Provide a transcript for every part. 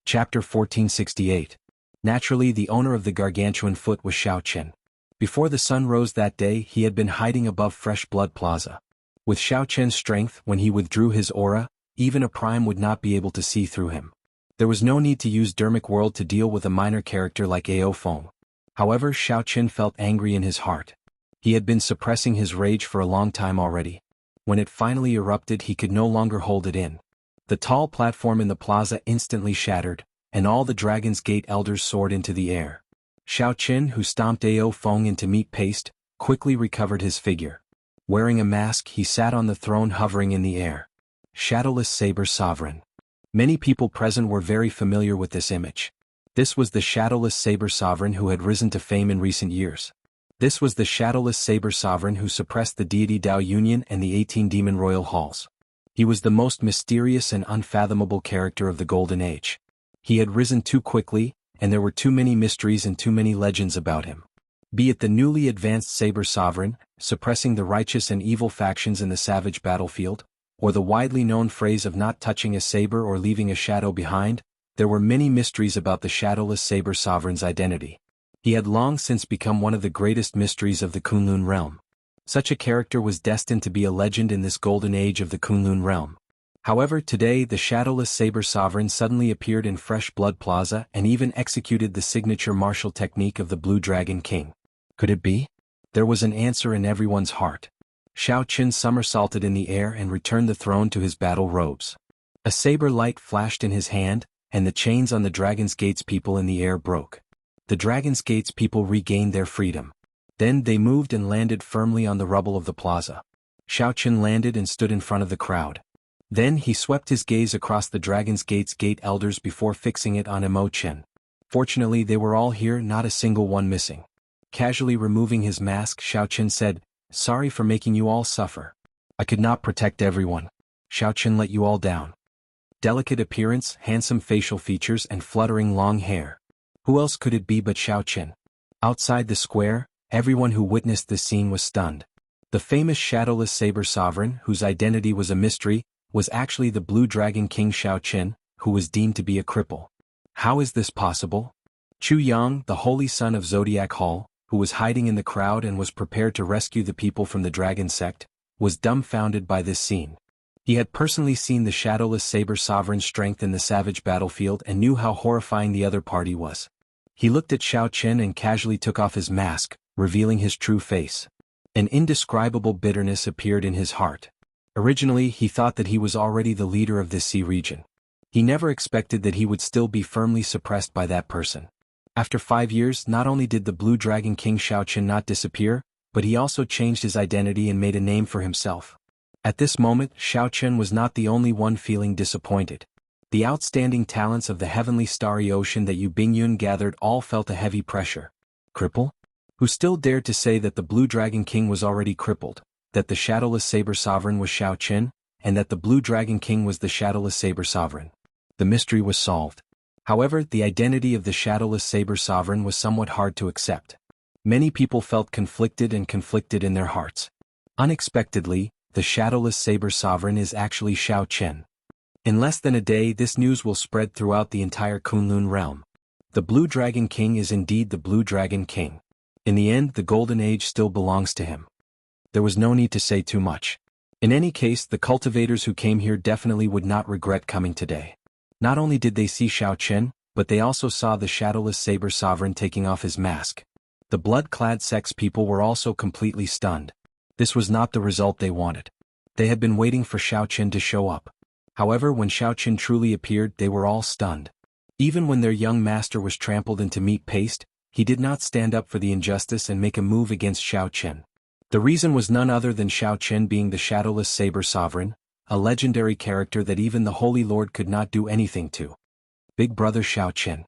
Chapter 1468. Naturally, the owner of the gargantuan foot was Xiao Qin. Before the sun rose that day, he had been hiding above Fresh Blood Plaza. With Xiao Qin's strength, when he withdrew his aura, even a prime would not be able to see through him. There was no need to use Dermic World to deal with a minor character like Ao Feng. However, Xiao Qin felt angry in his heart. He had been suppressing his rage for a long time already. When it finally erupted, he could no longer hold it in. The tall platform in the plaza instantly shattered, and all the Dragon's Gate elders soared into the air. Xiao Qin, who stomped Ao Feng into meat paste, quickly recovered his figure. Wearing a mask, he sat on the throne hovering in the air. Shadowless Saber Sovereign. Many people present were very familiar with this image. This was the Shadowless Saber Sovereign who had risen to fame in recent years. This was the Shadowless Saber Sovereign who suppressed the deity Dao Union and the 18 Demon Royal Halls. He was the most mysterious and unfathomable character of the Golden Age. He had risen too quickly, and there were too many mysteries and too many legends about him. Be it the newly advanced Saber Sovereign, suppressing the righteous and evil factions in the savage battlefield, or the widely known phrase of not touching a saber or leaving a shadow behind, there were many mysteries about the Shadowless Saber Sovereign's identity. He had long since become one of the greatest mysteries of the Kunlun realm. Such a character was destined to be a legend in this golden age of the Kunlun realm. However, today the Shadowless Saber Sovereign suddenly appeared in Fresh Blood Plaza and even executed the signature martial technique of the Blue Dragon King. Could it be? There was an answer in everyone's heart. Xiao Qin somersaulted in the air and returned the throne to his battle robes. A saber light flashed in his hand, and the chains on the Dragon's Gate's people in the air broke. The Dragon's Gate's people regained their freedom. Then they moved and landed firmly on the rubble of the plaza. Xiao Qin landed and stood in front of the crowd. Then he swept his gaze across the Dragon's Gate's gate elders before fixing it on Imo Qin. Fortunately, they were all here, not a single one missing. Casually removing his mask, Xiao Qin said, "Sorry for making you all suffer. I could not protect everyone. Xiao Qin let you all down." Delicate appearance, handsome facial features and fluttering long hair. Who else could it be but Xiao Qin? Outside the square, everyone who witnessed this scene was stunned. The famous Shadowless Saber Sovereign, whose identity was a mystery, was actually the Blue Dragon King Xiao Qin, who was deemed to be a cripple. How is this possible? Chu Yang, the holy son of Zodiac Hall, who was hiding in the crowd and was prepared to rescue the people from the Dragon Sect, was dumbfounded by this scene. He had personally seen the Shadowless Saber Sovereign's strength in the savage battlefield and knew how horrifying the other party was. He looked at Xiao Qin and casually took off his mask, revealing his true face. An indescribable bitterness appeared in his heart. Originally, he thought that he was already the leader of this sea region. He never expected that he would still be firmly suppressed by that person. After 5 years, not only did the Blue Dragon King Xiao Qin not disappear, but he also changed his identity and made a name for himself. At this moment, Xiao Qin was not the only one feeling disappointed. The outstanding talents of the heavenly starry ocean that Yu Bingyun gathered all felt a heavy pressure. Cripple? Who still dared to say that the Blue Dragon King was already crippled, that the Shadowless Saber Sovereign was Xiao Qin, and that the Blue Dragon King was the Shadowless Saber Sovereign? The mystery was solved. However, the identity of the Shadowless Saber Sovereign was somewhat hard to accept. Many people felt conflicted in their hearts. Unexpectedly, the Shadowless Saber Sovereign is actually Xiao Qin. In less than a day, this news will spread throughout the entire Kunlun realm. The Blue Dragon King is indeed the Blue Dragon King. In the end, the Golden Age still belongs to him. There was no need to say too much. In any case, the cultivators who came here definitely would not regret coming today. Not only did they see Xiao Qin, but they also saw the Shadowless Saber Sovereign taking off his mask. The blood-clad sex people were also completely stunned. This was not the result they wanted. They had been waiting for Xiao Qin to show up. However, when Xiao Qin truly appeared, they were all stunned. Even when their young master was trampled into meat paste, he did not stand up for the injustice and make a move against Xiao Qin. The reason was none other than Xiao Qin being the Shadowless Saber Sovereign, a legendary character that even the Holy Lord could not do anything to. Big brother Xiao Qin.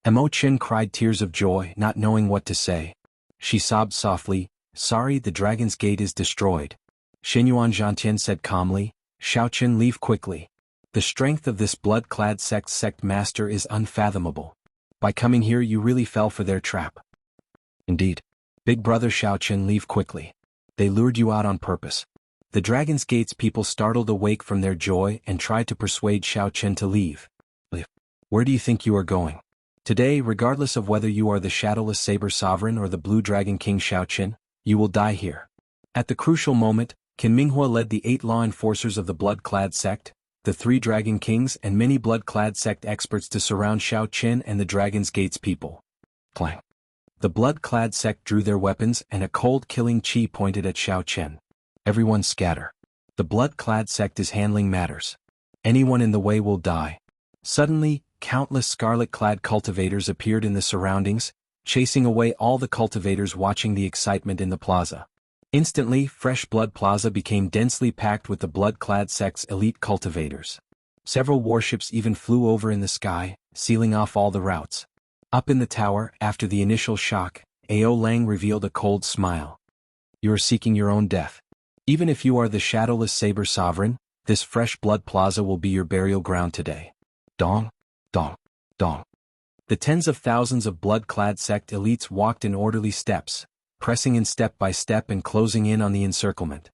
Imo Qin cried tears of joy, not knowing what to say. She sobbed softly, "Sorry, the Dragon's Gate is destroyed." Xinyuan Zhantian said calmly, "Xiao Qin, leave quickly. The strength of this blood-clad sect master is unfathomable. By coming here you really fell for their trap." "Indeed. Big brother Xiao Qin, leave quickly. They lured you out on purpose." The Dragon's Gate's people startled awake from their joy and tried to persuade Xiao Qin to leave. Where do you think you are going? Today, regardless of whether you are the Shadowless Saber Sovereign or the Blue Dragon King Xiaoqin, you will die here. At the crucial moment, Qin Minghua led the 8 law enforcers of the Blood-clad sect, the 3 Dragon Kings and many Blood-clad sect experts to surround Xiaoqin and the Dragon's Gate's people. Clang. The Blood-clad sect drew their weapons and a cold killing chi pointed at Xiaoqin. Everyone scatter. The Blood-clad sect is handling matters. Anyone in the way will die. Suddenly, countless scarlet-clad cultivators appeared in the surroundings, chasing away all the cultivators watching the excitement in the plaza. Instantly, Fresh Blood Plaza became densely packed with the Blood-clad sect's elite cultivators. Several warships even flew over in the sky, sealing off all the routes. Up in the tower, after the initial shock, Ao Lang revealed a cold smile. You are seeking your own death. Even if you are the Shadowless Saber Sovereign, this Fresh Blood Plaza will be your burial ground today. Dong, dong, dong. The tens of thousands of blood-clad sect elites walked in orderly steps, pressing in step by step and closing in on the encirclement.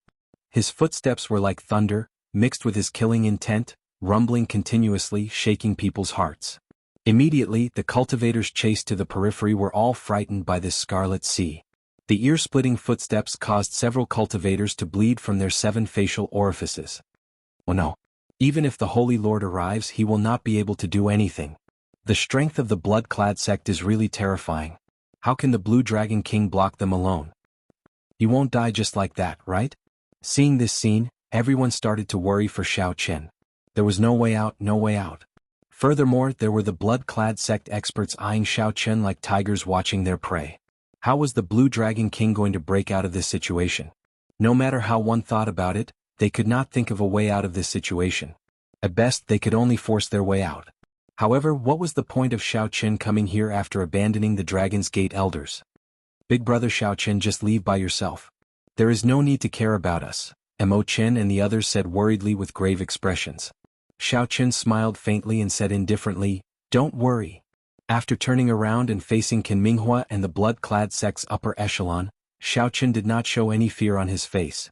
His footsteps were like thunder, mixed with his killing intent, rumbling continuously, shaking people's hearts. Immediately, the cultivators chased to the periphery were all frightened by this scarlet sea. The ear-splitting footsteps caused several cultivators to bleed from their 7 facial orifices. Oh no. Even if the Holy Lord arrives, he will not be able to do anything. The strength of the blood-clad sect is really terrifying. How can the Blue Dragon King block them alone? You won't die just like that, right? Seeing this scene, everyone started to worry for Xiaoqin. There was no way out, no way out. Furthermore, there were the blood-clad sect experts eyeing Xiaoqin like tigers watching their prey. How was the Blue Dragon King going to break out of this situation? No matter how one thought about it, they could not think of a way out of this situation. At best, they could only force their way out. However, what was the point of Xiaoqin coming here after abandoning the Dragon's Gate elders? Big brother Xiaoqin, just leave by yourself. There is no need to care about us, Mo Qin and the others said worriedly with grave expressions. Xiaoqin smiled faintly and said indifferently, don't worry. After turning around and facing Qin Minghua and the blood-clad sect's upper echelon, Xiaoqin did not show any fear on his face.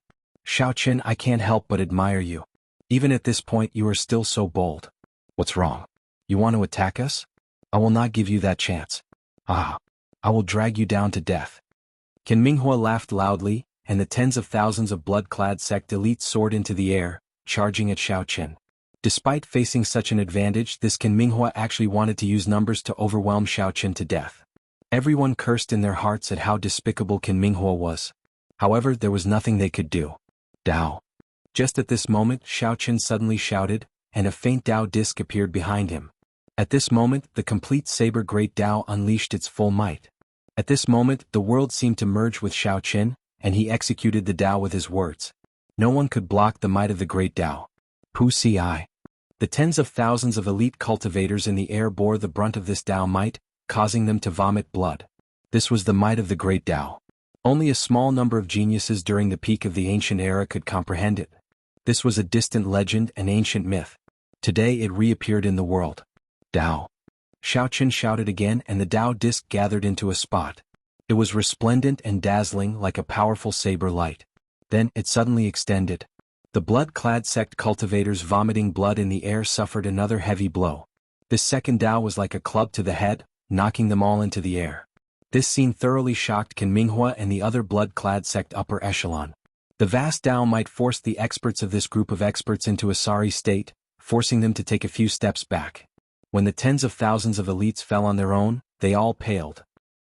Xiaoqin, I can't help but admire you. Even at this point you are still so bold. What's wrong? You want to attack us? I will not give you that chance. I will drag you down to death. Qin Minghua laughed loudly, and the tens of thousands of blood-clad sect elites soared into the air, charging at Xiaoqin. Despite facing such an advantage, this Qin Minghua actually wanted to use numbers to overwhelm Xiaoqin to death. Everyone cursed in their hearts at how despicable Qin Minghua was. However, there was nothing they could do. Dao. Just at this moment, Xiaoqin suddenly shouted, and a faint Dao disc appeared behind him. At this moment, the complete Saber Great Dao unleashed its full might. At this moment, the world seemed to merge with Xiaoqin, and he executed the Dao with his words. No one could block the might of the Great Dao. Pu Si. The tens of thousands of elite cultivators in the air bore the brunt of this Dao might, causing them to vomit blood. This was the might of the Great Dao. Only a small number of geniuses during the peak of the ancient era could comprehend it. This was a distant legend, an ancient myth. Today it reappeared in the world. Dao. Xiaoqin shouted again and the Dao disc gathered into a spot. It was resplendent and dazzling like a powerful saber light. Then it suddenly extended. The blood-clad sect cultivators vomiting blood in the air suffered another heavy blow. This second Dao was like a club to the head, knocking them all into the air. This scene thoroughly shocked Qin Minghua and the other blood-clad sect upper echelon. The vast Dao might force the experts of this group of experts into a sorry state, forcing them to take a few steps back. When the tens of thousands of elites fell on their own, they all paled.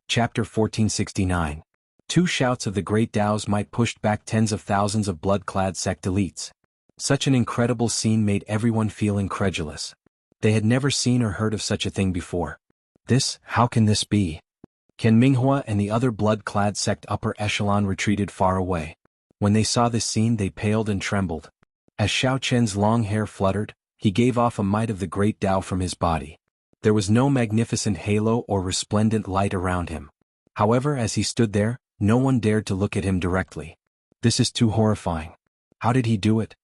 Chapter 1469. 2 shouts of the great Daos might pushed back tens of thousands of blood-clad sect elites. Such an incredible scene made everyone feel incredulous. They had never seen or heard of such a thing before. How can this be? Qin Minghua and the other blood-clad sect upper echelon retreated far away. When they saw this scene they paled and trembled. As Xiaoqin's long hair fluttered, he gave off a might of the great Dao from his body. There was no magnificent halo or resplendent light around him. However, as he stood there, no one dared to look at him directly. This is too horrifying. How did he do it?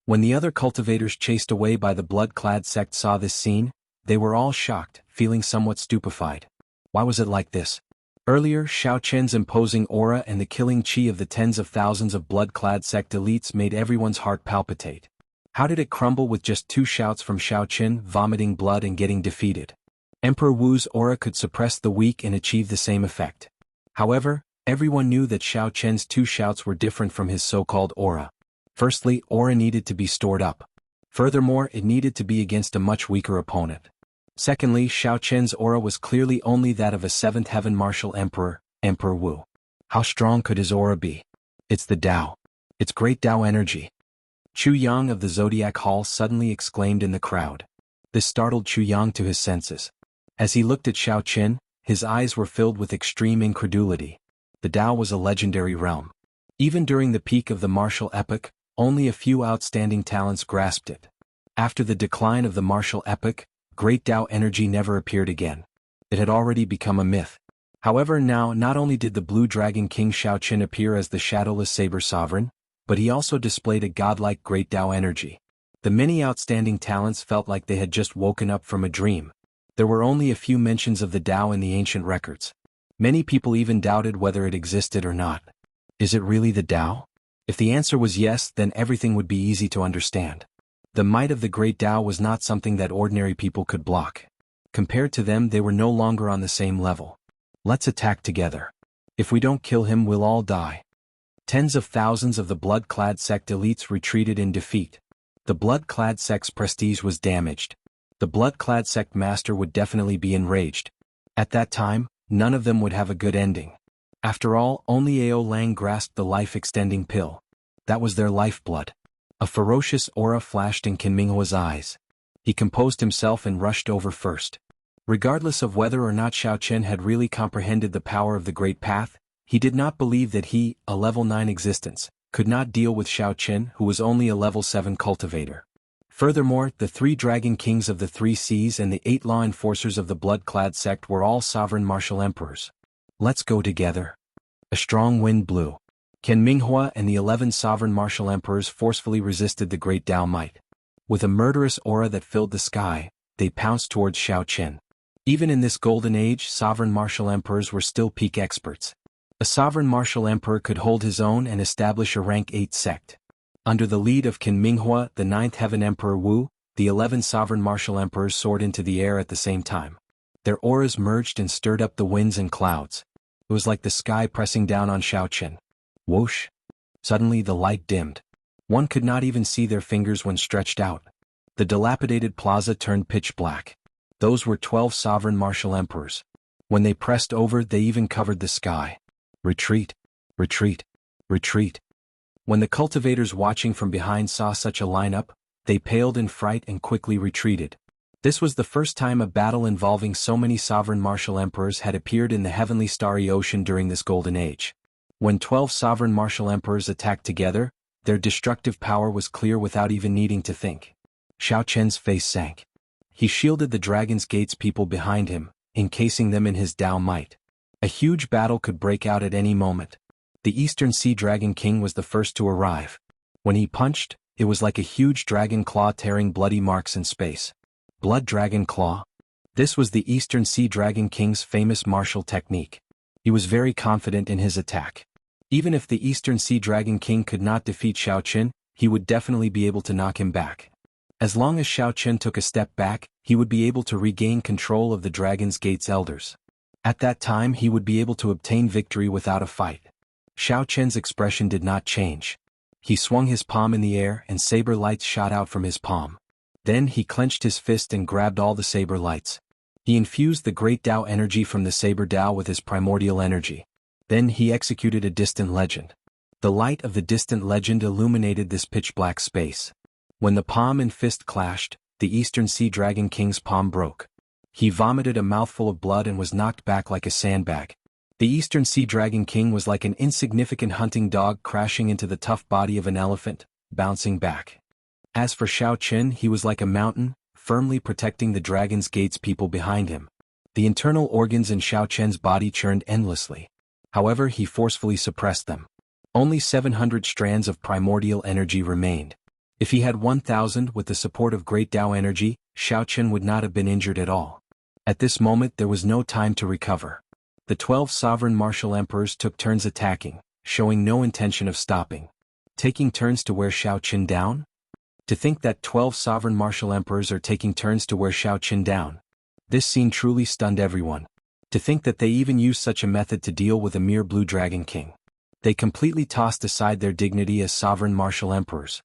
When the other cultivators chased away by the blood-clad sect saw this scene, they were all shocked, feeling somewhat stupefied. Why was it like this? Earlier, Xiaoqin's imposing aura and the killing chi of the tens of thousands of blood-clad sect elites made everyone's heart palpitate. How did it crumble with just 2 shouts from Xiao Qin, vomiting blood and getting defeated? Emperor Wu's aura could suppress the weak and achieve the same effect. However, everyone knew that Xiao Qian's 2 shouts were different from his so-called aura. Firstly, aura needed to be stored up. Furthermore, it needed to be against a much weaker opponent. Secondly, Xiao Qian's aura was clearly only that of a 7th heaven martial emperor, Emperor Wu. How strong could his aura be? It's the Tao. It's great Tao energy. Chu Yang of the Zodiac Hall suddenly exclaimed in the crowd. This startled Chu Yang to his senses. As he looked at Xiao Qin, his eyes were filled with extreme incredulity. The Tao was a legendary realm. Even during the peak of the martial epoch, only a few outstanding talents grasped it. After the decline of the martial epoch, great Tao energy never appeared again. It had already become a myth. However, now not only did the Blue Dragon King Xiao Qin appear as the shadowless saber sovereign, but he also displayed a godlike great Tao energy. The many outstanding talents felt like they had just woken up from a dream. There were only a few mentions of the Tao in the ancient records. Many people even doubted whether it existed or not. Is it really the Tao? If the answer was yes, then everything would be easy to understand. The might of the great Tao was not something that ordinary people could block. Compared to them, they were no longer on the same level. Let's attack together. If we don't kill him, we'll all die. Tens of thousands of the blood-clad sect elites retreated in defeat. The blood-clad sect's prestige was damaged. The blood-clad sect master would definitely be enraged. At that time, none of them would have a good ending. After all, only Ao Lang grasped the life-extending pill. That was their lifeblood. A ferocious aura flashed in Qin Minghua's eyes. He composed himself and rushed over first. Regardless of whether or not Xiao Qin had really comprehended the power of the Great Path, he did not believe that he, a level 9 existence, could not deal with Xiao Qin, who was only a level 7 cultivator. Furthermore, the 3 dragon kings of the 3 seas and the 8 law enforcers of the blood-clad sect were all sovereign martial emperors. Let's go together. A strong wind blew. Qin Minghua and the 11 sovereign martial emperors forcefully resisted the great Tao might. With a murderous aura that filled the sky, they pounced towards Xiao Qin. Even in this golden age, sovereign martial emperors were still peak experts. A sovereign martial emperor could hold his own and establish a rank 8 sect. Under the lead of Qin Minghua, the 9th heaven emperor Wu, the 11 sovereign martial emperors soared into the air at the same time. Their auras merged and stirred up the winds and clouds. It was like the sky pressing down on Xiao Qin. Whoosh! Suddenly the light dimmed. One could not even see their fingers when stretched out. The dilapidated plaza turned pitch black. Those were 12 sovereign martial emperors. When they pressed over, they even covered the sky. Retreat! Retreat! Retreat! When the cultivators watching from behind saw such a lineup, they paled in fright and quickly retreated. This was the first time a battle involving so many sovereign martial emperors had appeared in the heavenly starry ocean during this golden age. When 12 sovereign martial emperors attacked together, their destructive power was clear without even needing to think. Xiao Qian's face sank. He shielded the Dragon's Gate's people behind him, encasing them in his Tao might. A huge battle could break out at any moment. The Eastern Sea Dragon King was the first to arrive. When he punched, it was like a huge dragon claw tearing bloody marks in space. Blood Dragon Claw? This was the Eastern Sea Dragon King's famous martial technique. He was very confident in his attack. Even if the Eastern Sea Dragon King could not defeat Xiao Qin, he would definitely be able to knock him back. As long as Xiao Qin took a step back, he would be able to regain control of the Dragon's Gate's elders. At that time, he would be able to obtain victory without a fight. Xiao Qian's expression did not change. He swung his palm in the air and saber lights shot out from his palm. Then he clenched his fist and grabbed all the saber lights. He infused the great Tao energy from the saber Tao with his primordial energy. Then he executed a distant legend. The light of the distant legend illuminated this pitch-black space. When the palm and fist clashed, the Eastern Sea Dragon King's palm broke. He vomited a mouthful of blood and was knocked back like a sandbag. The Eastern Sea Dragon King was like an insignificant hunting dog crashing into the tough body of an elephant, bouncing back. As for Xiao Qin, he was like a mountain, firmly protecting the Dragon's Gate's people behind him. The internal organs in Xiao Qian's body churned endlessly. However, he forcefully suppressed them. Only 700 strands of primordial energy remained. If he had 1,000 with the support of great Tao energy, Xiao Qin would not have been injured at all. At this moment there was no time to recover. The 12 sovereign martial emperors took turns attacking, showing no intention of stopping. Taking turns to wear Xiao Qin down? To think that 12 sovereign martial emperors are taking turns to wear Shao Qin down. This scene truly stunned everyone. To think that they even used such a method to deal with a mere blue dragon king. They completely tossed aside their dignity as sovereign martial emperors.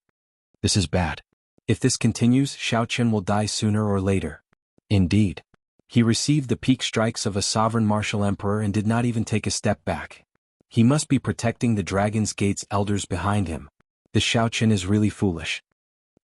This is bad. If this continues, Shao Qin will die sooner or later. Indeed. He received the peak strikes of a sovereign martial emperor and did not even take a step back. He must be protecting the Dragon's Gate's elders behind him. The Shao Qin is really foolish.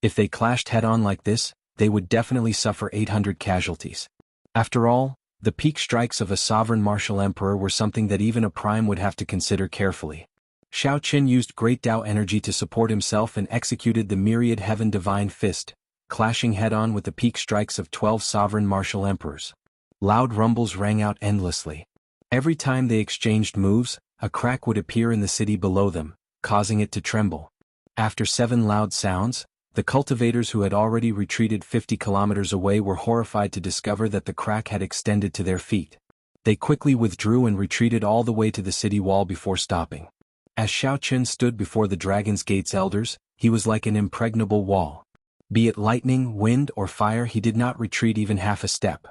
If they clashed head-on like this, they would definitely suffer 800 casualties. After all, the peak strikes of a sovereign martial emperor were something that even a prime would have to consider carefully. Shao Qin used great Tao energy to support himself and executed the myriad heaven divine fist, clashing head-on with the peak strikes of 12 sovereign martial emperors. Loud rumbles rang out endlessly. Every time they exchanged moves, a crack would appear in the city below them, causing it to tremble. After 7 loud sounds, the cultivators who had already retreated 50 kilometers away were horrified to discover that the crack had extended to their feet. They quickly withdrew and retreated all the way to the city wall before stopping. As Shao Qin stood before the Dragon's Gate's elders, he was like an impregnable wall. Be it lightning, wind, or fire, he did not retreat even half a step.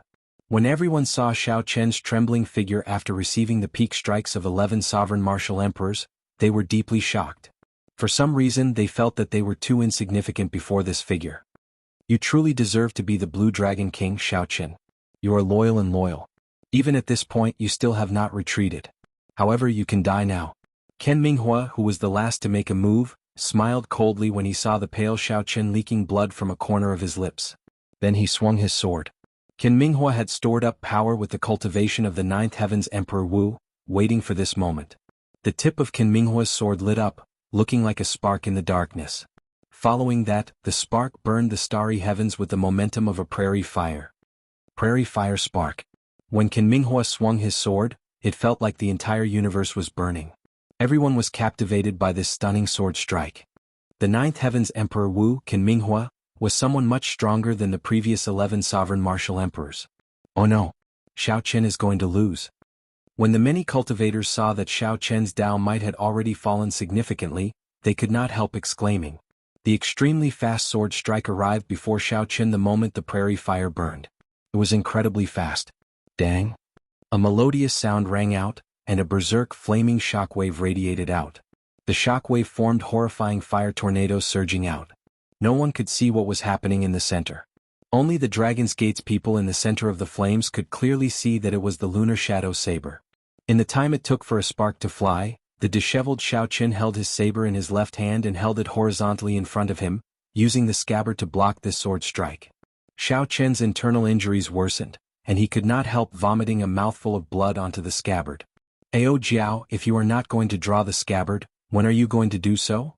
When everyone saw Shao Qian's trembling figure after receiving the peak strikes of 11 sovereign martial emperors, they were deeply shocked. For some reason they felt that they were too insignificant before this figure. You truly deserve to be the Blue Dragon King, Shao Qin. You are loyal. Even at this point you still have not retreated. However, you can die now. Ken Minghua, who was the last to make a move, smiled coldly when he saw the pale Shao Qin leaking blood from a corner of his lips. Then he swung his sword. Ken Minghua had stored up power with the cultivation of the Ninth Heaven's Emperor Wu, waiting for this moment. The tip of Ken Minghua's sword lit up, looking like a spark in the darkness. Following that, the spark burned the starry heavens with the momentum of a prairie fire. Prairie fire spark. When Ken Minghua swung his sword, it felt like the entire universe was burning. Everyone was captivated by this stunning sword strike. The Ninth Heaven's Emperor Wu, Ken Minghua, was someone much stronger than the previous 11 sovereign martial emperors. Oh no! Shao Qin is going to lose. When the many cultivators saw that Shao Qian's Tao might had already fallen significantly, they could not help exclaiming. The extremely fast sword strike arrived before Shao Qin the moment the prairie fire burned. It was incredibly fast. Dang! A melodious sound rang out, and a berserk flaming shockwave radiated out. The shockwave formed horrifying fire tornadoes surging out. No one could see what was happening in the center. Only the Dragon's Gate's people in the center of the flames could clearly see that it was the lunar shadow saber. In the time it took for a spark to fly, the disheveled Shao Qin held his saber in his left hand and held it horizontally in front of him, using the scabbard to block this sword strike. Shao Qin's internal injuries worsened, and he could not help vomiting a mouthful of blood onto the scabbard. Ao Jiao, if you are not going to draw the scabbard, when are you going to do so?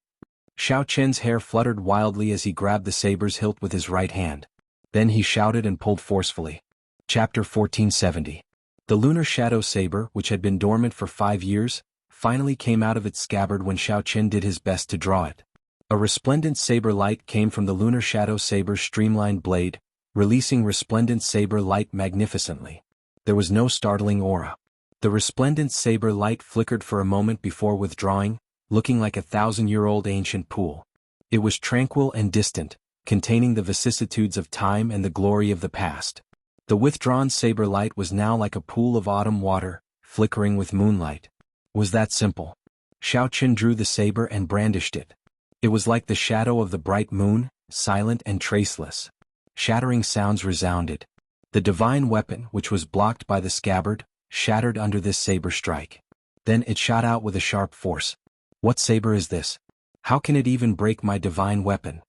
Shao Qian's hair fluttered wildly as he grabbed the saber's hilt with his right hand. Then he shouted and pulled forcefully. Chapter 1470. The lunar shadow saber, which had been dormant for 5 years, finally came out of its scabbard when Shao Qin did his best to draw it. A resplendent saber light came from the lunar shadow saber's streamlined blade, releasing resplendent saber light magnificently. There was no startling aura. The resplendent saber light flickered for a moment before withdrawing, looking like a 1,000-year-old ancient pool. It was tranquil and distant, containing the vicissitudes of time and the glory of the past. The withdrawn saber light was now like a pool of autumn water, flickering with moonlight. It was that simple. Shao Qin drew the saber and brandished it. It was like the shadow of the bright moon, silent and traceless. Shattering sounds resounded. The divine weapon, which was blocked by the scabbard, shattered under this saber strike. Then it shot out with a sharp force. What saber is this? How can it even break my divine weapon?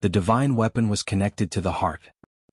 The divine weapon was connected to the heart.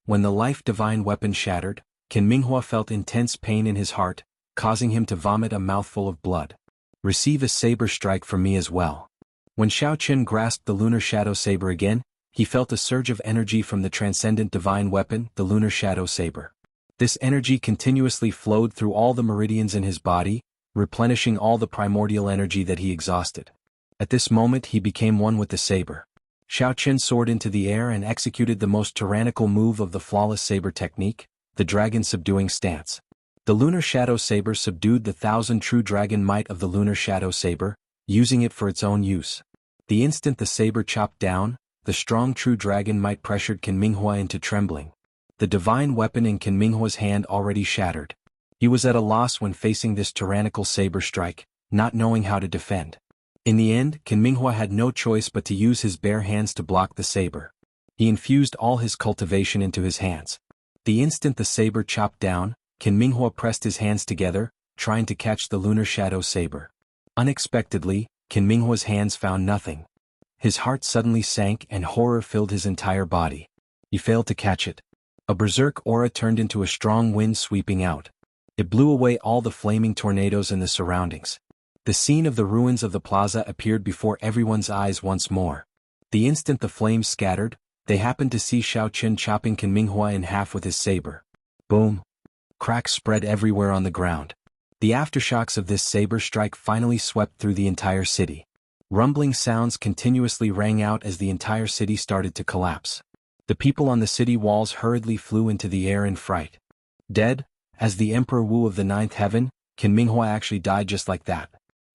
When the life divine weapon shattered, Ken Minghua felt intense pain in his heart, causing him to vomit a mouthful of blood. Receive a saber strike from me as well. When Shao Qin grasped the lunar shadow saber again, he felt a surge of energy from the transcendent divine weapon, the lunar shadow saber. This energy continuously flowed through all the meridians in his body, replenishing all the primordial energy that he exhausted. At this moment he became one with the saber. Shao Qin soared into the air and executed the most tyrannical move of the flawless saber technique, the dragon subduing stance. The lunar shadow saber subdued the 1,000 true dragon might of the lunar shadow saber, using it for its own use. The instant the saber chopped down, the strong true dragon might pressured Qin Minghua into trembling. The divine weapon in Qin Minghua's hand already shattered. He was at a loss when facing this tyrannical saber strike, not knowing how to defend. In the end, Qin Minghua had no choice but to use his bare hands to block the saber. He infused all his cultivation into his hands. The instant the saber chopped down, Qin Minghua pressed his hands together, trying to catch the lunar shadow saber. Unexpectedly, Qin Minghua's hands found nothing. His heart suddenly sank and horror filled his entire body. He failed to catch it. A berserk aura turned into a strong wind sweeping out. It blew away all the flaming tornadoes in the surroundings. The scene of the ruins of the plaza appeared before everyone's eyes once more. The instant the flames scattered, they happened to see Xiao Qin chopping Qin Minghua in half with his saber. Boom! Cracks spread everywhere on the ground. The aftershocks of this saber strike finally swept through the entire city. Rumbling sounds continuously rang out as the entire city started to collapse. The people on the city walls hurriedly flew into the air in fright. Dead, as the Emperor Wu of the Ninth Heaven, Qin Minghua actually died just like that.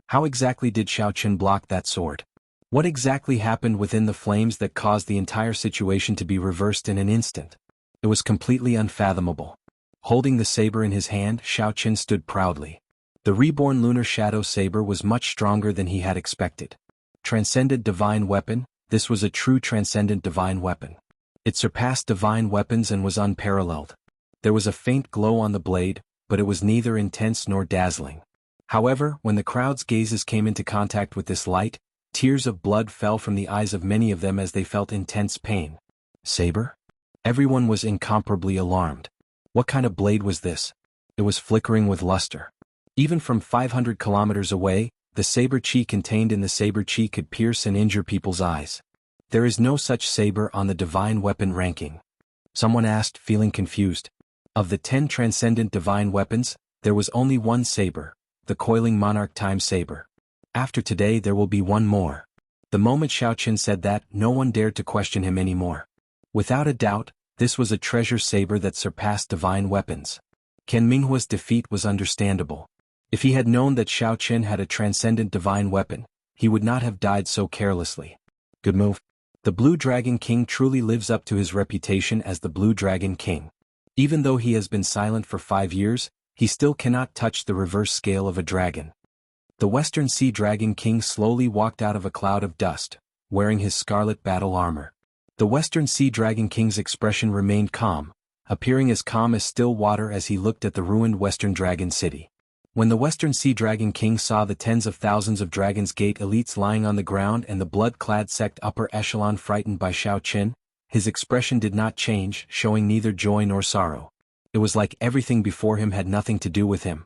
How exactly did Xiao Qin block that sword? What exactly happened within the flames that caused the entire situation to be reversed in an instant? It was completely unfathomable. Holding the saber in his hand, Xiao Qin stood proudly. The reborn lunar shadow saber was much stronger than he had expected. Transcendent divine weapon, this was a true transcendent divine weapon. It surpassed divine weapons and was unparalleled. There was a faint glow on the blade, but it was neither intense nor dazzling. However, when the crowd's gazes came into contact with this light, tears of blood fell from the eyes of many of them as they felt intense pain. Saber? Everyone was incomparably alarmed. What kind of blade was this? It was flickering with luster. Even from 500 kilometers away, the saber chi contained in the saber chi could pierce and injure people's eyes. There is no such saber on the divine weapon ranking. Someone asked, feeling confused. Of the 10 transcendent divine weapons, there was only one saber, the coiling monarch time saber. After today there will be one more. The moment Xiao Qin said that, no one dared to question him anymore. Without a doubt, this was a treasure saber that surpassed divine weapons. Qin Minghua's defeat was understandable. If he had known that Xiao Qin had a transcendent divine weapon, he would not have died so carelessly. Good move. The Blue Dragon King truly lives up to his reputation as the Blue Dragon King. Even though he has been silent for 5 years, he still cannot touch the reverse scale of a dragon. The Western Sea Dragon King slowly walked out of a cloud of dust, wearing his scarlet battle armor. The Western Sea Dragon King's expression remained calm, appearing as calm as still water as he looked at the ruined Western Dragon City. When the Western Sea Dragon King saw the tens of thousands of Dragon's Gate elites lying on the ground and the blood-clad sect upper echelon frightened by Xiao Qin, his expression did not change, showing neither joy nor sorrow. It was like everything before him had nothing to do with him.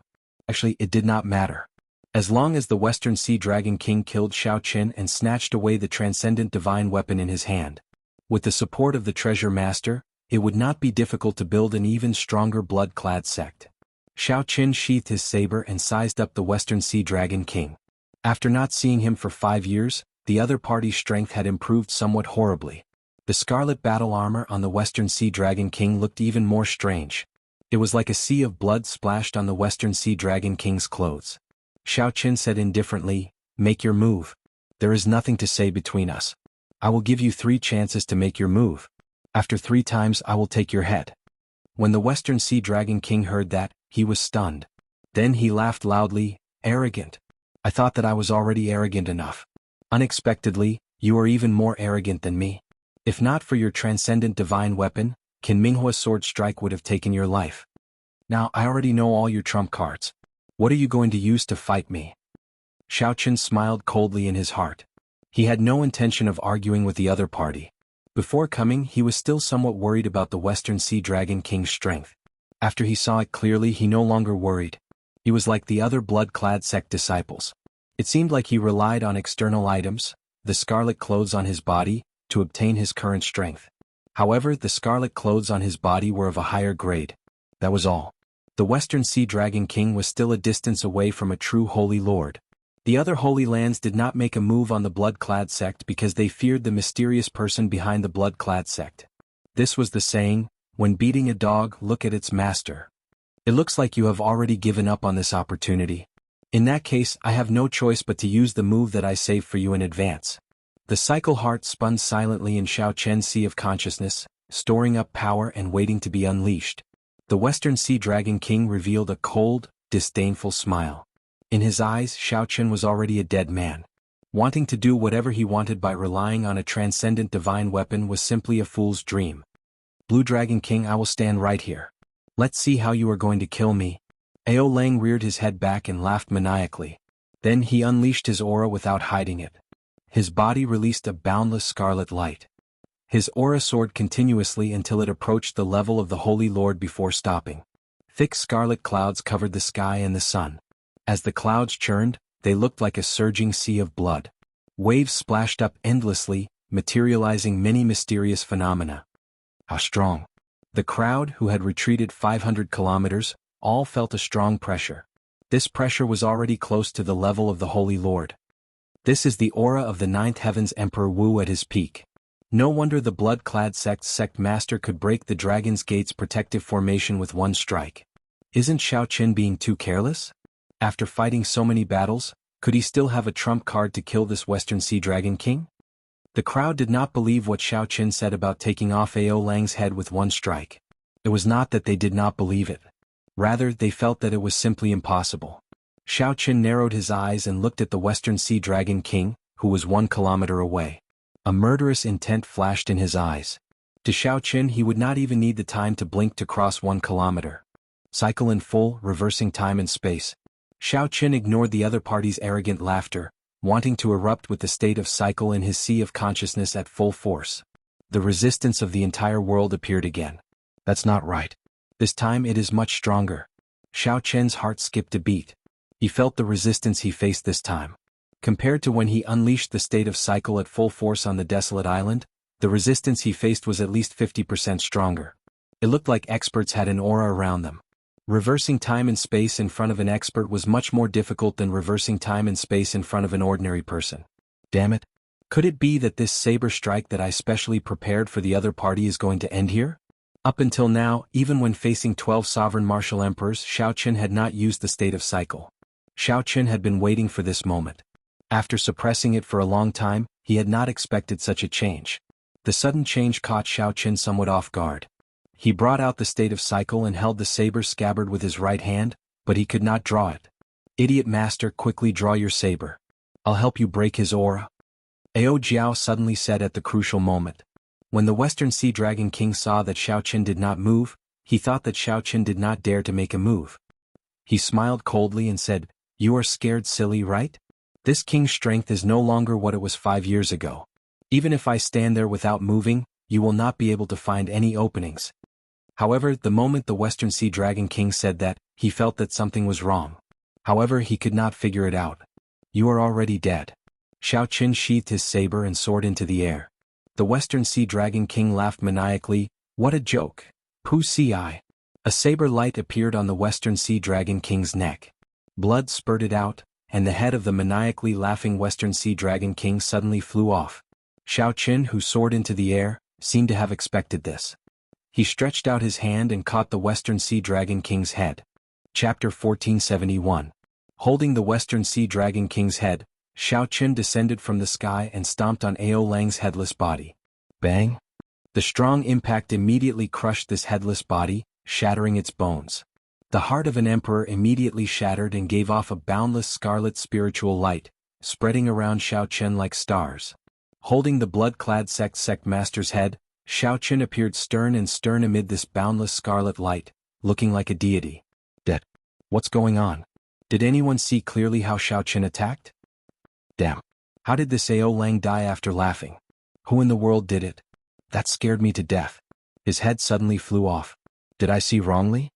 Actually, it did not matter. As long as the Western Sea Dragon King killed Xiao Qin and snatched away the transcendent divine weapon in his hand. With the support of the Treasure Master, it would not be difficult to build an even stronger blood-clad sect. Xiao Qin sheathed his saber and sized up the Western Sea Dragon King. After not seeing him for 5 years, the other party's strength had improved somewhat horribly. The scarlet battle armor on the Western Sea Dragon King looked even more strange. It was like a sea of blood splashed on the Western Sea Dragon King's clothes. Xiao Qin said indifferently, "Make your move. There is nothing to say between us. I will give you 3 chances to make your move. After 3 times I will take your head." When the Western Sea Dragon King heard that, he was stunned. Then he laughed loudly, "Arrogant. I thought that I was already arrogant enough. Unexpectedly, you are even more arrogant than me. If not for your transcendent divine weapon, Qin Minghua's sword strike would have taken your life. Now I already know all your trump cards. What are you going to use to fight me?" Xiao Qin smiled coldly in his heart. He had no intention of arguing with the other party. Before coming, he was still somewhat worried about the Western Sea Dragon King's strength. After he saw it clearly, he no longer worried. He was like the other blood-clad sect disciples. It seemed like he relied on external items, the scarlet clothes on his body, to obtain his current strength. However, the scarlet clothes on his body were of a higher grade. That was all. The Western Sea Dragon King was still a distance away from a true Holy Lord. The other Holy Lands did not make a move on the blood-clad sect because they feared the mysterious person behind the blood-clad sect. This was the saying, "When beating a dog, look at its master." It looks like you have already given up on this opportunity. In that case, I have no choice but to use the move that I saved for you in advance. The cycle heart spun silently in Xiao Chen's sea of consciousness, storing up power and waiting to be unleashed. The Western Sea Dragon King revealed a cold, disdainful smile. In his eyes, Xiao Chen was already a dead man. Wanting to do whatever he wanted by relying on a transcendent divine weapon was simply a fool's dream. Blue Dragon King, I will stand right here. Let's see how you are going to kill me. Ao Lang reared his head back and laughed maniacally. Then he unleashed his aura without hiding it. His body released a boundless scarlet light. His aura soared continuously until it approached the level of the Holy Lord before stopping. Thick scarlet clouds covered the sky and the sun. As the clouds churned, they looked like a surging sea of blood. Waves splashed up endlessly, materializing many mysterious phenomena. How strong! The crowd, who had retreated 500 kilometers, all felt a strong pressure. This pressure was already close to the level of the Holy Lord. This is the aura of the Ninth Heaven's Emperor Wu at his peak. No wonder the blood-clad sect master could break the Dragon's Gate's protective formation with one strike. Isn't Xiao Chen being too careless? After fighting so many battles, could he still have a trump card to kill this Western Sea Dragon King? The crowd did not believe what Xiao Chen said about taking off Ao Lang's head with one strike. It was not that they did not believe it. Rather, they felt that it was simply impossible. Xiao Chen narrowed his eyes and looked at the Western Sea Dragon King, who was 1 kilometer away. A murderous intent flashed in his eyes. To Xiao Chen, he would not even need the time to blink to cross 1 kilometer. Cycle in full, reversing time and space. Xiao Chen ignored the other party's arrogant laughter, wanting to erupt with the state of cycle in his sea of consciousness at full force. The resistance of the entire world appeared again. That's not right. This time it is much stronger. Xiao Chen's heart skipped a beat. He felt the resistance he faced this time. Compared to when he unleashed the state of cycle at full force on the desolate island, the resistance he faced was at least 50% stronger. It looked like experts had an aura around them. Reversing time and space in front of an expert was much more difficult than reversing time and space in front of an ordinary person. Damn it. Could it be that this saber strike that I specially prepared for the other party is going to end here? Up until now, even when facing 12 sovereign martial emperors, Xiao Chen had not used the state of cycle. Xiao Chen had been waiting for this moment. After suppressing it for a long time, he had not expected such a change. The sudden change caught Xiao Chen somewhat off guard. He brought out the state of cycle and held the saber scabbard with his right hand, but he could not draw it. Idiot master, quickly draw your saber. I'll help you break his aura. Ao Jiao suddenly said at the crucial moment. When the Western Sea Dragon King saw that Xiao Chen did not move, he thought that Xiao Chen did not dare to make a move. He smiled coldly and said, "You are scared, silly, right? This king's strength is no longer what it was 5 years ago. Even if I stand there without moving, you will not be able to find any openings." However, the moment the Western Sea Dragon King said that, he felt that something was wrong. However, he could not figure it out. "You are already dead." Xiao Chen sheathed his saber and soared into the air. The Western Sea Dragon King laughed maniacally. "What a joke. Pu Si. A saber light appeared on the Western Sea Dragon King's neck. Blood spurted out, and the head of the maniacally laughing Western Sea Dragon King suddenly flew off. Xiao Chen, who soared into the air, seemed to have expected this. He stretched out his hand and caught the Western Sea Dragon King's head. Chapter 1471. Holding the Western Sea Dragon King's head, Xiao Chen descended from the sky and stomped on Ao Lang's headless body. Bang! The strong impact immediately crushed this headless body, shattering its bones. The heart of an emperor immediately shattered and gave off a boundless scarlet spiritual light, spreading around Xiao Chen like stars. Holding the blood-clad sect master's head, Xiao Chen appeared stern amid this boundless scarlet light, looking like a deity. Dead. What's going on? Did anyone see clearly how Xiao Chen attacked? Damn. How did this Ao Lang die after laughing? Who in the world did it? That scared me to death. His head suddenly flew off. Did I see wrongly?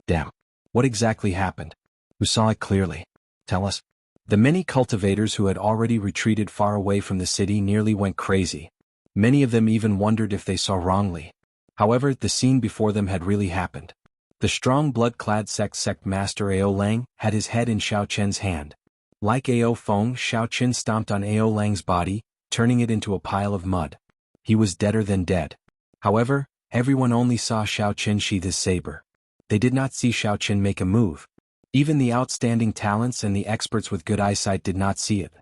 Damn. What exactly happened? Who saw it clearly? Tell us. The many cultivators who had already retreated far away from the city nearly went crazy. Many of them even wondered if they saw wrongly. However, the scene before them had really happened. The strong blood-clad sect master Ao Lang had his head in Xiao Chen's hand. Like Ao Feng, Xiao Chen stomped on Ao Lang's body, turning it into a pile of mud. He was deader than dead. However, everyone only saw Xiao Chen sheath his saber. They did not see Xiao Chen make a move. Even the outstanding talents and the experts with good eyesight did not see it.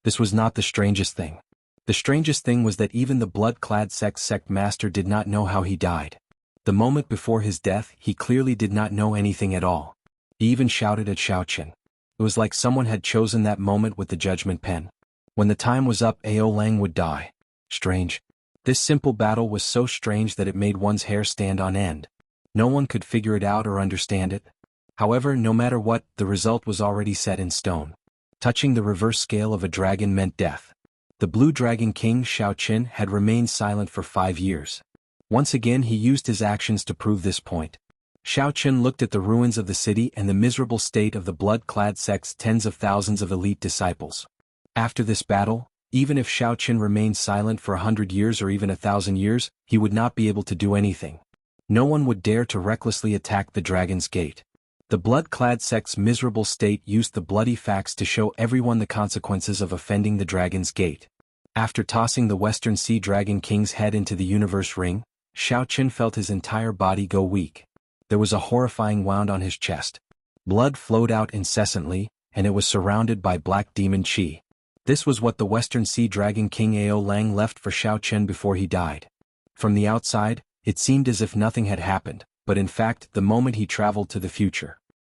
This was not the strangest thing. The strangest thing was that even the blood-clad sect master did not know how he died. The moment before his death, he clearly did not know anything at all. He even shouted at Xiao Qin. It was like someone had chosen that moment with the judgment pen. When the time was up, Ao Lang would die. Strange. This simple battle was so strange that it made one's hair stand on end. No one could figure it out or understand it. However, no matter what, the result was already set in stone. Touching the reverse scale of a dragon meant death. The Blue Dragon King Xiao Qin had remained silent for 5 years. Once again he used his actions to prove this point. Xiao Qin looked at the ruins of the city and the miserable state of the blood-clad sect's tens of thousands of elite disciples. After this battle, even if Xiao Qin remained silent for 100 years or even 1,000 years, he would not be able to do anything. No one would dare to recklessly attack the Dragon's Gate. The blood-clad sect's miserable state used the bloody facts to show everyone the consequences of offending the Dragon's Gate. After tossing the Western Sea Dragon King's head into the universe ring, Xiao Qin felt his entire body go weak. There was a horrifying wound on his chest. Blood flowed out incessantly, and it was surrounded by black demon qi. This was what the Western Sea Dragon King Ao Lang left for Xiao Qin before he died. From the outside, it seemed as if nothing had happened, but in fact, the moment he traveled to the future.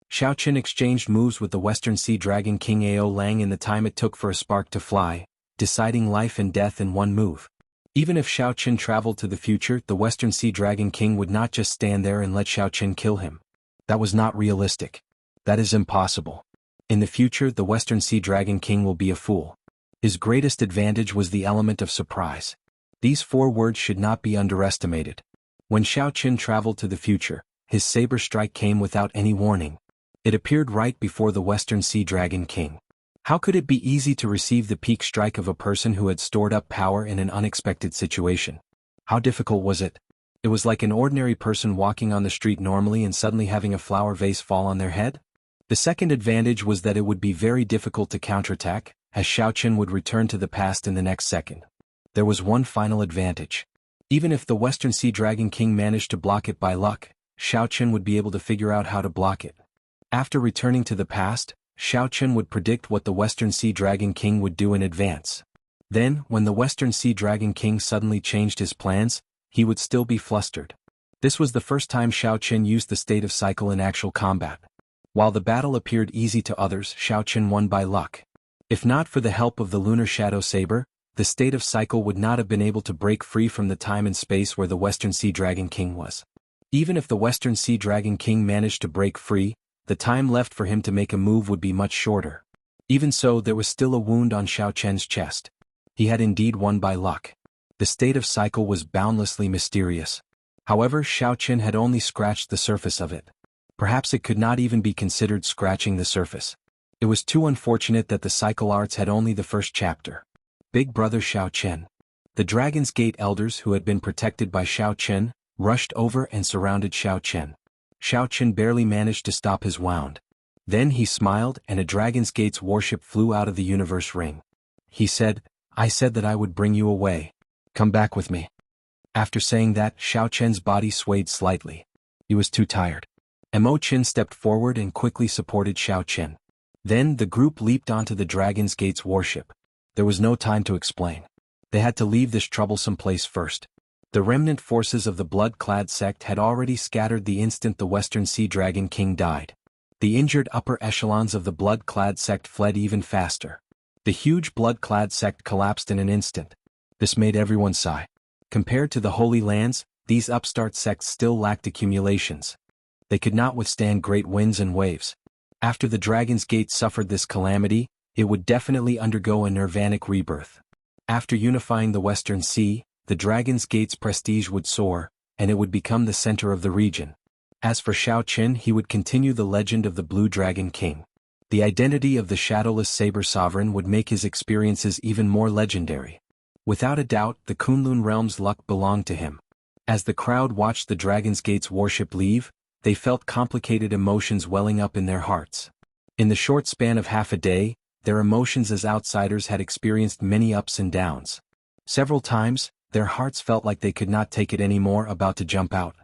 Xiao Qin exchanged moves with the Western Sea Dragon King Ao Lang in the time it took for a spark to fly, deciding life and death in one move. Even if Xiao Qin traveled to the future, the Western Sea Dragon King would not just stand there and let Xiao Qin kill him. That was not realistic. That is impossible. In the future, the Western Sea Dragon King will be a fool. His greatest advantage was the element of surprise. These 4 words should not be underestimated. When Xiao Qin traveled to the future, his saber strike came without any warning. It appeared right before the Western Sea Dragon King. How could it be easy to receive the peak strike of a person who had stored up power in an unexpected situation? How difficult was it? It was like an ordinary person walking on the street normally and suddenly having a flower vase fall on their head. The second advantage was that it would be very difficult to counterattack, as Xiao Qin would return to the past in the next second. There was one final advantage. Even if the Western Sea Dragon King managed to block it by luck, Xiao Qin would be able to figure out how to block it. After returning to the past, Xiao Qin would predict what the Western Sea Dragon King would do in advance. Then, when the Western Sea Dragon King suddenly changed his plans, he would still be flustered. This was the first time Xiao Qin used the state of cycle in actual combat. While the battle appeared easy to others, Xiao Qin won by luck. If not for the help of the Lunar Shadow Saber, the state of cycle would not have been able to break free from the time and space where the Western Sea Dragon King was. Even if the Western Sea Dragon King managed to break free, the time left for him to make a move would be much shorter. Even so, there was still a wound on Xiao Qin's chest. He had indeed won by luck. The state of cycle was boundlessly mysterious. However, Xiao Qin had only scratched the surface of it. Perhaps it could not even be considered scratching the surface. It was too unfortunate that the cycle arts had only the first chapter. Big Brother Xiao Qin. The Dragon's Gate elders who had been protected by Xiao Qin, rushed over and surrounded Xiao Qin. Xiao Qin barely managed to stop his wound. Then he smiled and a Dragon's Gate's warship flew out of the universe ring. He said, "I said that I would bring you away. Come back with me." After saying that, Xiao Qin's body swayed slightly. He was too tired. Mo Qin stepped forward and quickly supported Xiao Qin. Then the group leaped onto the Dragon's Gate's warship. There was no time to explain. They had to leave this troublesome place first. The remnant forces of the blood-clad sect had already scattered the instant the Western Sea Dragon King died. The injured upper echelons of the blood-clad sect fled even faster. The huge blood-clad sect collapsed in an instant. This made everyone sigh. Compared to the Holy Lands, these upstart sects still lacked accumulations. They could not withstand great winds and waves. After the Dragon's Gate suffered this calamity, it would definitely undergo a nirvanic rebirth. After unifying the Western Sea, the Dragon's Gate's prestige would soar, and it would become the center of the region. As for Xiao Qin, he would continue the legend of the Blue Dragon King. The identity of the shadowless Saber Sovereign would make his experiences even more legendary. Without a doubt, the Kunlun realm's luck belonged to him. As the crowd watched the Dragon's Gate's warship leave, they felt complicated emotions welling up in their hearts. In the short span of half a day, their emotions as outsiders had experienced many ups and downs. Several times, their hearts felt like they could not take it anymore, about to jump out.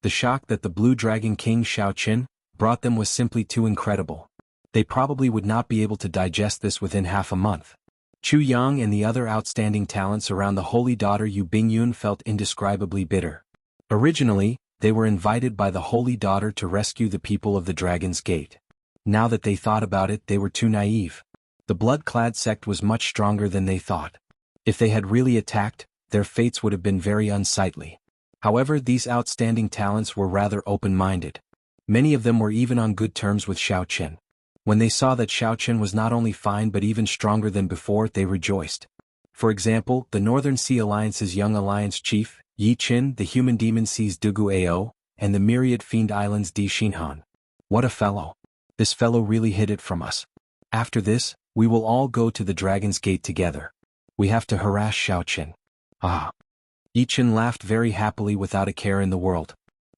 The shock that the Blue Dragon King Xiao Qin brought them was simply too incredible. They probably would not be able to digest this within half a month. Chu Yang and the other outstanding talents around the holy daughter Yu Bingyun felt indescribably bitter. Originally, they were invited by the holy daughter to rescue the people of the Dragon's Gate. Now that they thought about it, they were too naive. The blood-clad sect was much stronger than they thought. If they had really attacked, their fates would have been very unsightly. However, these outstanding talents were rather open-minded. Many of them were even on good terms with Xiao Qian. When they saw that Xiao Qian was not only fine but even stronger than before, they rejoiced. For example, the Northern Sea Alliance's young alliance chief, Yi Qin, the human demon sees Dugu Ao, and the myriad fiend islands Di Xinhan. What a fellow. This fellow really hid it from us. After this, we will all go to the Dragon's Gate together. We have to harass Xiao Qian. Ah. Yi Qin laughed very happily without a care in the world.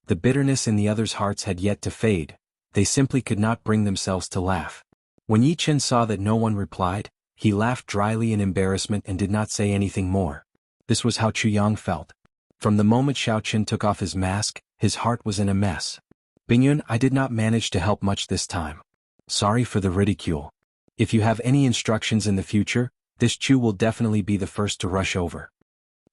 The bitterness in the others' hearts had yet to fade. They simply could not bring themselves to laugh. When Yi Qin saw that no one replied, he laughed dryly in embarrassment and did not say anything more. This was how Chu Yang felt. From the moment Xiao Qian took off his mask, his heart was in a mess. Bingyun, I did not manage to help much this time. Sorry for the ridicule. If you have any instructions in the future, this Chu will definitely be the first to rush over.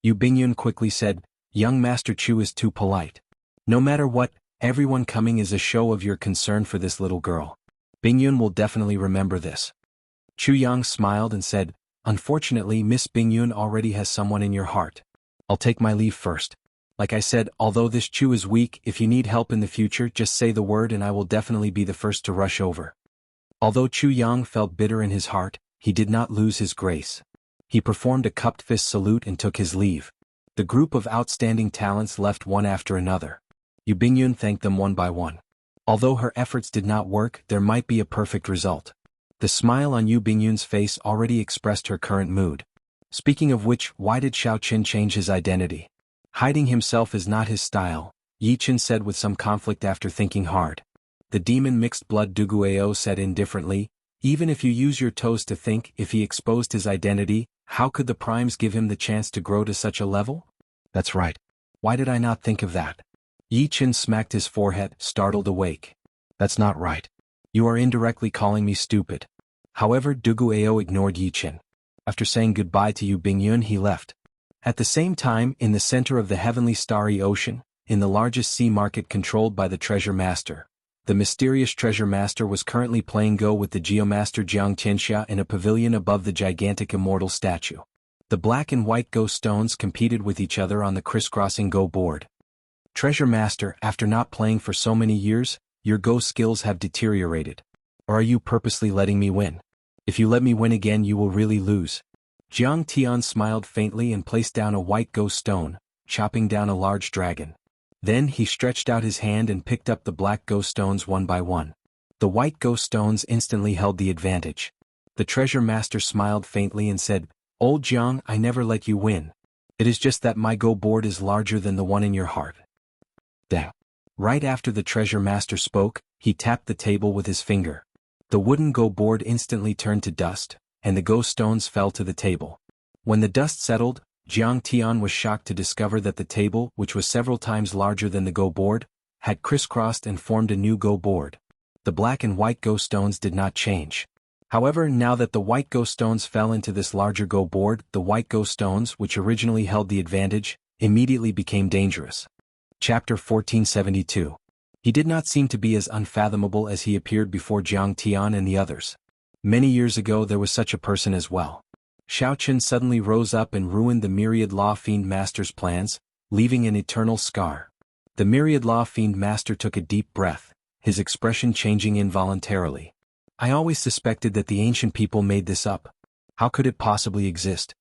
Yu Bingyun quickly said, young Master Chu is too polite. No matter what, everyone coming is a show of your concern for this little girl. Bingyun will definitely remember this. Chu Yang smiled and said, unfortunately Miss Bingyun already has someone in your heart. I'll take my leave first. Like I said, although this Chu is weak, if you need help in the future just say the word and I will definitely be the first to rush over. Although Chu Yang felt bitter in his heart, he did not lose his grace. He performed a cupped fist salute and took his leave. The group of outstanding talents left one after another. Yu Bingyun thanked them one by one. Although her efforts did not work, there might be a perfect result. The smile on Yu Bingyun's face already expressed her current mood. Speaking of which, why did Xiao Qian change his identity? Hiding himself is not his style, Yi Qin said with some conflict after thinking hard. The demon mixed blood Dugu Ao said indifferently, even if you use your toes to think, if he exposed his identity, how could the primes give him the chance to grow to such a level? That's right. Why did I not think of that? Yi Qin smacked his forehead, startled awake. That's not right. You are indirectly calling me stupid. However, Dugu Ao ignored Yi Qin. After saying goodbye to Yu Bingyun, he left. At the same time, in the center of the heavenly starry ocean, in the largest sea market controlled by the Treasure Master, the mysterious Treasure Master was currently playing Go with the Geomaster Jiang Tianxia in a pavilion above the gigantic immortal statue. The black and white Go stones competed with each other on the crisscrossing Go board. Treasure Master, after not playing for so many years, your Go skills have deteriorated. Or are you purposely letting me win? If you let me win again you will really lose. Jiang Tian smiled faintly and placed down a white Go stone, chopping down a large dragon. Then he stretched out his hand and picked up the black Go stones one by one. The white Go stones instantly held the advantage. The Treasure Master smiled faintly and said, Old Jiang, I never let you win. It is just that my Go board is larger than the one in your heart. Dang. Right after the Treasure Master spoke, he tapped the table with his finger. The wooden Go board instantly turned to dust, and the Go stones fell to the table. When the dust settled, Jiang Tian was shocked to discover that the table, which was several times larger than the Go board, had crisscrossed and formed a new Go board. The black and white Go stones did not change. However, now that the white Go stones fell into this larger Go board, the white Go stones, which originally held the advantage, immediately became dangerous. Chapter 1472. He did not seem to be as unfathomable as he appeared before Jiang Tian and the others. Many years ago there was such a person as well. Xiao Qian suddenly rose up and ruined the Myriad Law Fiend Master's plans, leaving an eternal scar. The Myriad Law Fiend Master took a deep breath, his expression changing involuntarily. I always suspected that the ancient people made this up. How could it possibly exist?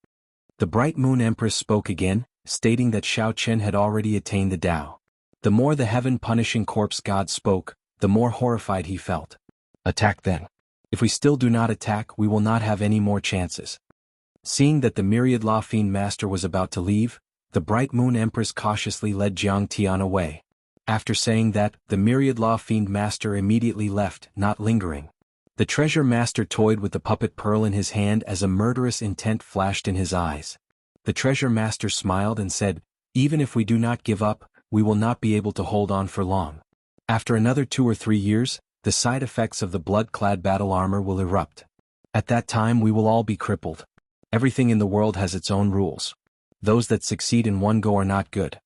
The Bright Moon Empress spoke again, stating that Xiao Qian had already attained the Tao. The more the heaven-punishing corpse god spoke, the more horrified he felt. Attack then. If we still do not attack, we will not have any more chances. Seeing that the Myriad Law Fiend Master was about to leave, the Bright Moon Empress cautiously led Jiang Tian away. After saying that, the Myriad Law Fiend Master immediately left, not lingering. The Treasure Master toyed with the puppet pearl in his hand as a murderous intent flashed in his eyes. The Treasure Master smiled and said, even if we do not give up, we will not be able to hold on for long. After another 2 or 3 years, the side effects of the blood-clad battle armor will erupt. At that time we will all be crippled. Everything in the world has its own rules. Those that succeed in one go are not good.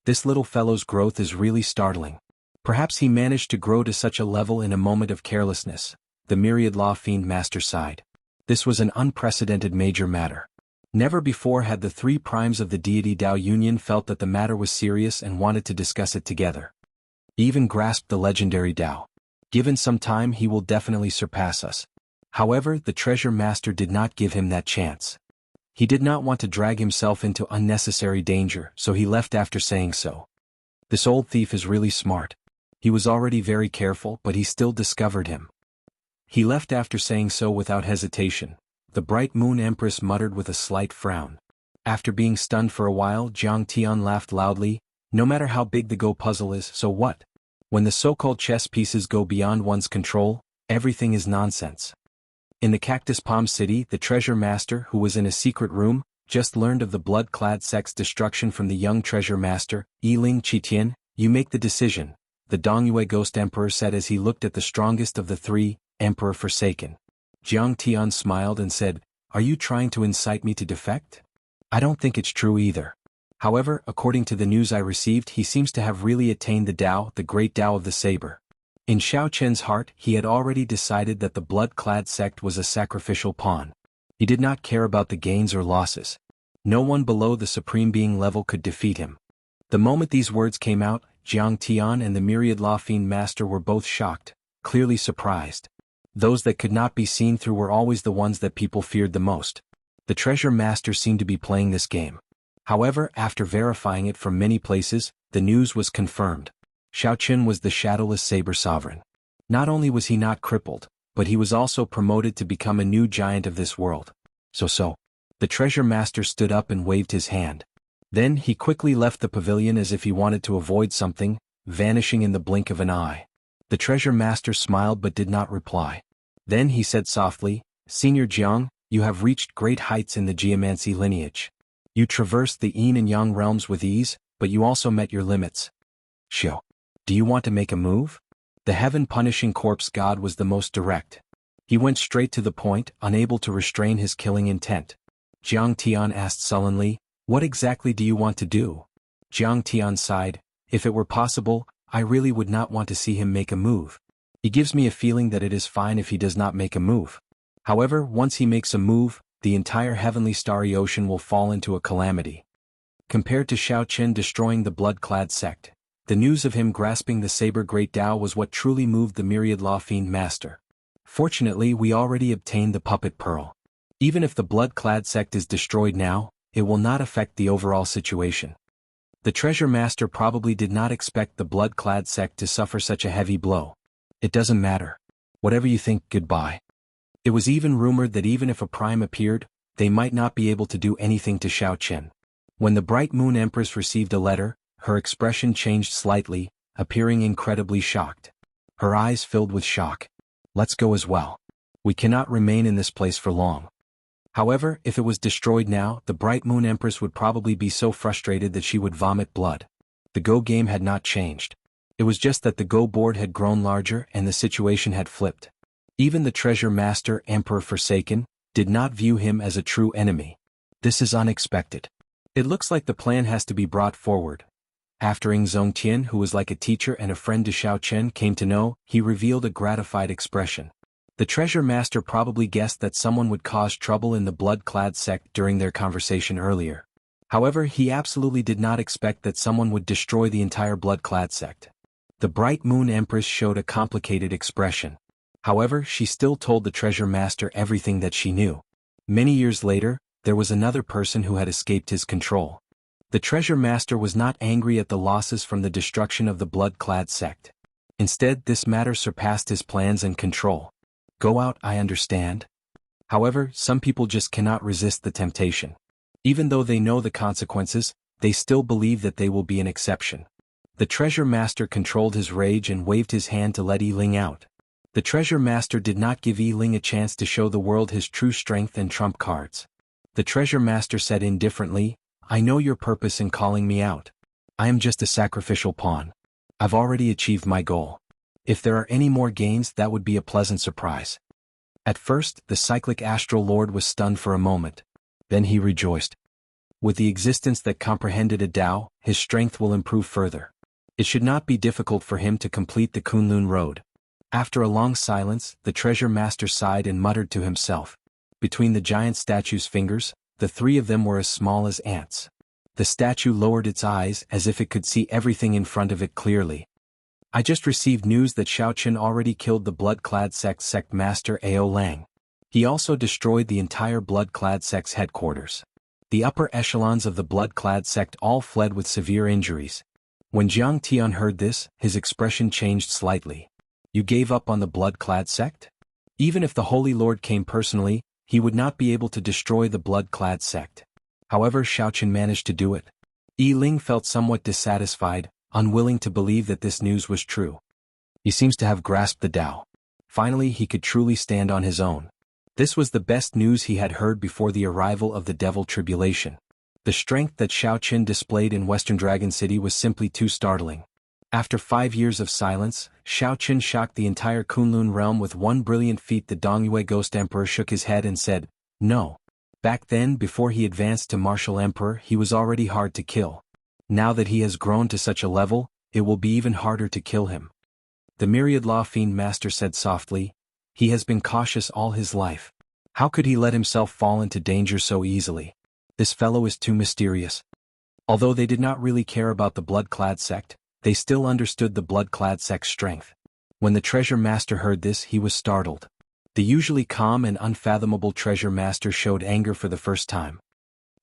This little fellow's growth is really startling. Perhaps he managed to grow to such a level in a moment of carelessness, the myriad law fiend master sighed. This was an unprecedented major matter. Never before had the three primes of the deity Dao Union felt that the matter was serious and wanted to discuss it together. He even grasped the legendary Dao. Given some time he will definitely surpass us. However, the treasure master did not give him that chance. He did not want to drag himself into unnecessary danger, so he left after saying so. This old thief is really smart. He was already very careful, but he still discovered him. He left after saying so without hesitation. The bright moon empress muttered with a slight frown. After being stunned for a while, Jiang Tian laughed loudly. No matter how big the Go puzzle is, so what? When the so-called chess pieces go beyond one's control, everything is nonsense. In the Cactus Palm City, the treasure master, who was in a secret room, just learned of the blood-clad sect's destruction from the young treasure master, Yiling Qitian. You make the decision, the Dongyue Ghost Emperor said as he looked at the strongest of the three, Emperor Forsaken. Jiang Tian smiled and said, "Are you trying to incite me to defect? I don't think it's true either. However, according to the news I received, he seems to have really attained the Tao, the great Tao of the saber." In Xiao Chen's heart, he had already decided that the blood-clad sect was a sacrificial pawn. He did not care about the gains or losses. No one below the Supreme Being level could defeat him. The moment these words came out, Jiang Tian and the myriad law fiend master were both shocked, clearly surprised. Those that could not be seen through were always the ones that people feared the most. The treasure master seemed to be playing this game. However, after verifying it from many places, the news was confirmed. Xiao Qin was the shadowless saber sovereign. Not only was he not crippled, but he was also promoted to become a new giant of this world. So. The treasure master stood up and waved his hand. Then he quickly left the pavilion as if he wanted to avoid something, vanishing in the blink of an eye. The treasure master smiled but did not reply. Then he said softly, "Senior Jiang, you have reached great heights in the geomancy lineage. You traversed the yin and yang realms with ease, but you also met your limits. Shio, do you want to make a move?" The heaven-punishing corpse god was the most direct. He went straight to the point, unable to restrain his killing intent. Jiang Tian asked sullenly, "What exactly do you want to do?" Jiang Tian sighed, "If it were possible, I really would not want to see him make a move. He gives me a feeling that it is fine if he does not make a move. However, once he makes a move, the entire heavenly starry ocean will fall into a calamity." Compared to Xiao Qin destroying the blood-clad sect, the news of him grasping the saber great Tao was what truly moved the myriad law fiend master. Fortunately, we already obtained the puppet pearl. Even if the blood-clad sect is destroyed now, it will not affect the overall situation. The treasure master probably did not expect the blood-clad sect to suffer such a heavy blow. It doesn't matter. Whatever you think, goodbye. It was even rumored that even if a prime appeared, they might not be able to do anything to Xiao Qin. When the bright moon empress received a letter, her expression changed slightly, appearing incredibly shocked. Her eyes filled with shock. "Let's go as well. We cannot remain in this place for long." However, if it was destroyed now, the bright moon empress would probably be so frustrated that she would vomit blood. The Go game had not changed. It was just that the Go board had grown larger and the situation had flipped. Even the treasure master, Emperor Forsaken, did not view him as a true enemy. This is unexpected. It looks like the plan has to be brought forward. After Ing Zongtian, who was like a teacher and a friend to Xiao Chen, came to know, he revealed a gratified expression. The treasure master probably guessed that someone would cause trouble in the blood-clad sect during their conversation earlier. However, he absolutely did not expect that someone would destroy the entire blood-clad sect. The bright moon empress showed a complicated expression. However, she still told the treasure master everything that she knew. Many years later, there was another person who had escaped his control. The treasure master was not angry at the losses from the destruction of the blood-clad sect. Instead, this matter surpassed his plans and control. Go out, I understand. However, some people just cannot resist the temptation. Even though they know the consequences, they still believe that they will be an exception. The treasure master controlled his rage and waved his hand to let Yiling out. The treasure master did not give Yiling a chance to show the world his true strength and trump cards. The treasure master said indifferently, "I know your purpose in calling me out. I am just a sacrificial pawn. I've already achieved my goal. If there are any more gains, that would be a pleasant surprise." At first, the cyclic astral lord was stunned for a moment. Then he rejoiced. With the existence that comprehended a Tao, his strength will improve further. It should not be difficult for him to complete the Kunlun road. After a long silence, the treasure master sighed and muttered to himself. Between the giant statue's fingers, the three of them were as small as ants. The statue lowered its eyes as if it could see everything in front of it clearly. I just received news that Xiaoqin already killed the blood-clad sect master Ao Lang. He also destroyed the entire blood-clad sect's headquarters. The upper echelons of the blood-clad sect all fled with severe injuries. When Jiang Tian heard this, his expression changed slightly. You gave up on the blood-clad sect? Even if the Holy Lord came personally, he would not be able to destroy the blood-clad sect. However, Xiaoqin managed to do it. Yi Ling felt somewhat dissatisfied, unwilling to believe that this news was true. He seems to have grasped the Tao. Finally, he could truly stand on his own. This was the best news he had heard before the arrival of the devil tribulation. The strength that Xiaoqin displayed in Western Dragon City was simply too startling. After 5 years of silence, Xiaoqin shocked the entire Kunlun realm with one brilliant feat. The Dongyue Ghost Emperor shook his head and said, "No." Back then, before he advanced to Martial Emperor, he was already hard to kill. Now that he has grown to such a level, it will be even harder to kill him. The Myriad Law Fiend Master said softly, "He has been cautious all his life. How could he let himself fall into danger so easily? This fellow is too mysterious." Although they did not really care about the blood-clad sect, they still understood the blood-clad sect's strength. When the treasure master heard this, he was startled. The usually calm and unfathomable treasure master showed anger for the first time.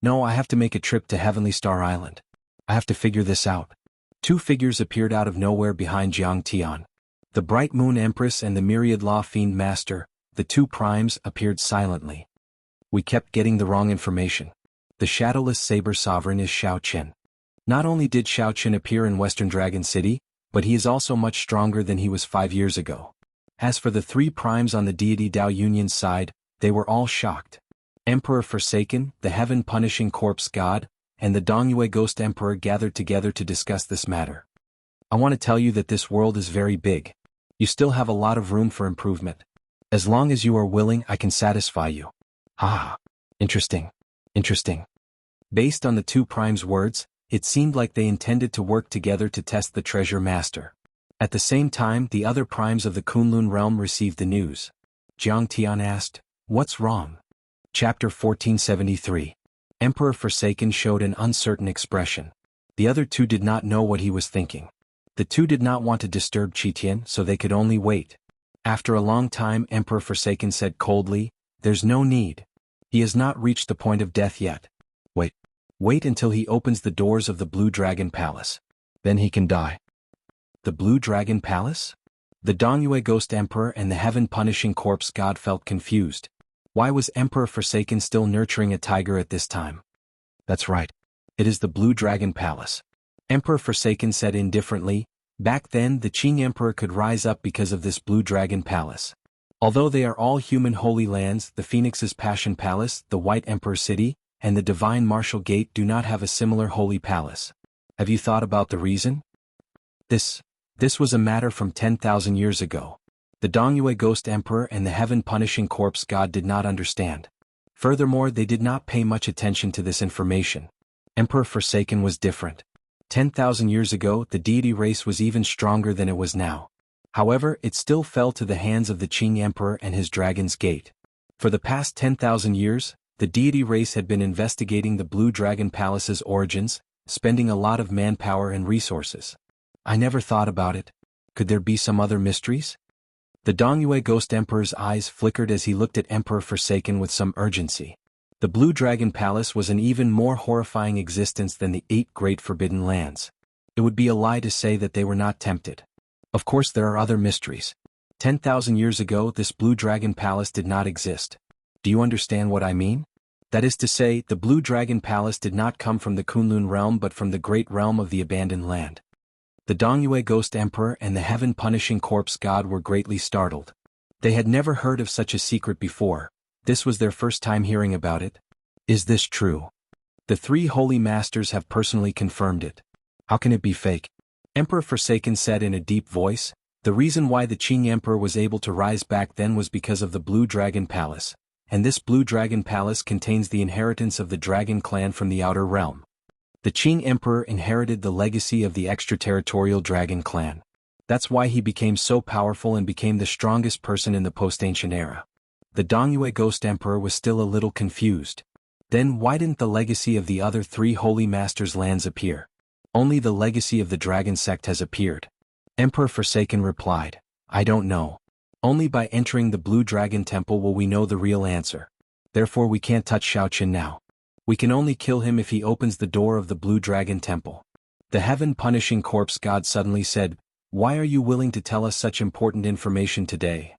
"No, I have to make a trip to Heavenly Star Island. I have to figure this out." Two figures appeared out of nowhere behind Jiang Tian. The Bright Moon Empress and the Myriad Law Fiend Master, the two primes, appeared silently. "We kept getting the wrong information. The Shadowless Saber Sovereign is Xiaoqin." Not only did Xiaoqin appear in Western Dragon City, but he is also much stronger than he was 5 years ago. As for the three primes on the deity Tao Union's side, they were all shocked. Emperor Forsaken, the Heaven-Punishing Corpse God, and the Dongyue Ghost Emperor gathered together to discuss this matter. "I want to tell you that this world is very big. You still have a lot of room for improvement. As long as you are willing, I can satisfy you." "Ah, interesting. Interesting." Based on the two primes' words, it seemed like they intended to work together to test the treasure master. At the same time, the other primes of the Kunlun realm received the news. Jiang Tian asked, "What's wrong?" Chapter 1473. Emperor Forsaken showed an uncertain expression. The other two did not know what he was thinking. The two did not want to disturb Qitian, so they could only wait. After a long time, Emperor Forsaken said coldly, "There's no need. He has not reached the point of death yet. Wait. Wait until he opens the doors of the Blue Dragon Palace. Then he can die." The Blue Dragon Palace? The Dongyue Ghost Emperor and the Heaven-Punishing Corpse God felt confused. Why was Emperor Forsaken still nurturing a tiger at this time? "That's right. It is the Blue Dragon Palace." Emperor Forsaken said indifferently, "Back then the Qing Emperor could rise up because of this Blue Dragon Palace. Although they are all human holy lands, the Phoenix's Passion Palace, the White Emperor City, and the Divine Martial Gate do not have a similar holy palace. Have you thought about the reason? This was a matter from 10,000 years ago. The Dongyue Ghost Emperor and the Heaven-Punishing Corpse God did not understand. Furthermore, they did not pay much attention to this information. Emperor Forsaken was different. 10,000 years ago, the deity race was even stronger than it was now. However, it still fell to the hands of the Qing Emperor and his Dragon's Gate. For the past 10,000 years, the deity race had been investigating the Blue Dragon Palace's origins, spending a lot of manpower and resources. I never thought about it. Could there be some other mysteries? The Dongyue Ghost Emperor's eyes flickered as he looked at Emperor Forsaken with some urgency. The Blue Dragon Palace was an even more horrifying existence than the 8 Great Forbidden Lands. It would be a lie to say that they were not tempted. Of course there are other mysteries. 10,000 years ago this Blue Dragon Palace did not exist. Do you understand what I mean? That is to say, the Blue Dragon Palace did not come from the Kunlun realm but from the great realm of the abandoned land. The Dongyue Ghost Emperor and the Heaven-Punishing Corpse God were greatly startled. They had never heard of such a secret before. This was their first time hearing about it. Is this true? The 3 holy masters have personally confirmed it. How can it be fake? Emperor Forsaken said in a deep voice, The reason why the Qing Emperor was able to rise back then was because of the Blue Dragon Palace, and this Blue Dragon Palace contains the inheritance of the Dragon Clan from the Outer Realm. The Qing Emperor inherited the legacy of the extraterritorial Dragon Clan. That's why he became so powerful and became the strongest person in the post-ancient era. The Dongyue Ghost Emperor was still a little confused. Then why didn't the legacy of the other 3 Holy Masters' lands appear? Only the legacy of the Dragon Sect has appeared. Emperor Forsaken replied, I don't know. Only by entering the Blue Dragon Temple will we know the real answer. Therefore we can't touch Xiaoqin now. We can only kill him if he opens the door of the Blue Dragon Temple. The heaven-punishing corpse god suddenly said, Why are you willing to tell us such important information today?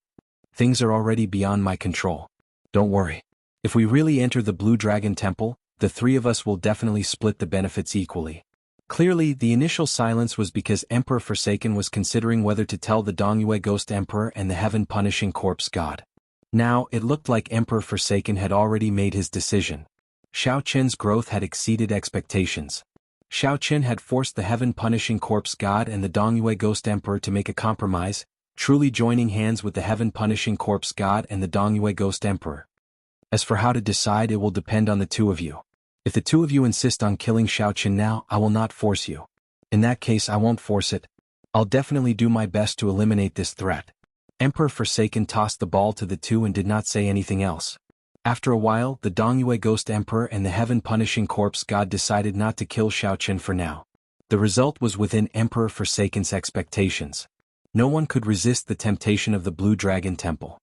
Things are already beyond my control. Don't worry. If we really enter the Blue Dragon Temple, the 3 of us will definitely split the benefits equally. Clearly, the initial silence was because Emperor Forsaken was considering whether to tell the Dongyue Ghost Emperor and the heaven-punishing corpse god. Now, it looked like Emperor Forsaken had already made his decision. Xiaoqin's growth had exceeded expectations. Xiaoqin had forced the heaven-punishing corpse god and the Dongyue Ghost Emperor to make a compromise, truly joining hands with the heaven-punishing corpse god and the Dongyue Ghost Emperor. As for how to decide, it will depend on the 2 of you. If the 2 of you insist on killing Xiaoqin now, I will not force you. In that case, I won't force it. I'll definitely do my best to eliminate this threat. Emperor Forsaken tossed the ball to the 2 and did not say anything else. After a while, the Dongyue Ghost Emperor and the heaven-punishing corpse god decided not to kill Xiaoqin for now. The result was within Emperor Forsaken's expectations. No one could resist the temptation of the Blue Dragon Temple.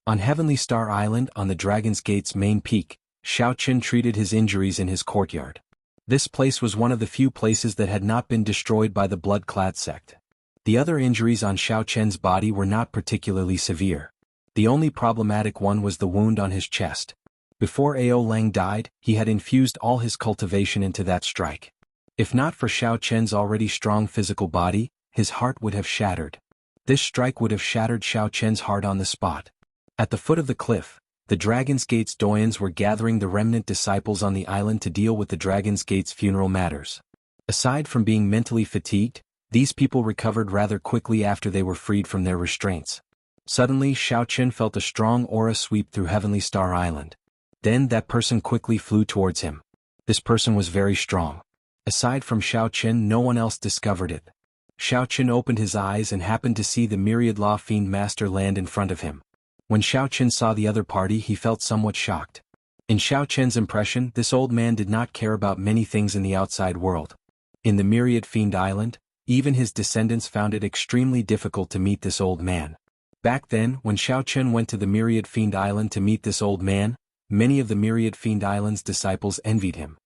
On Heavenly Star Island on the Dragon's Gate's main peak, Xiaoqin treated his injuries in his courtyard. This place was one of the few places that had not been destroyed by the Blood-clad sect. The other injuries on Xiaoqin's body were not particularly severe. The only problematic one was the wound on his chest. Before Ao Lang died, he had infused all his cultivation into that strike. If not for Xiaoqin's already strong physical body, his heart would have shattered. This strike would have shattered Xiaoqin's heart on the spot. At the foot of the cliff, the Dragon's Gate's doyens were gathering the remnant disciples on the island to deal with the Dragon's Gate's funeral matters. Aside from being mentally fatigued, these people recovered rather quickly after they were freed from their restraints. Suddenly Xiaoqin felt a strong aura sweep through Heavenly Star Island. Then that person quickly flew towards him. This person was very strong. Aside from Xiaoqin, no one else discovered it. Xiaoqin opened his eyes and happened to see the Myriad Law Fiend Master land in front of him. When Xiaoqin saw the other party, he felt somewhat shocked. In Xiaoqin's impression, this old man did not care about many things in the outside world. In the Myriad Fiend Island, even his descendants found it extremely difficult to meet this old man. Back then, when Xiaoqin went to the Myriad Fiend Island to meet this old man, many of the Myriad Fiend Island's disciples envied him.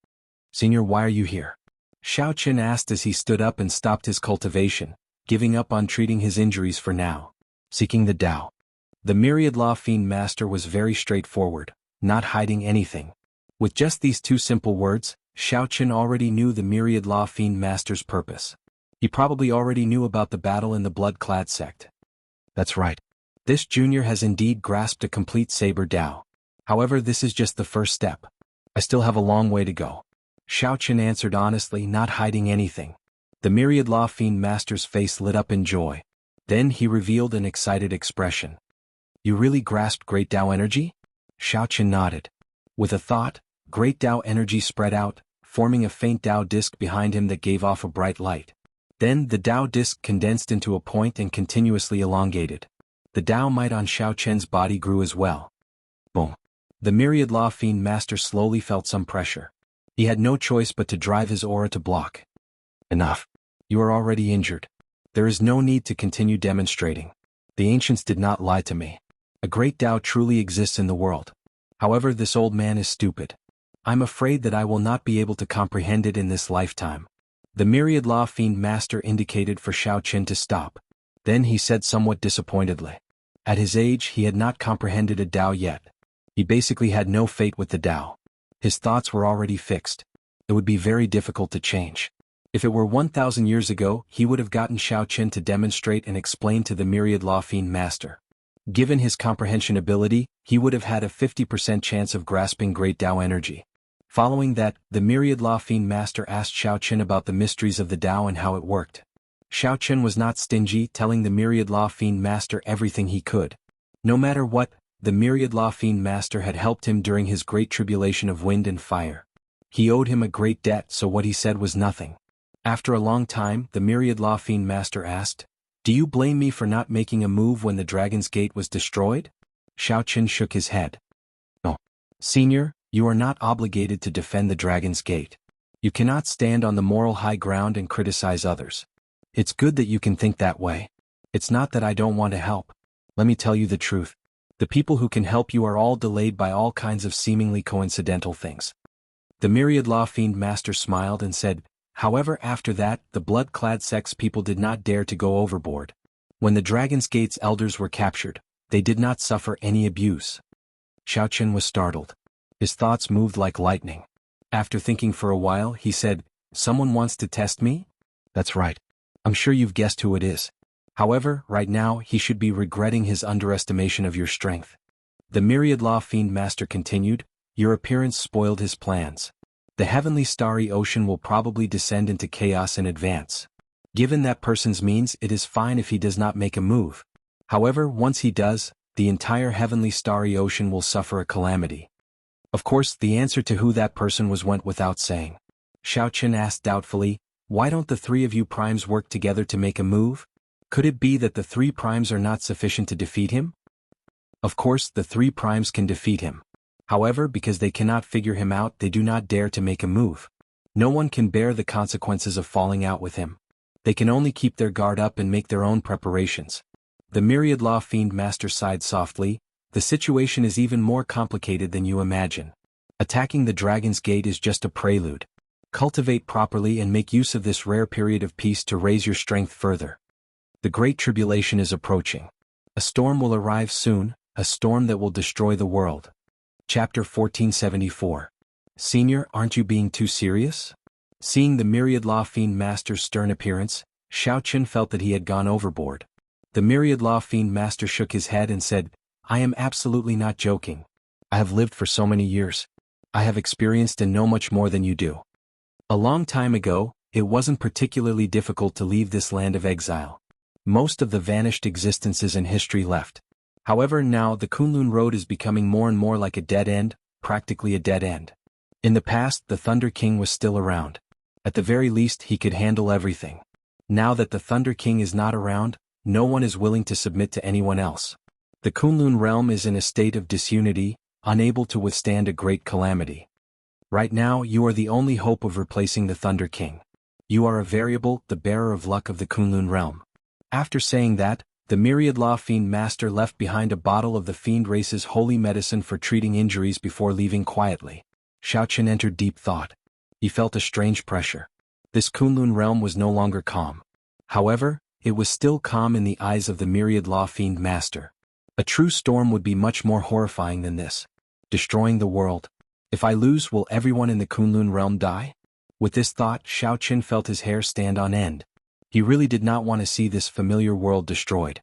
Senior, why are you here? Xiaoqin asked as he stood up and stopped his cultivation, giving up on treating his injuries for now. Seeking the Tao. The Myriad Law Fiend Master was very straightforward, not hiding anything. With just these 2 simple words, Xiaoqin already knew the Myriad Law Fiend Master's purpose. He probably already knew about the battle in the Blood-clad sect. That's right. This junior has indeed grasped a complete Saber Tao. However, this is just the first step. I still have a long way to go. Xiaoqin answered honestly, not hiding anything. The Myriad Law Fiend Master's face lit up in joy. Then he revealed an excited expression. You really grasped Great Tao energy? Xiaoqin nodded. With a thought, Great Tao energy spread out, forming a faint Tao disk behind him that gave off a bright light. Then the Tao disk condensed into a point and continuously elongated. The Tao might on Xiaoqin's body grew as well. Boom. The Myriad Law Fiend Master slowly felt some pressure. He had no choice but to drive his aura to block. Enough. You are already injured. There is no need to continue demonstrating. The ancients did not lie to me. A great Tao truly exists in the world. However, this old man is stupid. I'm afraid that I will not be able to comprehend it in this lifetime. The Myriad Law Fiend Master indicated for Xiaoqin to stop. Then he said somewhat disappointedly. At his age, he had not comprehended a Tao yet. He basically had no fate with the Tao. His thoughts were already fixed. It would be very difficult to change. If it were 1,000 years ago, he would have gotten Xiaoqin to demonstrate and explain to the Myriad Law Fiend Master. Given his comprehension ability, he would have had a 50% chance of grasping Great Tao energy. Following that, the Myriad Law Fiend Master asked Xiaoqin about the mysteries of the Tao and how it worked. Xiao Chen was not stingy, telling the Myriad Law Fiend Master everything he could. No matter what, the Myriad Law Fiend Master had helped him during his great tribulation of wind and fire. He owed him a great debt, so what he said was nothing. After a long time, the Myriad Law Fiend Master asked, "Do you blame me for not making a move when the Dragon's Gate was destroyed?" Xiao Chen shook his head. "No. Senior, you are not obligated to defend the Dragon's Gate. You cannot stand on the moral high ground and criticize others. It's good that you can think that way. It's not that I don't want to help. Let me tell you the truth. The people who can help you are all delayed by all kinds of seemingly coincidental things." The Myriad Law Fiend Master smiled and said, "However, after that, the blood-clad sex people did not dare to go overboard. When the Dragon's Gate's elders were captured, they did not suffer any abuse." Xiao Chen was startled. His thoughts moved like lightning. After thinking for a while, he said, "Someone wants to test me?" "That's right. I'm sure you've guessed who it is. However, right now he should be regretting his underestimation of your strength." The Myriad Law Fiend Master continued, "Your appearance spoiled his plans. The heavenly starry ocean will probably descend into chaos in advance. Given that person's means, it is fine if he does not make a move. However, once he does, the entire heavenly starry ocean will suffer a calamity." Of course, the answer to who that person was went without saying. Xiao Chen asked doubtfully, "Why don't the three of you primes work together to make a move? Could it be that the three primes are not sufficient to defeat him?" Of course, the three primes can defeat him. However, because they cannot figure him out, they do not dare to make a move. No one can bear the consequences of falling out with him. They can only keep their guard up and make their own preparations. The Myriad Law Fiend Master sighed softly. "The situation is even more complicated than you imagine. Attacking the Dragon's Gate is just a prelude. Cultivate properly and make use of this rare period of peace to raise your strength further. The Great Tribulation is approaching. A storm will arrive soon, a storm that will destroy the world." Chapter 1474. "Senior, aren't you being too serious?" Seeing the Myriad Law Fiend Master's stern appearance, Xiao Chen felt that he had gone overboard. The Myriad Law Fiend Master shook his head and said, "I am absolutely not joking. I have lived for so many years. I have experienced and know much more than you do. A long time ago, it wasn't particularly difficult to leave this land of exile. Most of the vanished existences in history left. However, now the Kunlun Road is becoming more and more like a dead end, practically a dead end. In the past, the Thunder King was still around. At the very least, he could handle everything. Now that the Thunder King is not around, no one is willing to submit to anyone else. The Kunlun realm is in a state of disunity, unable to withstand a great calamity. Right now, you are the only hope of replacing the Thunder King. You are a variable, the bearer of luck of the Kunlun realm." After saying that, the Myriad Law Fiend Master left behind a bottle of the fiend race's holy medicine for treating injuries before leaving quietly. Xiao Chen entered deep thought. He felt a strange pressure. This Kunlun realm was no longer calm. However, it was still calm in the eyes of the Myriad Law Fiend Master. A true storm would be much more horrifying than this. Destroying the world. If I lose, will everyone in the Kunlun realm die? With this thought, Xiao Chen felt his hair stand on end. He really did not want to see this familiar world destroyed.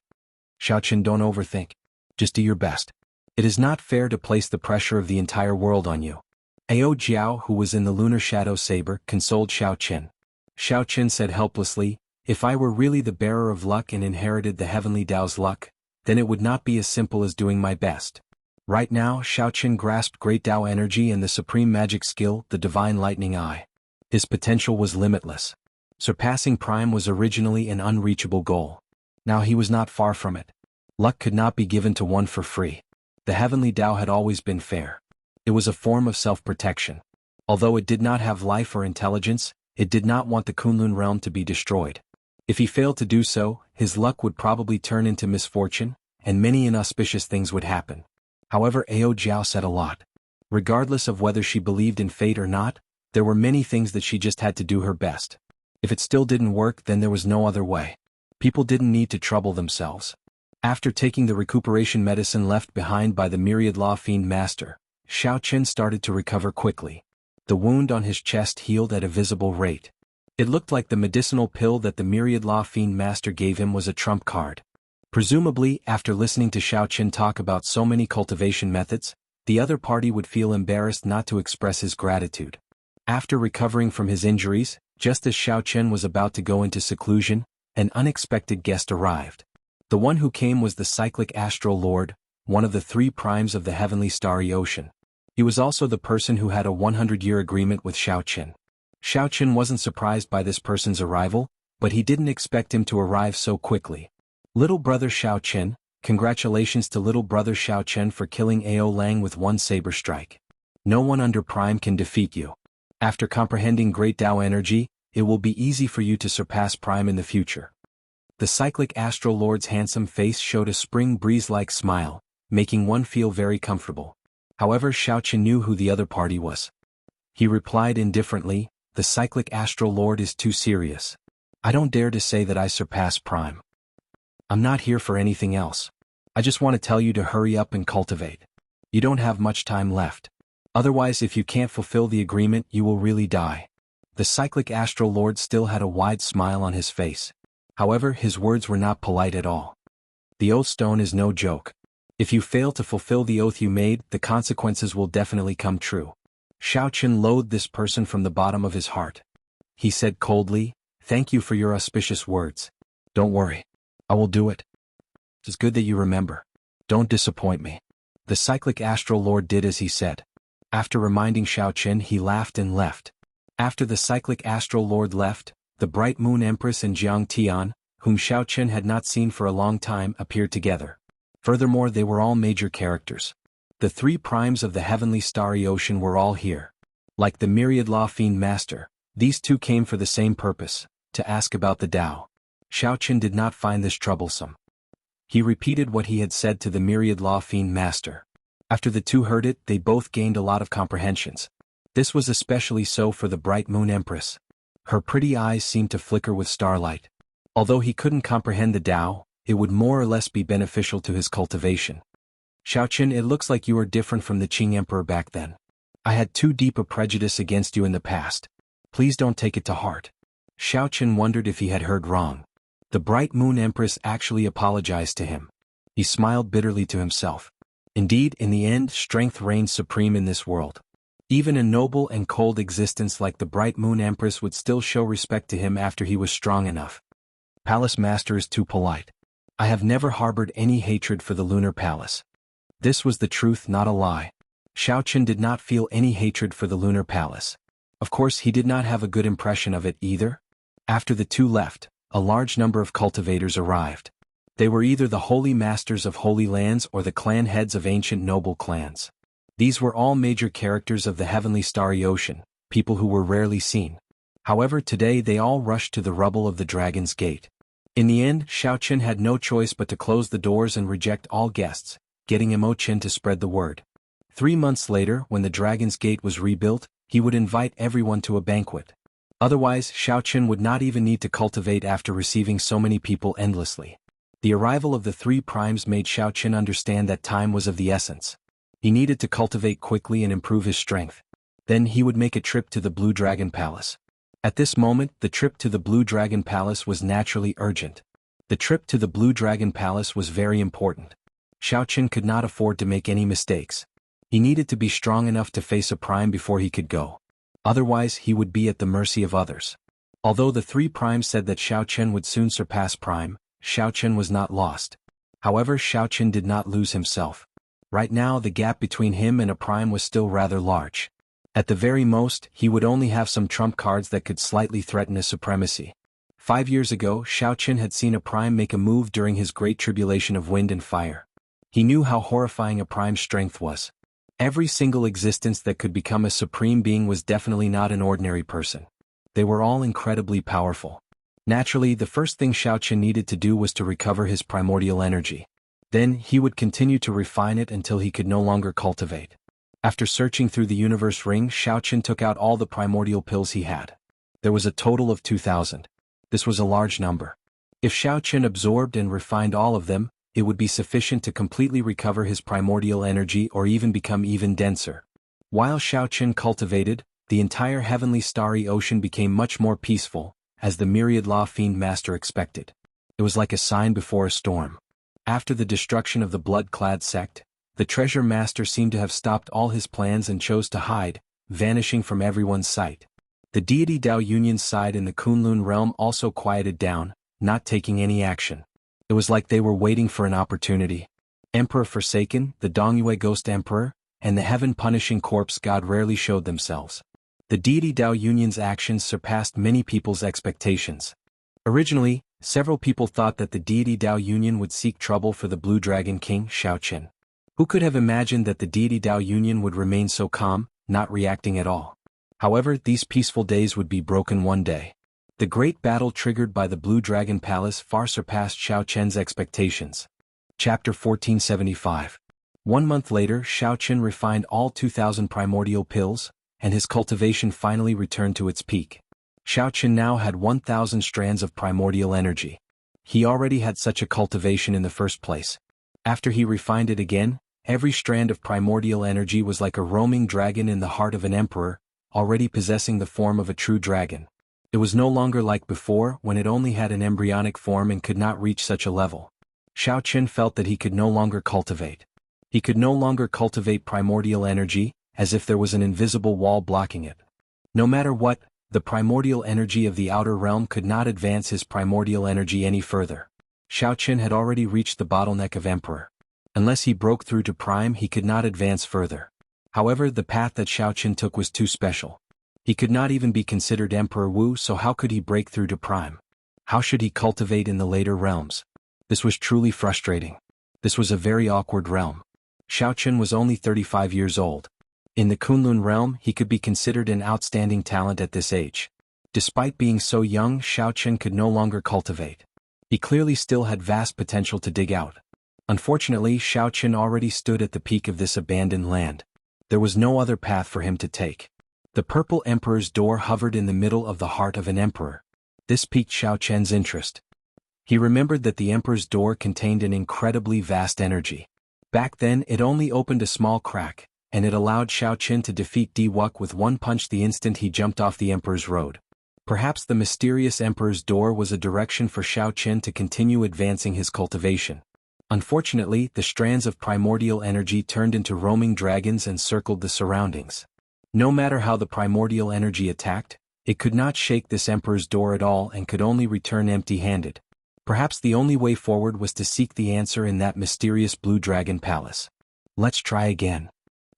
"Xiao Chen, don't overthink. Just do your best. It is not fair to place the pressure of the entire world on you." Ao Jiao, who was in the Lunar Shadow Saber, consoled Xiao Chen. Xiao Chen said helplessly, "If I were really the bearer of luck and inherited the Heavenly Tao's luck, then it would not be as simple as doing my best." Right now, Xiao Chen grasped Great Tao energy and the supreme magic skill, the Divine Lightning Eye. His potential was limitless. Surpassing Prime was originally an unreachable goal. Now he was not far from it. Luck could not be given to one for free. The Heavenly Tao had always been fair. It was a form of self-protection. Although it did not have life or intelligence, it did not want the Kunlun realm to be destroyed. If he failed to do so, his luck would probably turn into misfortune, and many inauspicious things would happen. However, Ao Jiao said a lot. Regardless of whether she believed in fate or not, there were many things that she just had to do her best. If it still didn't work, then there was no other way. People didn't need to trouble themselves. After taking the recuperation medicine left behind by the Myriad Law Fiend Master, Xiao Chen started to recover quickly. The wound on his chest healed at a visible rate. It looked like the medicinal pill that the Myriad Law Fiend Master gave him was a trump card. Presumably, after listening to Xiao Chen talk about so many cultivation methods, the other party would feel embarrassed not to express his gratitude. After recovering from his injuries, just as Xiao Chen was about to go into seclusion, An unexpected guest arrived. The one who came was the cyclic astral lord, one of the three primes of the heavenly starry ocean. He was also the person who had a 100-year agreement with Xiaoqin. Xiaoqin wasn't surprised by this person's arrival, but he didn't expect him to arrive so quickly. Little brother Xiaoqin, congratulations to little brother Xiaoqin for killing Ao Lang with one saber strike. No one under prime can defeat you. After comprehending great Tao energy, it will be easy for you to surpass prime in the future. The cyclic astral lord's handsome face showed a spring breeze-like smile, making one feel very comfortable. However, Xiaoqin knew who the other party was. He replied indifferently, "The cyclic astral lord is too serious. I don't dare to say that I surpass prime. I'm not here for anything else. I just want to tell you to hurry up and cultivate. You don't have much time left. Otherwise, if you can't fulfill the agreement, you will really die." The cyclic astral lord still had a wide smile on his face. However, his words were not polite at all. The oath stone is no joke. If you fail to fulfill the oath you made, the consequences will definitely come true. Xiaoqin loathed this person from the bottom of his heart. He said coldly, "Thank you for your auspicious words. Don't worry. I will do it. It's good that you remember. Don't disappoint me." The cyclic astral lord did as he said. After reminding Xiaoqin, he laughed and left. After the cyclic astral lord left, the bright moon empress and Jiang Tian, whom Xiaoqin had not seen for a long time, appeared together. Furthermore, they were all major characters. The three primes of the heavenly starry ocean were all here. Like the myriad law fiend master, these two came for the same purpose, to ask about the Tao. Xiaoqin did not find this troublesome. He repeated what he had said to the myriad law fiend master. After the two heard it, they both gained a lot of comprehensions. This was especially so for the bright moon empress. Her pretty eyes seemed to flicker with starlight. Although he couldn't comprehend the Tao, it would more or less be beneficial to his cultivation. "Xiaoqin, it looks like you are different from the Qing emperor back then. I had too deep a prejudice against you in the past. Please don't take it to heart." Xiaoqin wondered if he had heard wrong. The bright moon empress actually apologized to him. He smiled bitterly to himself. Indeed, in the end, strength reigns supreme in this world. Even a noble and cold existence like the bright moon empress would still show respect to him after he was strong enough. Palace master is too polite. I have never harbored any hatred for the lunar palace. This was the truth, not a lie. Xiaoqin did not feel any hatred for the lunar palace. Of course, he did not have a good impression of it either. After the two left, a large number of cultivators arrived. They were either the holy masters of holy lands or the clan heads of ancient noble clans. These were all major characters of the heavenly starry ocean, people who were rarely seen. However, today they all rushed to the rubble of the Dragon's Gate. In the end, Xiaoqin had no choice but to close the doors and reject all guests, getting Imoqin to spread the word. 3 months later, when the Dragon's Gate was rebuilt, he would invite everyone to a banquet. Otherwise, Xiaoqin would not even need to cultivate after receiving so many people endlessly. The arrival of the three primes made Xiaoqin understand that time was of the essence. He needed to cultivate quickly and improve his strength. Then he would make a trip to the Blue Dragon Palace. At this moment, the trip to the Blue Dragon Palace was naturally urgent. The trip to the Blue Dragon Palace was very important. Xiaoqin could not afford to make any mistakes. He needed to be strong enough to face a prime before he could go. Otherwise, he would be at the mercy of others. Although the three primes said that Xiaoqin would soon surpass prime, Xiaoqin was not lost. However, Xiaoqin did not lose himself. Right now, the gap between him and a prime was still rather large. At the very most, he would only have some trump cards that could slightly threaten his supremacy. 5 years ago, Xiaoqin had seen a prime make a move during his great tribulation of wind and fire. He knew how horrifying a prime's strength was. Every single existence that could become a supreme being was definitely not an ordinary person. They were all incredibly powerful. Naturally, the first thing Xiaoqin needed to do was to recover his primordial energy. Then, he would continue to refine it until he could no longer cultivate. After searching through the universe ring, Xiaoqin took out all the primordial pills he had. There was a total of 2,000. This was a large number. If Xiaoqin absorbed and refined all of them, it would be sufficient to completely recover his primordial energy or even become even denser. While Xiaoqin cultivated, the entire heavenly starry ocean became much more peaceful, as the myriad law fiend master expected. It was like a sign before a storm. After the destruction of the blood-clad sect, the treasure master seemed to have stopped all his plans and chose to hide, vanishing from everyone's sight. The deity Dao Yunyan's side in the Kunlun realm also quieted down, not taking any action. It was like they were waiting for an opportunity. Emperor Forsaken, the Dongyue Ghost Emperor, and the heaven-punishing corpse god rarely showed themselves. The deity Dao Union's actions surpassed many people's expectations. Originally, several people thought that the deity Dao Union would seek trouble for the Blue Dragon King, Xiaoqin. Who could have imagined that the deity Dao Union would remain so calm, not reacting at all? However, these peaceful days would be broken one day. The great battle triggered by the Blue Dragon Palace far surpassed Xiaoqian's expectations. Chapter 1475. 1 month later, Xiaoqin refined all 2,000 primordial pills, and his cultivation finally returned to its peak. Xiaoqin now had 1,000 strands of primordial energy. He already had such a cultivation in the first place. After he refined it again, every strand of primordial energy was like a roaming dragon in the heart of an emperor, already possessing the form of a true dragon. It was no longer like before, when it only had an embryonic form and could not reach such a level. Xiaoqin felt that he could no longer cultivate. He could no longer cultivate primordial energy, as if there was an invisible wall blocking it. No matter what, the primordial energy of the outer realm could not advance his primordial energy any further. Xiaoqin had already reached the bottleneck of Emperor. Unless he broke through to Prime, he could not advance further. However, the path that Xiaoqin took was too special. He could not even be considered Emperor Wu, so how could he break through to Prime? How should he cultivate in the later realms? This was truly frustrating. This was a very awkward realm. Xiaoqin was only 35 years old. In the Kunlun realm, he could be considered an outstanding talent at this age. Despite being so young, Xiaoqin could no longer cultivate. He clearly still had vast potential to dig out. Unfortunately, Xiaoqin already stood at the peak of this abandoned land. There was no other path for him to take. The Purple Emperor's door hovered in the middle of the heart of an emperor. This piqued Xiaoqian's interest. He remembered that the emperor's door contained an incredibly vast energy. Back then, it only opened a small crack, and it allowed Xiaoqin to defeat Di Wuk with one punch the instant he jumped off the emperor's road. Perhaps the mysterious emperor's door was a direction for Xiaoqin to continue advancing his cultivation. Unfortunately, the strands of primordial energy turned into roaming dragons and circled the surroundings. No matter how the primordial energy attacked, it could not shake this emperor's door at all and could only return empty-handed. Perhaps the only way forward was to seek the answer in that mysterious Blue Dragon Palace. Let's try again.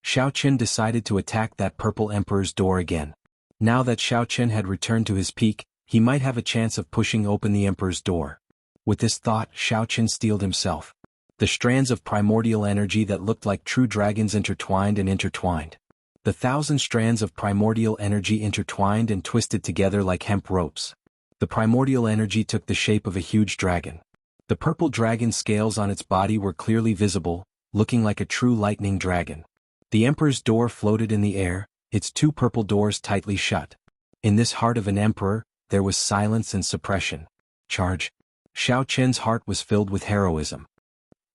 Xiaoqin decided to attack that Purple Emperor's door again. Now that Xiaoqin had returned to his peak, he might have a chance of pushing open the emperor's door. With this thought, Xiaoqin steeled himself. The strands of primordial energy that looked like true dragons intertwined and intertwined. The 1,000 strands of primordial energy intertwined and twisted together like hemp ropes. The primordial energy took the shape of a huge dragon. The purple dragon scales on its body were clearly visible, looking like a true lightning dragon. The emperor's door floated in the air, its 2 purple doors tightly shut. In this heart of an emperor, there was silence and suppression. Charge. Xiaoqin's heart was filled with heroism.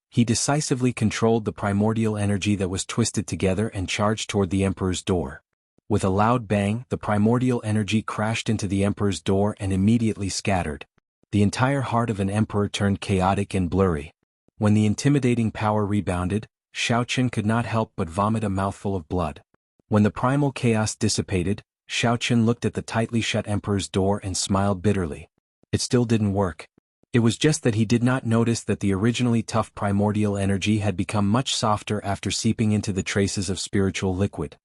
He decisively controlled the primordial energy that was twisted together and charged toward the emperor's door. With a loud bang, the primordial energy crashed into the emperor's door and immediately scattered. The entire heart of an emperor turned chaotic and blurry. When the intimidating power rebounded, Xiaoqin could not help but vomit a mouthful of blood. When the primal chaos dissipated, Xiaoqin looked at the tightly shut emperor's door and smiled bitterly. It still didn't work. It was just that he did not notice that the originally tough primordial energy had become much softer after seeping into the traces of spiritual liquid.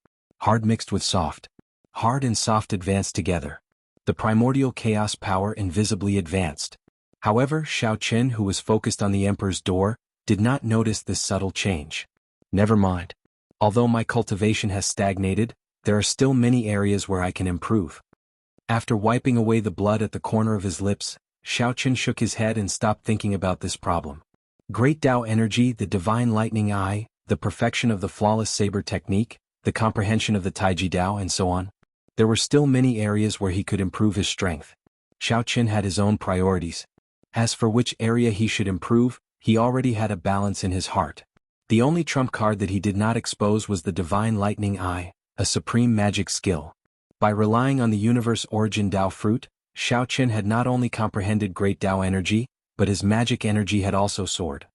Hard mixed with soft. Hard and soft advanced together. The primordial chaos power invisibly advanced. However, Xiaoqin, who was focused on the emperor's door, did not notice this subtle change. Never mind. Although my cultivation has stagnated, there are still many areas where I can improve. After wiping away the blood at the corner of his lips, Xiaoqin shook his head and stopped thinking about this problem. Great Tao energy, the divine lightning eye, the perfection of the flawless saber technique, the comprehension of the Taiji Dao and so on. There were still many areas where he could improve his strength. Xiaoqin had his own priorities. As for which area he should improve, he already had a balance in his heart. The only trump card that he did not expose was the divine lightning eye, a supreme magic skill. By relying on the universe origin Dao fruit, Xiaoqin had not only comprehended great Dao energy, but his magic energy had also soared.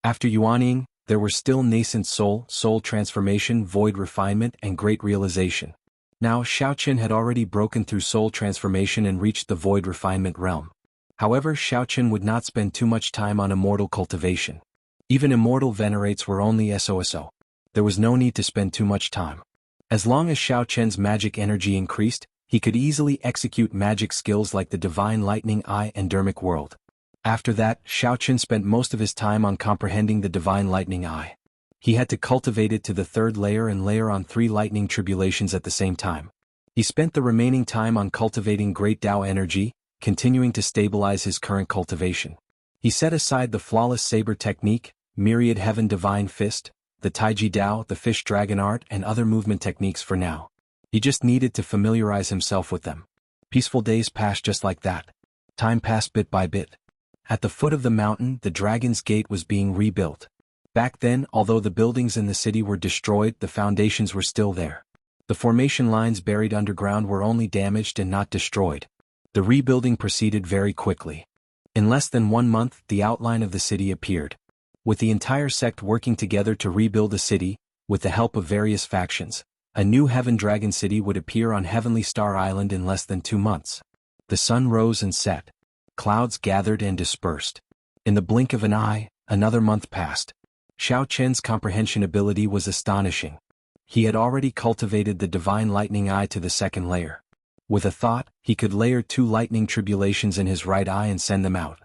After Yuanying, there were still nascent soul transformation, void refinement, and great realization. Now Xiaoqin had already broken through soul transformation and reached the void refinement realm. However, Xiaoqin would not spend too much time on immortal cultivation. Even immortal venerates were only so. There was no need to spend too much time. As long as Xiaoqian's magic energy increased, he could easily execute magic skills like the Divine Lightning Eye and Dermic World. After that, Xiaoqin spent most of his time on comprehending the Divine Lightning Eye. He had to cultivate it to the third layer and layer on 3 lightning tribulations at the same time. He spent the remaining time on cultivating Great Tao energy, continuing to stabilize his current cultivation. He set aside the Flawless Saber technique, Myriad Heaven Divine Fist, the Taiji Dao, the Fish Dragon Art, and other movement techniques for now. He just needed to familiarize himself with them. Peaceful days passed just like that. Time passed bit by bit. At the foot of the mountain, the Dragon's Gate was being rebuilt. Back then, although the buildings in the city were destroyed, the foundations were still there. The formation lines buried underground were only damaged and not destroyed. The rebuilding proceeded very quickly. In less than 1 month, the outline of the city appeared. With the entire sect working together to rebuild the city, with the help of various factions, a new Heaven Dragon City would appear on Heavenly Star Island in less than 2 months. The sun rose and set. Clouds gathered and dispersed. In the blink of an eye, another month passed. Xiaoqian's comprehension ability was astonishing. He had already cultivated the Divine Lightning Eye to the 2nd layer. With a thought, he could layer 2 lightning tribulations in his right eye and send them out.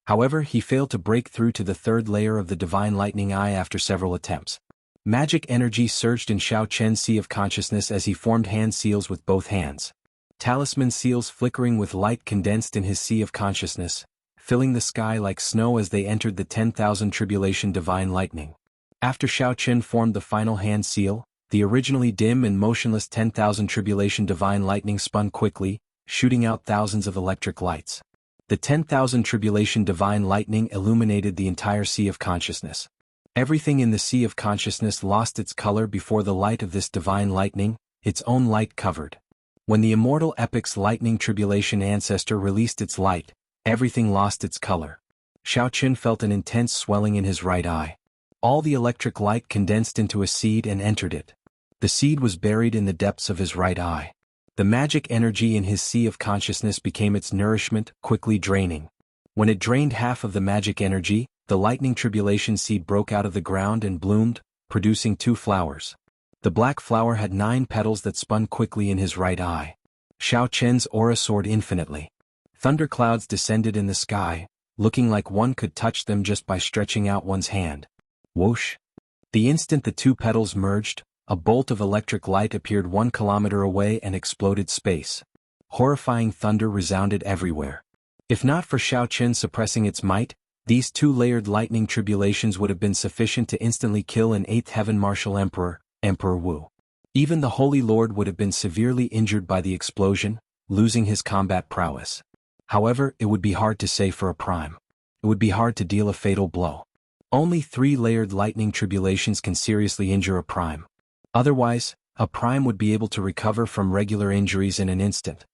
However, he failed to break through to the 3rd layer of the Divine Lightning Eye after several attempts. Magic energy surged in Xiaoqian's sea of consciousness as he formed hand seals with both hands. Talisman seals flickering with light condensed in his sea of consciousness, filling the sky like snow as they entered the 10,000 tribulation Divine Lightning. After Xiaoqian formed the final hand seal, the originally dim and motionless 10,000 tribulation Divine Lightning spun quickly, shooting out thousands of electric lights. The 10,000 tribulation Divine Lightning illuminated the entire sea of consciousness. Everything in the sea of consciousness lost its color before the light of this Divine Lightning, its own light covered. When the immortal epic's lightning tribulation ancestor released its light, everything lost its color. Xiaoqian felt an intense swelling in his right eye. All the electric light condensed into a seed and entered it. The seed was buried in the depths of his right eye. The magic energy in his sea of consciousness became its nourishment, quickly draining. When it drained half of the magic energy, the lightning tribulation seed broke out of the ground and bloomed, producing 2 flowers. The black flower had 9 petals that spun quickly in his right eye. Xiaoqian's aura soared infinitely. Thunderclouds descended in the sky, looking like one could touch them just by stretching out one's hand. Whoosh! The instant the 2 petals merged, a bolt of electric light appeared 1 kilometer away and exploded space. Horrifying thunder resounded everywhere. If not for Xiaoqian suppressing its might, these 2-layered lightning tribulations would have been sufficient to instantly kill an 8th Heaven Martial Emperor, Emperor Wu. Even the Holy Lord would have been severely injured by the explosion, losing his combat prowess. However, it would be hard to say for a prime. It would be hard to deal a fatal blow. Only 3-layered lightning tribulations can seriously injure a prime. Otherwise, a prime would be able to recover from regular injuries in an instant.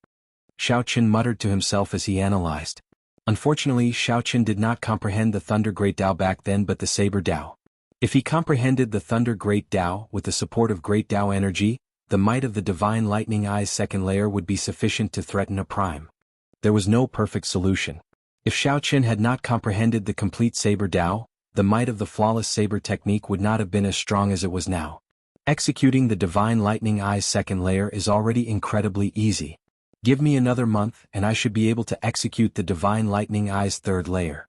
Xiaoqian muttered to himself as he analyzed. Unfortunately, Xiaoqian did not comprehend the Thunder Great Tao back then but the Saber Tao. If he comprehended the Thunder Great Tao with the support of Great Tao energy, the might of the Divine Lightning Eye's 2nd layer would be sufficient to threaten a prime. There was no perfect solution. If Xiaoqian had not comprehended the complete Saber Tao, the might of the Flawless Saber technique would not have been as strong as it was now. Executing the Divine Lightning Eye's 2nd layer is already incredibly easy. Give me another month and I should be able to execute the Divine Lightning Eye's 3rd layer.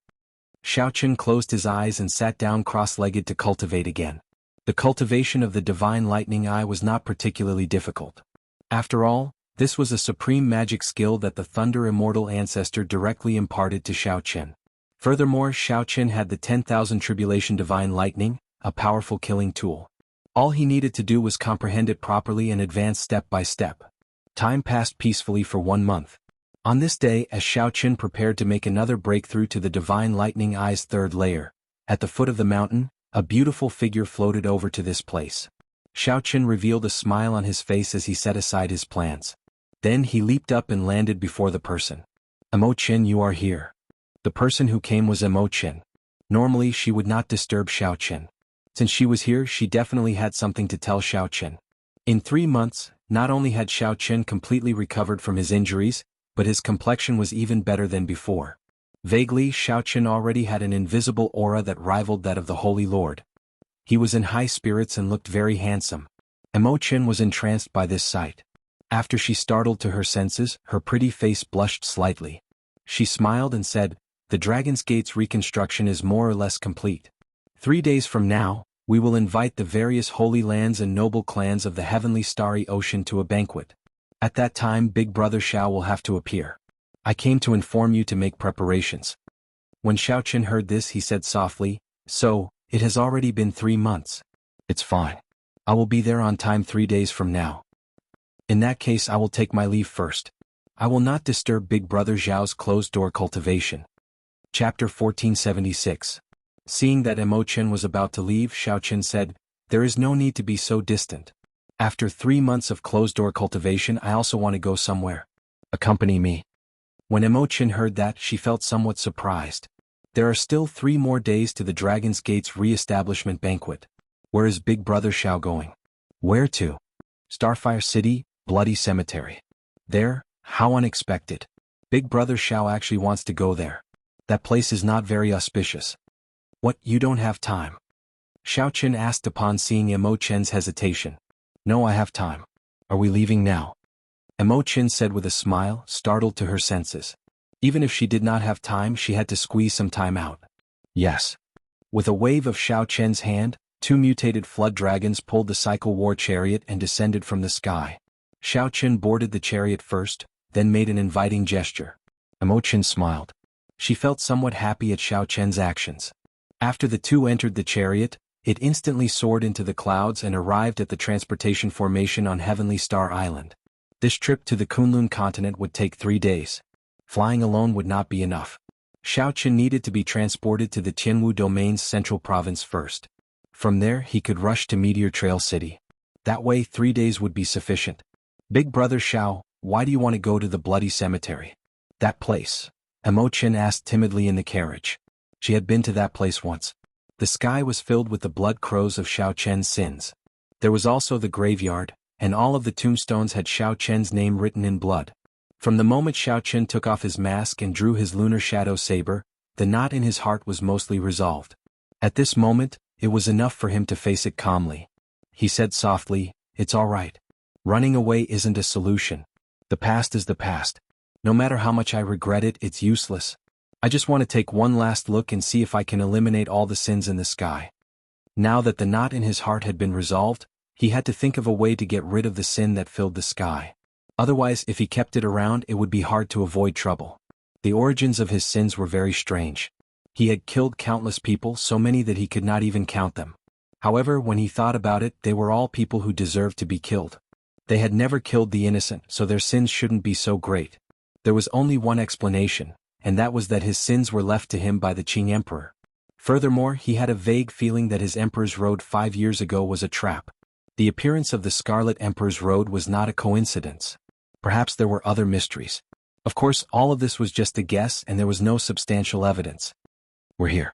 Xiaoqian closed his eyes and sat down cross-legged to cultivate again. The cultivation of the Divine Lightning Eye was not particularly difficult. After all, this was a supreme magic skill that the Thunder Immortal Ancestor directly imparted to Xiaoqian. Furthermore, Xiaoqian had the 10,000 Tribulation Divine Lightning, a powerful killing tool. All he needed to do was comprehend it properly and advance step by step. Time passed peacefully for 1 month. On this day, as Xiaoqian prepared to make another breakthrough to the Divine Lightning Eye's 3rd layer, at the foot of the mountain, a beautiful figure floated over to this place. Xiaoqian revealed a smile on his face as he set aside his plans. Then he leaped up and landed before the person. Imoqin, you are here. The person who came was Imoqin. Normally she would not disturb Xiaoqian. Since she was here, she definitely had something to tell Xiaoqian. In 3 months, not only had Xiaoqian completely recovered from his injuries, but his complexion was even better than before. Vaguely, Xiaoqin already had an invisible aura that rivaled that of the Holy Lord. He was in high spirits and looked very handsome. Imochen was entranced by this sight. After she startled to her senses, her pretty face blushed slightly. She smiled and said, "The Dragon's Gate's reconstruction is more or less complete. 3 days from now, we will invite the various holy lands and noble clans of the heavenly starry ocean to a banquet. At that time Big Brother Xiao will have to appear. I came to inform you to make preparations." When Xiaoqin heard this, he said softly, "So, it has already been 3 months. It's fine. I will be there on time 3 days from now. In that case I will take my leave first. I will not disturb Big Brother Xiao's closed-door cultivation." Chapter 1476. Seeing that Imochen was about to leave, Xiaoqin said, "There is no need to be so distant. After 3 months of closed-door cultivation I also want to go somewhere. Accompany me." When Imochen heard that, she felt somewhat surprised. There are still 3 more days to the Dragon's Gate's re-establishment banquet. Where is Big Brother Xiao going? Where to? Starfire City, Bloody Cemetery. There? How unexpected. Big Brother Xiao actually wants to go there. That place is not very auspicious. What, you don't have time? Xiaoqin asked upon seeing Imochen's hesitation. No, I have time. Are we leaving now? Imochen said with a smile, startled to her senses. Even if she did not have time, she had to squeeze some time out. Yes. With a wave of Xiaoqin's hand, 2 mutated flood dragons pulled the cycle war chariot and descended from the sky. Xiaoqin boarded the chariot first, then made an inviting gesture. Imochen smiled. She felt somewhat happy at Xiaoqin's actions. After the 2 entered the chariot, it instantly soared into the clouds and arrived at the transportation formation on Heavenly Star Island. This trip to the Kunlun continent would take 3 days. Flying alone would not be enough. Xiaoqin needed to be transported to the Tianwu Domain's central province first. From there he could rush to Meteor Trail City. That way 3 days would be sufficient. Big Brother Xiao, why do you want to go to the Bloody Cemetery? That place? Imochen asked timidly in the carriage. She had been to that place once. The sky was filled with the blood crows of Xiaoqian's sins. There was also the graveyard, and all of the tombstones had Xiaoqian's name written in blood. From the moment Xiaoqin took off his mask and drew his lunar shadow saber, the knot in his heart was mostly resolved. At this moment, it was enough for him to face it calmly. He said softly, "It's all right. Running away isn't a solution. The past is the past. No matter how much I regret it, it's useless. I just want to take one last look and see if I can eliminate all the sins in the sky." Now that the knot in his heart had been resolved, he had to think of a way to get rid of the sin that filled the sky. Otherwise, if he kept it around, it would be hard to avoid trouble. The origins of his sins were very strange. He had killed countless people, so many that he could not even count them. However, when he thought about it, they were all people who deserved to be killed. They had never killed the innocent, so their sins shouldn't be so great. There was only one explanation, and that was that his sins were left to him by the Qing Emperor. Furthermore, he had a vague feeling that his Emperor's Road 5 years ago was a trap. The appearance of the Scarlet Emperor's Road was not a coincidence. Perhaps there were other mysteries. Of course, all of this was just a guess and there was no substantial evidence. We're here.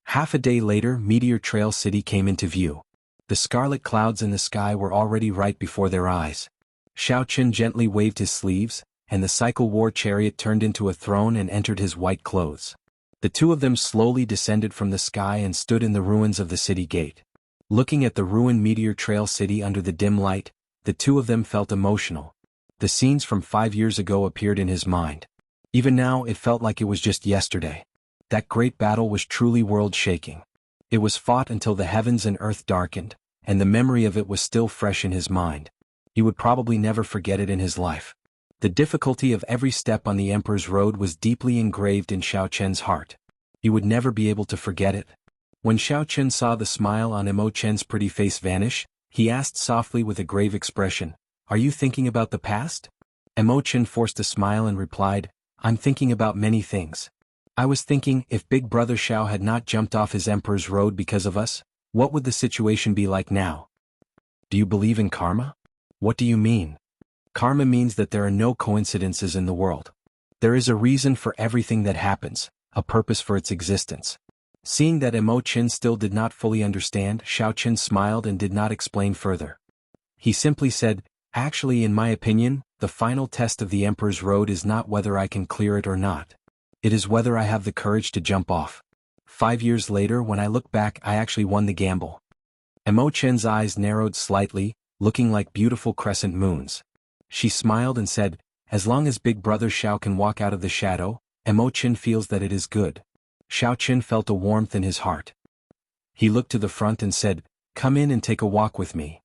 Half a day later, Meteor Trail City came into view. The scarlet clouds in the sky were already right before their eyes. Xiaoqin gently waved his sleeves, and the cycle war chariot turned into a throne and entered his white clothes. The 2 of them slowly descended from the sky and stood in the ruins of the city gate. Looking at the ruined Meteor Trail City under the dim light, the 2 of them felt emotional. The scenes from 5 years ago appeared in his mind. Even now it felt like it was just yesterday. That great battle was truly world-shaking. It was fought until the heavens and earth darkened, and the memory of it was still fresh in his mind. He would probably never forget it in his life. The difficulty of every step on the Emperor's Road was deeply engraved in Xiaoqian's heart. He would never be able to forget it. When Xiaoqin saw the smile on Imochen's pretty face vanish, he asked softly with a grave expression, "Are you thinking about the past?" Imochen forced a smile and replied, "I'm thinking about many things. I was thinking, if Big Brother Xiao had not jumped off his Emperor's Road because of us, what would the situation be like now?" "Do you believe in karma?" "What do you mean?" "Karma means that there are no coincidences in the world. There is a reason for everything that happens, a purpose for its existence." Seeing that Imochen still did not fully understand, Xiaoqin smiled and did not explain further. He simply said, "Actually, in my opinion, the final test of the Emperor's Road is not whether I can clear it or not. It is whether I have the courage to jump off. 5 years later, when I look back, I actually won the gamble. Emo Chen's eyes narrowed slightly, looking like beautiful crescent moons. She smiled and said, as long as Big Brother Xiao can walk out of the shadow, Emo Chen feels that it is good. Xiao Chen felt a warmth in his heart. He looked to the front and said, come in and take a walk with me.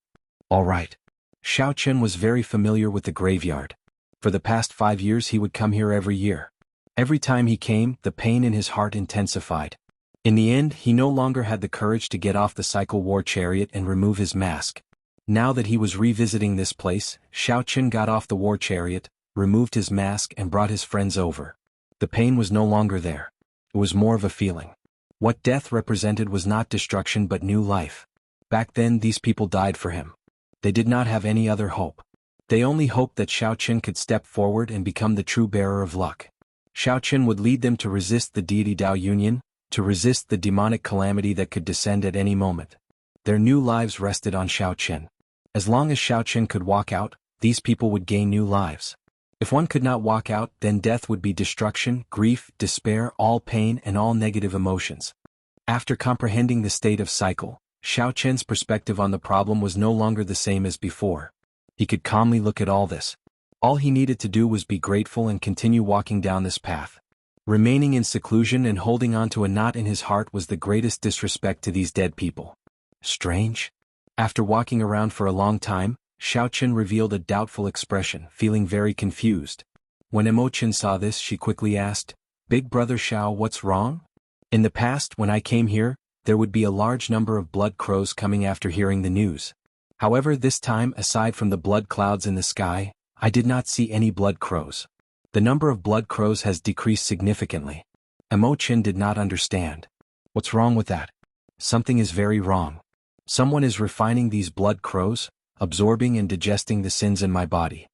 All right. Xiao Chen was very familiar with the graveyard. For the past 5 years he would come here every year. Every time he came, the pain in his heart intensified. In the end, he no longer had the courage to get off the cycle war chariot and remove his mask. Now that he was revisiting this place, Xiao Chen got off the war chariot, removed his mask and brought his friends over. The pain was no longer there. It was more of a feeling. What death represented was not destruction but new life. Back then these people died for him. They did not have any other hope. They only hoped that Xiao Chen could step forward and become the true bearer of luck. Xiao Chen would lead them to resist the deity Dao Union, to resist the demonic calamity that could descend at any moment. Their new lives rested on Xiao Chen. As long as Xiao Chen could walk out, these people would gain new lives. If one could not walk out, then death would be destruction, grief, despair, all pain and all negative emotions. After comprehending the state of cycle, Xiao Chen's perspective on the problem was no longer the same as before. He could calmly look at all this. All he needed to do was be grateful and continue walking down this path. Remaining in seclusion and holding on to a knot in his heart was the greatest disrespect to these dead people. Strange? After walking around for a long time, Xiao Chen revealed a doubtful expression, feeling very confused. When Emo Chen saw this, she quickly asked, Big Brother Xiao, what's wrong? In the past, when I came here, there would be a large number of blood crows coming after hearing the news. However, this time, aside from the blood clouds in the sky, I did not see any blood crows. The number of blood crows has decreased significantly. Emo Chen did not understand. What's wrong with that? Something is very wrong. Someone is refining these blood crows, absorbing and digesting the sins in my body.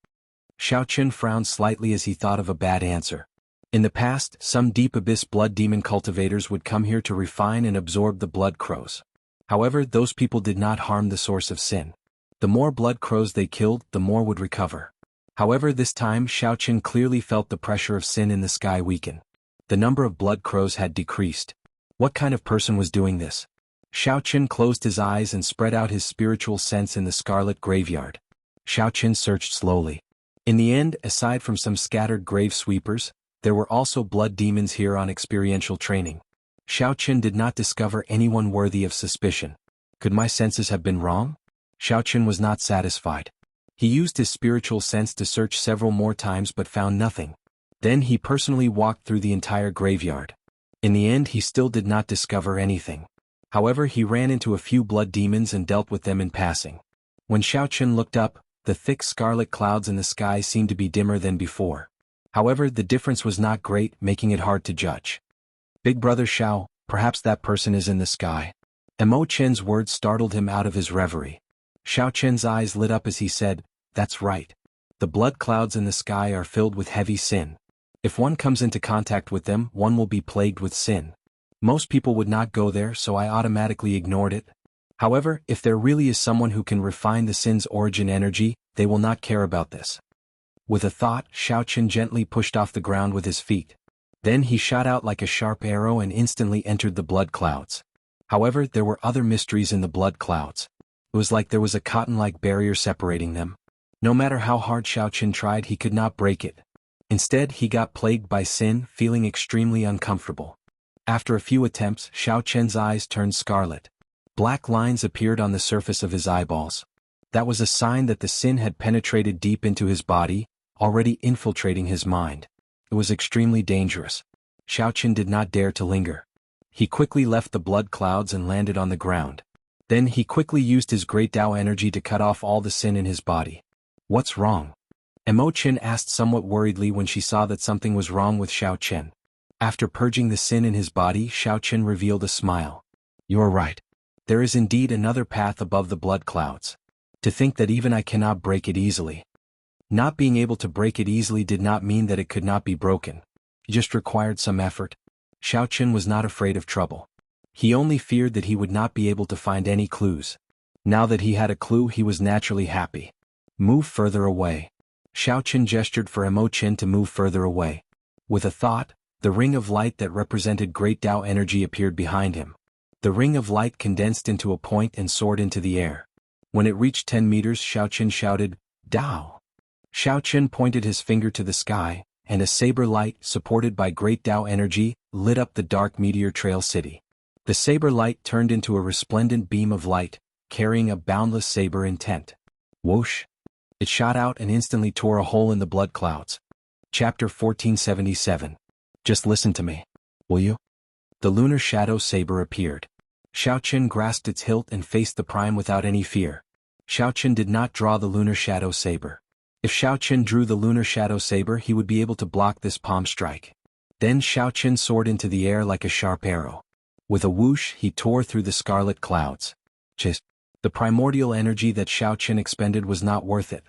Xiao Chen frowned slightly as he thought of a bad answer. In the past, some deep abyss blood demon cultivators would come here to refine and absorb the blood crows. However, those people did not harm the source of sin. The more blood crows they killed, the more would recover. However, this time Xiao Chen clearly felt the pressure of sin in the sky weaken. The number of blood crows had decreased. What kind of person was doing this? Xiao Chen closed his eyes and spread out his spiritual sense in the scarlet graveyard. Xiao Chen searched slowly. In the end, aside from some scattered grave sweepers, there were also blood demons here on experiential training. Xiao Chen did not discover anyone worthy of suspicion. Could my senses have been wrong? Xiao Chen was not satisfied. He used his spiritual sense to search several more times but found nothing. Then he personally walked through the entire graveyard. In the end, he still did not discover anything. However, he ran into a few blood demons and dealt with them in passing. When Xiao Chen looked up, the thick scarlet clouds in the sky seemed to be dimmer than before. However, the difference was not great, making it hard to judge. Big Brother Xiao, perhaps that person is in the sky. Emo Chen's words startled him out of his reverie. Xiao Chen's eyes lit up as he said, that's right. The blood clouds in the sky are filled with heavy sin. If one comes into contact with them, one will be plagued with sin. Most people would not go there, so I automatically ignored it. However, if there really is someone who can refine the sin's origin energy, they will not care about this. With a thought, Xiao Chen gently pushed off the ground with his feet. Then he shot out like a sharp arrow and instantly entered the blood clouds. However, there were other mysteries in the blood clouds. It was like there was a cotton-like barrier separating them. No matter how hard Xiao Chen tried, he could not break it. Instead, he got plagued by sin, feeling extremely uncomfortable. After a few attempts, Xiao Chen's eyes turned scarlet. Black lines appeared on the surface of his eyeballs. That was a sign that the sin had penetrated deep into his body, already infiltrating his mind. It was extremely dangerous. Xiao Chen did not dare to linger. He quickly left the blood clouds and landed on the ground. Then he quickly used his great Dao energy to cut off all the sin in his body. What's wrong? Emo Chen asked somewhat worriedly when she saw that something was wrong with Xiao Chen. After purging the sin in his body, Xiao Chen revealed a smile. You're right. There is indeed another path above the blood clouds. To think that even I cannot break it easily. Not being able to break it easily did not mean that it could not be broken. It just required some effort. Xiao Chen was not afraid of trouble. He only feared that he would not be able to find any clues. Now that he had a clue, he was naturally happy. Move further away. Xiao Chen gestured for Emo Chen to move further away. With a thought, The ring of light that represented great Tao energy appeared behind him. The ring of light condensed into a point and soared into the air. When it reached 10 meters, Xiaoqin shouted, "Dao!" Xiaoqin pointed his finger to the sky, and a saber light, supported by great Tao energy, lit up the dark meteor trail city. The saber light turned into a resplendent beam of light, carrying a boundless saber intent. Whoosh! It shot out and instantly tore a hole in the blood clouds. Chapter 1477. Just listen to me, will you? The lunar shadow saber appeared. Xiaoqin grasped its hilt and faced the prime without any fear. Xiaoqin did not draw the lunar shadow saber. If Xiaoqin drew the lunar shadow saber, he would be able to block this palm strike. Then Xiaoqin soared into the air like a sharp arrow. With a whoosh, he tore through the scarlet clouds. Just, the primordial energy that Xiaoqin expended was not worth it.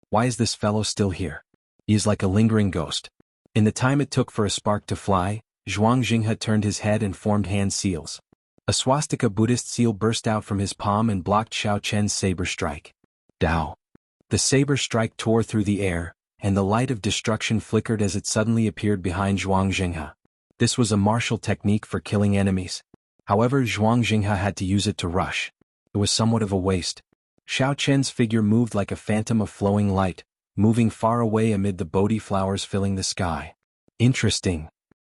Why is this fellow still here? He is like a lingering ghost. In the time it took for a spark to fly, Zhuang Jinghe turned his head and formed hand seals. A swastika Buddhist seal burst out from his palm and blocked Xiaoqian's saber strike. Dao. The saber strike tore through the air, and the light of destruction flickered as it suddenly appeared behind Zhuang Jinghe. This was a martial technique for killing enemies. However, Zhuang Jinghe had to use it to rush. It was somewhat of a waste. Xiaoqian's figure moved like a phantom of flowing light, moving far away amid the Bodhi flowers filling the sky. Interesting.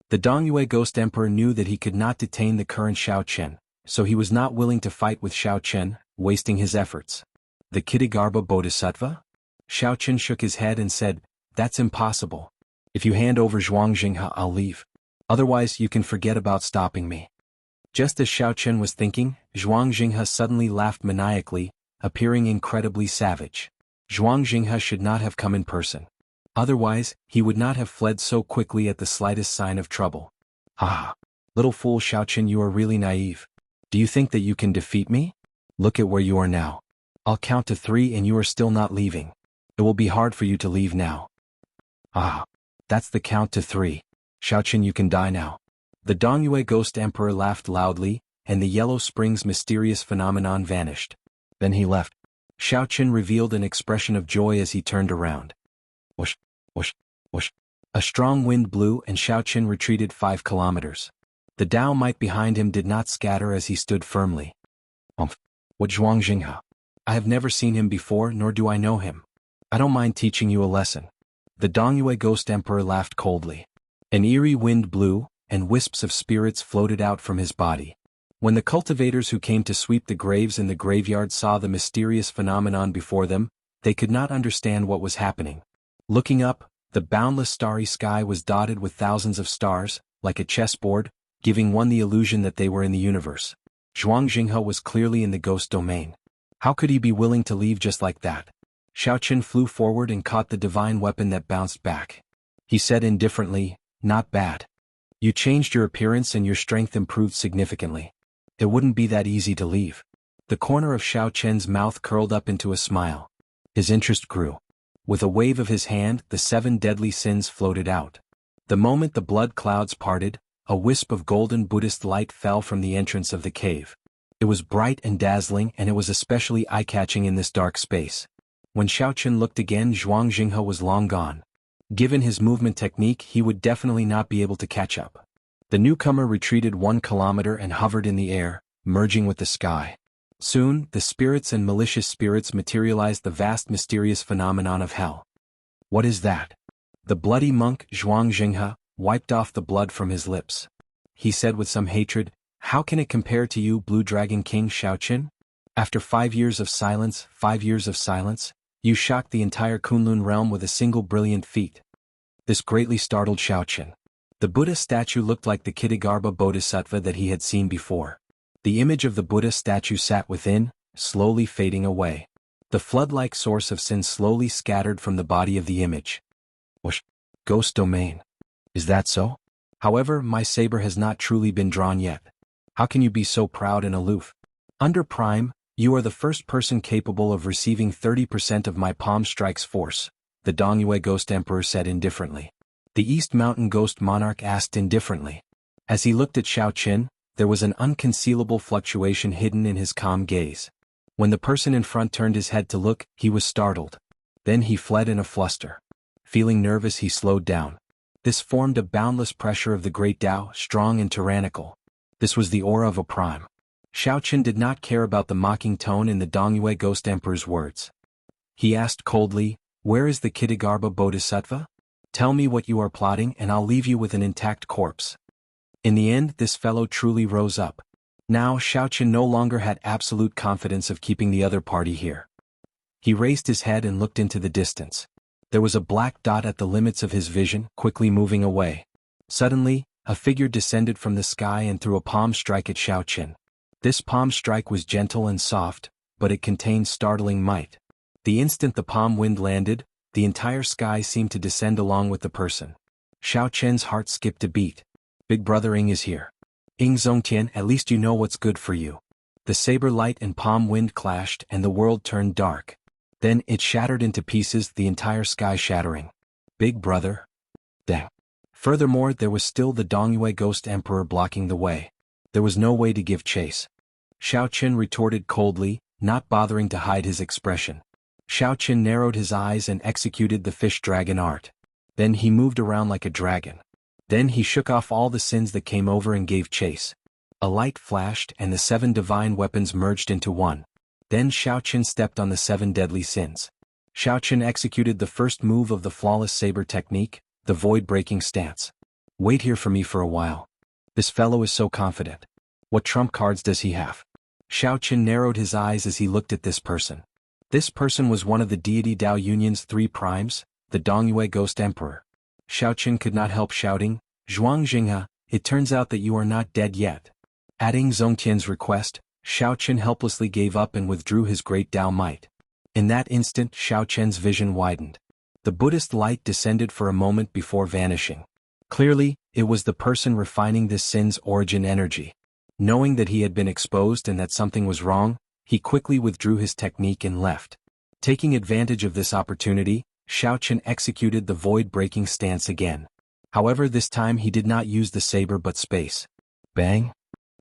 The Dongyue Ghost Emperor knew that he could not detain the current Xiaoqian, so he was not willing to fight with Xiaoqian, wasting his efforts. The Kitigarbha Bodhisattva? Xiaoqian shook his head and said, "That's impossible. If you hand over Zhuang Jinghe, I'll leave. Otherwise, you can forget about stopping me." Just as Xiaoqian was thinking, Zhuang Jinghe suddenly laughed maniacally, appearing incredibly savage. Zhuang Jinghe should not have come in person. Otherwise, he would not have fled so quickly at the slightest sign of trouble. Ah! Little fool Xiaoqian, you are really naive. Do you think that you can defeat me? Look at where you are now. I'll count to 3 and you are still not leaving. It will be hard for you to leave now. Ah! That's the count to 3. Xiaoqian, you can die now. The Dongyue Ghost Emperor laughed loudly, and the Yellow Springs mysterious phenomenon vanished. Then he left. Xiaoqian revealed an expression of joy as he turned around. Whoosh, whoosh, whoosh. A strong wind blew and Xiaoqian retreated 5 kilometers. The Tao might behind him did not scatter as he stood firmly. What Zhuang Jinghe? I have never seen him before, nor do I know him. I don't mind teaching you a lesson. The Dongyue Ghost Emperor laughed coldly. An eerie wind blew, and wisps of spirits floated out from his body. When the cultivators who came to sweep the graves in the graveyard saw the mysterious phenomenon before them, they could not understand what was happening. Looking up, the boundless starry sky was dotted with thousands of stars, like a chessboard, giving one the illusion that they were in the universe. Zhuang Jinghe was clearly in the ghost domain. How could he be willing to leave just like that? Xiaoqian flew forward and caught the divine weapon that bounced back. He said indifferently, "Not bad. You changed your appearance and your strength improved significantly. It wouldn't be that easy to leave." The corner of Xiaoqian's mouth curled up into a smile. His interest grew. With a wave of his hand, the 7 deadly sins floated out. The moment the blood clouds parted, a wisp of golden Buddhist light fell from the entrance of the cave. It was bright and dazzling, and it was especially eye-catching in this dark space. When Xiaoqian looked again, Zhuang Jinghe was long gone. Given his movement technique, he would definitely not be able to catch up. The newcomer retreated 1 kilometer and hovered in the air, merging with the sky. Soon, the spirits and malicious spirits materialized the vast mysterious phenomenon of hell. What is that? The bloody monk, Zhuang Jinghe, wiped off the blood from his lips. He said with some hatred, "How can it compare to you, Blue Dragon King Xiaoqian? After 5 years of silence, 5 years of silence, you shocked the entire Kunlun realm with a single brilliant feat." This greatly startled Xiaoqian. The Buddha statue looked like the Kitigarbha Bodhisattva that he had seen before. The image of the Buddha statue sat within, slowly fading away. The flood-like source of sin slowly scattered from the body of the image. Whoosh! Ghost domain. Is that so? However, my saber has not truly been drawn yet. How can you be so proud and aloof? Under Prime, you are the first person capable of receiving 30% of my palm strike's force, the Dongyue Ghost Emperor said indifferently. The East Mountain Ghost Monarch asked indifferently. As he looked at Xiaoqian, there was an unconcealable fluctuation hidden in his calm gaze. When the person in front turned his head to look, he was startled. Then he fled in a fluster. Feeling nervous, he slowed down. This formed a boundless pressure of the great Tao, strong and tyrannical. This was the aura of a prime. Xiaoqin did not care about the mocking tone in the Dongyue Ghost Emperor's words. He asked coldly, "Where is the Kitagarbha Bodhisattva? Tell me what you are plotting and I'll leave you with an intact corpse." In the end, this fellow truly rose up. Now Xiaoqin no longer had absolute confidence of keeping the other party here. He raised his head and looked into the distance. There was a black dot at the limits of his vision, quickly moving away. Suddenly, a figure descended from the sky and threw a palm strike at Xiaoqin. This palm strike was gentle and soft, but it contained startling might. The instant the palm wind landed, the entire sky seemed to descend along with the person. Xiaoqin's heart skipped a beat. Big brother Ing is here. Ing Zongtian, at least you know what's good for you. The saber light and palm wind clashed and the world turned dark. Then it shattered into pieces, the entire sky shattering. Big brother? Dang. Furthermore, there was still the Dongyue Ghost Emperor blocking the way. There was no way to give chase. Xiaoqin retorted coldly, not bothering to hide his expression. Xiaoqin narrowed his eyes and executed the fish dragon art. Then he moved around like a dragon. Then he shook off all the sins that came over and gave chase. A light flashed and the 7 divine weapons merged into one. Then Xiaoqin stepped on the 7 deadly sins. Xiaoqin executed the first move of the flawless saber technique, the void-breaking stance. Wait here for me for a while. This fellow is so confident. What trump cards does he have? Xiaoqin narrowed his eyes as he looked at this person. This person was one of the deity Tao Union's 3 primes, the Dongyue Ghost Emperor. Xiaoqin could not help shouting, "Zhuang Jinghe, it turns out that you are not dead yet." At Ing Zongtian's request, Xiaoqin helplessly gave up and withdrew his great Tao might. In that instant, Xiaoqin's vision widened. The Buddhist light descended for a moment before vanishing. Clearly, it was the person refining this sin's origin energy. Knowing that he had been exposed and that something was wrong, he quickly withdrew his technique and left. Taking advantage of this opportunity, Xiaoqin executed the void-breaking stance again. However, this time he did not use the saber but space. Bang!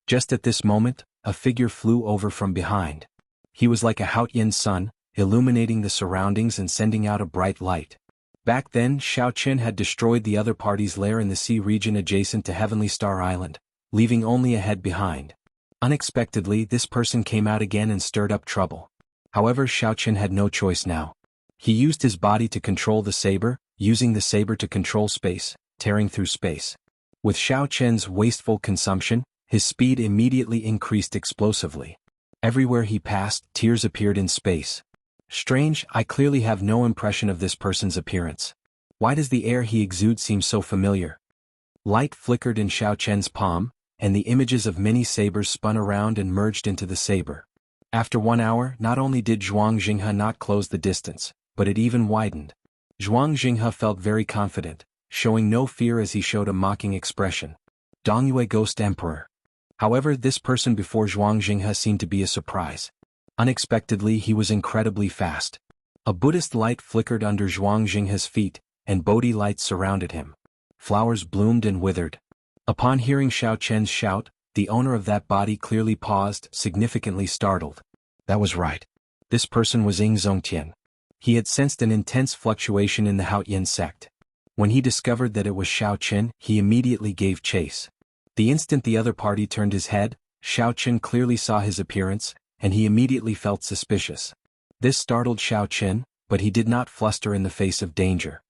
Just at this moment, a figure flew over from behind. He was like a Haotian sun, illuminating the surroundings and sending out a bright light. Back then, Xiaoqin had destroyed the other party's lair in the sea region adjacent to Heavenly Star Island, leaving only a head behind. Unexpectedly, this person came out again and stirred up trouble. However, Xiaoqin had no choice now. He used his body to control the saber, using the saber to control space, tearing through space. With Xiaoqin's wasteful consumption, his speed immediately increased explosively. Everywhere he passed, tears appeared in space. Strange, I clearly have no impression of this person's appearance. Why does the air he exudes seem so familiar? Light flickered in Xiaoqin's palm, and the images of many sabers spun around and merged into the saber. After 1 hour, not only did Zhuang Jinghe not close the distance, but it even widened. Zhuang Jinghe felt very confident, showing no fear as he showed a mocking expression. Dongyue Ghost Emperor. However, this person before Zhuang Jinghe seemed to be a surprise. Unexpectedly, he was incredibly fast. A Buddhist light flickered under Zhuang Jinghe's feet, and Bodhi lights surrounded him. Flowers bloomed and withered. Upon hearing Xiaoqin's shout, the owner of that body clearly paused, significantly startled. That was right. This person was Ing Zongtian. He had sensed an intense fluctuation in the Haotian sect. When he discovered that it was Xiaoqin, he immediately gave chase. The instant the other party turned his head, Xiaoqin clearly saw his appearance, and he immediately felt suspicious. This startled Xiaoqin, but he did not fluster in the face of danger.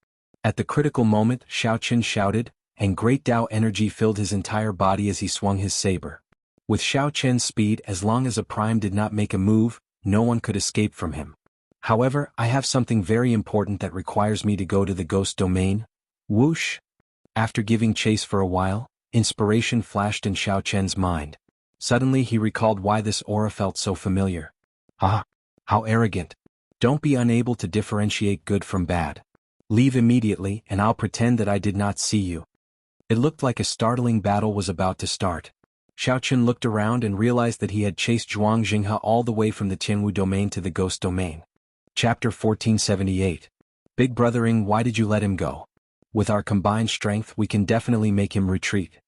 At the critical moment, Xiaoqin shouted, and great Tao energy filled his entire body as he swung his saber. With Xiaoqin's speed, as long as a prime did not make a move, no one could escape from him. However, I have something very important that requires me to go to the ghost domain. Whoosh! After giving chase for a while, inspiration flashed in Xiaoqin's mind. Suddenly he recalled why this aura felt so familiar. Ah! How arrogant! Don't be unable to differentiate good from bad. Leave immediately and I'll pretend that I did not see you. It looked like a startling battle was about to start. Xiaoqin looked around and realized that he had chased Zhuang Jinghe all the way from the Tianwu domain to the ghost domain. Chapter 1478. Big Brother Ing, why did you let him go? With our combined strength we can definitely make him retreat.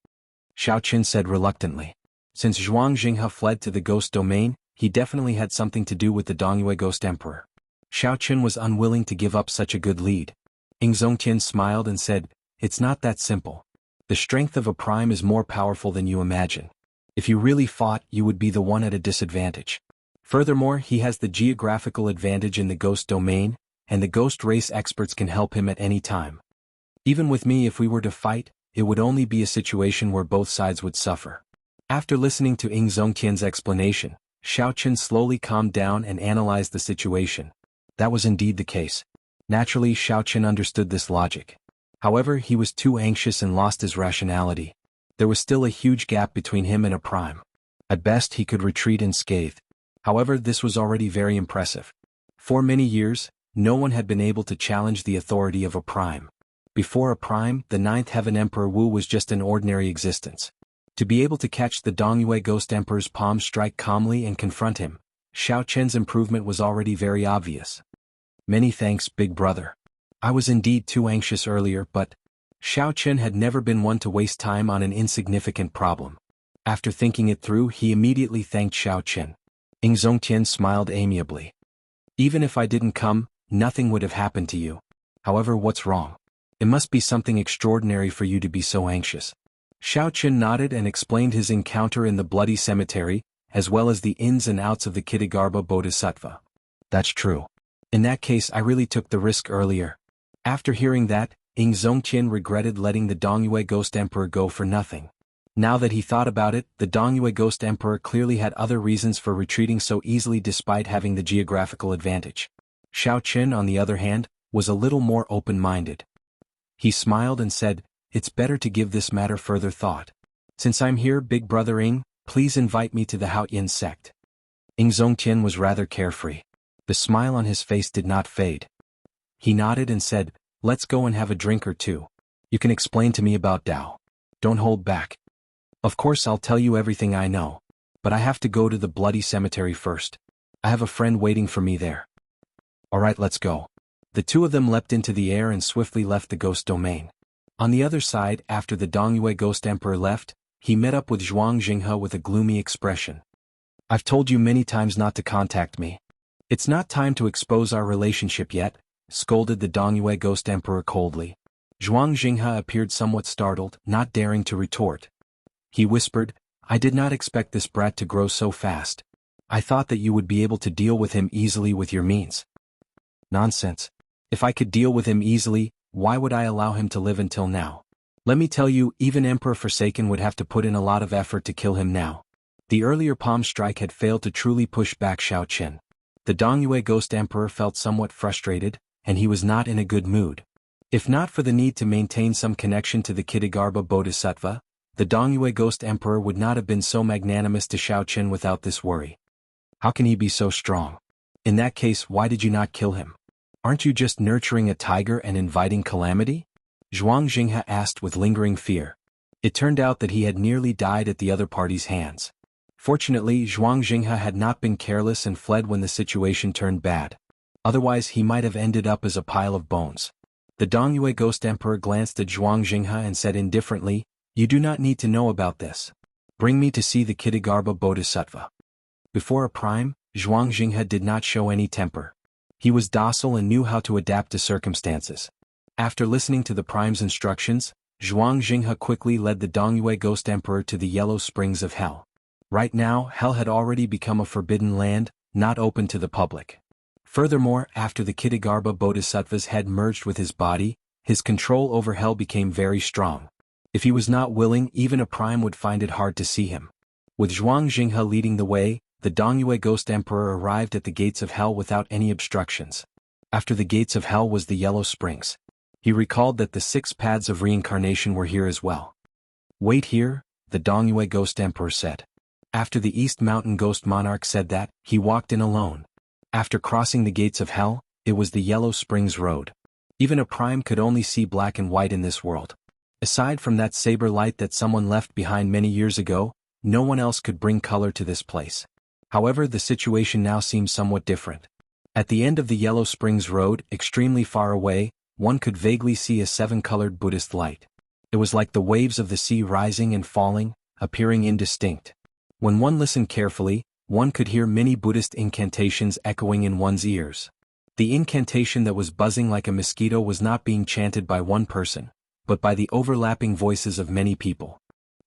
Xiaoqin said reluctantly. Since Zhuang Jinghe fled to the ghost domain, he definitely had something to do with the Dongyue Ghost Emperor. Xiaoqin was unwilling to give up such a good lead. Ing Zongtian smiled and said, it's not that simple. The strength of a prime is more powerful than you imagine. If you really fought, you would be the one at a disadvantage. Furthermore, he has the geographical advantage in the ghost domain, and the ghost race experts can help him at any time. Even with me, if we were to fight, it would only be a situation where both sides would suffer. After listening to Ing Zongtian's explanation, Xiaoqin slowly calmed down and analyzed the situation. That was indeed the case. Naturally, Xiaoqin understood this logic. However, he was too anxious and lost his rationality. There was still a huge gap between him and a prime. At best, he could retreat unscathed. However, this was already very impressive. For many years, no one had been able to challenge the authority of a prime. Before a prime, the Ninth Heaven Emperor Wu was just an ordinary existence. To be able to catch the Dongyue Ghost Emperor's palm strike calmly and confront him, Xiaoqin's improvement was already very obvious. Many thanks, big brother. I was indeed too anxious earlier, but Xiaoqin had never been one to waste time on an insignificant problem. After thinking it through, he immediately thanked Xiaoqin. Ing Zongtian smiled amiably. Even if I didn't come, nothing would have happened to you. However, what's wrong? It must be something extraordinary for you to be so anxious. Xiaoqin nodded and explained his encounter in the bloody cemetery, as well as the ins and outs of the Kitagarbha Bodhisattva. That's true. In that case, I really took the risk earlier. After hearing that, Ing Zongtian regretted letting the Dongyue Ghost Emperor go for nothing. Now that he thought about it, the Dongyue Ghost Emperor clearly had other reasons for retreating so easily despite having the geographical advantage. Xiaoqin, on the other hand, was a little more open-minded. He smiled and said, "It's better to give this matter further thought. Since I'm here, big brother Ing, please invite me to the Haoyin sect." Ing Zongtian was rather carefree. The smile on his face did not fade. He nodded and said, "Let's go and have a drink or two. You can explain to me about Tao. Don't hold back." "Of course I'll tell you everything I know. But I have to go to the bloody cemetery first. I have a friend waiting for me there." "Alright, let's go." The two of them leapt into the air and swiftly left the ghost domain. On the other side, after the Dongyue Ghost Emperor left, he met up with Zhuang Jinghe with a gloomy expression. "I've told you many times not to contact me. It's not time to expose our relationship yet," scolded the Dongyue Ghost Emperor coldly. Zhuang Jinghe appeared somewhat startled, not daring to retort. He whispered, "I did not expect this brat to grow so fast. I thought that you would be able to deal with him easily with your means." "Nonsense. If I could deal with him easily, why would I allow him to live until now? Let me tell you, even Emperor Forsaken would have to put in a lot of effort to kill him now." The earlier palm strike had failed to truly push back Xiaoqin. The Dongyue Ghost Emperor felt somewhat frustrated, and he was not in a good mood. If not for the need to maintain some connection to the Kitagarbha Bodhisattva, the Dongyue Ghost Emperor would not have been so magnanimous to Xiaoqin without this worry. How can he be so strong? In that case, why did you not kill him? Aren't you just nurturing a tiger and inviting calamity? Zhuang Jinghe asked with lingering fear. It turned out that he had nearly died at the other party's hands. Fortunately, Zhuang Jinghe had not been careless and fled when the situation turned bad. Otherwise, he might have ended up as a pile of bones. The Dongyue Ghost Emperor glanced at Zhuang Jinghe and said indifferently, "You do not need to know about this. Bring me to see the Kitagarbha Bodhisattva." Before a prime, Zhuang Jinghe did not show any temper. He was docile and knew how to adapt to circumstances. After listening to the prime's instructions, Zhuang Jinghe quickly led the Dongyue Ghost Emperor to the Yellow Springs of Hell. Right now, Hell had already become a forbidden land, not open to the public. Furthermore, after the Kitagarbha Bodhisattva's head merged with his body, his control over Hell became very strong. If he was not willing, even a prime would find it hard to see him. With Zhuang Jinghe leading the way, the Dongyue Ghost Emperor arrived at the gates of Hell without any obstructions. After the gates of Hell was the Yellow Springs. He recalled that the 6 paths of reincarnation were here as well. "Wait here," the Dongyue Ghost Emperor said. After the East Mountain Ghost Monarch said that, he walked in alone. After crossing the gates of Hell, it was the Yellow Springs Road. Even a prime could only see black and white in this world. Aside from that saber light that someone left behind many years ago, no one else could bring color to this place. However, the situation now seems somewhat different. At the end of the Yellow Springs Road, extremely far away, one could vaguely see a 7-colored Buddhist light. It was like the waves of the sea rising and falling, appearing indistinct. When one listened carefully, one could hear many Buddhist incantations echoing in one's ears. The incantation that was buzzing like a mosquito was not being chanted by one person, but by the overlapping voices of many people.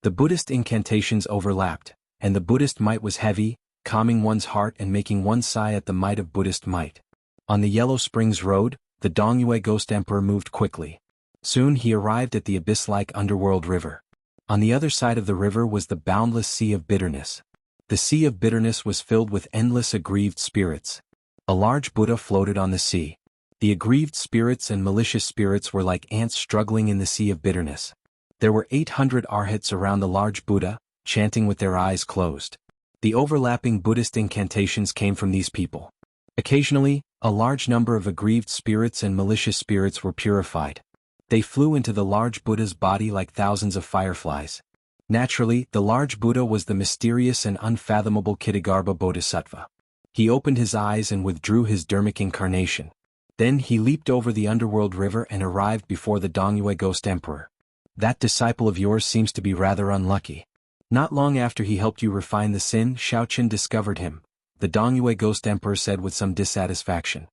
The Buddhist incantations overlapped, and the Buddhist might was heavy, calming one's heart and making one sigh at the might of Buddhist might. On the Yellow Springs Road, the Dongyue Ghost Emperor moved quickly. Soon he arrived at the abyss-like underworld river. On the other side of the river was the boundless sea of bitterness. The sea of bitterness was filled with endless aggrieved spirits. A large Buddha floated on the sea. The aggrieved spirits and malicious spirits were like ants struggling in the sea of bitterness. There were 800 arhats around the large Buddha, chanting with their eyes closed. The overlapping Buddhist incantations came from these people. Occasionally, a large number of aggrieved spirits and malicious spirits were purified. They flew into the large Buddha's body like thousands of fireflies. Naturally, the large Buddha was the mysterious and unfathomable Kittagarbha Bodhisattva. He opened his eyes and withdrew his dharmic incarnation. Then he leaped over the underworld river and arrived before the Dongyue Ghost Emperor. That disciple of yours seems to be rather unlucky. Not long after he helped you refine the sin, Shaoqin discovered him, the Dongyue Ghost Emperor said with some dissatisfaction.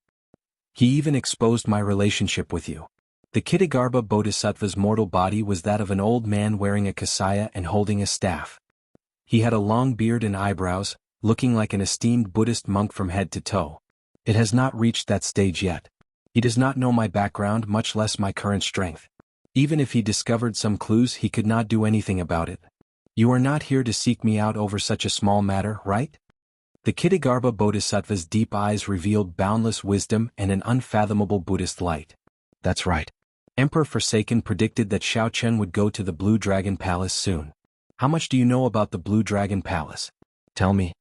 He even exposed my relationship with you. The Kittagarbha Bodhisattva's mortal body was that of an old man wearing a kasaya and holding a staff. He had a long beard and eyebrows, looking like an esteemed Buddhist monk from head to toe. It has not reached that stage yet. He does not know my background, much less my current strength. Even if he discovered some clues, he could not do anything about it. You are not here to seek me out over such a small matter, right? The Kittagarbha Bodhisattva's deep eyes revealed boundless wisdom and an unfathomable Buddhist light. That's right. Emperor Forsaken predicted that Shaoqin would go to the Blue Dragon Palace soon. How much do you know about the Blue Dragon Palace? Tell me.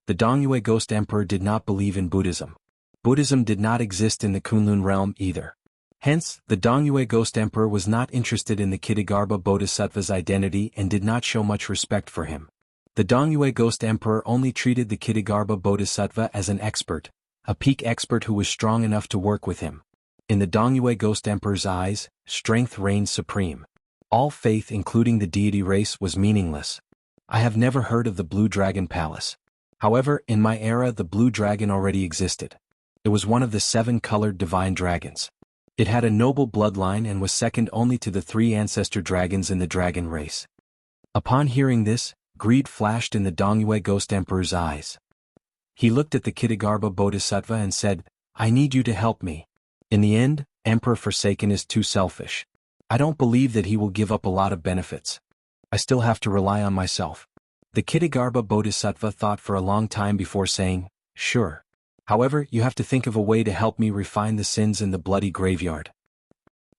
The Dongyue Ghost Emperor did not believe in Buddhism. Buddhism did not exist in the Kunlun realm either. Hence, the Dongyue Ghost Emperor was not interested in the Kittagarbha Bodhisattva's identity and did not show much respect for him. The Dongyue Ghost Emperor only treated the Kittagarbha Bodhisattva as an expert, a peak expert who was strong enough to work with him. In the Dongyue Ghost Emperor's eyes, strength reigned supreme. All faith, including the deity race, was meaningless. I have never heard of the Blue Dragon Palace. However, in my era the Blue Dragon already existed. It was one of the 7 colored divine dragons. It had a noble bloodline and was second only to the 3 ancestor dragons in the dragon race. Upon hearing this, greed flashed in the Dongyue Ghost Emperor's eyes. He looked at the Kittagarbha Bodhisattva and said, I need you to help me. In the end, Emperor Forsaken is too selfish. I don't believe that he will give up a lot of benefits. I still have to rely on myself. The Kittagarbha Bodhisattva thought for a long time before saying, sure. However, you have to think of a way to help me refine the sins in the bloody graveyard.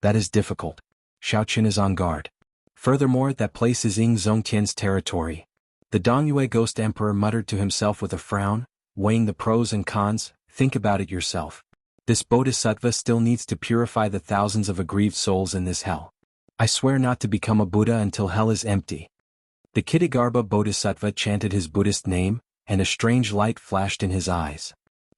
That is difficult. Shaoqin is on guard. Furthermore, that place is Ying Zongtian's territory. The Dongyue Ghost Emperor muttered to himself with a frown, weighing the pros and cons. Think about it yourself. This Bodhisattva still needs to purify the thousands of aggrieved souls in this hell. I swear not to become a Buddha until hell is empty. The Kittagarbha Bodhisattva chanted his Buddhist name, and a strange light flashed in his eyes.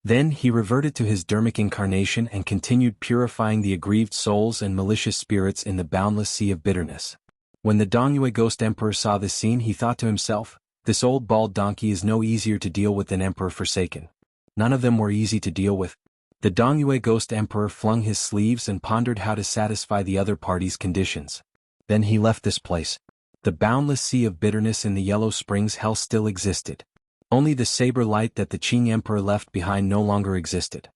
Then he reverted to his dharmic incarnation and continued purifying the aggrieved souls and malicious spirits in the boundless sea of bitterness. When the Dongyue Ghost Emperor saw this scene, he thought to himself, this old bald donkey is no easier to deal with than Emperor Forsaken. None of them were easy to deal with. The Dongyue Ghost Emperor flung his sleeves and pondered how to satisfy the other party's conditions. Then he left this place. The boundless sea of bitterness in the Yellow Springs hell still existed. Only the saber light that the Qing Emperor left behind no longer existed.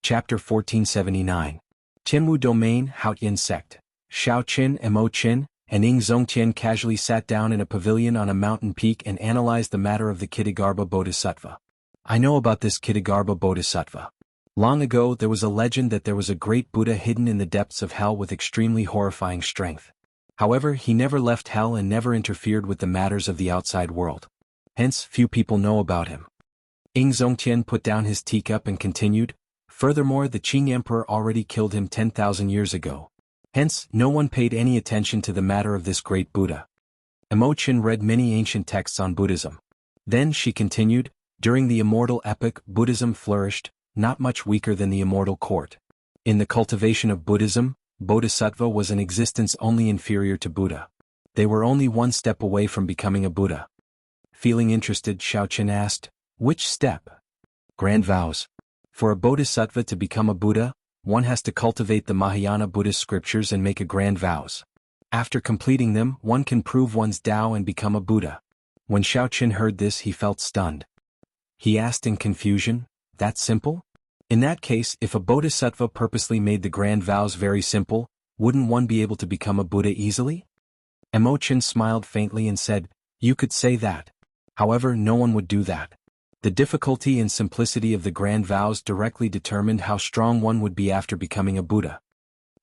Chapter 1479. Tianwu Domain Haotian Sect. Shaoqin, Mo-Qin, and Ying Zongtian casually sat down in a pavilion on a mountain peak and analyzed the matter of the Kittagarbha Bodhisattva. I know about this Kittagarbha Bodhisattva. Long ago there was a legend that there was a great Buddha hidden in the depths of hell with extremely horrifying strength. However, he never left hell and never interfered with the matters of the outside world. Hence, few people know about him. Ying Zongtian put down his teacup and continued, furthermore the Qing Emperor already killed him 10,000 years ago. Hence, no one paid any attention to the matter of this great Buddha. Mo-Qin read many ancient texts on Buddhism. Then she continued, during the immortal epoch Buddhism flourished, not much weaker than the immortal court. In the cultivation of Buddhism, Bodhisattva was an existence only inferior to Buddha. They were only one step away from becoming a Buddha. Feeling interested, Shaoqin asked, which step? Grand vows. For a Bodhisattva to become a Buddha, one has to cultivate the Mahayana Buddhist scriptures and make a grand vows. After completing them, one can prove one's Tao and become a Buddha. When Xiaoqin heard this, he felt stunned. He asked in confusion, "That simple?" In that case, if a bodhisattva purposely made the grand vows very simple, wouldn't one be able to become a Buddha easily? Imochen smiled faintly and said, "You could say that. However, no one would do that. The difficulty and simplicity of the grand vows directly determined how strong one would be after becoming a Buddha.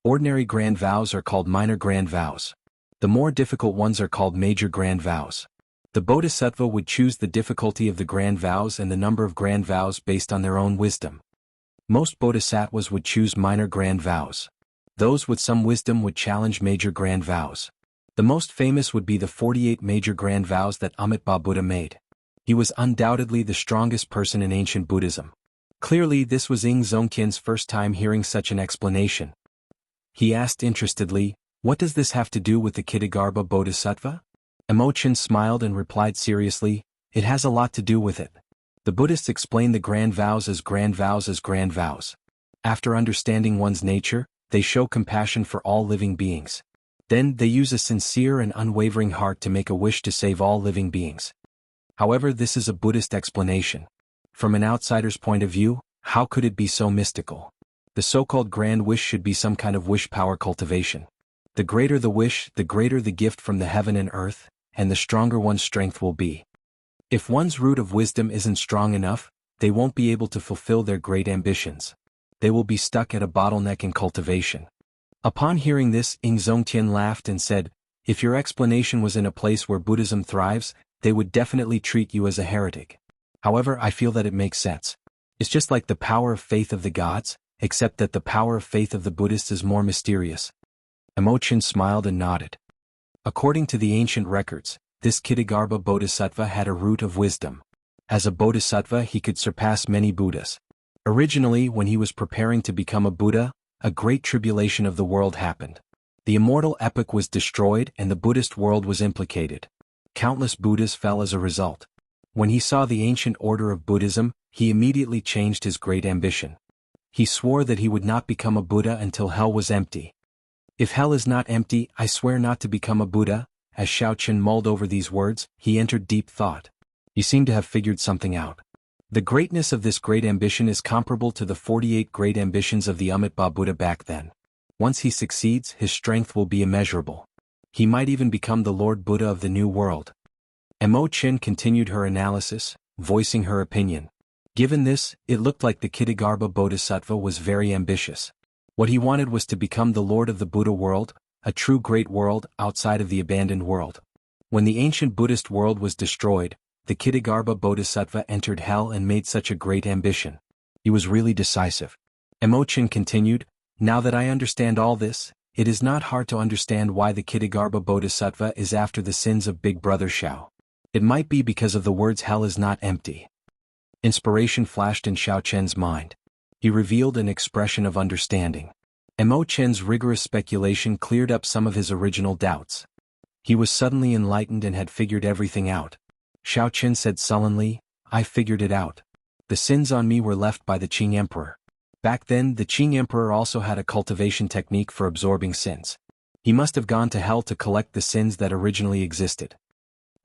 Ordinary grand vows are called minor grand vows. The more difficult ones are called major grand vows. The bodhisattva would choose the difficulty of the grand vows and the number of grand vows based on their own wisdom. Most bodhisattvas would choose minor grand vows. Those with some wisdom would challenge major grand vows. The most famous would be the 48 major grand vows that Amitabha Buddha made. He was undoubtedly the strongest person in ancient Buddhism. Clearly, this was Ing Zongqian's first time hearing such an explanation. He asked interestedly, "What does this have to do with the Kittagarbha Bodhisattva?" Imochen smiled and replied seriously, "It has a lot to do with it. The Buddhists explain the grand vows as grand vows as grand vows. After understanding one's nature, they show compassion for all living beings. Then they use a sincere and unwavering heart to make a wish to save all living beings. However, this is a Buddhist explanation. From an outsider's point of view, how could it be so mystical? The so-called grand wish should be some kind of wish power cultivation. The greater the wish, the greater the gift from the heaven and earth, and the stronger one's strength will be. If one's root of wisdom isn't strong enough, they won't be able to fulfill their great ambitions. They will be stuck at a bottleneck in cultivation." Upon hearing this, Ing Zongtian laughed and said, "If your explanation was in a place where Buddhism thrives, they would definitely treat you as a heretic. However, I feel that it makes sense. It's just like the power of faith of the gods, except that the power of faith of the Buddhists is more mysterious." Imochen smiled and nodded. According to the ancient records, this Kittagarbha Bodhisattva had a root of wisdom. As a Bodhisattva, he could surpass many Buddhas. Originally, when he was preparing to become a Buddha, a great tribulation of the world happened. The immortal epoch was destroyed and the Buddhist world was implicated. Countless Buddhas fell as a result. When he saw the ancient order of Buddhism, he immediately changed his great ambition. He swore that he would not become a Buddha until hell was empty. "If hell is not empty, I swear not to become a Buddha." As Xiaoqin mulled over these words, he entered deep thought. He seemed to have figured something out. The greatness of this great ambition is comparable to the 48 great ambitions of the Amitabha Buddha back then. Once he succeeds, his strength will be immeasurable. He might even become the Lord Buddha of the New World. Imochen continued her analysis, voicing her opinion. Given this, it looked like the Kittagarbha Bodhisattva was very ambitious. What he wanted was to become the Lord of the Buddha world, a true great world outside of the abandoned world. When the ancient Buddhist world was destroyed, the Kittagarbha Bodhisattva entered hell and made such a great ambition. He was really decisive. Imochen continued, "Now that I understand all this, it is not hard to understand why the Kittagarbha Bodhisattva is after the sins of Big Brother Xiao. It might be because of the words hell is not empty." Inspiration flashed in Xiaoqian's mind. He revealed an expression of understanding. Imochen's rigorous speculation cleared up some of his original doubts. He was suddenly enlightened and had figured everything out. Xiaoqian said sullenly, "I figured it out. The sins on me were left by the Qing Emperor. Back then, the Qing Emperor also had a cultivation technique for absorbing sins. He must have gone to hell to collect the sins that originally existed.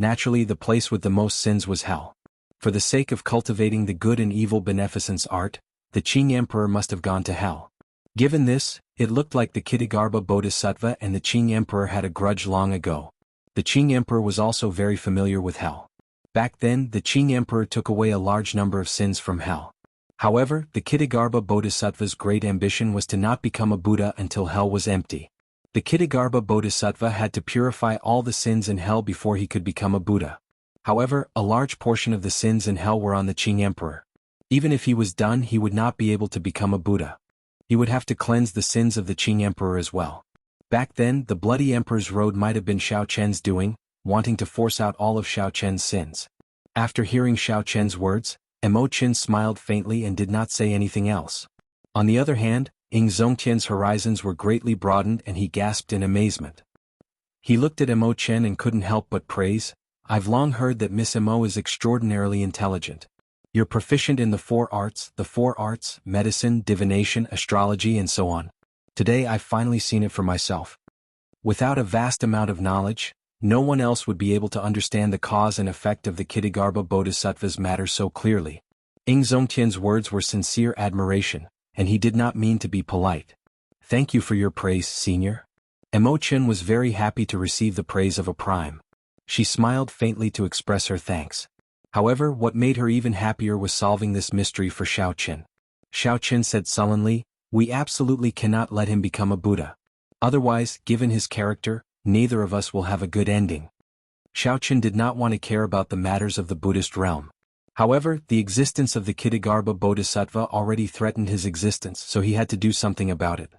Naturally, the place with the most sins was hell. For the sake of cultivating the good and evil beneficence art, the Qing Emperor must have gone to hell. Given this, it looked like the Kittagarbha Bodhisattva and the Qing Emperor had a grudge long ago. The Qing Emperor was also very familiar with hell. Back then, the Qing Emperor took away a large number of sins from hell. However, the Kittagarbha Bodhisattva's great ambition was to not become a Buddha until hell was empty. The Kittagarbha Bodhisattva had to purify all the sins in hell before he could become a Buddha. However, a large portion of the sins in hell were on the Qing Emperor. Even if he was done, he would not be able to become a Buddha. He would have to cleanse the sins of the Qing Emperor as well. Back then, the Bloody Emperor's road might have been Xiaoqian's doing, wanting to force out all of Xiaoqian's sins. After hearing Xiaoqian's words, Imochen smiled faintly and did not say anything else. On the other hand, Ing Zongtian's horizons were greatly broadened and he gasped in amazement. He looked at Imochen and couldn't help but praise, "I've long heard that Miss Imo is extraordinarily intelligent. You're proficient in the four arts, medicine, divination, astrology and so on. Today I've finally seen it for myself." Without a vast amount of knowledge, no one else would be able to understand the cause and effect of the Kittagarbha Bodhisattva's matter so clearly. Ing Zongtian's words were sincere admiration, and he did not mean to be polite. Thank you for your praise, senior. Imochen was very happy to receive the praise of a prime. She smiled faintly to express her thanks. However, what made her even happier was solving this mystery for Xiaoqin. Xiaoqin said sullenly, "We absolutely cannot let him become a Buddha. Otherwise, given his character, neither of us will have a good ending." Xiaoqin did not want to care about the matters of the Buddhist realm. However, the existence of the Kittagarbha Bodhisattva already threatened his existence, so he had to do something about it.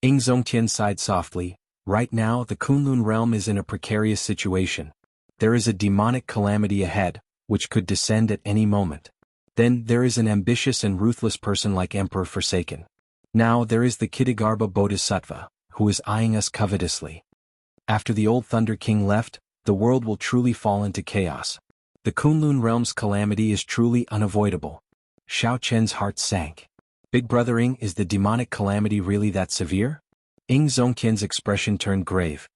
Ing Zongtian sighed softly. Right now, the Kunlun realm is in a precarious situation. There is a demonic calamity ahead, which could descend at any moment. Then there is an ambitious and ruthless person like Emperor Forsaken. Now there is the Kittagarbha Bodhisattva, who is eyeing us covetously. After the old Thunder King left, the world will truly fall into chaos. The Kunlun realm's calamity is truly unavoidable. Xiaoqian's heart sank. Big Brother Ing, is the demonic calamity really that severe? Ing Zongtian's expression turned grave.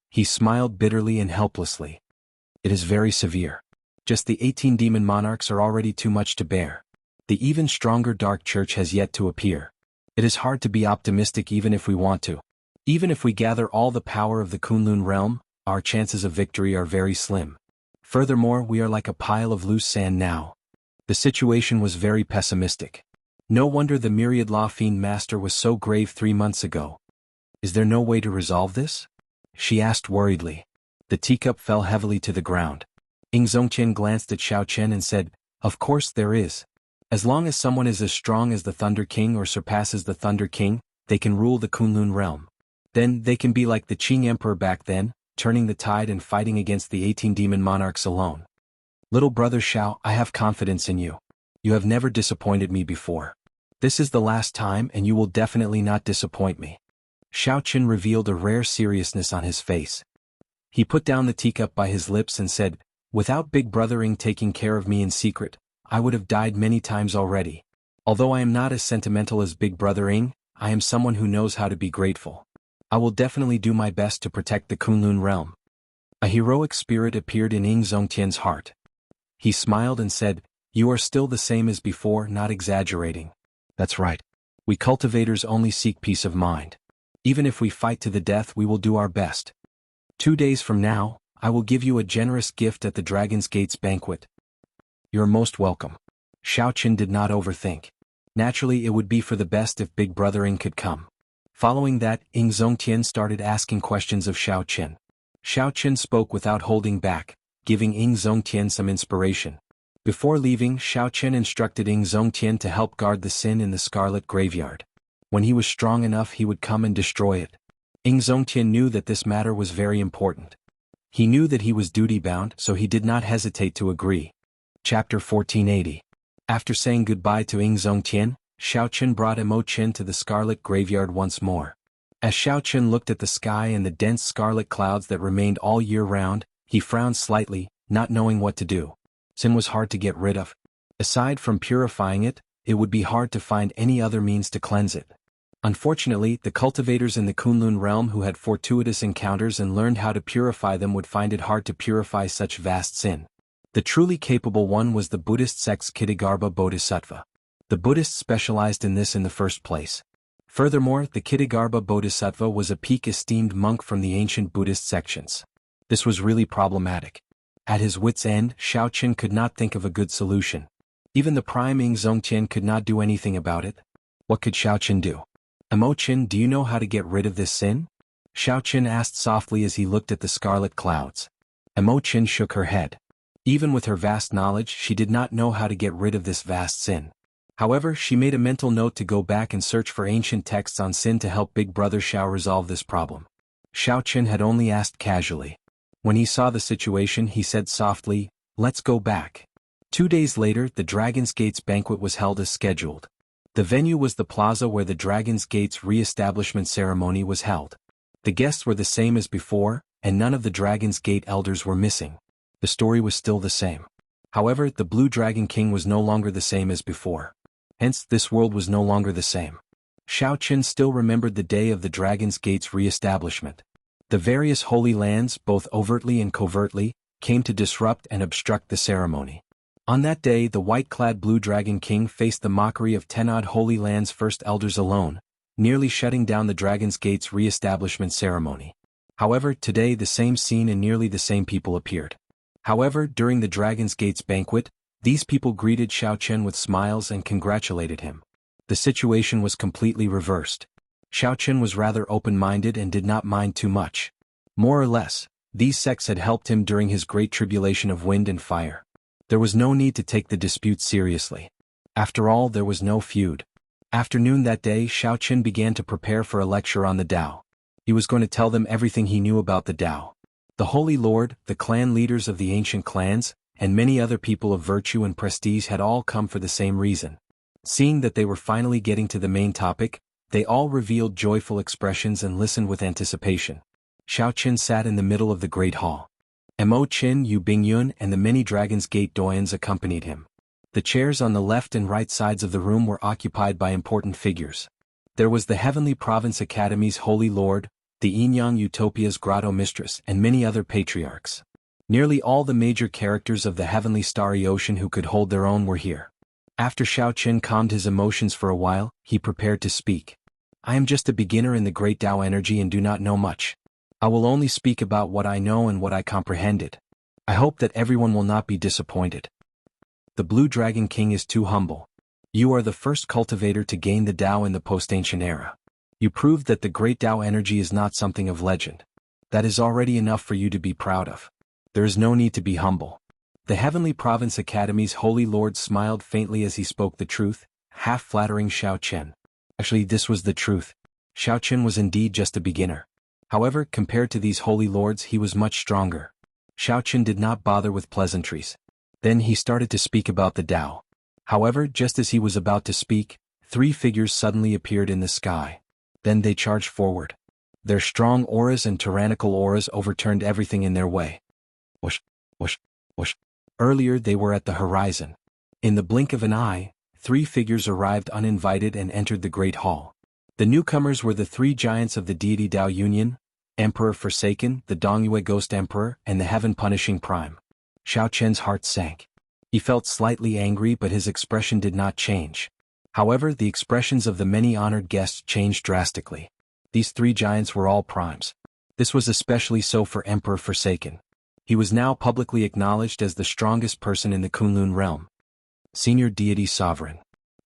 He smiled bitterly and helplessly. It is very severe. Just the 18 demon monarchs are already too much to bear. The even stronger Dark Church has yet to appear. It is hard to be optimistic even if we want to. Even if we gather all the power of the Kunlun realm, our chances of victory are very slim. Furthermore, we are like a pile of loose sand now. The situation was very pessimistic. No wonder the Myriad Law Fiend Master was so grave 3 months ago. Is there no way to resolve this? She asked worriedly. The teacup fell heavily to the ground. Ing Zongtian glanced at Xiaoqian and said, "Of course there is. As long as someone is as strong as the Thunder King or surpasses the Thunder King, they can rule the Kunlun realm. Then they can be like the Qing Emperor back then, turning the tide and fighting against the 18 demon monarchs alone. Little brother Xiao, I have confidence in you. You have never disappointed me before. This is the last time and you will definitely not disappoint me." Xiaoqin revealed a rare seriousness on his face. He put down the teacup by his lips and said, "Without Big Brother Ing taking care of me in secret, I would have died many times already. Although I am not as sentimental as Big Brother Ing, I am someone who knows how to be grateful. I will definitely do my best to protect the Kunlun realm." A heroic spirit appeared in Ing Zongtian's heart. He smiled and said, "You are still the same as before, not exaggerating. That's right. We cultivators only seek peace of mind. Even if we fight to the death, we will do our best. 2 days from now, I will give you a generous gift at the Dragon's Gates banquet." "You're most welcome." Xiaoqin did not overthink. Naturally, it would be for the best if Big Brother Ing could come. Following that, Ing Zongtian started asking questions of Xiaoqin. Xiaoqin spoke without holding back, giving Ing Zongtian some inspiration. Before leaving, Xiaoqin instructed Ing Zongtian to help guard the sin in the Scarlet Graveyard. When he was strong enough, he would come and destroy it. Ing Zongtian knew that this matter was very important. He knew that he was duty-bound, so he did not hesitate to agree. Chapter 1480. After saying goodbye to Ing Zongtian, Xiaoqin brought Imochen to the Scarlet Graveyard once more. As Xiaoqin looked at the sky and the dense scarlet clouds that remained all year round, he frowned slightly, not knowing what to do. Sin was hard to get rid of. Aside from purifying it, it would be hard to find any other means to cleanse it. Unfortunately, the cultivators in the Kunlun realm who had fortuitous encounters and learned how to purify them would find it hard to purify such vast sin. The truly capable one was the Buddhist sect's Kittagarbha Bodhisattva. The Buddhists specialized in this in the first place. Furthermore, the Kittagarbha Bodhisattva was a peak-esteemed monk from the ancient Buddhist sections. This was really problematic. At his wits' end, Xiaoqin could not think of a good solution. Even the prime Ing Zongtian could not do anything about it. What could Xiaoqin do? "Imochen, do you know how to get rid of this sin?" Xiaoqin asked softly as he looked at the scarlet clouds. Imochen shook her head. Even with her vast knowledge, she did not know how to get rid of this vast sin. However, she made a mental note to go back and search for ancient texts on sin to help Big Brother Xiao resolve this problem. Xiaoqin had only asked casually. When he saw the situation, he said softly, "Let's go back." 2 days later, the Dragon's Gates banquet was held as scheduled. The venue was the plaza where the Dragon's Gates re-establishment ceremony was held. The guests were the same as before, and none of the Dragon's Gate elders were missing. The story was still the same. However, the Blue Dragon King was no longer the same as before. Hence, this world was no longer the same. Xiaoqin still remembered the day of the Dragon's Gates re-establishment. The various holy lands, both overtly and covertly, came to disrupt and obstruct the ceremony. On that day the white-clad Blue Dragon King faced the mockery of 10-odd Holy Land's first elders alone, nearly shutting down the Dragon's Gate's re-establishment ceremony. However, today the same scene and nearly the same people appeared. However, during the Dragon's Gate's banquet, these people greeted Xiao Chen with smiles and congratulated him. The situation was completely reversed. Xiao Chen was rather open-minded and did not mind too much. More or less, these sects had helped him during his great tribulation of wind and fire. There was no need to take the dispute seriously. After all, there was no feud. After noon that day, Xiao Chen began to prepare for a lecture on the Tao. He was going to tell them everything he knew about the Tao. The Holy Lord, the clan leaders of the ancient clans, and many other people of virtue and prestige had all come for the same reason. Seeing that they were finally getting to the main topic, they all revealed joyful expressions and listened with anticipation. Xiao Chen sat in the middle of the great hall. Mo Qin, Yu Bingyun and the many Dragon's Gate doyens accompanied him. The chairs on the left and right sides of the room were occupied by important figures. There was the Heavenly Province Academy's Holy Lord, the Yinyang Utopia's Grotto Mistress and many other patriarchs. Nearly all the major characters of the Heavenly Starry Ocean who could hold their own were here. After Xiao Chen calmed his emotions for a while, he prepared to speak. I am just a beginner in the great Tao energy and do not know much. I will only speak about what I know and what I comprehended. I hope that everyone will not be disappointed. The Blue Dragon King is too humble. You are the first cultivator to gain the Tao in the post-ancient era. You proved that the great Tao energy is not something of legend. That is already enough for you to be proud of. There is no need to be humble. The Heavenly Province Academy's Holy Lord smiled faintly as he spoke the truth, half flattering Xiao Chen. Actually, this was the truth. Xiao Chen was indeed just a beginner. However, compared to these holy lords he was much stronger. Xiao Chen did not bother with pleasantries. Then he started to speak about the Tao. However, just as he was about to speak, 3 figures suddenly appeared in the sky. Then they charged forward. Their strong auras and tyrannical auras overturned everything in their way. Whoosh, whoosh, whoosh. Earlier they were at the horizon. In the blink of an eye, 3 figures arrived uninvited and entered the great hall. The newcomers were the 3 giants of the deity Tao Union, Emperor Forsaken, the Dongyue Ghost Emperor, and the Heaven-Punishing Prime. Xiao Chen's heart sank. He felt slightly angry but his expression did not change. However, the expressions of the many honored guests changed drastically. These 3 giants were all primes. This was especially so for Emperor Forsaken. He was now publicly acknowledged as the strongest person in the Kunlun realm. Senior Deity Sovereign.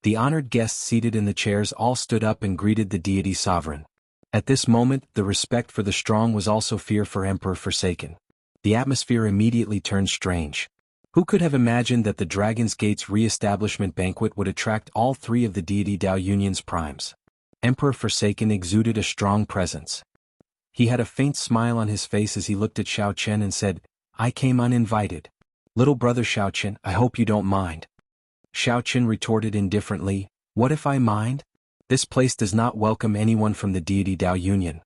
The honored guests seated in the chairs all stood up and greeted the deity sovereign. At this moment, the respect for the strong was also fear for Emperor Forsaken. The atmosphere immediately turned strange. Who could have imagined that the Dragon's Gate's re-establishment banquet would attract all 3 of the deity Tao Union's primes? Emperor Forsaken exuded a strong presence. He had a faint smile on his face as he looked at Xiao Chen and said, I came uninvited. Little brother Xiao Chen, I hope you don't mind. Xiao Chen retorted indifferently, what if I mind? This place does not welcome anyone from the deity Tao Union.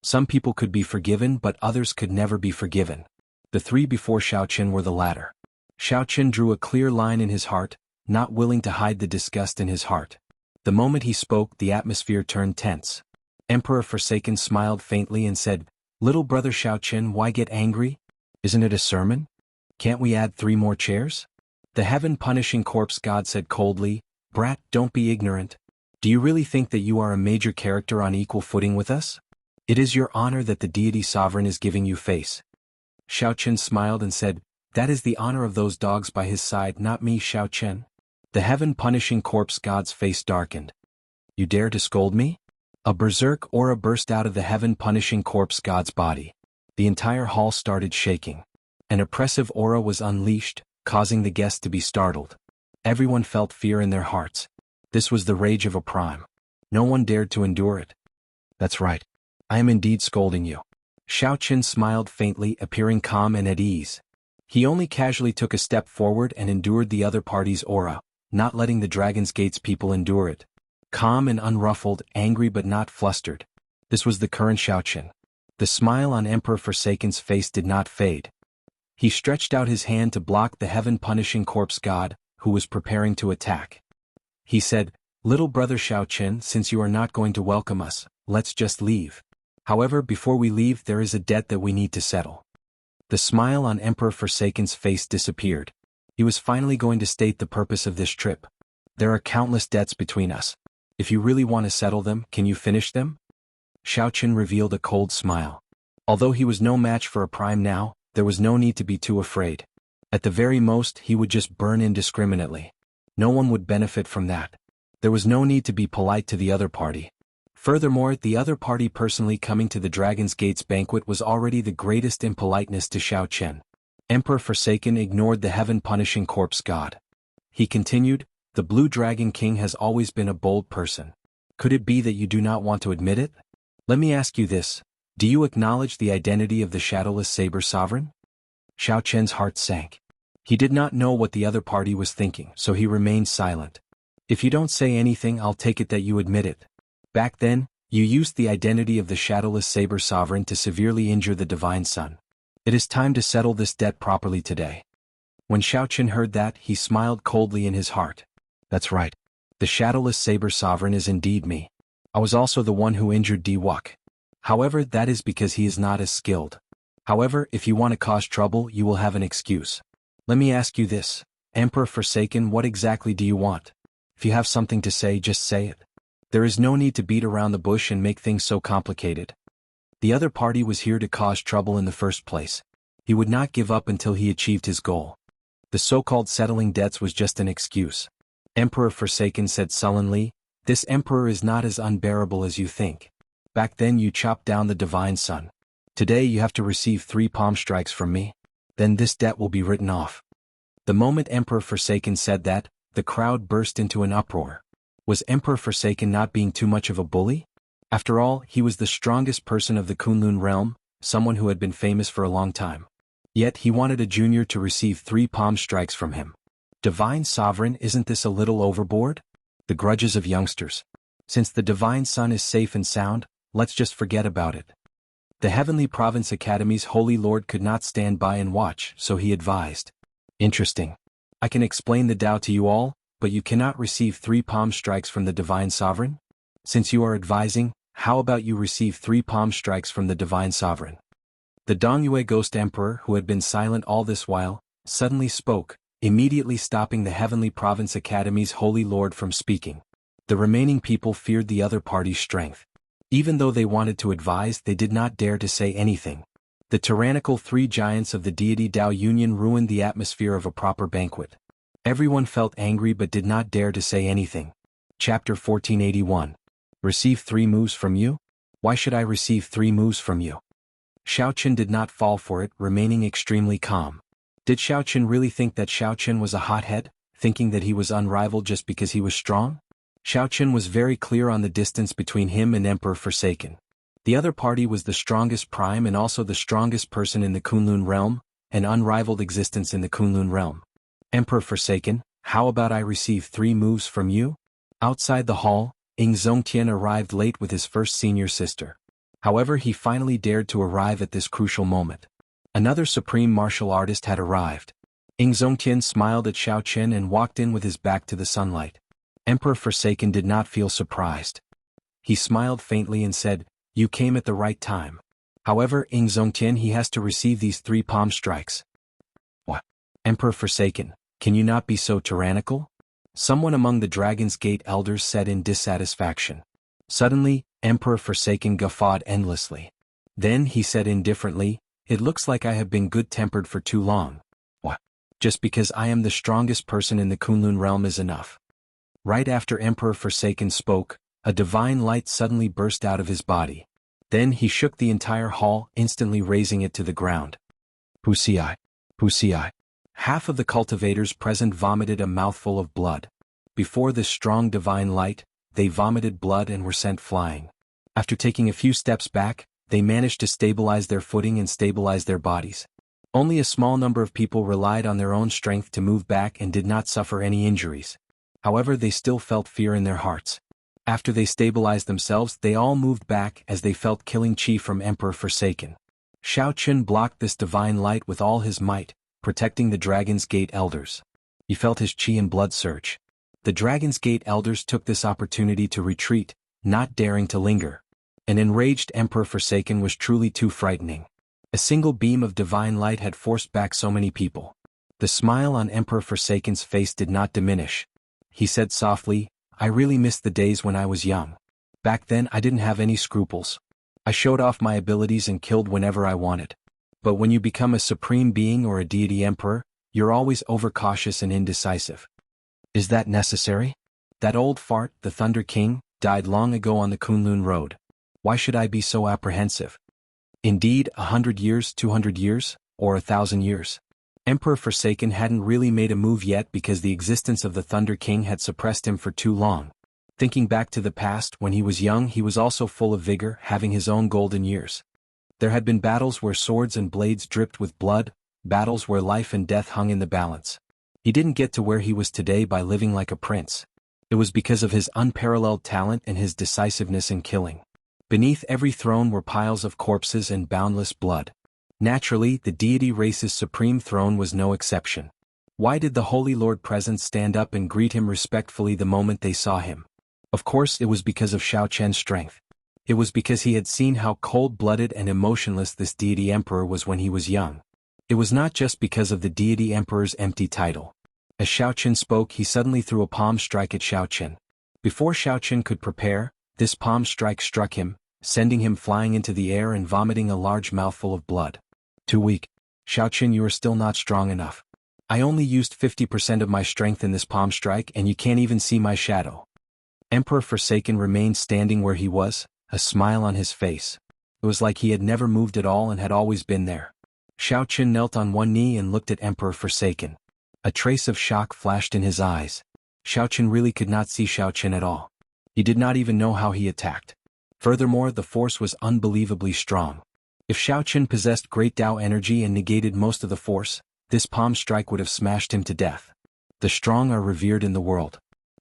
Some people could be forgiven but others could never be forgiven. The 3 before Xiao Chen were the latter. Xiao Chen drew a clear line in his heart, not willing to hide the disgust in his heart. The moment he spoke, the atmosphere turned tense. Emperor Forsaken smiled faintly and said, Little brother Xiao Chen, why get angry? Isn't it a sermon? Can't we add 3 more chairs? The Heaven-Punishing Corpse God said coldly, Brat, don't be ignorant. Do you really think that you are a major character on equal footing with us? It is your honor that the deity sovereign is giving you face. Xiao Chen smiled and said, That is the honor of those dogs by his side, not me, Xiao Chen. The Heaven-Punishing Corpse God's face darkened. You dare to scold me? A berserk aura burst out of the Heaven-Punishing Corpse God's body. The entire hall started shaking. An oppressive aura was unleashed, causing the guests to be startled. Everyone felt fear in their hearts. This was the rage of a prime. No one dared to endure it. That's right. I am indeed scolding you. Xiao Chen smiled faintly, appearing calm and at ease. He only casually took a step forward and endured the other party's aura, not letting the Dragon's Gate's people endure it. Calm and unruffled, angry but not flustered. This was the current Xiao Chen. The smile on Emperor Forsaken's face did not fade. He stretched out his hand to block the Heaven-Punishing Corpse God, who was preparing to attack. He said, Little brother Xiao Chen, since you are not going to welcome us, let's just leave. However, before we leave, there is a debt that we need to settle. The smile on Emperor Forsaken's face disappeared. He was finally going to state the purpose of this trip. There are countless debts between us. If you really want to settle them, can you finish them? Xiaoqin revealed a cold smile. Although he was no match for a prime now, there was no need to be too afraid. At the very most, he would just burn indiscriminately. No one would benefit from that. There was no need to be polite to the other party. Furthermore, the other party personally coming to the Dragon's Gates banquet was already the greatest impoliteness to Xiaoqin. Emperor Forsaken ignored the heaven-punishing corpse god. He continued, "The Blue Dragon King has always been a bold person. Could it be that you do not want to admit it? Let me ask you this. Do you acknowledge the identity of the Shadowless Saber Sovereign?" Xiaoqin's heart sank. He did not know what the other party was thinking, so he remained silent. "If you don't say anything, I'll take it that you admit it. Back then, you used the identity of the Shadowless Saber Sovereign to severely injure the Divine Sun. It is time to settle this debt properly today." When Xiaoqin heard that, he smiled coldly in his heart. "That's right. The Shadowless Saber Sovereign is indeed me. I was also the one who injured Diwuk. However, that is because he is not as skilled. However, if you want to cause trouble, you will have an excuse. Let me ask you this, Emperor Forsaken, what exactly do you want? If you have something to say, just say it. There is no need to beat around the bush and make things so complicated." The other party was here to cause trouble in the first place. He would not give up until he achieved his goal. The so-called settling debts was just an excuse. Emperor Forsaken said sullenly, "This emperor is not as unbearable as you think. Back then you chopped down the Divine Sun. Today you have to receive 3 palm strikes from me. Then this debt will be written off." The moment Emperor Forsaken said that, the crowd burst into an uproar. Was Emperor Forsaken not being too much of a bully? After all, he was the strongest person of the Kunlun realm, someone who had been famous for a long time. Yet he wanted a junior to receive 3 palm strikes from him. Divine Sovereign, isn't this a little overboard? The grudges of youngsters. Since the Divine Sun is safe and sound, let's just forget about it. The Heavenly Province Academy's Holy Lord could not stand by and watch, so he advised. "Interesting. I can explain the Tao to you all, but you cannot receive 3 palm strikes from the Divine Sovereign? Since you are advising, how about you receive 3 palm strikes from the Divine Sovereign?" The Dongyue Ghost Emperor, who had been silent all this while, suddenly spoke, immediately stopping the Heavenly Province Academy's Holy Lord from speaking. The remaining people feared the other party's strength. Even though they wanted to advise, they did not dare to say anything. The tyrannical 3 giants of the deity Tao Union ruined the atmosphere of a proper banquet. Everyone felt angry but did not dare to say anything. Chapter 1481. Receive 3 moves from you? Why should I receive 3 moves from you? Xiaoqin did not fall for it, remaining extremely calm. Did Xiaoqin really think that Xiaoqin was a hothead, thinking that he was unrivaled just because he was strong? Xiaoqin was very clear on the distance between him and Emperor Forsaken. The other party was the strongest prime and also the strongest person in the Kunlun realm, an unrivaled existence in the Kunlun realm. "Emperor Forsaken, how about I receive 3 moves from you?" Outside the hall, Ing Zongtian arrived late with his first senior sister. However, he finally dared to arrive at this crucial moment. Another supreme martial artist had arrived. Ing Zongtian smiled at Xiaoqin and walked in with his back to the sunlight. Emperor Forsaken did not feel surprised. He smiled faintly and said, "You came at the right time. However, Ing Zongtian, he has to receive these 3 palm strikes." "What? Emperor Forsaken, can you not be so tyrannical?" Someone among the Dragon's Gate elders said in dissatisfaction. Suddenly, Emperor Forsaken guffawed endlessly. Then he said indifferently, "It looks like I have been good-tempered for too long. What? Just because I am the strongest person in the Kunlun realm is enough." Right after Emperor Forsaken spoke, a divine light suddenly burst out of his body. Then he shook the entire hall, instantly raising it to the ground. Wuxia! Wuxia! Half of the cultivators present vomited a mouthful of blood. Before this strong divine light, they vomited blood and were sent flying. After taking a few steps back, they managed to stabilize their footing and stabilize their bodies. Only a small number of people relied on their own strength to move back and did not suffer any injuries. However, they still felt fear in their hearts. After they stabilized themselves, they all moved back as they felt killing chi from Emperor Forsaken. Xiaoqin blocked this divine light with all his might, protecting the Dragon's Gate elders. He felt his chi and blood surge. The Dragon's Gate elders took this opportunity to retreat, not daring to linger. An enraged Emperor Forsaken was truly too frightening. A single beam of divine light had forced back so many people. The smile on Emperor Forsaken's face did not diminish. He said softly, "I really miss the days when I was young. Back then I didn't have any scruples. I showed off my abilities and killed whenever I wanted. But when you become a supreme being or a deity emperor, you're always overcautious and indecisive. Is that necessary? That old fart, the Thunder King, died long ago on the Kunlun Road. Why should I be so apprehensive? Indeed, 100 years, 200 years, or 1,000 years? Emperor Forsaken hadn't really made a move yet because the existence of the Thunder King had suppressed him for too long. Thinking back to the past, when he was young he was also full of vigor, having his own golden years. There had been battles where swords and blades dripped with blood, battles where life and death hung in the balance. He didn't get to where he was today by living like a prince. It was because of his unparalleled talent and his decisiveness in killing. Beneath every throne were piles of corpses and boundless blood. Naturally, the deity race's supreme throne was no exception. Why did the Holy Lord present stand up and greet him respectfully the moment they saw him? Of course it was because of Xiao Chen's strength. It was because he had seen how cold-blooded and emotionless this deity emperor was when he was young. It was not just because of the deity emperor's empty title. As Xiao Chen spoke, he suddenly threw a palm strike at Xiao Chen. Before Xiao Chen could prepare, this palm strike struck him, sending him flying into the air and vomiting a large mouthful of blood. Too weak. Xiao Chen, you are still not strong enough. I only used 50% of my strength in this palm strike and you can't even see my shadow. Emperor Forsaken remained standing where he was, a smile on his face. It was like he had never moved at all and had always been there. Xiao Chen knelt on one knee and looked at Emperor Forsaken. A trace of shock flashed in his eyes. Xiao Chen really could not see Xiao Chen at all. He did not even know how he attacked. Furthermore, the force was unbelievably strong. If Xiao Chen possessed great Tao energy and negated most of the force, this palm strike would have smashed him to death. The strong are revered in the world.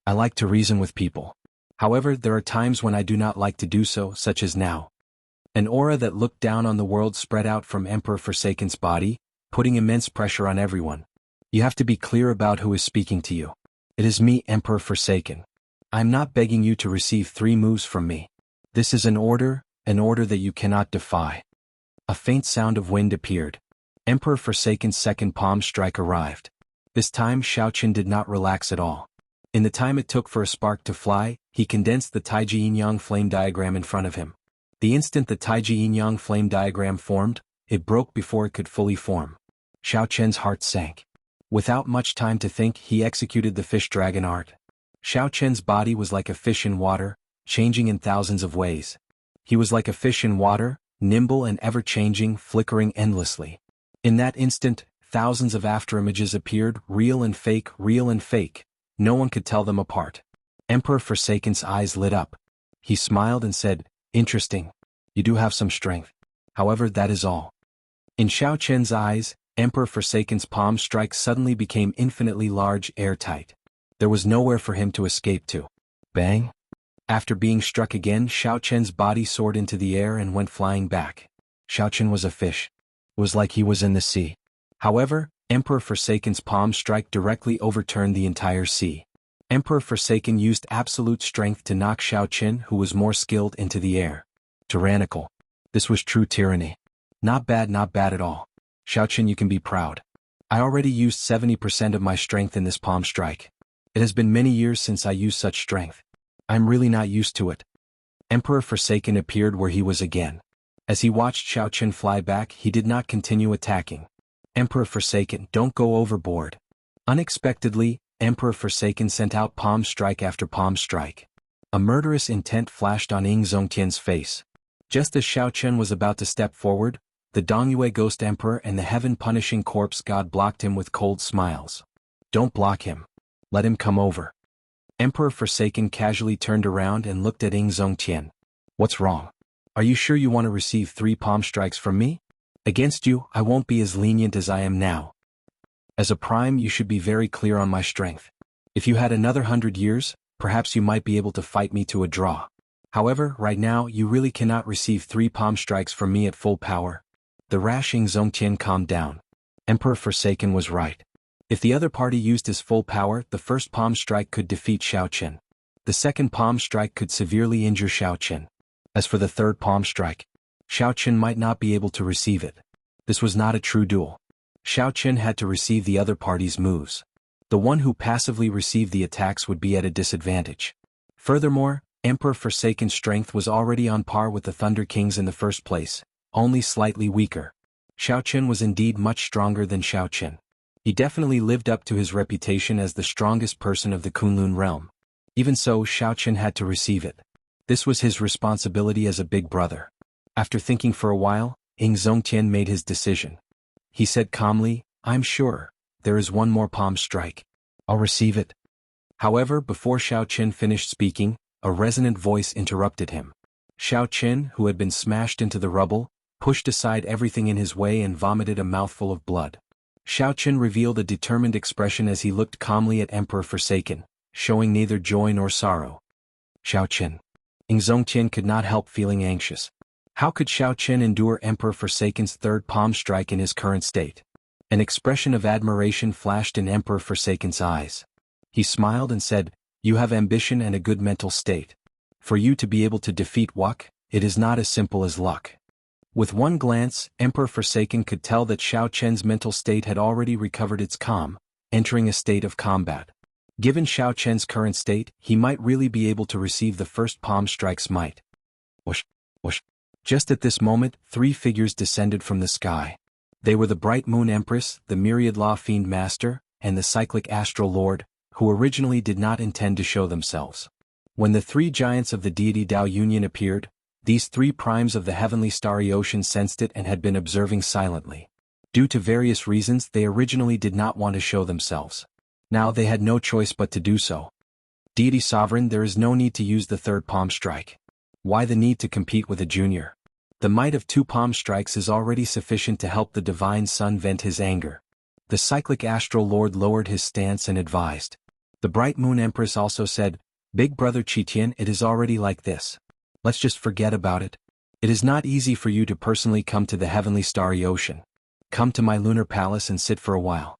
I like to reason with people. However, there are times when I do not like to do so, such as now. An aura that looked down on the world spread out from Emperor Forsaken's body, putting immense pressure on everyone. You have to be clear about who is speaking to you. It is me, Emperor Forsaken. I am not begging you to receive 3 moves from me. This is an order that you cannot defy. A faint sound of wind appeared. Emperor Forsaken's second palm strike arrived. This time Xiao Chen did not relax at all. In the time it took for a spark to fly, he condensed the Taiji Yin-Yang flame diagram in front of him. The instant the Taiji Yin-Yang flame diagram formed, it broke before it could fully form. Xiao Chen's heart sank. Without much time to think, he executed the fish dragon art. Xiao Chen's body was like a fish in water, changing in thousands of ways. He was like a fish in water, nimble and ever-changing, flickering endlessly. In that instant, thousands of afterimages appeared, real and fake, real and fake. No one could tell them apart. Emperor Forsaken's eyes lit up. He smiled and said, "Interesting. You do have some strength. However, that is all." In Xiao Chen's eyes, Emperor Forsaken's palm strike suddenly became infinitely large, airtight. There was nowhere for him to escape to. Bang! After being struck again, Xiao Chen's body soared into the air and went flying back. Xiao Chen was a fish. It was like he was in the sea. However, Emperor Forsaken's palm strike directly overturned the entire sea. Emperor Forsaken used absolute strength to knock Xiao Chen, who was more skilled, into the air. Tyrannical. This was true tyranny. Not bad at all. Xiao Chen, you can be proud. I already used 70% of my strength in this palm strike. It has been many years since I used such strength. I'm really not used to it. Emperor Forsaken appeared where he was again. As he watched Xiao Chen fly back, he did not continue attacking. Emperor Forsaken, don't go overboard. Unexpectedly, Emperor Forsaken sent out palm strike after palm strike. A murderous intent flashed on Ying Zongtian's face. Just as Xiao Chen was about to step forward, the Dongyue Ghost Emperor and the heaven-punishing corpse god blocked him with cold smiles. Don't block him. Let him come over. Emperor Forsaken casually turned around and looked at Ying Zongtian. What's wrong? Are you sure you want to receive 3 palm strikes from me? Against you, I won't be as lenient as I am now. As a prime, you should be very clear on my strength. If you had another 100 years, perhaps you might be able to fight me to a draw. However, right now, you really cannot receive 3 palm strikes from me at full power. The rash Ying Zongtian calmed down. Emperor Forsaken was right. If the other party used his full power, the first palm strike could defeat Xiao Chen. The second palm strike could severely injure Xiao Chen. As for the third palm strike, Xiao Qin might not be able to receive it. This was not a true duel. Xiao Qin had to receive the other party's moves. The one who passively received the attacks would be at a disadvantage. Furthermore, Emperor Forsaken's strength was already on par with the Thunder King's in the first place, only slightly weaker. Xiao Qin was indeed much stronger than Xiao Qin. He definitely lived up to his reputation as the strongest person of the Kunlun realm. Even so, Xiao Qin had to receive it. This was his responsibility as a big brother. After thinking for a while, Ing Zongtian made his decision. He said calmly, "I'm sure. There is one more palm strike. I'll receive it." However, before Xiao Qin finished speaking, a resonant voice interrupted him. Xiao Qin, who had been smashed into the rubble, pushed aside everything in his way and vomited a mouthful of blood. Xiao Qin revealed a determined expression as he looked calmly at Emperor Forsaken, showing neither joy nor sorrow. Xiao Qin. Ing Zongtian could not help feeling anxious. How could Xiao Qin endure Emperor Forsaken's third palm strike in his current state? An expression of admiration flashed in Emperor Forsaken's eyes. He smiled and said, "You have ambition and a good mental state. For you to be able to defeat Wuk, it is not as simple as luck." With one glance, Emperor Forsaken could tell that Xiao Qin's mental state had already recovered its calm, entering a state of combat. Given Xiao Qin's current state, he might really be able to receive the first palm strike's might. Whoosh, whoosh. Just at this moment, 3 figures descended from the sky. They were the Bright Moon Empress, the Myriad Law Fiend Master, and the Cyclic Astral Lord, who originally did not intend to show themselves. When the 3 giants of the deity Dao Union appeared, these 3 primes of the heavenly starry ocean sensed it and had been observing silently. Due to various reasons, they originally did not want to show themselves. Now they had no choice but to do so. Deity Sovereign, there is no need to use the third palm strike. Why the need to compete with a junior? The might of 2 palm strikes is already sufficient to help the Divine Sun vent his anger. The Cyclic Astral Lord lowered his stance and advised. The Bright Moon Empress also said, "Big brother Qitian, it is already like this. Let's just forget about it. It is not easy for you to personally come to the heavenly starry ocean. Come to my lunar palace and sit for a while."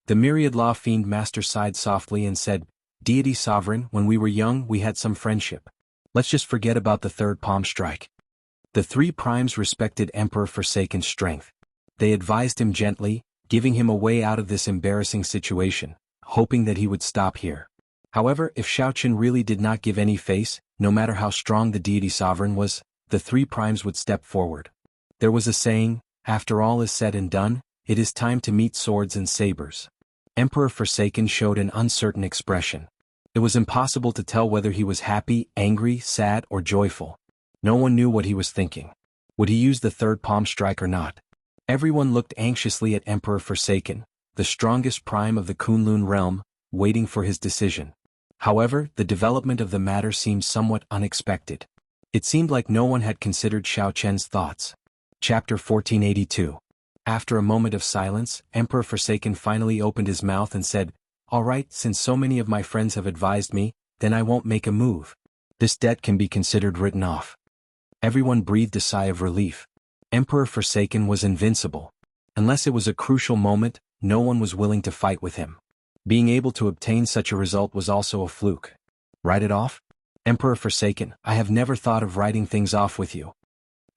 The Myriad Law Fiend Master sighed softly and said, "Deity Sovereign, when we were young we had some friendship. Let's just forget about the third palm strike." The 3 primes respected Emperor Forsaken's strength. They advised him gently, giving him a way out of this embarrassing situation, hoping that he would stop here. However, if Xiao Qin really did not give any face, no matter how strong the deity sovereign was, the 3 primes would step forward. There was a saying, after all is said and done, it is time to meet swords and sabers. Emperor Forsaken showed an uncertain expression. It was impossible to tell whether he was happy, angry, sad, or joyful. No one knew what he was thinking. Would he use the third palm strike or not? Everyone looked anxiously at Emperor Forsaken, the strongest prime of the Kunlun realm, waiting for his decision. However, the development of the matter seemed somewhat unexpected. It seemed like no one had considered Xiao Qin's thoughts. Chapter 1482. After a moment of silence, Emperor Forsaken finally opened his mouth and said, "All right, since so many of my friends have advised me, then I won't make a move. This debt can be considered written off." Everyone breathed a sigh of relief. Emperor Forsaken was invincible. Unless it was a crucial moment, no one was willing to fight with him. Being able to obtain such a result was also a fluke. Write it off? Emperor Forsaken, I have never thought of writing things off with you.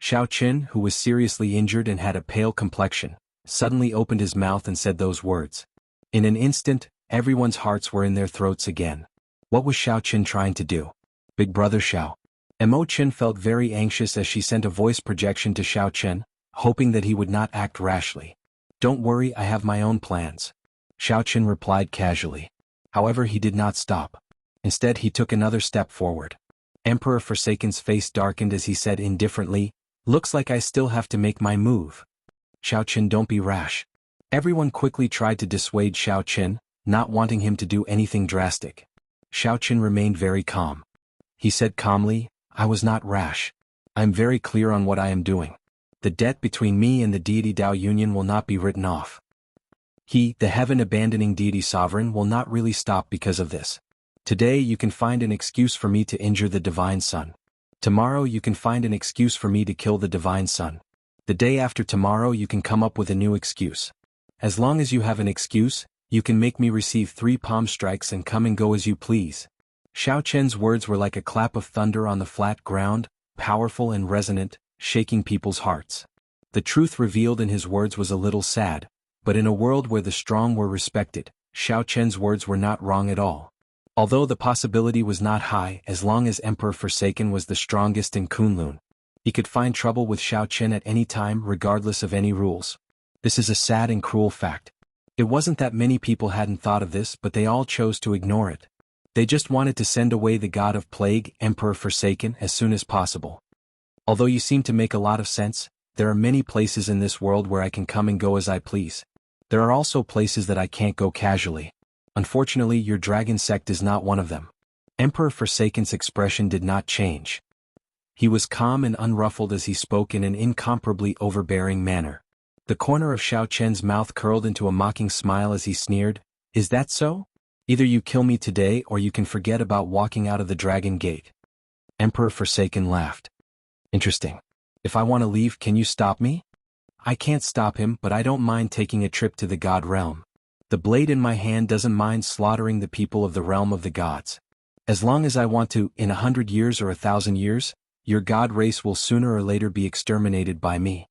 Xiao Qin, who was seriously injured and had a pale complexion, suddenly opened his mouth and said those words. In an instant, everyone's hearts were in their throats again. What was Xiao Qin trying to do? Big brother Xiao. Emo Qin felt very anxious as she sent a voice projection to Xiao Qin, hoping that he would not act rashly. Don't worry, I have my own plans. Xiao Qin replied casually. However, he did not stop. Instead, he took another step forward. Emperor Forsaken's face darkened as he said indifferently, "Looks like I still have to make my move." Xiao Qin, don't be rash. Everyone quickly tried to dissuade Xiao Qin, not wanting him to do anything drastic. Xiao Qin remained very calm. He said calmly, I was not rash. I am very clear on what I am doing. The debt between me and the deity Dao Union will not be written off. He, the heaven-abandoning deity sovereign, will not really stop because of this. Today you can find an excuse for me to injure the Divine Sun. Tomorrow you can find an excuse for me to kill the Divine Sun. The day after tomorrow you can come up with a new excuse. As long as you have an excuse, you can make me receive 3 palm strikes and come and go as you please. Xiao Qin's words were like a clap of thunder on the flat ground, powerful and resonant, shaking people's hearts. The truth revealed in his words was a little sad, but in a world where the strong were respected, Xiao Chen's words were not wrong at all. Although the possibility was not high, as long as Emperor Forsaken was the strongest in Kunlun, he could find trouble with Xiao Chen at any time regardless of any rules. This is a sad and cruel fact. It wasn't that many people hadn't thought of this, but they all chose to ignore it. They just wanted to send away the god of plague, Emperor Forsaken, as soon as possible. Although you seem to make a lot of sense, there are many places in this world where I can come and go as I please. There are also places that I can't go casually. Unfortunately, your dragon sect is not one of them. Emperor Forsaken's expression did not change. He was calm and unruffled as he spoke in an incomparably overbearing manner. The corner of Xiao Chen's mouth curled into a mocking smile as he sneered, "Is that so? Either you kill me today or you can forget about walking out of the dragon gate." Emperor Forsaken laughed. "Interesting. If I want to leave, can you stop me?" "I can't stop him, but I don't mind taking a trip to the god realm. The blade in my hand doesn't mind slaughtering the people of the realm of the gods. As long as I want to, in 100 years or 1,000 years, your god race will sooner or later be exterminated by me."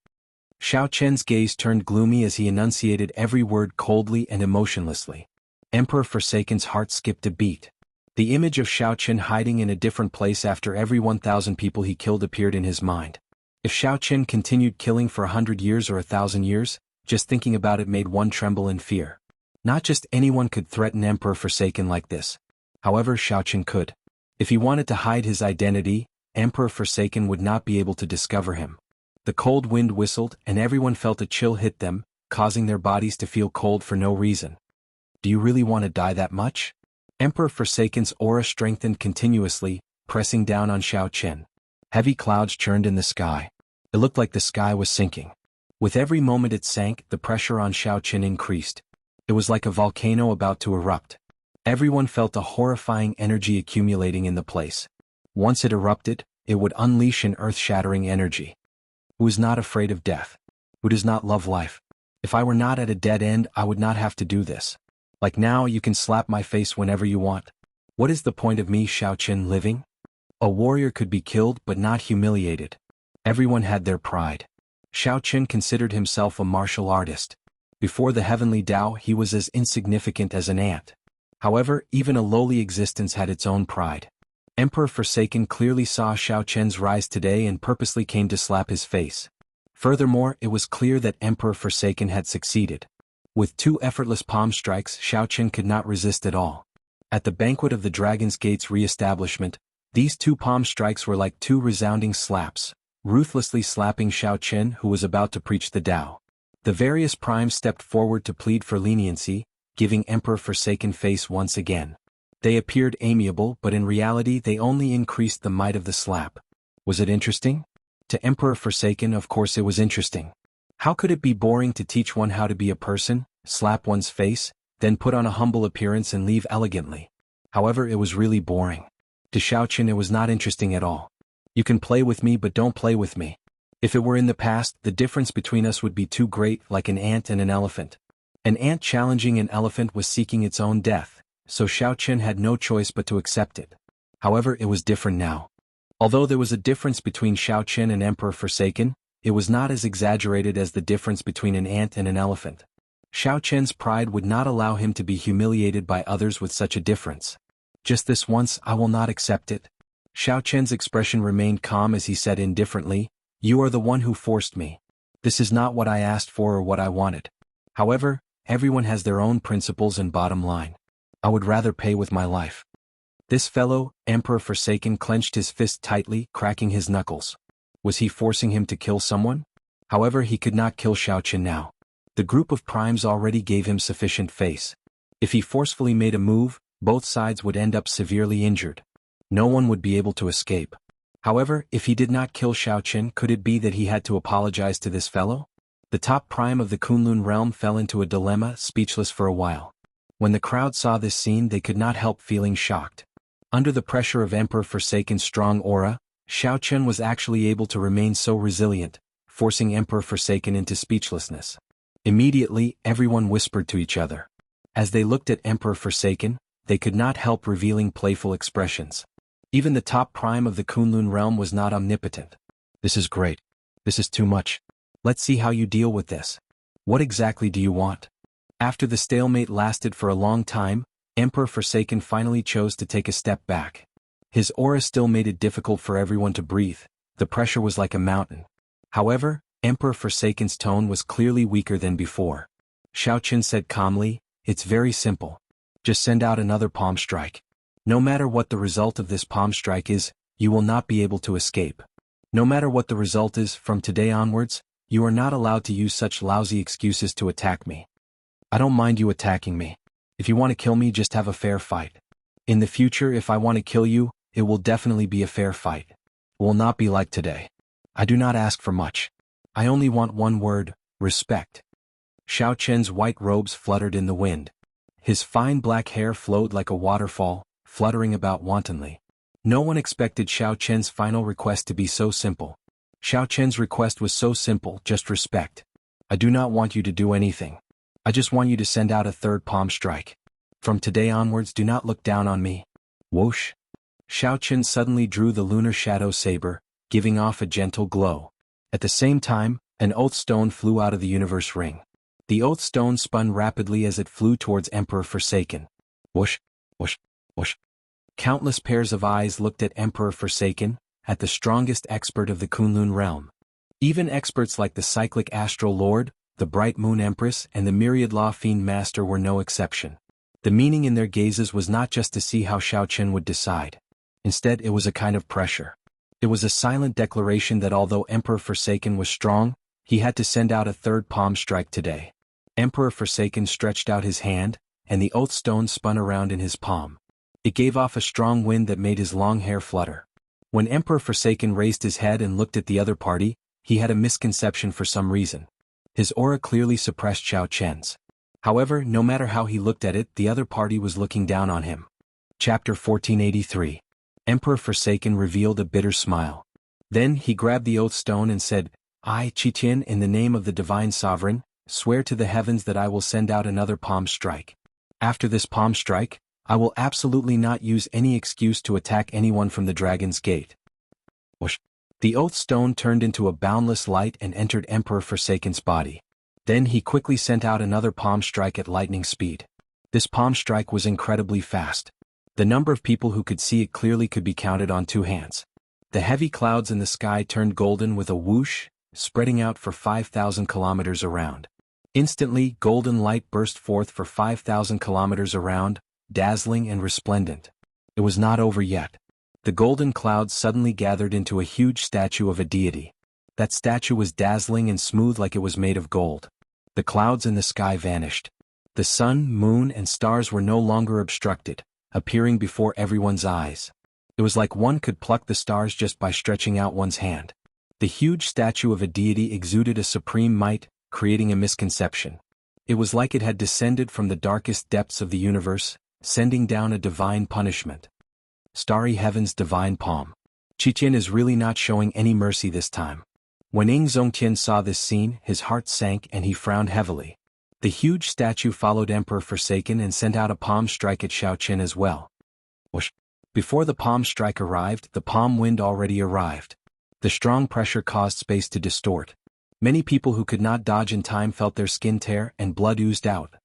Xiao Chen's gaze turned gloomy as he enunciated every word coldly and emotionlessly. Emperor Forsaken's heart skipped a beat. The image of Xiao Chen hiding in a different place after every 1,000 people he killed appeared in his mind. If Xiao Chen continued killing for 100 years or 1,000 years, just thinking about it made one tremble in fear. Not just anyone could threaten Emperor Forsaken like this. However, Xiao Chen could. If he wanted to hide his identity, Emperor Forsaken would not be able to discover him. The cold wind whistled, and everyone felt a chill hit them, causing their bodies to feel cold for no reason. "Do you really want to die that much?" Emperor Forsaken's aura strengthened continuously, pressing down on Xiao Chen. Heavy clouds churned in the sky. It looked like the sky was sinking. With every moment it sank, the pressure on Xiao Chen increased. It was like a volcano about to erupt. Everyone felt a horrifying energy accumulating in the place. Once it erupted, it would unleash an earth-shattering energy. Who is not afraid of death? Who does not love life? If I were not at a dead end, I would not have to do this. Like now, you can slap my face whenever you want. What is the point of me, Xiao Chen, living? A warrior could be killed but not humiliated. Everyone had their pride. Xiao Chen considered himself a martial artist. Before the heavenly Tao, he was as insignificant as an ant. However, even a lowly existence had its own pride. Emperor Forsaken clearly saw Xiao Chen's rise today and purposely came to slap his face. Furthermore, it was clear that Emperor Forsaken had succeeded. With 2 effortless palm strikes, Xiao Chen could not resist at all. At the banquet of the Dragon's Gate's re-establishment, these 2 palm strikes were like 2 resounding slaps, ruthlessly slapping Xiao Chen, who was about to preach the Tao. The various primes stepped forward to plead for leniency, giving Emperor Forsaken face once again. They appeared amiable, but in reality they only increased the might of the slap. Was it interesting? To Emperor Forsaken, of course it was interesting. How could it be boring to teach one how to be a person, slap one's face, then put on a humble appearance and leave elegantly? However, it was really boring. To Xiao Chen it was not interesting at all. You can play with me but don't play with me. If it were in the past, the difference between us would be too great, like an ant and an elephant. An ant challenging an elephant was seeking its own death, so Xiao Chen had no choice but to accept it. However, it was different now. Although there was a difference between Xiao Chen and Emperor Forsaken, it was not as exaggerated as the difference between an ant and an elephant. Xiao Chen's pride would not allow him to be humiliated by others with such a difference. "Just this once, I will not accept it." Xiao Chen's expression remained calm as he said indifferently, "You are the one who forced me. This is not what I asked for or what I wanted. However, everyone has their own principles and bottom line. I would rather pay with my life." This fellow, Emperor Forsaken, clenched his fist tightly, cracking his knuckles. Was he forcing him to kill someone? However, he could not kill Xiao Chen now. The group of primes already gave him sufficient face. If he forcefully made a move, both sides would end up severely injured. No one would be able to escape. However, if he did not kill Xiao Chen, could it be that he had to apologize to this fellow? The top prime of the Kunlun realm fell into a dilemma, speechless for a while. When the crowd saw this scene, they could not help feeling shocked. Under the pressure of Emperor Forsaken's strong aura, Xiao Chen was actually able to remain so resilient, forcing Emperor Forsaken into speechlessness. Immediately, everyone whispered to each other. As they looked at Emperor Forsaken, they could not help revealing playful expressions. Even the top prime of the Kunlun realm was not omnipotent. This is great. This is too much. Let's see how you deal with this. What exactly do you want? After the stalemate lasted for a long time, Emperor Forsaken finally chose to take a step back. His aura still made it difficult for everyone to breathe. The pressure was like a mountain. However, Emperor Forsaken's tone was clearly weaker than before. Xiao Qin said calmly, "It's very simple. Just send out another palm strike. No matter what the result of this palm strike is, you will not be able to escape. No matter what the result is, from today onwards, you are not allowed to use such lousy excuses to attack me. I don't mind you attacking me. If you want to kill me, just have a fair fight. In the future, if I want to kill you, it will definitely be a fair fight. It will not be like today. I do not ask for much. I only want one word: respect." Xiao Chen's white robes fluttered in the wind. His fine black hair flowed like a waterfall, fluttering about wantonly. No one expected Xiao Chen's final request to be so simple. Xiao Chen's request was so simple: just respect. I do not want you to do anything. I just want you to send out a third palm strike. From today onwards, do not look down on me. Whoosh! Xiao Chen suddenly drew the lunar shadow saber, giving off a gentle glow. At the same time, an oath stone flew out of the universe ring. The oath stone spun rapidly as it flew towards Emperor Forsaken. Whoosh! Whoosh! Whoosh! Countless pairs of eyes looked at Emperor Forsaken, at the strongest expert of the Kunlun realm. Even experts like the Cyclic Astral Lord, the Bright Moon Empress, and the Myriad Law Fiend Master were no exception. The meaning in their gazes was not just to see how Xiao Chen would decide. Instead, it was a kind of pressure. It was a silent declaration that although Emperor Forsaken was strong, he had to send out a third palm strike today. Emperor Forsaken stretched out his hand, and the oath stone spun around in his palm. It gave off a strong wind that made his long hair flutter. When Emperor Forsaken raised his head and looked at the other party, he had a misconception for some reason. His aura clearly suppressed Xiao Chen's. However, no matter how he looked at it, the other party was looking down on him. Chapter 1483. Emperor Forsaken revealed a bitter smile. Then he grabbed the oath stone and said, "I, Qitian, in the name of the Divine Sovereign, swear to the heavens that I will send out another palm strike. After this palm strike, I will absolutely not use any excuse to attack anyone from the Dragon's Gate." Whoosh! The oath stone turned into a boundless light and entered Emperor Forsaken's body. Then he quickly sent out another palm strike at lightning speed. This palm strike was incredibly fast. The number of people who could see it clearly could be counted on two hands. The heavy clouds in the sky turned golden with a whoosh, spreading out for 5,000 kilometers around. Instantly, golden light burst forth for 5,000 kilometers around, dazzling and resplendent. It was not over yet. The golden clouds suddenly gathered into a huge statue of a deity. That statue was dazzling and smooth like it was made of gold. The clouds in the sky vanished. The sun, moon, and stars were no longer obstructed, appearing before everyone's eyes. It was like one could pluck the stars just by stretching out one's hand. The huge statue of a deity exuded a supreme might, creating a misconception. It was like it had descended from the darkest depths of the universe, sending down a divine punishment. Starry Heaven's divine palm. Qitian is really not showing any mercy this time. When Ing Zongtian saw this scene, his heart sank and he frowned heavily. The huge statue followed Emperor Forsaken and sent out a palm strike at Xiao Chen as well. Whoosh! Before the palm strike arrived, the palm wind already arrived. The strong pressure caused space to distort. Many people who could not dodge in time felt their skin tear and blood oozed out.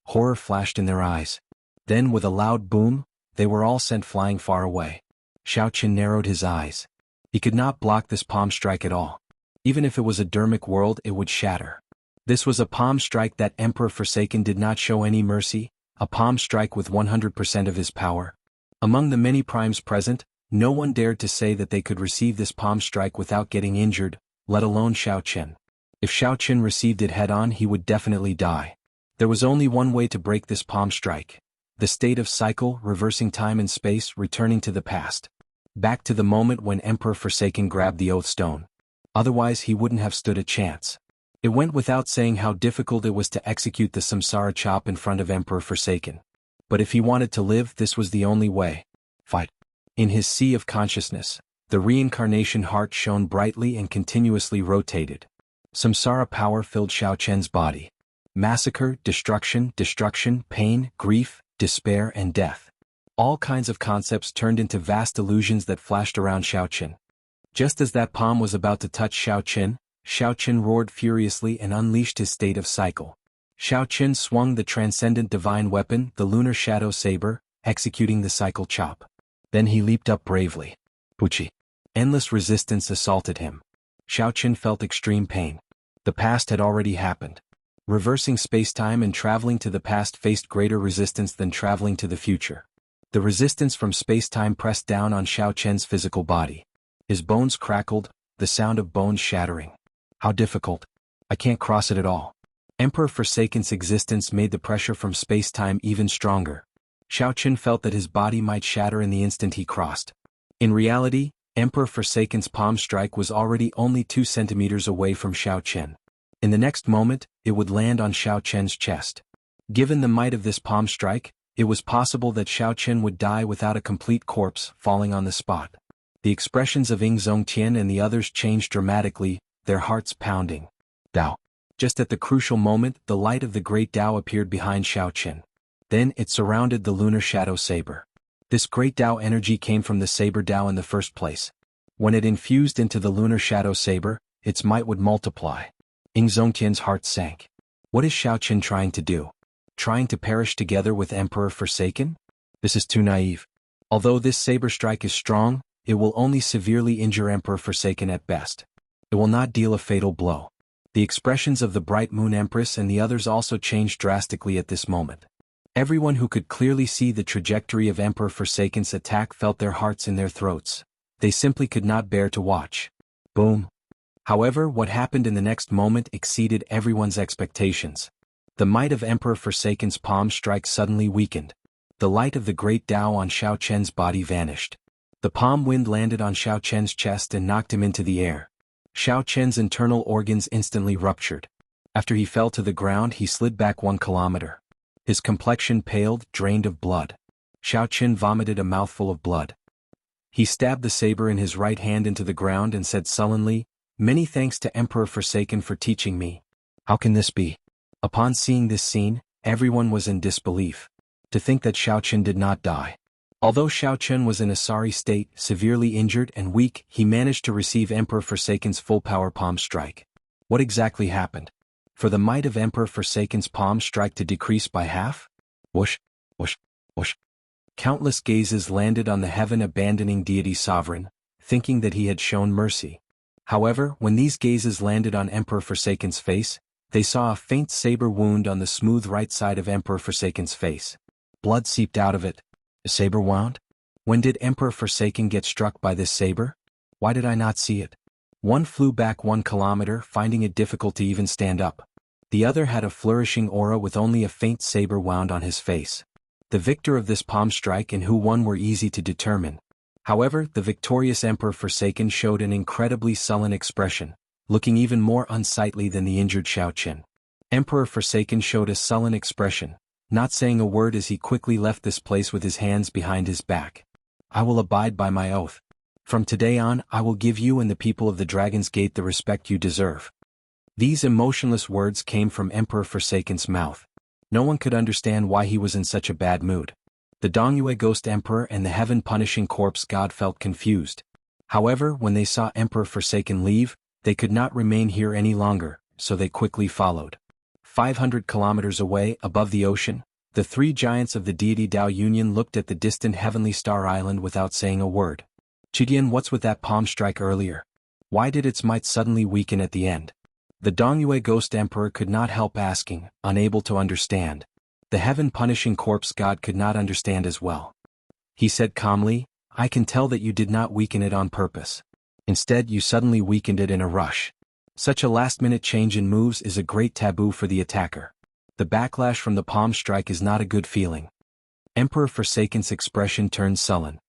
Horror flashed in their eyes. Then with a loud boom, they were all sent flying far away. Xiao Chen narrowed his eyes. He could not block this palm strike at all. Even if it was a dermic world, it would shatter. This was a palm strike that Emperor Forsaken did not show any mercy, a palm strike with 100% of his power. Among the many primes present, no one dared to say that they could receive this palm strike without getting injured, let alone Xiao Chen. If Xiao Chen received it head-on, he would definitely die. There was only one way to break this palm strike. The state of cycle, reversing time and space, returning to the past. Back to the moment when Emperor Forsaken grabbed the oath stone. Otherwise he wouldn't have stood a chance. It went without saying how difficult it was to execute the Samsara chop in front of Emperor Forsaken. But if he wanted to live, this was the only way. Fight. In his sea of consciousness, the reincarnation heart shone brightly and continuously rotated. Samsara power filled Xiao Chen's body. Massacre, destruction, pain, grief, despair, and death. All kinds of concepts turned into vast illusions that flashed around Xiaoqin. Just as that palm was about to touch Xiaoqin roared furiously and unleashed his state of cycle. Xiaoqin swung the transcendent divine weapon, the lunar shadow saber, executing the cycle chop. Then he leaped up bravely. Puchi. Endless resistance assaulted him. Xiaoqin felt extreme pain. The past had already happened. Reversing spacetime and traveling to the past faced greater resistance than traveling to the future. The resistance from spacetime pressed down on Xiaoqin's physical body. His bones crackled, the sound of bones shattering. How difficult. I can't cross it at all. Emperor Forsaken's existence made the pressure from spacetime even stronger. Xiaoqin felt that his body might shatter in the instant he crossed. In reality, Emperor Forsaken's palm strike was already only 2 centimeters away from Xiaoqin. In the next moment, it would land on Xiaoqin's chest. Given the might of this palm strike, it was possible that Xiaoqin would die without a complete corpse, falling on the spot. The expressions of Ying Zongtian and the others changed dramatically, their hearts pounding. Dao. Just at the crucial moment, the light of the great Dao appeared behind Xiaoqin. Then it surrounded the lunar shadow saber. This great Dao energy came from the saber Dao in the first place. When it infused into the lunar shadow saber, its might would multiply. Ying Zongtian's heart sank. What is Xiaoqin trying to do? Trying to perish together with Emperor Forsaken? This is too naive. Although this saber strike is strong, it will only severely injure Emperor Forsaken at best. It will not deal a fatal blow. The expressions of the Bright Moon Empress and the others also changed drastically at this moment. Everyone who could clearly see the trajectory of Emperor Forsaken's attack felt their hearts in their throats. They simply could not bear to watch. Boom. However, what happened in the next moment exceeded everyone's expectations. The might of Emperor Forsaken's palm strike suddenly weakened. The light of the great Dao on Xiaoqin's body vanished. The palm wind landed on Xiaoqin's chest and knocked him into the air. Xiaoqin's internal organs instantly ruptured. After he fell to the ground, he slid back 1 kilometer. His complexion paled, drained of blood. Xiaoqin vomited a mouthful of blood. He stabbed the saber in his right hand into the ground and said sullenly, "Many thanks to Emperor Forsaken for teaching me. How can this be?" Upon seeing this scene, everyone was in disbelief. To think that Xiaoqin did not die. Although Xiaoqin was in a sorry state, severely injured and weak, he managed to receive Emperor Forsaken's full-power palm strike. What exactly happened? For the might of Emperor Forsaken's palm strike to decrease by half? Whoosh, whoosh, whoosh. Countless gazes landed on the heaven-abandoning deity sovereign, thinking that he had shown mercy. However, when these gazes landed on Emperor Forsaken's face, they saw a faint saber wound on the smooth right side of Emperor Forsaken's face. Blood seeped out of it. A saber wound? When did Emperor Forsaken get struck by this saber? Why did I not see it? One flew back 1 kilometer, finding it difficult to even stand up. The other had a flourishing aura with only a faint saber wound on his face. The victor of this palm strike and who won were easy to determine. However, the victorious Emperor Forsaken showed an incredibly sullen expression, looking even more unsightly than the injured Xiaoqin. Emperor Forsaken showed a sullen expression, not saying a word as he quickly left this place with his hands behind his back. I will abide by my oath. From today on, I will give you and the people of the Dragon's Gate the respect you deserve. These emotionless words came from Emperor Forsaken's mouth. No one could understand why he was in such a bad mood. The Dongyue Ghost Emperor and the Heaven-Punishing Corpse God felt confused. However, when they saw Emperor Forsaken leave, they could not remain here any longer, so they quickly followed. 500 kilometers away, above the ocean, the 3 giants of the deity Dao Union looked at the distant heavenly star island without saying a word. Chidian, what's with that palm strike earlier? Why did its might suddenly weaken at the end? The Dongyue Ghost Emperor could not help asking, unable to understand. The Heaven-Punishing Corpse God could not understand as well. He said calmly, I can tell that you did not weaken it on purpose. Instead, you suddenly weakened it in a rush. Such a last-minute change in moves is a great taboo for the attacker. The backlash from the palm strike is not a good feeling. Emperor Forsaken's expression turned sullen.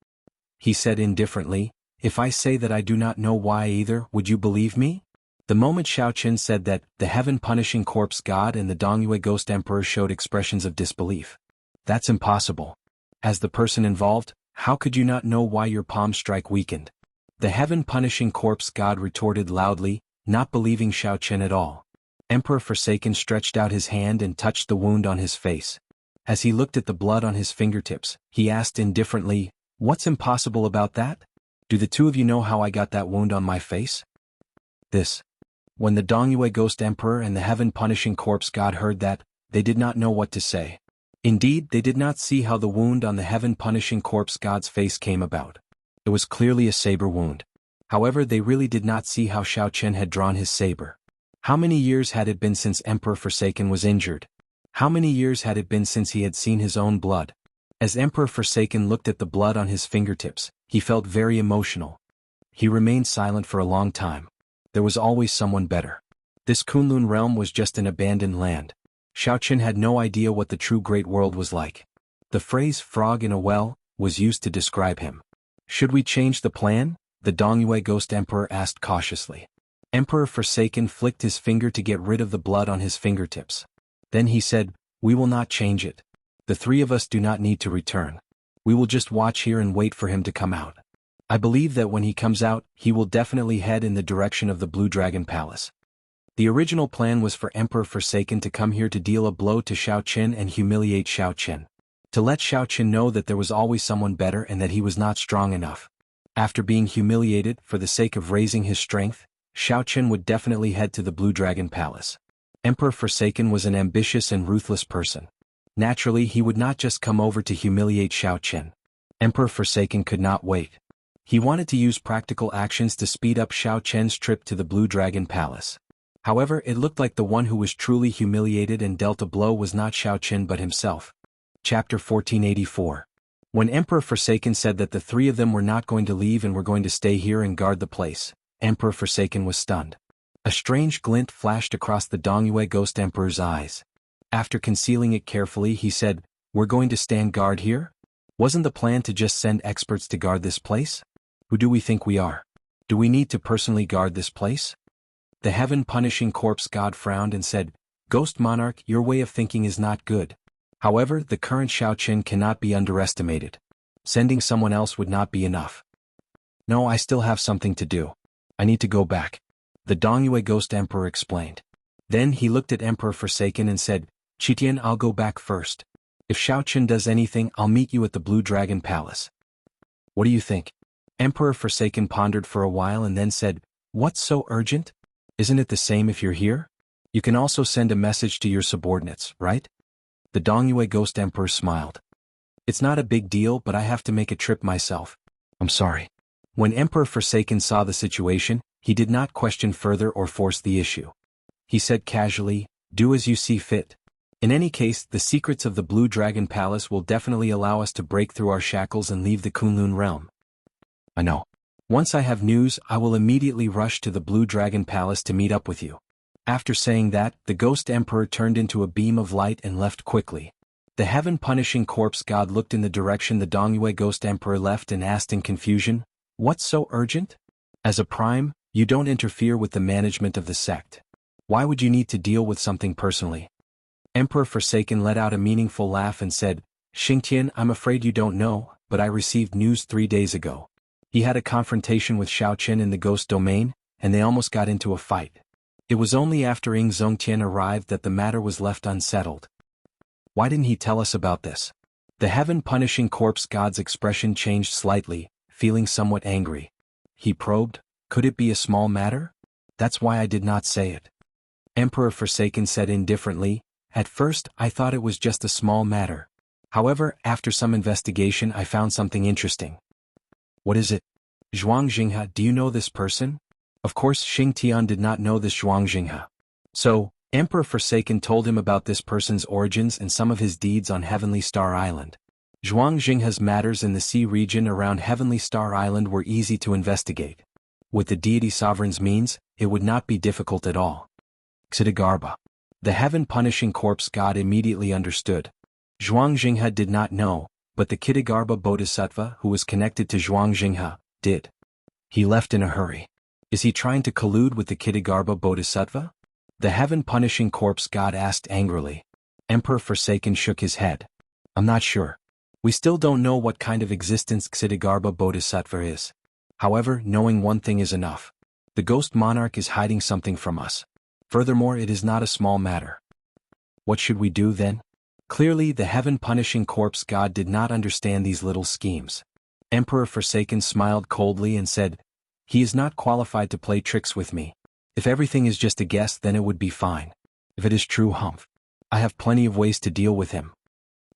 He said indifferently, if I say that I do not know why either, would you believe me? The moment Xiaoqin said that, the Heaven-Punishing Corpse God and the Dongyue Ghost Emperor showed expressions of disbelief. That's impossible. As the person involved, how could you not know why your palm strike weakened? The Heaven-Punishing Corpse God retorted loudly, not believing Xiaoqin at all. Emperor Forsaken stretched out his hand and touched the wound on his face. As he looked at the blood on his fingertips, he asked indifferently, "What's impossible about that? Do the two of you know how I got that wound on my face?" This. When the Dongyue Ghost Emperor and the Heaven-Punishing Corpse God heard that, they did not know what to say. Indeed, they did not see how the wound on the Heaven-Punishing Corpse God's face came about. It was clearly a saber wound. However, they really did not see how Xiao Qian had drawn his saber. How many years had it been since Emperor Forsaken was injured? How many years had it been since he had seen his own blood? As Emperor Forsaken looked at the blood on his fingertips, he felt very emotional. He remained silent for a long time. There was always someone better. This Kunlun realm was just an abandoned land. Xiao Qian had no idea what the true great world was like. The phrase "frog in a well" was used to describe him. "Should we change the plan?" the Dongyue Ghost Emperor asked cautiously. Emperor Forsaken flicked his finger to get rid of the blood on his fingertips. Then he said, "We will not change it. The three of us do not need to return. We will just watch here and wait for him to come out. I believe that when he comes out, he will definitely head in the direction of the Blue Dragon Palace." The original plan was for Emperor Forsaken to come here to deal a blow to Xiao Qian and humiliate Xiao Qian. To let Xiao Qian know that there was always someone better and that he was not strong enough. After being humiliated, for the sake of raising his strength, Xiao Qian would definitely head to the Blue Dragon Palace. Emperor Forsaken was an ambitious and ruthless person. Naturally, he would not just come over to humiliate Xiao Qian. Emperor Forsaken could not wait. He wanted to use practical actions to speed up Xiao Qian's trip to the Blue Dragon Palace. However, it looked like the one who was truly humiliated and dealt a blow was not Xiao Qian but himself. Chapter 1484. When Emperor Forsaken said that the three of them were not going to leave and were going to stay here and guard the place, Emperor Forsaken was stunned. A strange glint flashed across the Dongyue Ghost Emperor's eyes. After concealing it carefully, he said, "We're going to stand guard here? Wasn't the plan to just send experts to guard this place? Who do we think we are? Do we need to personally guard this place?" The Heaven-Punishing Corpse God frowned and said, "Ghost Monarch, your way of thinking is not good. However, the current Xiao Qian cannot be underestimated. Sending someone else would not be enough." "No, I still have something to do. I need to go back," the Dongyue Ghost Emperor explained. Then he looked at Emperor Forsaken and said, "Qitian, I'll go back first. If Xiao Qian does anything, I'll meet you at the Blue Dragon Palace. What do you think?" Emperor Forsaken pondered for a while and then said, "What's so urgent? Isn't it the same if you're here? You can also send a message to your subordinates, right?" The Dongyue Ghost Emperor smiled. "It's not a big deal, but I have to make a trip myself. I'm sorry." When Emperor Forsaken saw the situation, he did not question further or force the issue. He said casually, "Do as you see fit. In any case, the secrets of the Blue Dragon Palace will definitely allow us to break through our shackles and leave the Kunlun realm." "I know. Once I have news, I will immediately rush to the Blue Dragon Palace to meet up with you." After saying that, the Ghost Emperor turned into a beam of light and left quickly. The Heaven-Punishing Corpse God looked in the direction the Dongyue Ghost Emperor left and asked in confusion, "What's so urgent? As a prime, you don't interfere with the management of the sect. Why would you need to deal with something personally?" Emperor Forsaken let out a meaningful laugh and said, "Xingtian, I'm afraid you don't know, but I received news 3 days ago. He had a confrontation with Xiao Qian in the Ghost Domain, and they almost got into a fight. It was only after Ying Zongtian arrived that the matter was left unsettled." "Why didn't he tell us about this?" The Heaven-Punishing Corpse God's expression changed slightly, feeling somewhat angry. He probed, "Could it be a small matter? That's why I did not say it." Emperor Forsaken said indifferently, "At first, I thought it was just a small matter. However, after some investigation I found something interesting." "What is it?" "Zhuang Jinghe, do you know this person?" Of course Xing Tian did not know this Zhuang Jinghe. So, Emperor Forsaken told him about this person's origins and some of his deeds on Heavenly Star Island. Zhuang Jinghe's matters in the sea region around Heavenly Star Island were easy to investigate. With the deity sovereign's means, it would not be difficult at all. Xidigarba. The Heaven-Punishing Corpse God immediately understood. Zhuang Jinghe did not know, but the Xidigarba Bodhisattva who was connected to Zhuang Jinghe did. He left in a hurry. Is he trying to collude with the Xidigarba Bodhisattva? The Heaven-Punishing Corpse God asked angrily. Emperor Forsaken shook his head. "I'm not sure. We still don't know what kind of existence Xidigarba Bodhisattva is. However, knowing one thing is enough. The Ghost Monarch is hiding something from us. Furthermore, it is not a small matter." "What should we do then?" Clearly the heaven-punishing corpse god did not understand these little schemes. Emperor Forsaken smiled coldly and said, "He is not qualified to play tricks with me. If everything is just a guess, then it would be fine. If it is true, humph. I have plenty of ways to deal with him."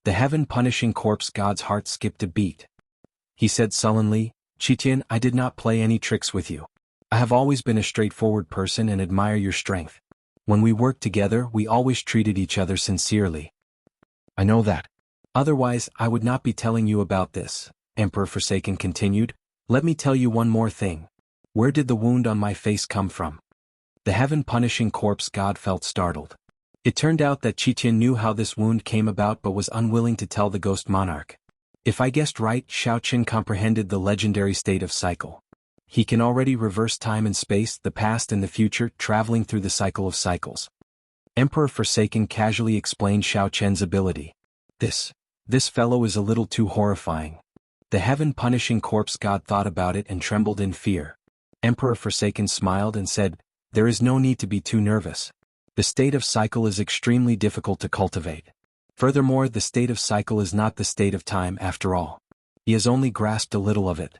The heaven-punishing corpse god's heart skipped a beat. He said sullenly, "Qitian, I did not play any tricks with you. I have always been a straightforward person and admire your strength. When we worked together, we always treated each other sincerely." "I know that. Otherwise, I would not be telling you about this," Emperor Forsaken continued. "Let me tell you one more thing. Where did the wound on my face come from?" The heaven-punishing corpse god felt startled. It turned out that Qitian knew how this wound came about but was unwilling to tell the ghost monarch. If I guessed right, Xiaoqin comprehended the legendary state of cycle. He can already reverse time and space, the past and the future, traveling through the cycle of cycles. Emperor Forsaken casually explained Xiaoqian's ability. This fellow is a little too horrifying." The heaven-punishing corpse god thought about it and trembled in fear. Emperor Forsaken smiled and said, "There is no need to be too nervous. The state of cycle is extremely difficult to cultivate. Furthermore, the state of cycle is not the state of time after all. He has only grasped a little of it.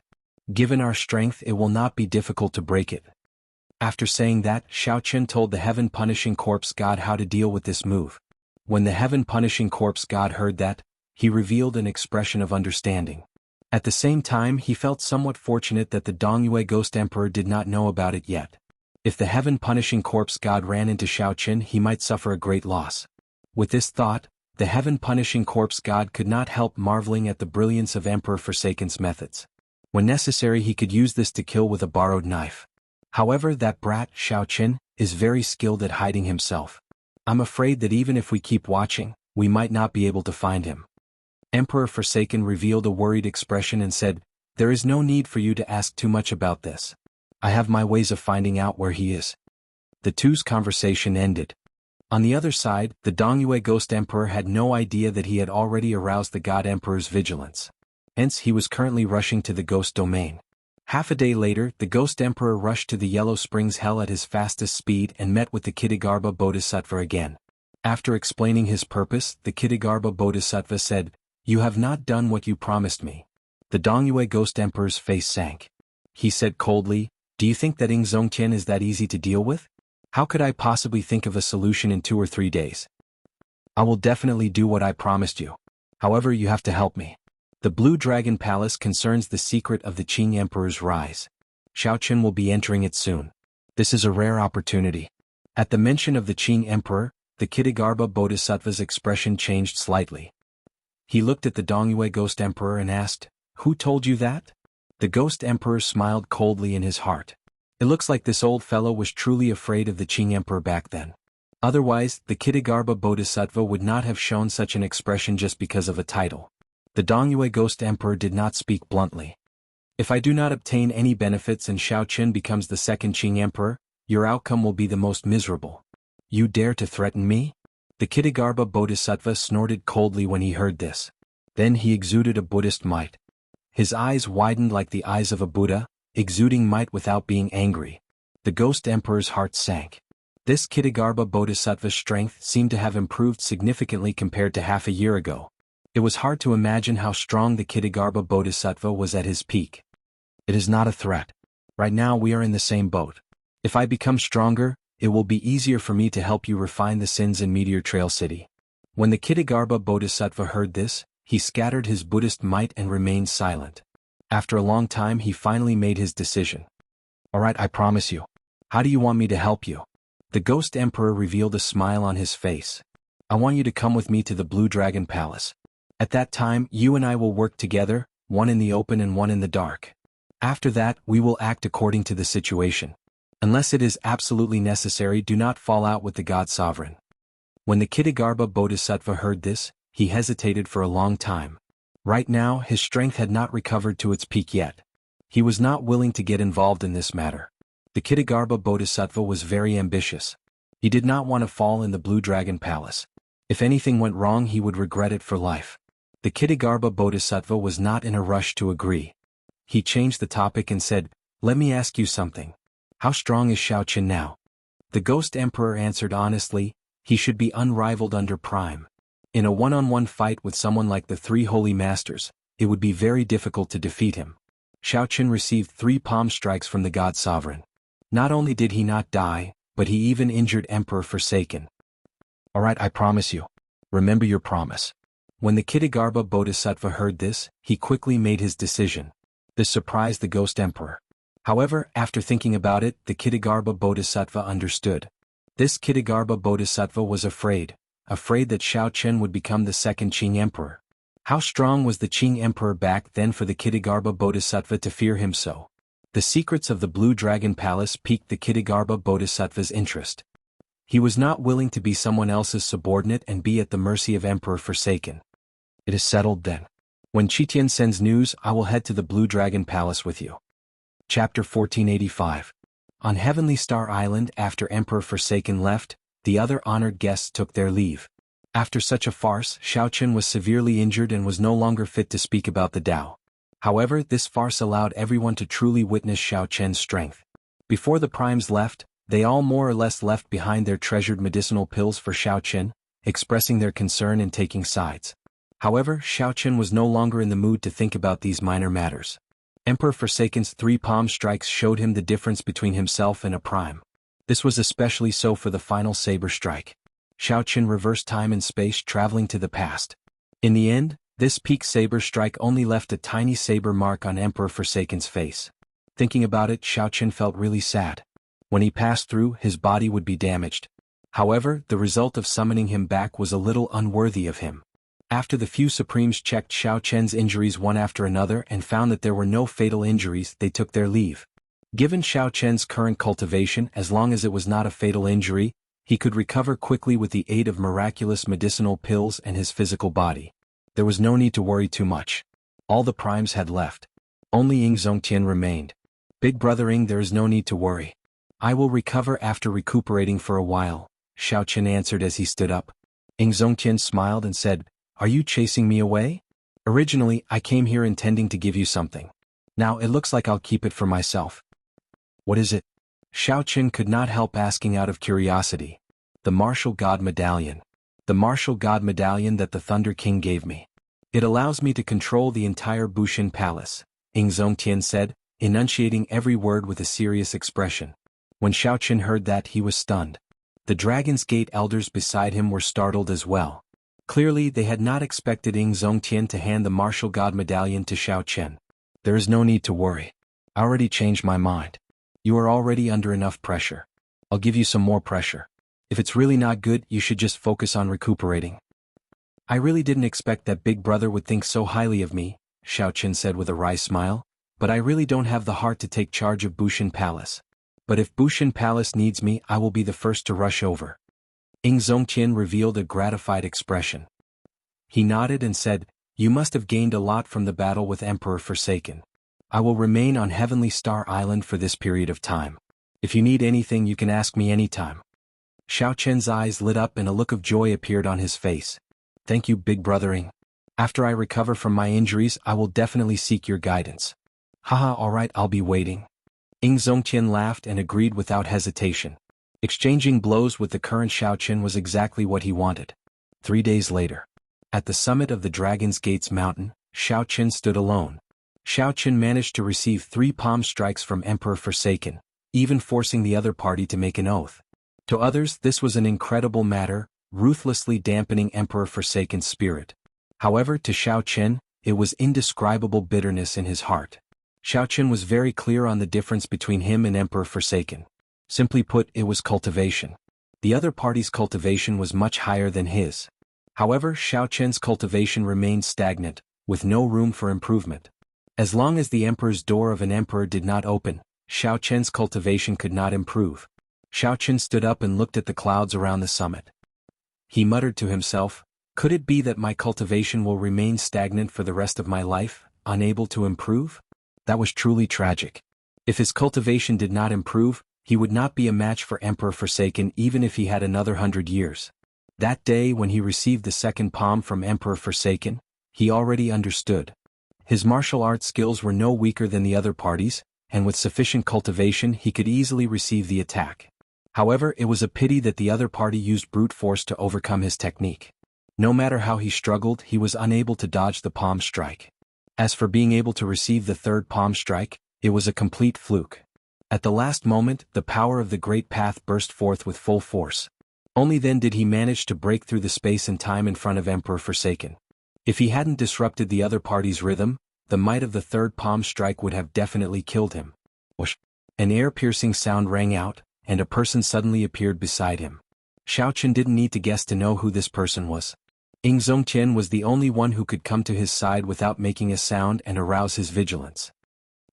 Given our strength, it will not be difficult to break it." After saying that, Xiaoqin told the heaven-punishing corpse god how to deal with this move. When the heaven-punishing corpse god heard that, he revealed an expression of understanding. At the same time, he felt somewhat fortunate that the Dongyue Ghost Emperor did not know about it yet. If the heaven-punishing corpse god ran into Xiaoqin, he might suffer a great loss. With this thought, the heaven-punishing corpse god could not help marveling at the brilliance of Emperor Forsaken's methods. When necessary, he could use this to kill with a borrowed knife. However, that brat, Xiaoqin, is very skilled at hiding himself. I'm afraid that even if we keep watching, we might not be able to find him." Emperor Forsaken revealed a worried expression and said, "There is no need for you to ask too much about this. I have my ways of finding out where he is." The two's conversation ended. On the other side, the Dongyue Ghost Emperor had no idea that he had already aroused the God Emperor's vigilance. Hence, he was currently rushing to the Ghost Domain. Half a day later, the Ghost Emperor rushed to the Yellow Springs Hell at his fastest speed and met with the Kitigarbha Bodhisattva again. After explaining his purpose, the Kitigarbha Bodhisattva said, "You have not done what you promised me." The Dongyue Ghost Emperor's face sank. He said coldly, "Do you think that Ingzongtian is that easy to deal with? How could I possibly think of a solution in 2 or 3 days? I will definitely do what I promised you. However, you have to help me. The Blue Dragon Palace concerns the secret of the Qing Emperor's rise. Xiaoqin will be entering it soon. This is a rare opportunity." At the mention of the Qing Emperor, the Kitigarbha Bodhisattva's expression changed slightly. He looked at the Dongyue Ghost Emperor and asked, "Who told you that?" The Ghost Emperor smiled coldly in his heart. It looks like this old fellow was truly afraid of the Qing Emperor back then. Otherwise, the Kitigarbha Bodhisattva would not have shown such an expression just because of a title. The Dongyue Ghost Emperor did not speak bluntly. "If I do not obtain any benefits and Xiaoqin becomes the second Qing Emperor, your outcome will be the most miserable. You dare to threaten me?" The Kitigarbha Bodhisattva snorted coldly when he heard this. Then he exuded a Buddhist might. His eyes widened like the eyes of a Buddha, exuding might without being angry. The Ghost Emperor's heart sank. This Kitigarbha Bodhisattva's strength seemed to have improved significantly compared to half a year ago. It was hard to imagine how strong the Kitigarbha Bodhisattva was at his peak. "It is not a threat. Right now we are in the same boat. If I become stronger, it will be easier for me to help you refine the sins in Meteor Trail City." When the Kitigarbha Bodhisattva heard this, he scattered his Buddhist might and remained silent. After a long time he finally made his decision. "Alright, I promise you. How do you want me to help you?" The Ghost Emperor revealed a smile on his face. "I want you to come with me to the Blue Dragon Palace. At that time, you and I will work together, one in the open and one in the dark. After that, we will act according to the situation. Unless it is absolutely necessary, do not fall out with the God Sovereign." When the Kitigarbha Bodhisattva heard this, he hesitated for a long time. Right now, his strength had not recovered to its peak yet. He was not willing to get involved in this matter. The Kitigarbha Bodhisattva was very ambitious. He did not want to fall in the Blue Dragon Palace. If anything went wrong, he would regret it for life. The Kitigarbha Bodhisattva was not in a rush to agree. He changed the topic and said, "Let me ask you something. How strong is Xiaoqin now?" The Ghost Emperor answered honestly, "He should be unrivaled under Prime. In a one-on-one fight with someone like the three holy masters, it would be very difficult to defeat him. Xiaoqin received 3 palm strikes from the God Sovereign. Not only did he not die, but he even injured Emperor Forsaken. Alright, I promise you. Remember your promise. When the Kitagarbha Bodhisattva heard this, he quickly made his decision. This surprised the Ghost Emperor. However, after thinking about it, the Kitagarbha Bodhisattva understood. This Kitagarbha Bodhisattva was afraid that Xiaoqin would become the second Qing Emperor. How strong was the Qing Emperor back then for the Kitagarbha Bodhisattva to fear him so? The secrets of the Blue Dragon Palace piqued the Kitagarbha Bodhisattva's interest. He was not willing to be someone else's subordinate and be at the mercy of Emperor Forsaken. It is settled then. When Qitian sends news, I will head to the Blue Dragon Palace with you. Chapter 1485. On Heavenly Star Island, after Emperor Forsaken left, the other honored guests took their leave. After such a farce, Xiaoqin was severely injured and was no longer fit to speak about the Tao. However, this farce allowed everyone to truly witness Xiaoqin's strength. Before the primes left, they all more or less left behind their treasured medicinal pills for Xiaoqin, expressing their concern and taking sides. However, Xiaoqin was no longer in the mood to think about these minor matters. Emperor Forsaken's 3 palm strikes showed him the difference between himself and a prime. This was especially so for the final saber strike. Xiaoqin reversed time and space, traveling to the past. In the end, this peak saber strike only left a tiny saber mark on Emperor Forsaken's face. Thinking about it, Xiaoqin felt really sad. When he passed through, his body would be damaged. However, the result of summoning him back was a little unworthy of him. After the few Supremes checked Xiaoqin's injuries one after another and found that there were no fatal injuries, they took their leave. Given Xiaoqin's current cultivation, as long as it was not a fatal injury, he could recover quickly with the aid of miraculous medicinal pills and his physical body. There was no need to worry too much. All the primes had left. Only Ying Zongtian remained. Big brother Ying, there is no need to worry. I will recover after recuperating for a while, Xiaoqin answered as he stood up. Ying Zongtian smiled and said, Are you chasing me away? Originally, I came here intending to give you something. Now it looks like I'll keep it for myself. What is it? Xiaoqin could not help asking out of curiosity. The Martial God Medallion. The Martial God Medallion that the Thunder King gave me. It allows me to control the entire Bushin Palace, Ying Zongtian said, enunciating every word with a serious expression. When Xiaoqin heard that, he was stunned. The Dragon's Gate elders beside him were startled as well. Clearly, they had not expected Ying Zongtian to hand the Martial God Medallion to Xiaoqin. There is no need to worry. I already changed my mind. You are already under enough pressure. I'll give you some more pressure. If it's really not good, you should just focus on recuperating. I really didn't expect that Big Brother would think so highly of me, Xiaoqin said with a wry smile, but I really don't have the heart to take charge of Bushin Palace. But if Bushin Palace needs me, I will be the first to rush over. Ying Zongtian revealed a gratified expression. He nodded and said, You must have gained a lot from the battle with Emperor Forsaken. I will remain on Heavenly Star Island for this period of time. If you need anything, you can ask me anytime. Xiaoqin's eyes lit up and a look of joy appeared on his face. Thank you, Big Brother Ying. After I recover from my injuries, I will definitely seek your guidance. Haha, alright, I'll be waiting. Ying Zongtian laughed and agreed without hesitation. Exchanging blows with the current Xiaoqin was exactly what he wanted. 3 days later. At the summit of the Dragon's Gates mountain, Xiaoqin stood alone. Xiaoqin managed to receive 3 palm strikes from Emperor Forsaken, even forcing the other party to make an oath. To others, this was an incredible matter, ruthlessly dampening Emperor Forsaken's spirit. However, to Xiaoqin, it was indescribable bitterness in his heart. Xiaoqin was very clear on the difference between him and Emperor Forsaken. Simply put, it was cultivation. The other party's cultivation was much higher than his. However, Xiaoqin's cultivation remained stagnant, with no room for improvement. As long as the emperor's door of an emperor did not open, Xiaoqin's cultivation could not improve. Xiaoqin stood up and looked at the clouds around the summit. He muttered to himself, Could it be that my cultivation will remain stagnant for the rest of my life, unable to improve? That was truly tragic. If his cultivation did not improve, he would not be a match for Emperor Forsaken even if he had another 100 years. That day when he received the second palm from Emperor Forsaken, he already understood. His martial arts skills were no weaker than the other parties, and with sufficient cultivation he could easily receive the attack. However, it was a pity that the other party used brute force to overcome his technique. No matter how he struggled, he was unable to dodge the palm strike. As for being able to receive the third palm strike, it was a complete fluke. At the last moment, the power of the great path burst forth with full force. Only then did he manage to break through the space and time in front of Emperor Forsaken. If he hadn't disrupted the other party's rhythm, the might of the third palm strike would have definitely killed him. Whoosh! An ear-piercing sound rang out, and a person suddenly appeared beside him. Xiaochen didn't need to guess to know who this person was. Ying Zongqian was the only one who could come to his side without making a sound and arouse his vigilance.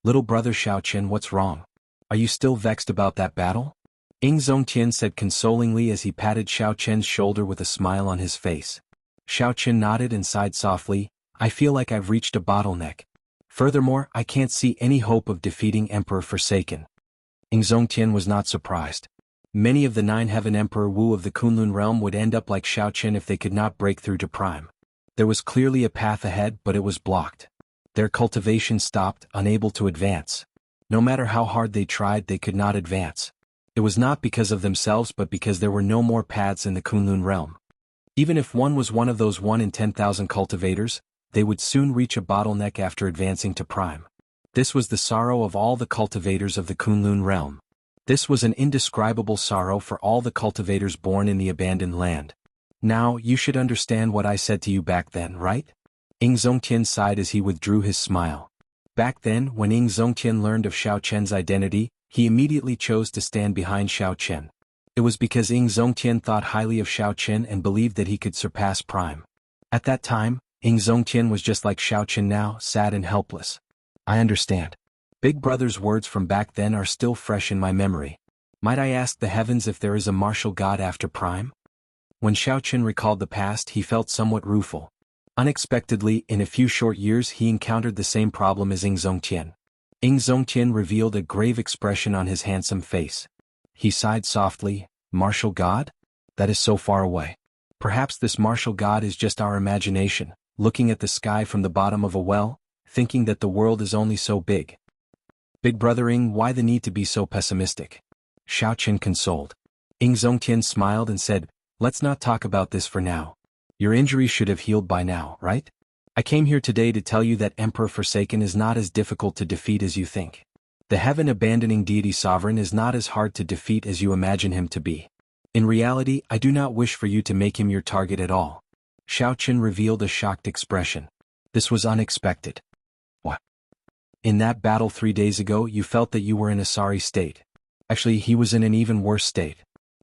"Little brother Xiaochen, what's wrong? Are you still vexed about that battle?" Ying Zongqian said consolingly as he patted Xiaochen's shoulder with a smile on his face. Xiaochen nodded and sighed softly, "I feel like I've reached a bottleneck. Furthermore, I can't see any hope of defeating Emperor Forsaken." Ying Zongqian was not surprised. Many of the Nine-Heaven Emperor Wu of the Kunlun realm would end up like Xiaochen if they could not break through to Prime. There was clearly a path ahead, but it was blocked. Their cultivation stopped, unable to advance. No matter how hard they tried, they could not advance. It was not because of themselves but because there were no more paths in the Kunlun realm. Even if one was one of those 1 in 10,000 cultivators, they would soon reach a bottleneck after advancing to Prime. This was the sorrow of all the cultivators of the Kunlun realm. This was an indescribable sorrow for all the cultivators born in the abandoned land. "Now, you should understand what I said to you back then, right?" Ying Zongqian sighed as he withdrew his smile. Back then, when Ying Zongqian learned of Xiaochen's identity, he immediately chose to stand behind Xiaochen. It was because Ying Zongqian thought highly of Xiaochen and believed that he could surpass Prime. At that time, Ying Zongqian was just like Xiaochen now, sad and helpless. "I understand. Big brother's words from back then are still fresh in my memory. Might I ask the heavens if there is a martial god after Prime?" When Xiaochen recalled the past, he felt somewhat rueful. Unexpectedly, in a few short years he encountered the same problem as Ying Zongqian. Ying Zongqian revealed a grave expression on his handsome face. He sighed softly, "Martial god? That is so far away. Perhaps this martial god is just our imagination, looking at the sky from the bottom of a well, thinking that the world is only so big." "Big brother Ying, why the need to be so pessimistic?" Xiaochen consoled. Ying Zongqian smiled and said, "Let's not talk about this for now. Your injury should have healed by now, right? I came here today to tell you that Emperor Forsaken is not as difficult to defeat as you think. The heaven-abandoning deity sovereign is not as hard to defeat as you imagine him to be. In reality, I do not wish for you to make him your target at all." Xiaochen revealed a shocked expression. This was unexpected. "What? In that battle 3 days ago you felt that you were in a sorry state. Actually, he was in an even worse state.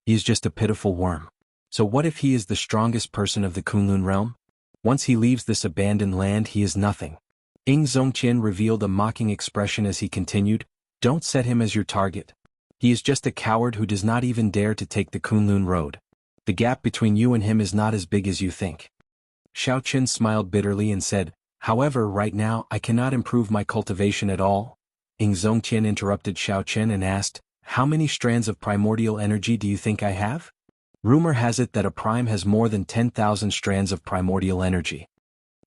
He is just a pitiful worm. So what if he is the strongest person of the Kunlun realm? Once he leaves this abandoned land he is nothing." Ying Zongqian revealed a mocking expression as he continued, "Don't set him as your target. He is just a coward who does not even dare to take the Kunlun road. The gap between you and him is not as big as you think." Xiaochen smiled bitterly and said, "However, right now I cannot improve my cultivation at all." Ying Zongqian interrupted Xiaochen and asked, "How many strands of primordial energy do you think I have? Rumor has it that a prime has more than 10,000 strands of primordial energy."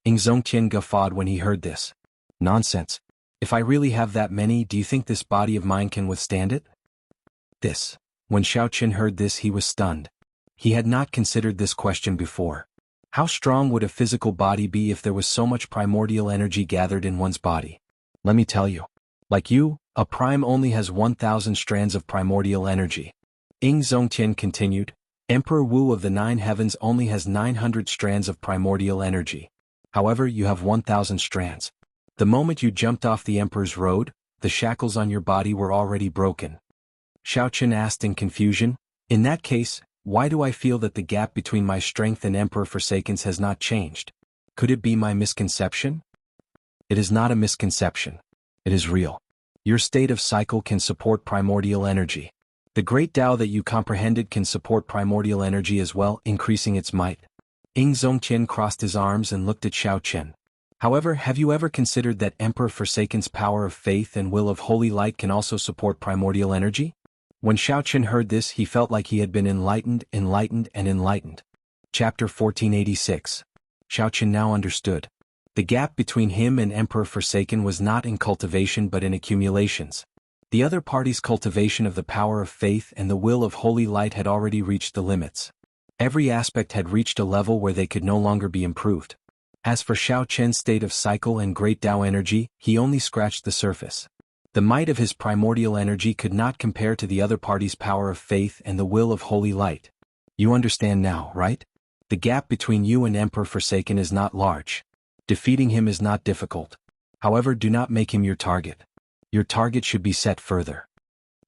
Ying Zongqian guffawed when he heard this. "Nonsense. If I really have that many, do you think this body of mine can withstand it?" When Xiaochen heard this he was stunned. He had not considered this question before. How strong would a physical body be if there was so much primordial energy gathered in one's body? Let me tell you. Like you, a prime only has 1,000 strands of primordial energy. Ying Zongqian continued, "Emperor Wu of the Nine Heavens only has 900 strands of primordial energy. However, you have 1,000 strands. The moment you jumped off the Emperor's road, the shackles on your body were already broken." Xiaochen asked in confusion, "In that case, why do I feel that the gap between my strength and Emperor Forsaken's has not changed? Could it be my misconception?" "It is not a misconception. It is real. Your state of cycle can support primordial energy. The great Tao that you comprehended can support primordial energy as well, increasing its might." Ying Zongqian crossed his arms and looked at Xiaochen. "However, have you ever considered that Emperor Forsaken's power of faith and will of holy light can also support primordial energy?" When Xiaochen heard this he felt like he had been enlightened. Chapter 1486. Xiaochen now understood. The gap between him and Emperor Forsaken was not in cultivation but in accumulations. The other party's cultivation of the power of faith and the will of holy light had already reached the limits. Every aspect had reached a level where they could no longer be improved. As for Xiao Chen's state of cycle and great Tao energy, he only scratched the surface. The might of his primordial energy could not compare to the other party's power of faith and the will of holy light. You understand now, right? The gap between you and Emperor Forsaken is not large. Defeating him is not difficult. However, do not make him your target. Your target should be set further.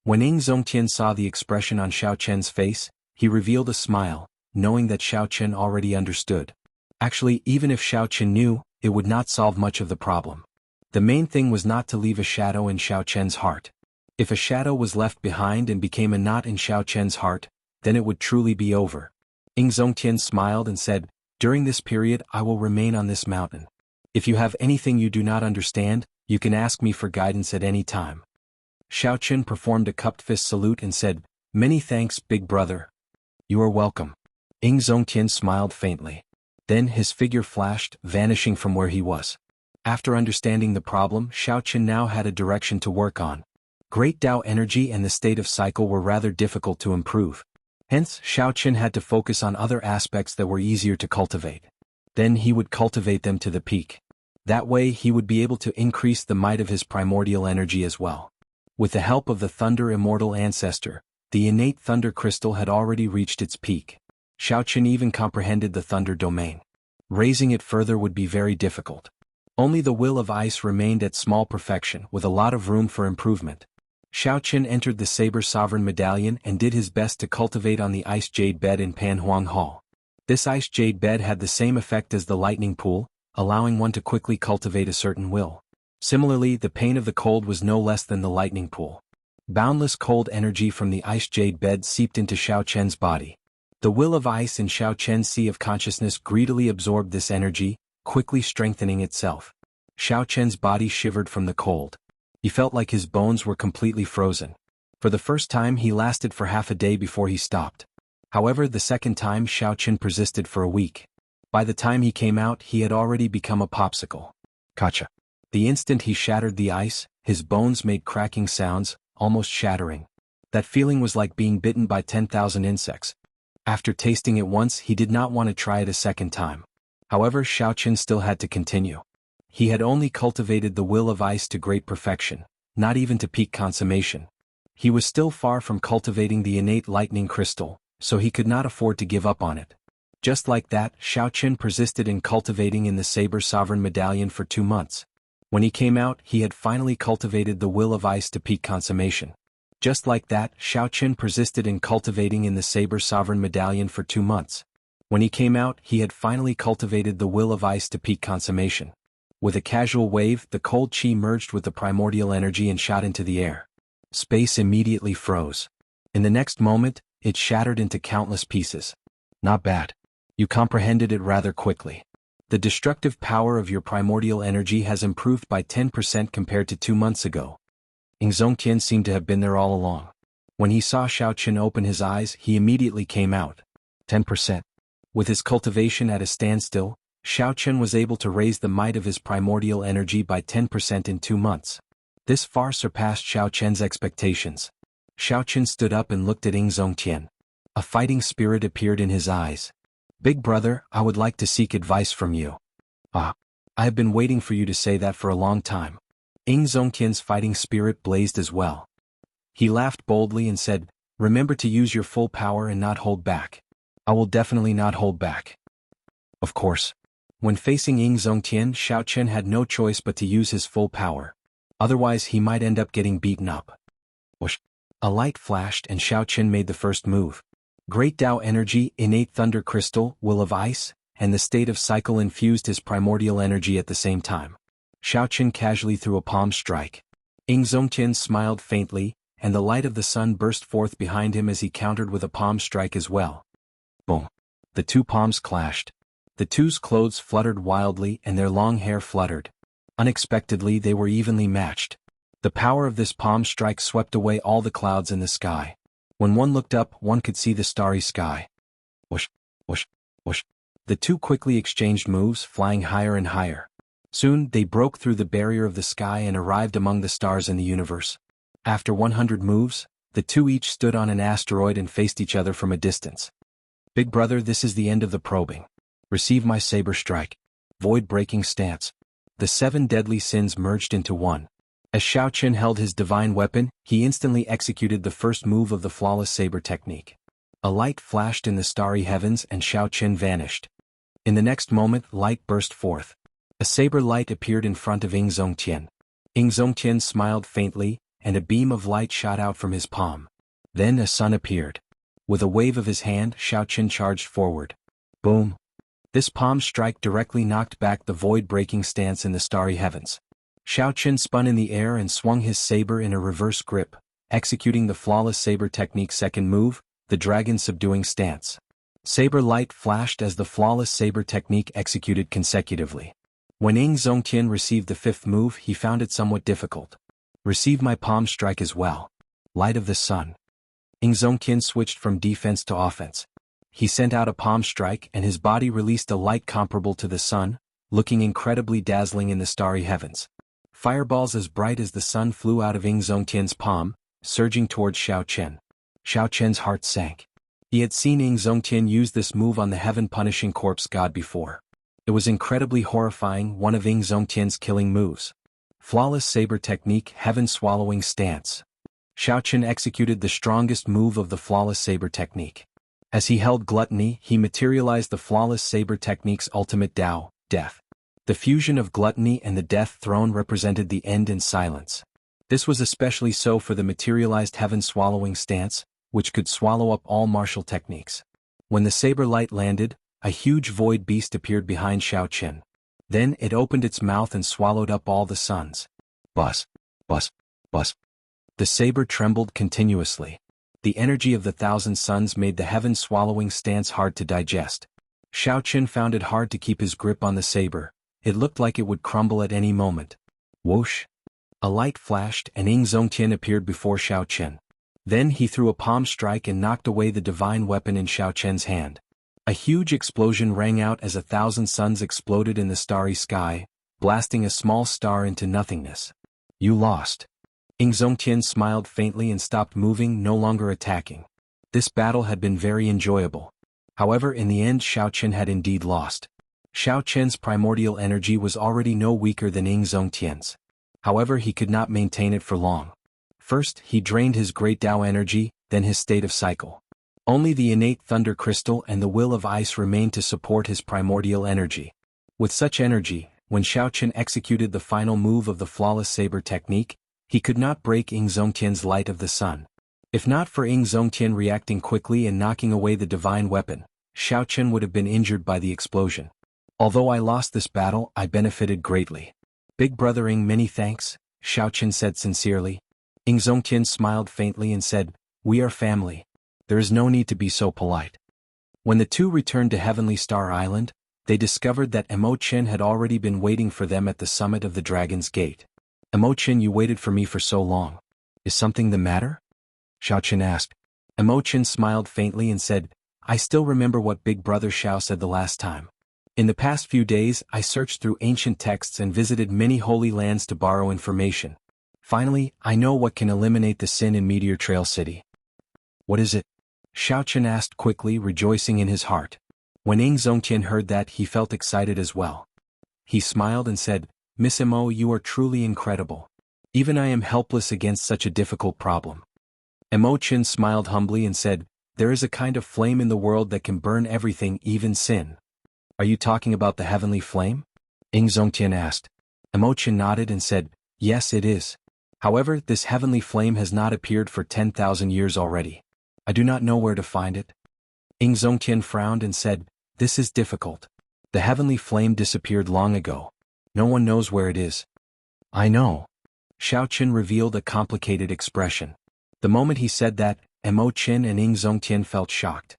When Ying Zongtian saw the expression on Xiao Chen's face, he revealed a smile, knowing that Xiao Chen already understood. Actually, even if Xiao Chen knew, it would not solve much of the problem. The main thing was not to leave a shadow in Xiao Chen's heart. If a shadow was left behind and became a knot in Xiao Chen's heart, then it would truly be over. Ying Zongtian smiled and said, "During this period I will remain on this mountain. If you have anything you do not understand, you can ask me for guidance at any time." Xiao Chen performed a cupped fist salute and said, "Many thanks, big brother." "You are welcome." Ying Zongtian smiled faintly. Then his figure flashed, vanishing from where he was. After understanding the problem, Xiao Chen now had a direction to work on. Great Tao energy and the state of cycle were rather difficult to improve. Hence, Xiao Chen had to focus on other aspects that were easier to cultivate. Then he would cultivate them to the peak. That way he would be able to increase the might of his primordial energy as well. With the help of the Thunder Immortal Ancestor, the innate Thunder Crystal had already reached its peak. Xiao Chen even comprehended the Thunder Domain. Raising it further would be very difficult. Only the Will of Ice remained at small perfection with a lot of room for improvement. Xiao Chen entered the Saber Sovereign Medallion and did his best to cultivate on the Ice Jade Bed in Panhuang Hall. This Ice Jade Bed had the same effect as the Lightning Pool, allowing one to quickly cultivate a certain will. Similarly, the pain of the cold was no less than the Lightning Pool. Boundless cold energy from the Ice Jade Bed seeped into Xiao Chen's body. The Will of Ice in Xiao Chen's Sea of Consciousness greedily absorbed this energy, quickly strengthening itself. Xiao Chen's body shivered from the cold. He felt like his bones were completely frozen. For the first time he lasted for half a day before he stopped. However, the second time Xiao Chen persisted for a week. By the time he came out he had already become a popsicle. Kacha. The instant he shattered the ice, his bones made cracking sounds, almost shattering. That feeling was like being bitten by 10,000 insects. After tasting it once he did not want to try it a second time. However, Xiao Chen still had to continue. He had only cultivated the Will of Ice to great perfection, not even to peak consummation. He was still far from cultivating the innate Lightning Crystal, so he could not afford to give up on it. Just like that, Xiao Chen persisted in cultivating in the Saber Sovereign Medallion for 2 months. When he came out, he had finally cultivated the Will of Ice to peak consummation. Just like that, Xiao Chen persisted in cultivating in the Saber Sovereign Medallion for 2 months. When he came out, he had finally cultivated the Will of Ice to peak consummation. With a casual wave, the cold chi merged with the primordial energy and shot into the air. Space immediately froze. In the next moment, it shattered into countless pieces. Not bad. You comprehended it rather quickly. The destructive power of your primordial energy has improved by 10% compared to 2 months ago. Ying Zongtian seemed to have been there all along. When he saw Xiao Chen open his eyes, he immediately came out. 10%. With his cultivation at a standstill, Xiao Chen was able to raise the might of his primordial energy by 10% in 2 months. This far surpassed Xiao Chen's expectations. Xiao Chen stood up and looked at Ying Zongtian. A fighting spirit appeared in his eyes. "Big brother, I would like to seek advice from you." "Ah, I have been waiting for you to say that for a long time." Ying Zongtian's fighting spirit blazed as well. He laughed boldly and said, "Remember to use your full power and not hold back." "I will definitely not hold back." Of course. When facing Ying Zongtian, Xiao Chen had no choice but to use his full power. Otherwise he might end up getting beaten up. Whoosh. A light flashed and Xiao Chen made the first move. Great Tao energy, innate thunder crystal, will of ice, and the state of cycle infused his primordial energy at the same time. Xiao Chen casually threw a palm strike. Ying Zongtian smiled faintly, and the light of the sun burst forth behind him as he countered with a palm strike as well. Boom. The two palms clashed. The two's clothes fluttered wildly and their long hair fluttered. Unexpectedly they were evenly matched. The power of this palm strike swept away all the clouds in the sky. When one looked up, one could see the starry sky. Whoosh, whoosh, whoosh. The two quickly exchanged moves, flying higher and higher. Soon, they broke through the barrier of the sky and arrived among the stars in the universe. After 100 moves, the two each stood on an asteroid and faced each other from a distance. Big brother, this is the end of the probing. Receive my saber strike. Void-breaking stance. The 7 deadly sins merged into one. As Xiaoqin held his divine weapon, he instantly executed the first move of the flawless saber technique. A light flashed in the starry heavens and Xiaoqin vanished. In the next moment, light burst forth. A saber light appeared in front of Ying Zongtian. Ying Zongtian smiled faintly, and a beam of light shot out from his palm. Then a sun appeared. With a wave of his hand, Xiaoqin charged forward. Boom! This palm strike directly knocked back the void-breaking stance in the starry heavens. Xiaoqin spun in the air and swung his saber in a reverse grip, executing the flawless saber technique's second move, the dragon subduing stance. Saber light flashed as the flawless saber technique executed consecutively. When Ying Zongtian received the 5th move, he found it somewhat difficult. Receive my palm strike as well. Light of the sun. Ying Zongtian switched from defense to offense. He sent out a palm strike and his body released a light comparable to the sun, looking incredibly dazzling in the starry heavens. Fireballs as bright as the sun flew out of Ying Zongtian's palm, surging towards Xiaoqin. Xiaoqin's heart sank. He had seen Ying Zongtian use this move on the heaven-punishing corpse god before. It was incredibly horrifying, one of Ying Zongtian's killing moves. Flawless saber technique, heaven-swallowing stance. Xiaoqin executed the strongest move of the flawless saber technique. As he held gluttony, he materialized the flawless saber technique's ultimate Tao, death. The fusion of gluttony and the death throne represented the end in silence. This was especially so for the materialized heaven-swallowing stance, which could swallow up all martial techniques. When the saber light landed, a huge void beast appeared behind Xiaoqin. Then it opened its mouth and swallowed up all the suns. Buzz, buzz, buzz. The saber trembled continuously. The energy of the 1,000 suns made the heaven-swallowing stance hard to digest. Xiaoqin found it hard to keep his grip on the saber. It looked like it would crumble at any moment. Whoosh! A light flashed and Ying Zongtian appeared before Xiaoqin. Then he threw a palm strike and knocked away the divine weapon in Xiaoqin's hand. A huge explosion rang out as 1,000 suns exploded in the starry sky, blasting a small star into nothingness. You lost. Ying Zongtian smiled faintly and stopped moving, no longer attacking. This battle had been very enjoyable. However, in the end Xiaoqin had indeed lost. Xiaoqin's primordial energy was already no weaker than Ying Zongtian's. However, he could not maintain it for long. First, he drained his great Tao energy, then his state of cycle. Only the innate thunder crystal and the will of ice remained to support his primordial energy. With such energy, when Xiaoqin executed the final move of the flawless saber technique, he could not break Ying Zongtian's light of the sun. If not for Ying Zongtian reacting quickly and knocking away the divine weapon, Xiaoqin would have been injured by the explosion. Although I lost this battle, I benefited greatly. Big brother Ying, many thanks, Xiaoqin said sincerely. Ying Zongtian smiled faintly and said, we are family. There is no need to be so polite. When the two returned to Heavenly Star Island, they discovered that Imochen had already been waiting for them at the summit of the Dragon's Gate. Imochen, you waited for me for so long. Is something the matter? Xiaoqin asked. Imochen smiled faintly and said, I still remember what Big Brother Xiao said the last time. In the past few days, I searched through ancient texts and visited many holy lands to borrow information. Finally, I know what can eliminate the sin in Meteor Trail City. What is it? Xiaoqin asked quickly, rejoicing in his heart. When Ying Zongtian heard that, he felt excited as well. He smiled and said, Miss Imo, you are truly incredible. Even I am helpless against such a difficult problem. Imochen smiled humbly and said, there is a kind of flame in the world that can burn everything, even sin. Are you talking about the heavenly flame? Ying Zongtian asked. Imochen nodded and said, yes, it is. However, this heavenly flame has not appeared for 10,000 years already. I do not know where to find it. Ying Zongtian frowned and said, this is difficult. The heavenly flame disappeared long ago. No one knows where it is. I know. Xiaoqin revealed a complicated expression. The moment he said that, Imochen and Ying Zongtian felt shocked.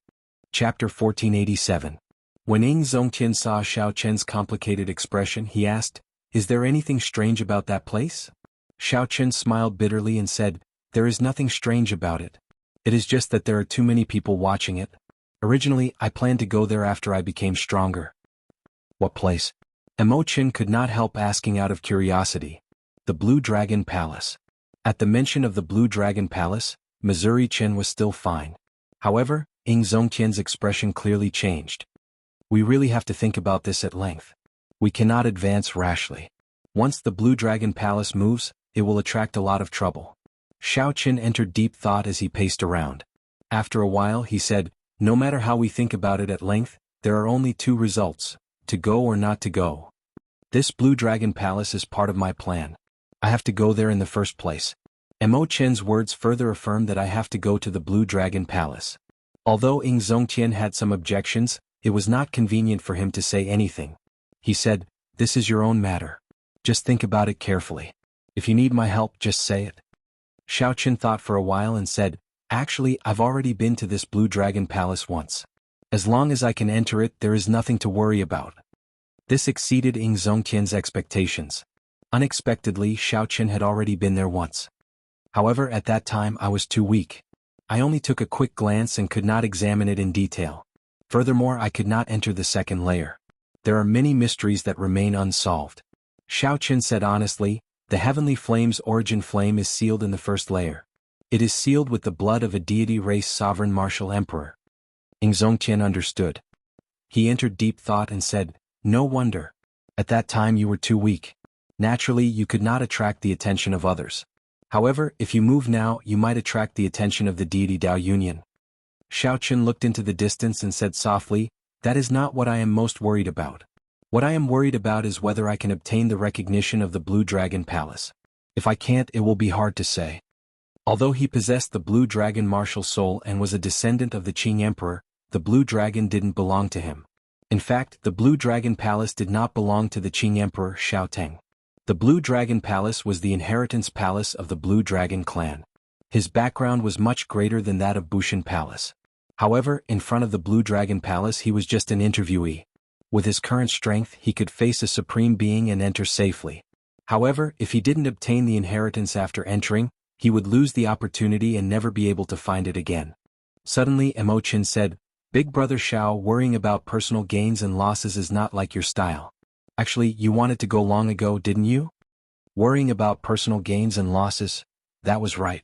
Chapter 1487. When Ying Zongtian saw Xiaoqin's complicated expression, he asked, is there anything strange about that place? Xiaoqin smiled bitterly and said, there is nothing strange about it. It is just that there are too many people watching it. Originally, I planned to go there after I became stronger. What place? Imochen could not help asking out of curiosity. The Blue Dragon Palace. At the mention of the Blue Dragon Palace, Missouri Chen was still fine. However, Ing Zongtian's expression clearly changed. We really have to think about this at length. We cannot advance rashly. Once the Blue Dragon Palace moves, it will attract a lot of trouble. Xiaoqin entered deep thought as he paced around. After a while he said, no matter how we think about it at length, there are only two results, to go or not to go. This Blue Dragon Palace is part of my plan. I have to go there in the first place. Mo Chen's words further affirmed that I have to go to the Blue Dragon Palace. Although Ing Zongtian had some objections, it was not convenient for him to say anything. He said, this is your own matter. Just think about it carefully. If you need my help, just say it. Xiaoqin thought for a while and said, actually, I've already been to this Blue Dragon Palace once. As long as I can enter it, there is nothing to worry about. This exceeded Ing Zongtian's expectations. Unexpectedly, Xiaoqin had already been there once. However, at that time I was too weak. I only took a quick glance and could not examine it in detail. Furthermore, I could not enter the second layer. There are many mysteries that remain unsolved. Xiaoqin said honestly, the heavenly flame's origin flame is sealed in the first layer. It is sealed with the blood of a deity race sovereign martial emperor. Ing Zongtian understood. He entered deep thought and said, no wonder. At that time you were too weak. Naturally, you could not attract the attention of others. However, if you move now, you might attract the attention of the deity Dao Union. Xiaoqin looked into the distance and said softly, that is not what I am most worried about. What I am worried about is whether I can obtain the recognition of the Blue Dragon Palace. If I can't, it will be hard to say. Although he possessed the Blue Dragon martial soul and was a descendant of the Qing Emperor, the Blue Dragon didn't belong to him. In fact, the Blue Dragon Palace did not belong to the Qing Emperor Xiaoteng. The Blue Dragon Palace was the inheritance palace of the Blue Dragon clan. His background was much greater than that of Bushan Palace. However, in front of the Blue Dragon Palace he was just an interviewee. With his current strength he could face a supreme being and enter safely. However, if he didn't obtain the inheritance after entering, he would lose the opportunity and never be able to find it again. Suddenly Mo Chen said, Big Brother Xiao, worrying about personal gains and losses is not like your style. Actually, you wanted to go long ago, didn't you? Worrying about personal gains and losses, that was right.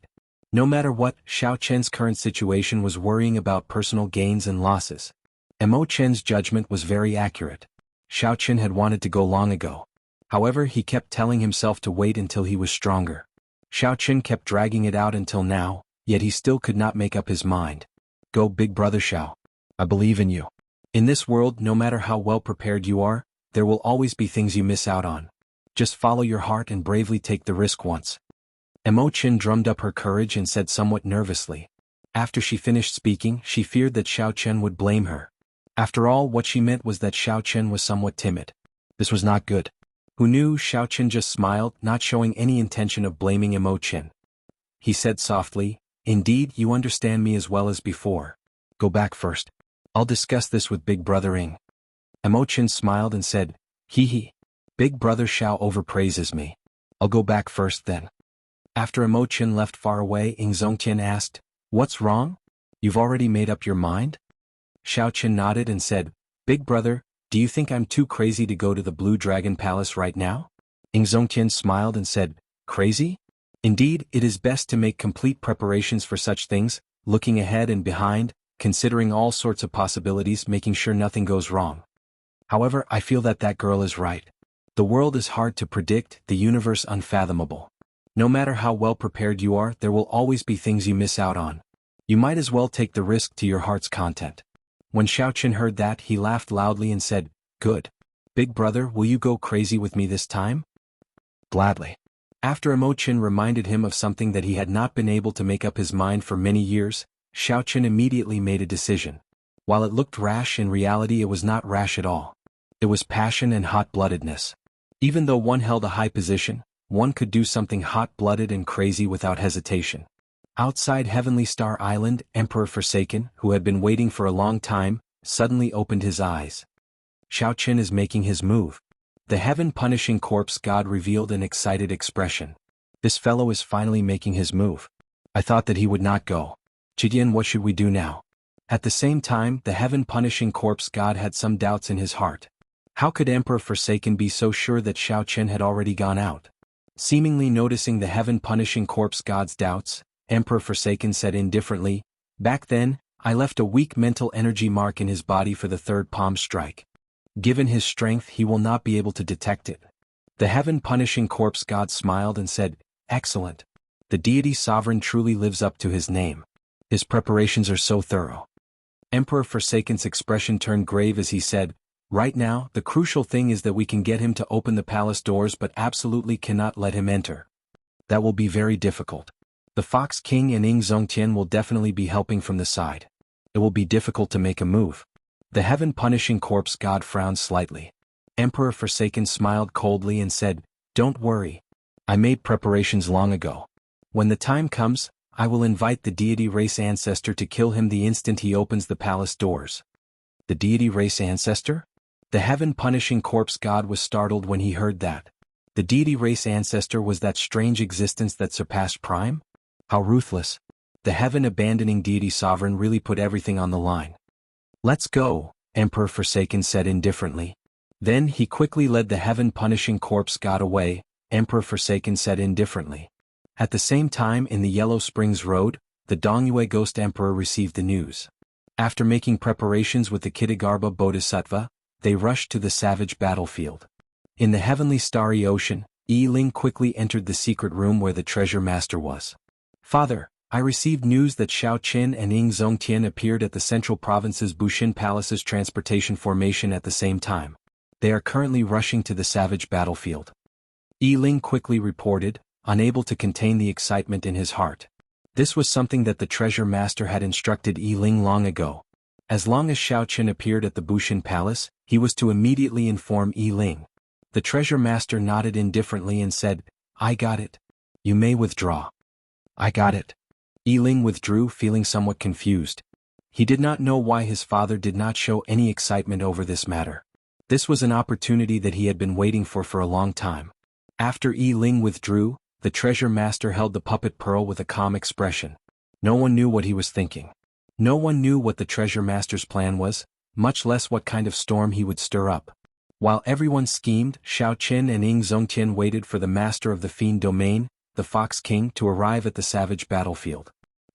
No matter what, Xiao Chen's current situation was worrying about personal gains and losses. Mo Chen's judgment was very accurate. Xiao Chen had wanted to go long ago. However, he kept telling himself to wait until he was stronger. Xiao Chen kept dragging it out until now, yet he still could not make up his mind. Go, Big Brother Xiao. I believe in you. In this world, no matter how well prepared you are, there will always be things you miss out on. Just follow your heart and bravely take the risk once. Mo Chen drummed up her courage and said somewhat nervously. After she finished speaking, she feared that Xiao Chen would blame her. After all, what she meant was that Xiao Chen was somewhat timid. This was not good. Who knew? Xiao Chen just smiled, not showing any intention of blaming Mo Chen. He said softly, indeed, you understand me as well as before. Go back first. I'll discuss this with Big Brother Ing. Mo Chen smiled and said, hee. Big Brother Xiao overpraises me. I'll go back first then. After Mo Chen left far away, Ing Zongtian asked, what's wrong? You've already made up your mind? Xiao Chen nodded and said, Big Brother, do you think I'm too crazy to go to the Blue Dragon Palace right now? Ing Zongtian smiled and said, crazy? Indeed, it is best to make complete preparations for such things, looking ahead and behind, considering all sorts of possibilities, making sure nothing goes wrong. However, I feel that girl is right. The world is hard to predict, the universe unfathomable. No matter how well prepared you are, there will always be things you miss out on. You might as well take the risk to your heart's content. When Xiao Chen heard that, he laughed loudly and said, good. Big Brother, will you go crazy with me this time? Gladly. After Mo Chen reminded him of something that he had not been able to make up his mind for many years, Xiao Chen immediately made a decision. While it looked rash, in reality it was not rash at all. It was passion and hot-bloodedness. Even though one held a high position, one could do something hot-blooded and crazy without hesitation. Outside Heavenly Star Island, Emperor Forsaken, who had been waiting for a long time, suddenly opened his eyes. Xiao Chen is making his move. The heaven-punishing corpse god revealed an excited expression. This fellow is finally making his move. I thought that he would not go. Jidian, what should we do now? At the same time, the heaven-punishing corpse god had some doubts in his heart. How could Emperor Forsaken be so sure that Xiao Chen had already gone out? Seemingly noticing the heaven-punishing corpse god's doubts, Emperor Forsaken said indifferently, back then, I left a weak mental energy mark in his body for the third palm strike. Given his strength, he will not be able to detect it. The heaven-punishing corpse god smiled and said, "Excellent. The deity sovereign truly lives up to his name. His preparations are so thorough." Emperor Forsaken's expression turned grave as he said, "Right now, the crucial thing is that we can get him to open the palace doors but absolutely cannot let him enter. That will be very difficult. The Fox King and Ing Zongtian will definitely be helping from the side. It will be difficult to make a move." The heaven-punishing corpse god frowned slightly. Emperor Forsaken smiled coldly and said, "Don't worry. I made preparations long ago. When the time comes, I will invite the deity race ancestor to kill him the instant he opens the palace doors." The deity race ancestor? The heaven-punishing corpse god was startled when he heard that. The deity race ancestor was that strange existence that surpassed Prime? How ruthless. The heaven-abandoning deity sovereign really put everything on the line. "Let's go," Emperor Forsaken said indifferently. Then he quickly led the heaven-punishing corpse god away, Emperor Forsaken said indifferently. At the same time in the Yellow Springs Road, the Dongyue Ghost Emperor received the news. After making preparations with the Kitagarbha Bodhisattva, they rushed to the savage battlefield. In the heavenly starry ocean, Yi Ling quickly entered the secret room where the treasure master was. "Father, I received news that Xiao Qin and Ing Zongtian appeared at the Central Province's Bushin Palace's transportation formation at the same time. They are currently rushing to the savage battlefield." Yi Ling quickly reported, unable to contain the excitement in his heart. This was something that the treasure master had instructed Yi Ling long ago. As long as Xiao Qin appeared at the Bushin Palace, he was to immediately inform Yi Ling. The treasure master nodded indifferently and said, "I got it. You may withdraw." "I got it." Yi Ling withdrew, feeling somewhat confused. He did not know why his father did not show any excitement over this matter. This was an opportunity that he had been waiting for a long time. After Yi Ling withdrew, the treasure master held the puppet pearl with a calm expression. No one knew what he was thinking. No one knew what the treasure master's plan was, much less what kind of storm he would stir up. While everyone schemed, Xiao Qin and Ing Zongtian waited for the master of the Fiend Domain, the Fox King, to arrive at the savage battlefield.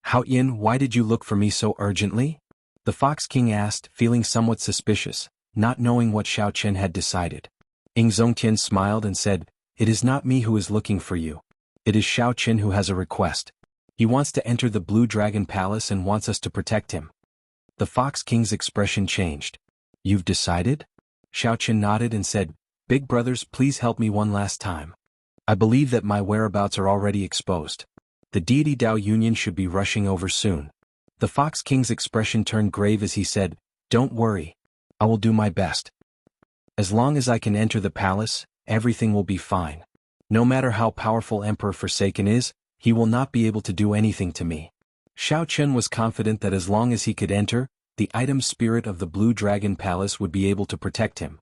"Hao Yin, why did you look for me so urgently?" the Fox King asked, feeling somewhat suspicious, not knowing what Xiao Qin had decided. Ing Zongtian smiled and said, "It is not me who is looking for you. It is Xiao Qin who has a request. He wants to enter the Blue Dragon Palace and wants us to protect him." The Fox King's expression changed. "You've decided?" Xiao Qin nodded and said, "Big brothers, please help me one last time. I believe that my whereabouts are already exposed. The deity Dao Union should be rushing over soon." The Fox King's expression turned grave as he said, "Don't worry. I will do my best. As long as I can enter the palace, everything will be fine. No matter how powerful Emperor Forsaken is, he will not be able to do anything to me." Xiao Qin was confident that as long as he could enter, the item spirit of the Blue Dragon Palace would be able to protect him.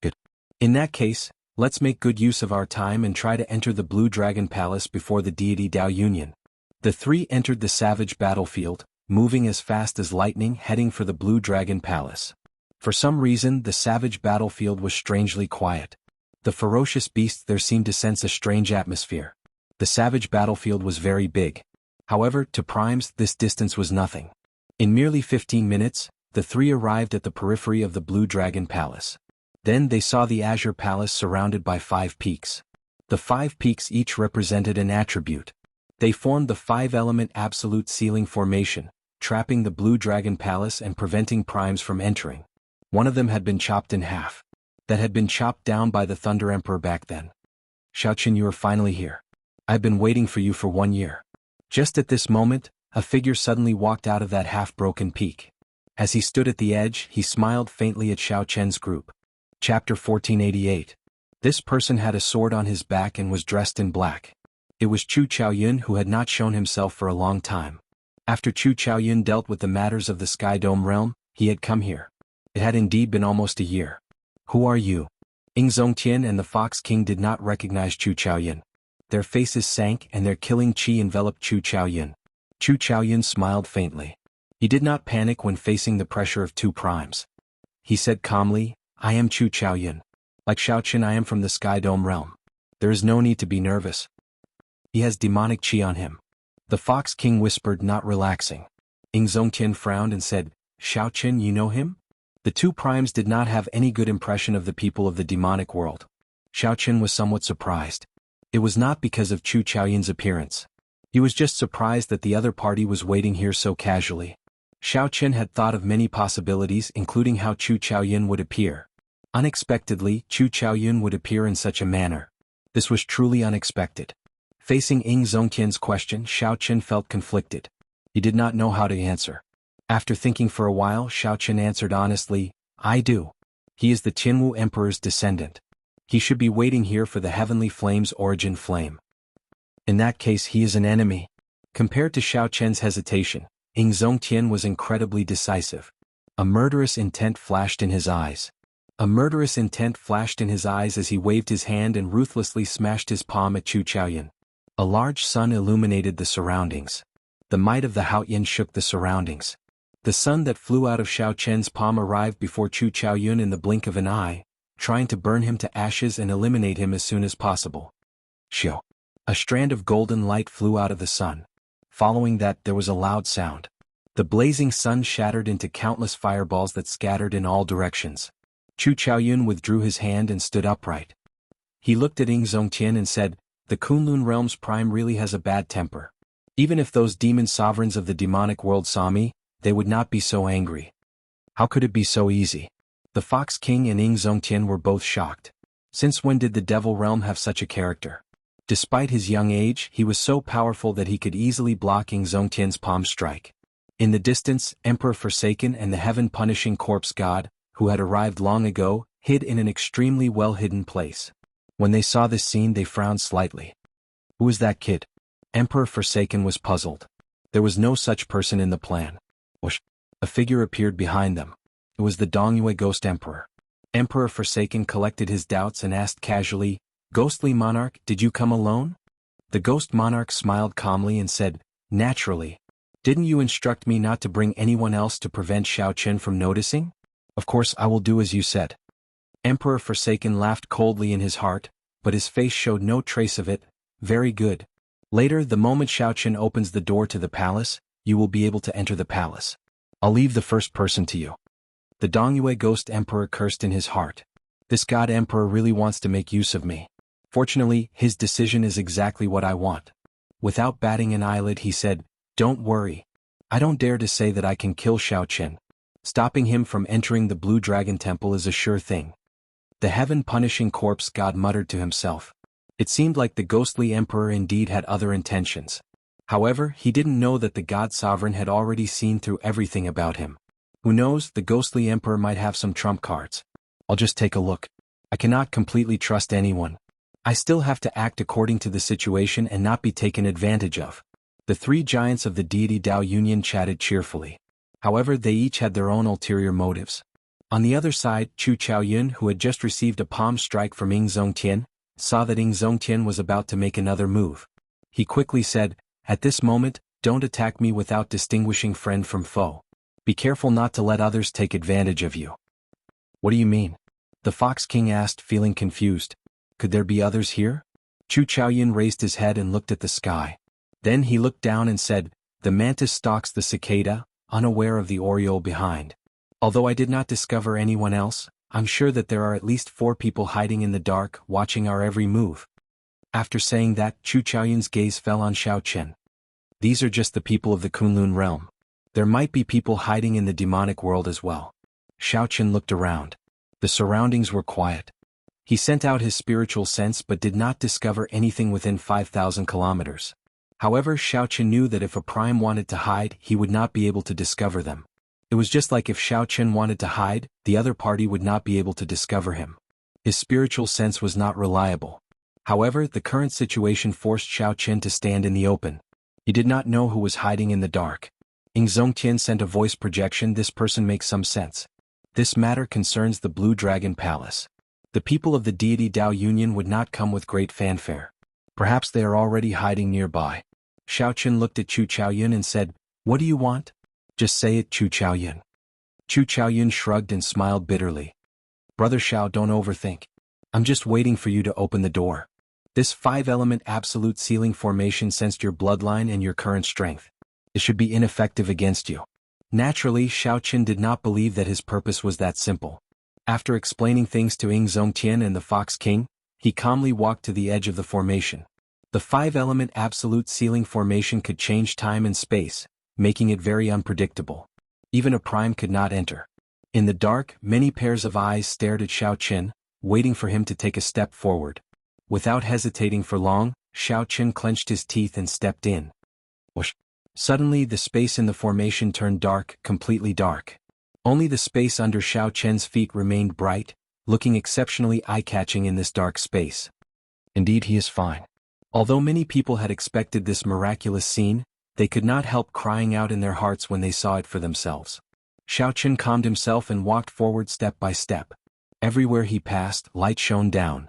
Good. In that case, let's make good use of our time and try to enter the Blue Dragon Palace before the deity Dao Union. The three entered the savage battlefield, moving as fast as lightning, heading for the Blue Dragon Palace. For some reason, the savage battlefield was strangely quiet. The ferocious beasts there seemed to sense a strange atmosphere. The savage battlefield was very big. However, to primes, this distance was nothing. In merely 15 minutes, the three arrived at the periphery of the Blue Dragon Palace. Then they saw the Azure Palace surrounded by 5 peaks. The 5 peaks each represented an attribute. They formed the 5-element absolute ceiling formation, trapping the Blue Dragon Palace and preventing primes from entering. One of them had been chopped in half. That had been chopped down by the Thunder Emperor back then. "Xiao Qin, you are finally here. I've been waiting for you for 1 year." Just at this moment, a figure suddenly walked out of that half-broken peak. As he stood at the edge, he smiled faintly at Xiao Qian's group. Chapter 1488. This person had a sword on his back and was dressed in black. It was Chu Chaoyun, who had not shown himself for a long time. After Chu Chaoyun dealt with the matters of the Sky Dome realm, he had come here. It had indeed been almost a year. "Who are you?" Ing Zongtian and the Fox King did not recognize Chu Chaoyun. Their faces sank and their killing chi enveloped Chu Chaoyun. Chu Chaoyun smiled faintly. He did not panic when facing the pressure of 2 primes. He said calmly, "I am Chu Chaoyun. Like Xiao Qin, I am from the Sky Dome realm. There is no need to be nervous. He has demonic chi on him." The Fox King whispered, not relaxing. Ing Zongtian frowned and said, Xiaoqin, you know him? The two primes did not have any good impression of the people of the demonic world. Xiaoqin was somewhat surprised. It was not because of Chu Chaoyun's appearance. He was just surprised that the other party was waiting here so casually. Xiaoqin had thought of many possibilities, including how Chu Chaoyun would appear. Unexpectedly, Chu Chaoyun would appear in such a manner. This was truly unexpected. Facing Ing Zongtian's question, Xiaoqin felt conflicted. He did not know how to answer. After thinking for a while, Xiaoqin answered honestly, I do. He is the Qinwu Emperor's descendant. He should be waiting here for the heavenly flame's origin flame. In that case he is an enemy. Compared to Xiaoqin's hesitation, Ing Zongtian was incredibly decisive. A murderous intent flashed in his eyes. A murderous intent flashed in his eyes as he waved his hand and ruthlessly smashed his palm at Chu Chaoyun. A large sun illuminated the surroundings. The might of the Haoyan shook the surroundings. The sun that flew out of Xiaoqin's palm arrived before Chu Chaoyun in the blink of an eye, trying to burn him to ashes and eliminate him as soon as possible. Xiao. A strand of golden light flew out of the sun. Following that, there was a loud sound. The blazing sun shattered into countless fireballs that scattered in all directions. Chu Chaoyun withdrew his hand and stood upright. He looked at Ing Zongtian and said, The Kunlun Realm's prime really has a bad temper. Even if those demon sovereigns of the demonic world saw me, they would not be so angry. How could it be so easy? The Fox King and Ing Zongtian were both shocked. Since when did the Devil Realm have such a character? Despite his young age, he was so powerful that he could easily block Ing Zongtian's palm strike. In the distance, Emperor Forsaken and the heaven-punishing corpse god, who had arrived long ago, hid in an extremely well-hidden place. When they saw this scene, they frowned slightly. Who is that kid? Emperor Forsaken was puzzled. There was no such person in the plan. Whoosh! A figure appeared behind them. It was the Dongyue Ghost Emperor. Emperor Forsaken collected his doubts and asked casually, Ghostly Monarch, did you come alone? The Ghost Monarch smiled calmly and said, Naturally. Didn't you instruct me not to bring anyone else to prevent Xiaoqin from noticing? Of course I will do as you said. Emperor Forsaken laughed coldly in his heart, but his face showed no trace of it. Very good. Later, the moment Xiaoqin opens the door to the palace, you will be able to enter the palace. I'll leave the first person to you. The Dongyue Ghost Emperor cursed in his heart. This God Emperor really wants to make use of me. Fortunately, his decision is exactly what I want. Without batting an eyelid, he said, Don't worry. I don't dare to say that I can kill Xiaoqin. Stopping him from entering the Blue Dragon Temple is a sure thing. The heaven-punishing corpse god muttered to himself. It seemed like the ghostly emperor indeed had other intentions. However, he didn't know that the God Sovereign had already seen through everything about him. Who knows, the ghostly emperor might have some trump cards. I'll just take a look. I cannot completely trust anyone. I still have to act according to the situation and not be taken advantage of. The three giants of the deity Dao Union chatted cheerfully. However, they each had their own ulterior motives. On the other side, Chu Chaoyun, who had just received a palm strike from Ing Zongtian, saw that Ing Zongtian was about to make another move. He quickly said, At this moment, don't attack me without distinguishing friend from foe. Be careful not to let others take advantage of you. What do you mean? The Fox King asked, feeling confused. Could there be others here? Chu Chaoyun raised his head and looked at the sky. Then he looked down and said, The mantis stalks the cicada, unaware of the oriole behind. Although I did not discover anyone else, I'm sure that there are at least 4 people hiding in the dark, watching our every move. After saying that, Chu Chaoyun's gaze fell on Xiaoqin. These are just the people of the Kunlun realm. There might be people hiding in the demonic world as well. Xiaoqin looked around. The surroundings were quiet. He sent out his spiritual sense but did not discover anything within 5,000 kilometers. However, Xiaoqin knew that if a prime wanted to hide, he would not be able to discover them. It was just like if Xiaoqin wanted to hide, the other party would not be able to discover him. His spiritual sense was not reliable. However, the current situation forced Xiaoqin to stand in the open. He did not know who was hiding in the dark. Ing Zongtian sent a voice projection. This person makes some sense. This matter concerns the Blue Dragon Palace. The people of the deity Dao Union would not come with great fanfare. Perhaps they are already hiding nearby. Xiaoqin looked at Chu Chaoyun and said, What do you want? Just say it, Chu Chaoyun. Chu Chaoyun shrugged and smiled bitterly. Brother Xiao, don't overthink. I'm just waiting for you to open the door. This 5-element absolute sealing formation sensed your bloodline and your current strength. It should be ineffective against you. Naturally, Xiaoqin did not believe that his purpose was that simple. After explaining things to Ying Zongtian and the Fox King, he calmly walked to the edge of the formation. The five-element absolute ceiling formation could change time and space, making it very unpredictable. Even a prime could not enter. In the dark, many pairs of eyes stared at Xiaoqin, waiting for him to take a step forward. Without hesitating for long, Xiaoqin clenched his teeth and stepped in. Whoosh! Suddenly the space in the formation turned dark, completely dark. Only the space under Xiaoqian's feet remained bright, looking exceptionally eye-catching in this dark space. Indeed, he is fine. Although many people had expected this miraculous scene, they could not help crying out in their hearts when they saw it for themselves. Xiaoqin calmed himself and walked forward step by step. Everywhere he passed, light shone down.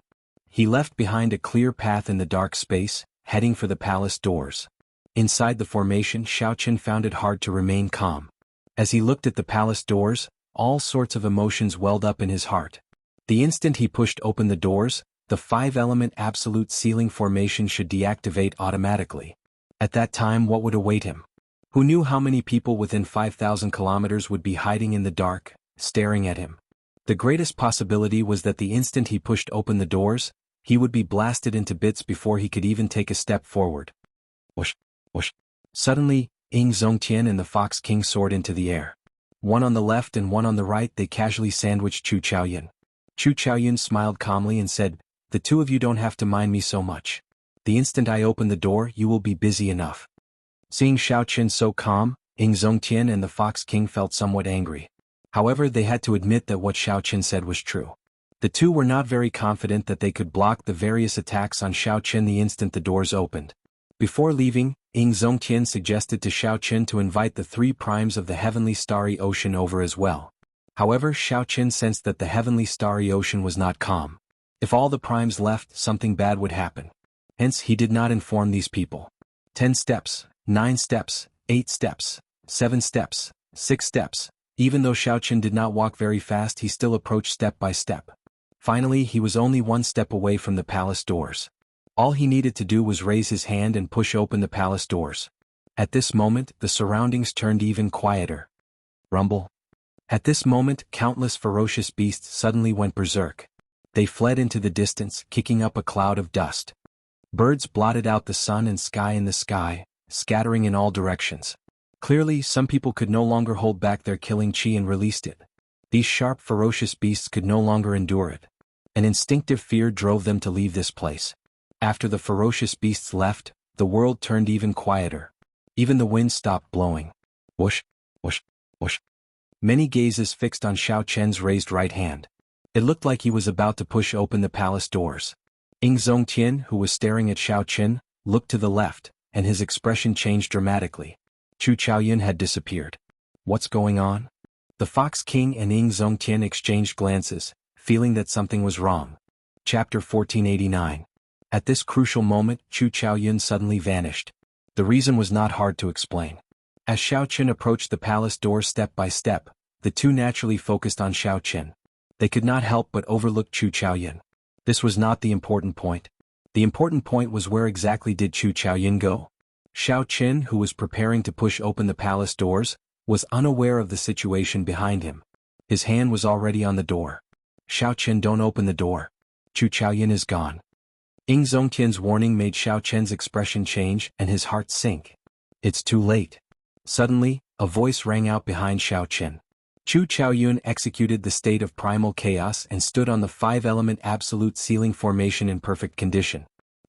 He left behind a clear path in the dark space, heading for the palace doors. Inside the formation, Xiaoqin found it hard to remain calm. As he looked at the palace doors, all sorts of emotions welled up in his heart. The instant he pushed open the doors, the five-element absolute ceiling formation should deactivate automatically. At that time, what would await him? Who knew how many people within 5,000 kilometers would be hiding in the dark, staring at him? The greatest possibility was that the instant he pushed open the doors, he would be blasted into bits before he could even take a step forward. Whoosh! Whoosh! Suddenly, Ying Zongtian and the Fox King soared into the air. One on the left and one on the right, they casually sandwiched Chu Chaoyun. Chu Chaoyun smiled calmly and said, "The two of you don't have to mind me so much. The instant I open the door, you will be busy enough." Seeing Xiaoqin so calm, Ying Zongtian and the Fox King felt somewhat angry. However, they had to admit that what Xiaoqin said was true. The two were not very confident that they could block the various attacks on Xiaoqin the instant the doors opened. Before leaving, Ying Zongtian suggested to Xiaoqin to invite the three primes of the heavenly starry ocean over as well. However, Xiaoqin sensed that the heavenly starry ocean was not calm. If all the primes left, something bad would happen. Hence, he did not inform these people. 10 steps, 9 steps, 8 steps, 7 steps, 6 steps. Even though Xiaoqin did not walk very fast, he still approached step by step. Finally, he was only one step away from the palace doors. All he needed to do was raise his hand and push open the palace doors. At this moment, the surroundings turned even quieter. Rumble. At this moment, countless ferocious beasts suddenly went berserk. They fled into the distance, kicking up a cloud of dust. Birds blotted out the sun and sky in the sky, scattering in all directions. Clearly, some people could no longer hold back their killing chi and released it. These sharp, ferocious beasts could no longer endure it. An instinctive fear drove them to leave this place. After the ferocious beasts left, the world turned even quieter. Even the wind stopped blowing. Whoosh, whoosh, whoosh. Many gazes fixed on Xiaoqian's raised right hand. It looked like he was about to push open the palace doors. Ying Zongtian, who was staring at Xiaoqin, looked to the left, and his expression changed dramatically. Chu Chaoyun had disappeared. What's going on? The Fox King and Ying Zongtian exchanged glances, feeling that something was wrong. Chapter 1489. At this crucial moment, Chu Chaoyun suddenly vanished. The reason was not hard to explain. As Xiaoqin approached the palace door step by step, the two naturally focused on Xiaoqin. They could not help but overlook Chu Chaoyun. This was not the important point. The important point was where exactly did Chu Chaoyun go? Xiaoqin, who was preparing to push open the palace doors, was unaware of the situation behind him. His hand was already on the door. Xiaoqin, don't open the door. Chu Chaoyun is gone. Ying Zongtian's warning made Xiaoqin's expression change and his heart sink. It's too late. Suddenly, a voice rang out behind Xiaoqin. Chu Chaoyun executed the state of primal chaos and stood on the five-element absolute ceiling formation in perfect condition.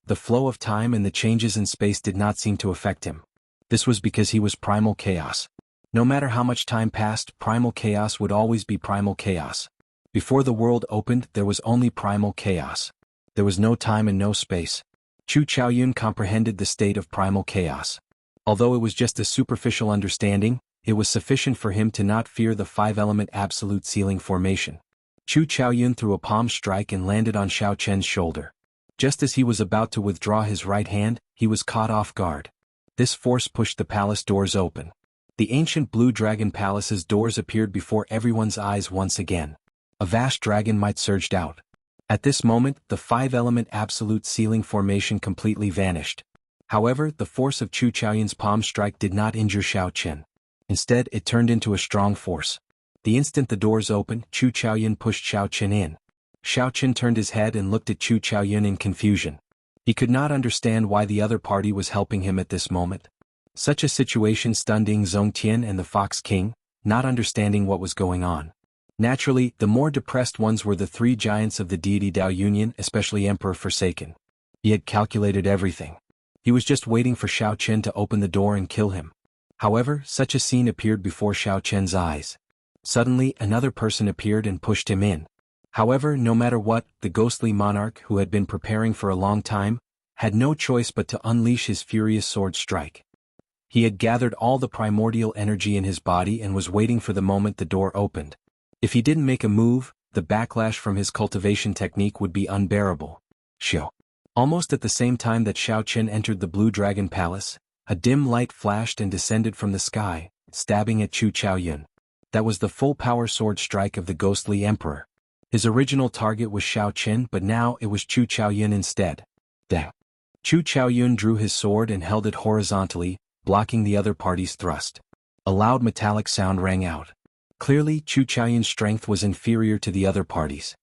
The flow of time and the changes in space did not seem to affect him. This was because he was primal chaos. No matter how much time passed, primal chaos would always be primal chaos. Before the world opened, there was only primal chaos. There was no time and no space. Chu Chaoyun comprehended the state of primal chaos. Although it was just a superficial understanding, it was sufficient for him to not fear the five-element absolute ceiling formation. Chu Chaoyun threw a palm strike and landed on Xiaoqian's shoulder. Just as he was about to withdraw his right hand, he was caught off guard. This force pushed the palace doors open. The ancient Blue Dragon Palace's doors appeared before everyone's eyes once again. A vast dragon might surged out. At this moment, the five-element absolute ceiling formation completely vanished. However, the force of Chu Chaoyun's palm strike did not injure Xiao Chen. Instead, it turned into a strong force. The instant the doors opened, Chu Chaoyun pushed Xiao Chen in. Xiao Chen turned his head and looked at Chu Chaoyun in confusion. He could not understand why the other party was helping him at this moment. Such a situation stunned Ying Zongtian and the Fox King, not understanding what was going on. Naturally, the more depressed ones were the three giants of the deity Dao Union, especially Emperor Forsaken. He had calculated everything. He was just waiting for Xiao Chen to open the door and kill him. However, such a scene appeared before Xiao Chen's eyes. Suddenly, another person appeared and pushed him in. However, no matter what, the ghostly monarch, who had been preparing for a long time, had no choice but to unleash his furious sword strike. He had gathered all the primordial energy in his body and was waiting for the moment the door opened. If he didn't make a move, the backlash from his cultivation technique would be unbearable. Xiao. Almost at the same time that Xiao Chen entered the Blue Dragon Palace, a dim light flashed and descended from the sky, stabbing at Chu Chaoyun. That was the full-power sword strike of the ghostly emperor. His original target was Xiao Chen, but now it was Chu Chaoyun instead. Dang. Chu Chaoyun drew his sword and held it horizontally, blocking the other party's thrust. A loud metallic sound rang out. Clearly, Chu Chaoyun's strength was inferior to the other parties.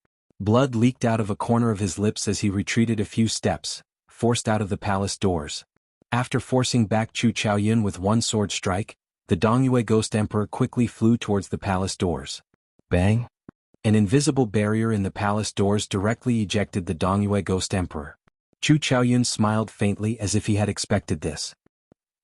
Blood leaked out of a corner of his lips as he retreated a few steps, forced out of the palace doors. After forcing back Chu Chaoyun with one sword strike, the Dongyue Ghost Emperor quickly flew towards the palace doors. Bang! An invisible barrier in the palace doors directly ejected the Dongyue Ghost Emperor. Chu Chaoyun smiled faintly as if he had expected this.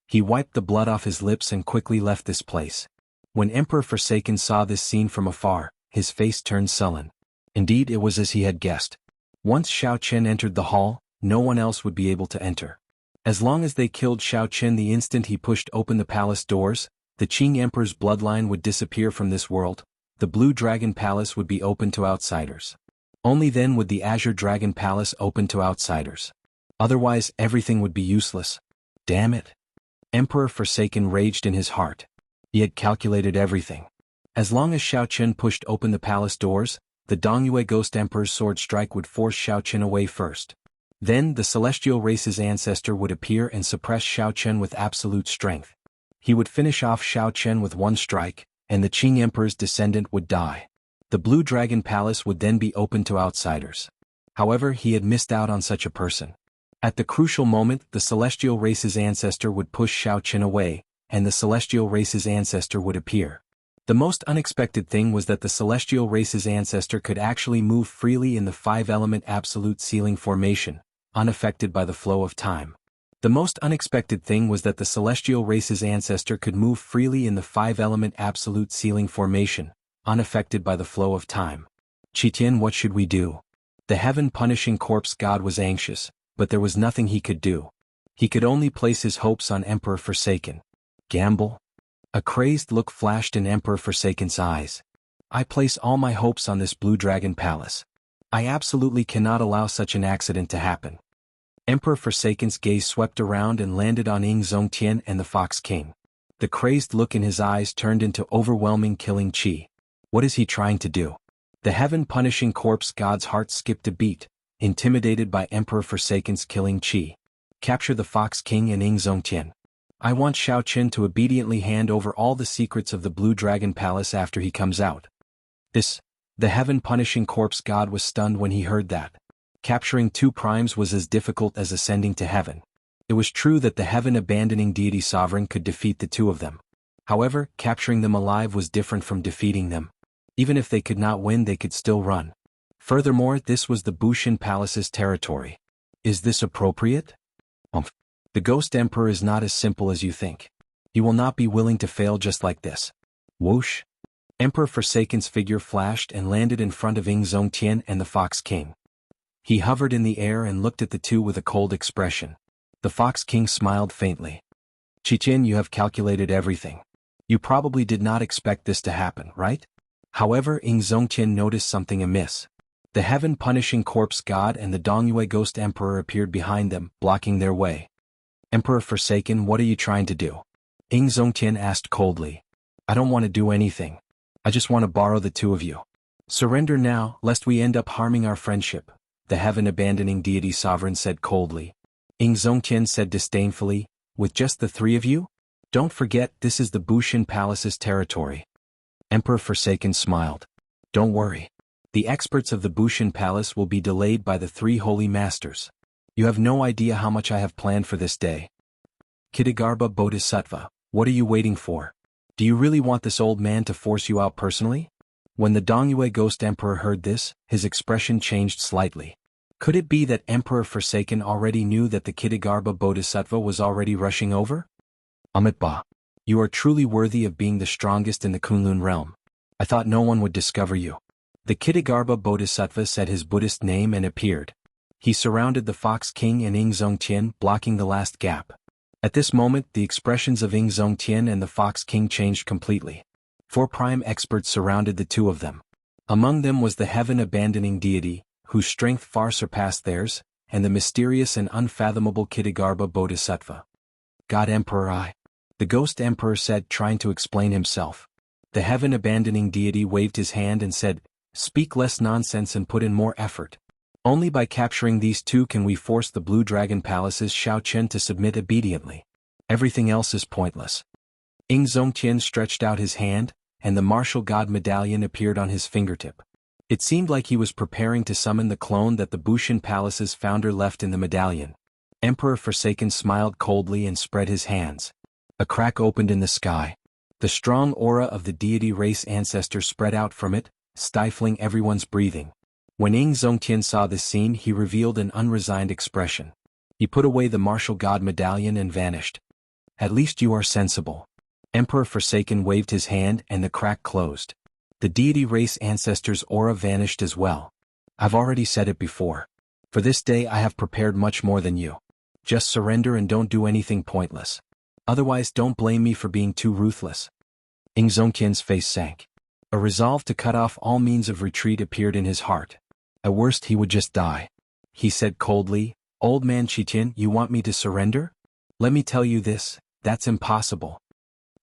He wiped the blood off his lips and quickly left this place. When Emperor Forsaken saw this scene from afar, his face turned sullen. Indeed, it was as he had guessed. Once Xiao Chen entered the hall, no one else would be able to enter. As long as they killed Xiao Chen the instant he pushed open the palace doors, the Qing Emperor's bloodline would disappear from this world. The Blue Dragon Palace would be open to outsiders. Only then would the Azure Dragon Palace open to outsiders. Otherwise, everything would be useless. Damn it! Emperor Forsaken raged in his heart. He had calculated everything. As long as Xiao Chen pushed open the palace doors, the Dongyue Ghost Emperor's sword strike would force Xiao Chen away first. Then the celestial race's ancestor would appear and suppress Xiao Chen with absolute strength. He would finish off Xiao Chen with one strike, and the Qing Emperor's descendant would die. The Blue Dragon Palace would then be open to outsiders. However, he had missed out on such a person. At the crucial moment, the celestial race's ancestor would push Xiao Chen away, and the celestial race's ancestor would appear. The most unexpected thing was that the celestial race's ancestor could actually move freely in the five-element absolute ceiling formation, unaffected by the flow of time. The most unexpected thing was that the celestial race's ancestor could move freely in the five-element absolute ceiling formation, unaffected by the flow of time. Qitian, what should we do? The heaven-punishing corpse god was anxious, but there was nothing he could do. He could only place his hopes on Emperor Forsaken. Gamble? A crazed look flashed in Emperor Forsaken's eyes. I place all my hopes on this Blue Dragon Palace. I absolutely cannot allow such an accident to happen. Emperor Forsaken's gaze swept around and landed on Ying Zongtian and the Fox King. The crazed look in his eyes turned into overwhelming killing chi. What is he trying to do? The heaven-punishing corpse god's heart skipped a beat, intimidated by Emperor Forsaken's killing chi. Capture the Fox King and Ying Zongtian. I want Xiao Chen to obediently hand over all the secrets of the Blue Dragon Palace after he comes out. The heaven-punishing corpse god was stunned when he heard that. Capturing two primes was as difficult as ascending to heaven. It was true that the heaven-abandoning deity sovereign could defeat the two of them. However, capturing them alive was different from defeating them. Even if they could not win, they could still run. Furthermore, this was the Bushin Palace's territory. Is this appropriate? The Ghost Emperor is not as simple as you think. He will not be willing to fail just like this. Whoosh! Emperor Forsaken's figure flashed and landed in front of Ying Zongtian and the Fox King. He hovered in the air and looked at the two with a cold expression. The Fox King smiled faintly. Qitian, you have calculated everything. You probably did not expect this to happen, right? However, Ying Zongtian noticed something amiss. The heaven-punishing corpse god and the Dongyue Ghost Emperor appeared behind them, blocking their way. Emperor Forsaken, what are you trying to do? Ying Zongtian asked coldly. I don't want to do anything. I just want to borrow the two of you. Surrender now, lest we end up harming our friendship, the heaven-abandoning deity sovereign said coldly. Ing Zongtian said disdainfully, with just the three of you? Don't forget this is the Bushin Palace's territory. Emperor Forsaken smiled. Don't worry. The experts of the Bushin Palace will be delayed by the three holy masters. You have no idea how much I have planned for this day. Kitagarbha Bodhisattva, what are you waiting for? Do you really want this old man to force you out personally? When the Dongyue Ghost Emperor heard this, his expression changed slightly. Could it be that Emperor Forsaken already knew that the Kitagarbha Bodhisattva was already rushing over? Amitba, you are truly worthy of being the strongest in the Kunlun realm. I thought no one would discover you. The Kitagarbha Bodhisattva said his Buddhist name and appeared. He surrounded the Fox King and Ing Zongtian, blocking the last gap. At this moment, the expressions of Ing Zongtian and the Fox King changed completely. 4 prime experts surrounded the two of them. Among them was the heaven-abandoning deity, whose strength far surpassed theirs, and the mysterious and unfathomable Kitagarbha Bodhisattva. God Emperor the Ghost Emperor said, trying to explain himself. The heaven-abandoning deity waved his hand and said, "Speak less nonsense and put in more effort. Only by capturing these two can we force the Blue Dragon Palace's Xiaoqian to submit obediently. Everything else is pointless." Ing Zongtian stretched out his hand, and the martial god medallion appeared on his fingertip. It seemed like he was preparing to summon the clone that the Bushin Palace's founder left in the medallion. Emperor Forsaken smiled coldly and spread his hands. A crack opened in the sky. The strong aura of the deity race ancestor spread out from it, stifling everyone's breathing. When Ing Zongtian saw this scene, he revealed an unresigned expression. He put away the martial god medallion and vanished. At least you are sensible. Emperor Forsaken waved his hand and the crack closed. The deity race ancestor's aura vanished as well. I've already said it before. For this day I have prepared much more than you. Just surrender and don't do anything pointless. Otherwise don't blame me for being too ruthless. Ing Zongtian's face sank. A resolve to cut off all means of retreat appeared in his heart. At worst he would just die. He said coldly, "Old man Chitin, you want me to surrender? Let me tell you this, that's impossible."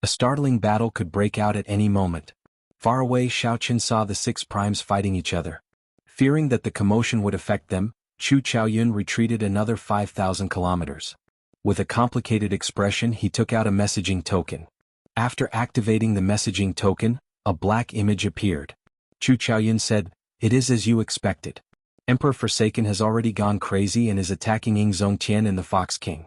A startling battle could break out at any moment. Far away, Xiaoqian saw the 6 primes fighting each other. Fearing that the commotion would affect them, Chu Chaoyun retreated another 5,000 kilometers. With a complicated expression, he took out a messaging token. After activating the messaging token, a black image appeared. Chu Chaoyun said, "It is as you expected. Emperor Forsaken has already gone crazy and is attacking Ing Zongtian and the Fox King.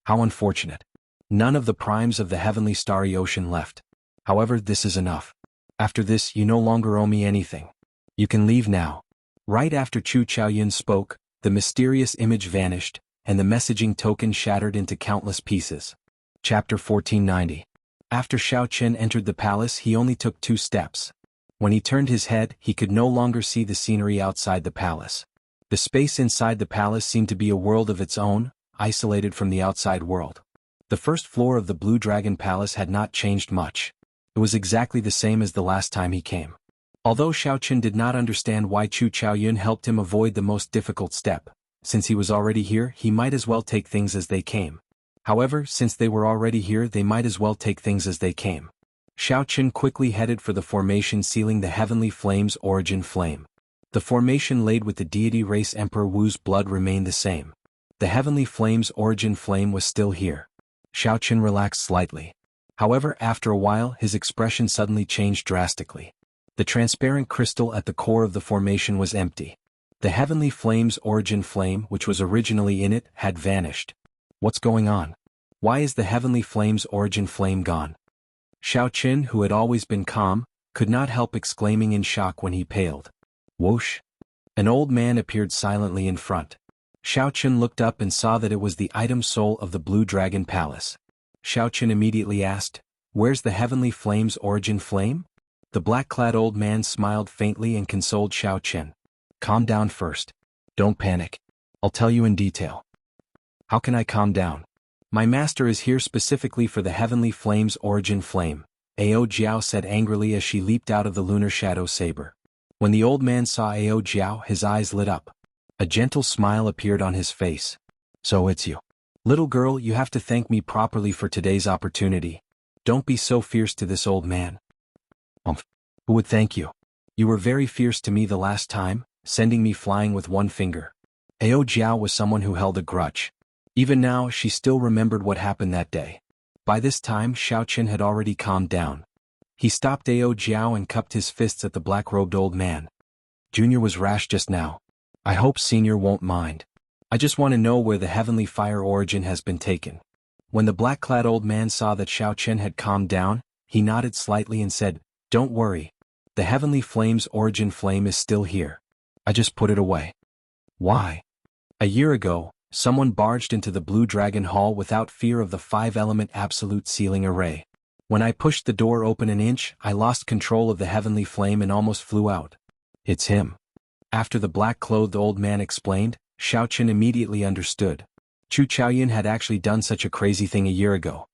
How unfortunate. None of the primes of the heavenly starry ocean left. However, this is enough. After this, you no longer owe me anything. You can leave now." Right after Chu Chaoyun spoke, the mysterious image vanished, and the messaging token shattered into countless pieces. Chapter 1490. After Xiaoqian entered the palace, he only took 2 steps. When he turned his head, he could no longer see the scenery outside the palace. The space inside the palace seemed to be a world of its own, isolated from the outside world. The first floor of the Blue Dragon Palace had not changed much. It was exactly the same as the last time he came. Although Xiaoqian did not understand why Chu Chaoyun helped him avoid the most difficult step, since he was already here, he might as well take things as they came. However, since they were already here, they might as well take things as they came. Xiaoqian quickly headed for the formation sealing the Heavenly Flame's origin flame. The formation laid with the deity race Emperor Wu's blood remained the same. The Heavenly Flame's origin flame was still here. Xiaoqian relaxed slightly. However, after a while, his expression suddenly changed drastically. The transparent crystal at the core of the formation was empty. The Heavenly Flame's origin flame, which was originally in it, had vanished. What's going on? Why is the Heavenly Flame's origin flame gone? Xiaoqian, who had always been calm, could not help exclaiming in shock when he paled. Whoosh! An old man appeared silently in front. Xiaoqian looked up and saw that it was the item soul of the Blue Dragon Palace. Xiaoqian immediately asked, "Where's the Heavenly Flame's origin flame?" The black-clad old man smiled faintly and consoled Xiaoqian. "Calm down first. Don't panic. I'll tell you in detail." "How can I calm down? My master is here specifically for the Heavenly Flame's origin flame," Ao Jiao said angrily as she leaped out of the lunar shadow saber. When the old man saw Ao Jiao, his eyes lit up. A gentle smile appeared on his face. "So it's you. Little girl, you have to thank me properly for today's opportunity. Don't be so fierce to this old man." Who would thank you? You were very fierce to me the last time, sending me flying with one finger." Ao Jiao was someone who held a grudge. Even now, she still remembered what happened that day. By this time, Xiaoqin had already calmed down. He stopped Ao Jiao and cupped his fists at the black-robed old man. Junior was rash just now. I hope Senior won't mind. I just want to know where the heavenly fire origin has been taken. When the black-clad old man saw that Xiaoqin had calmed down, he nodded slightly and said, "Don't worry. The heavenly flame's origin flame is still here. I just put it away." Why? A year ago, someone barged into the Blue Dragon Hall without fear of the 5-element absolute sealing array. When I pushed the door open an inch, I lost control of the heavenly flame and almost flew out. It's him. After the black-clothed old man explained, Xiaoqin immediately understood. Chu Chaoyun had actually done such a crazy thing a year ago.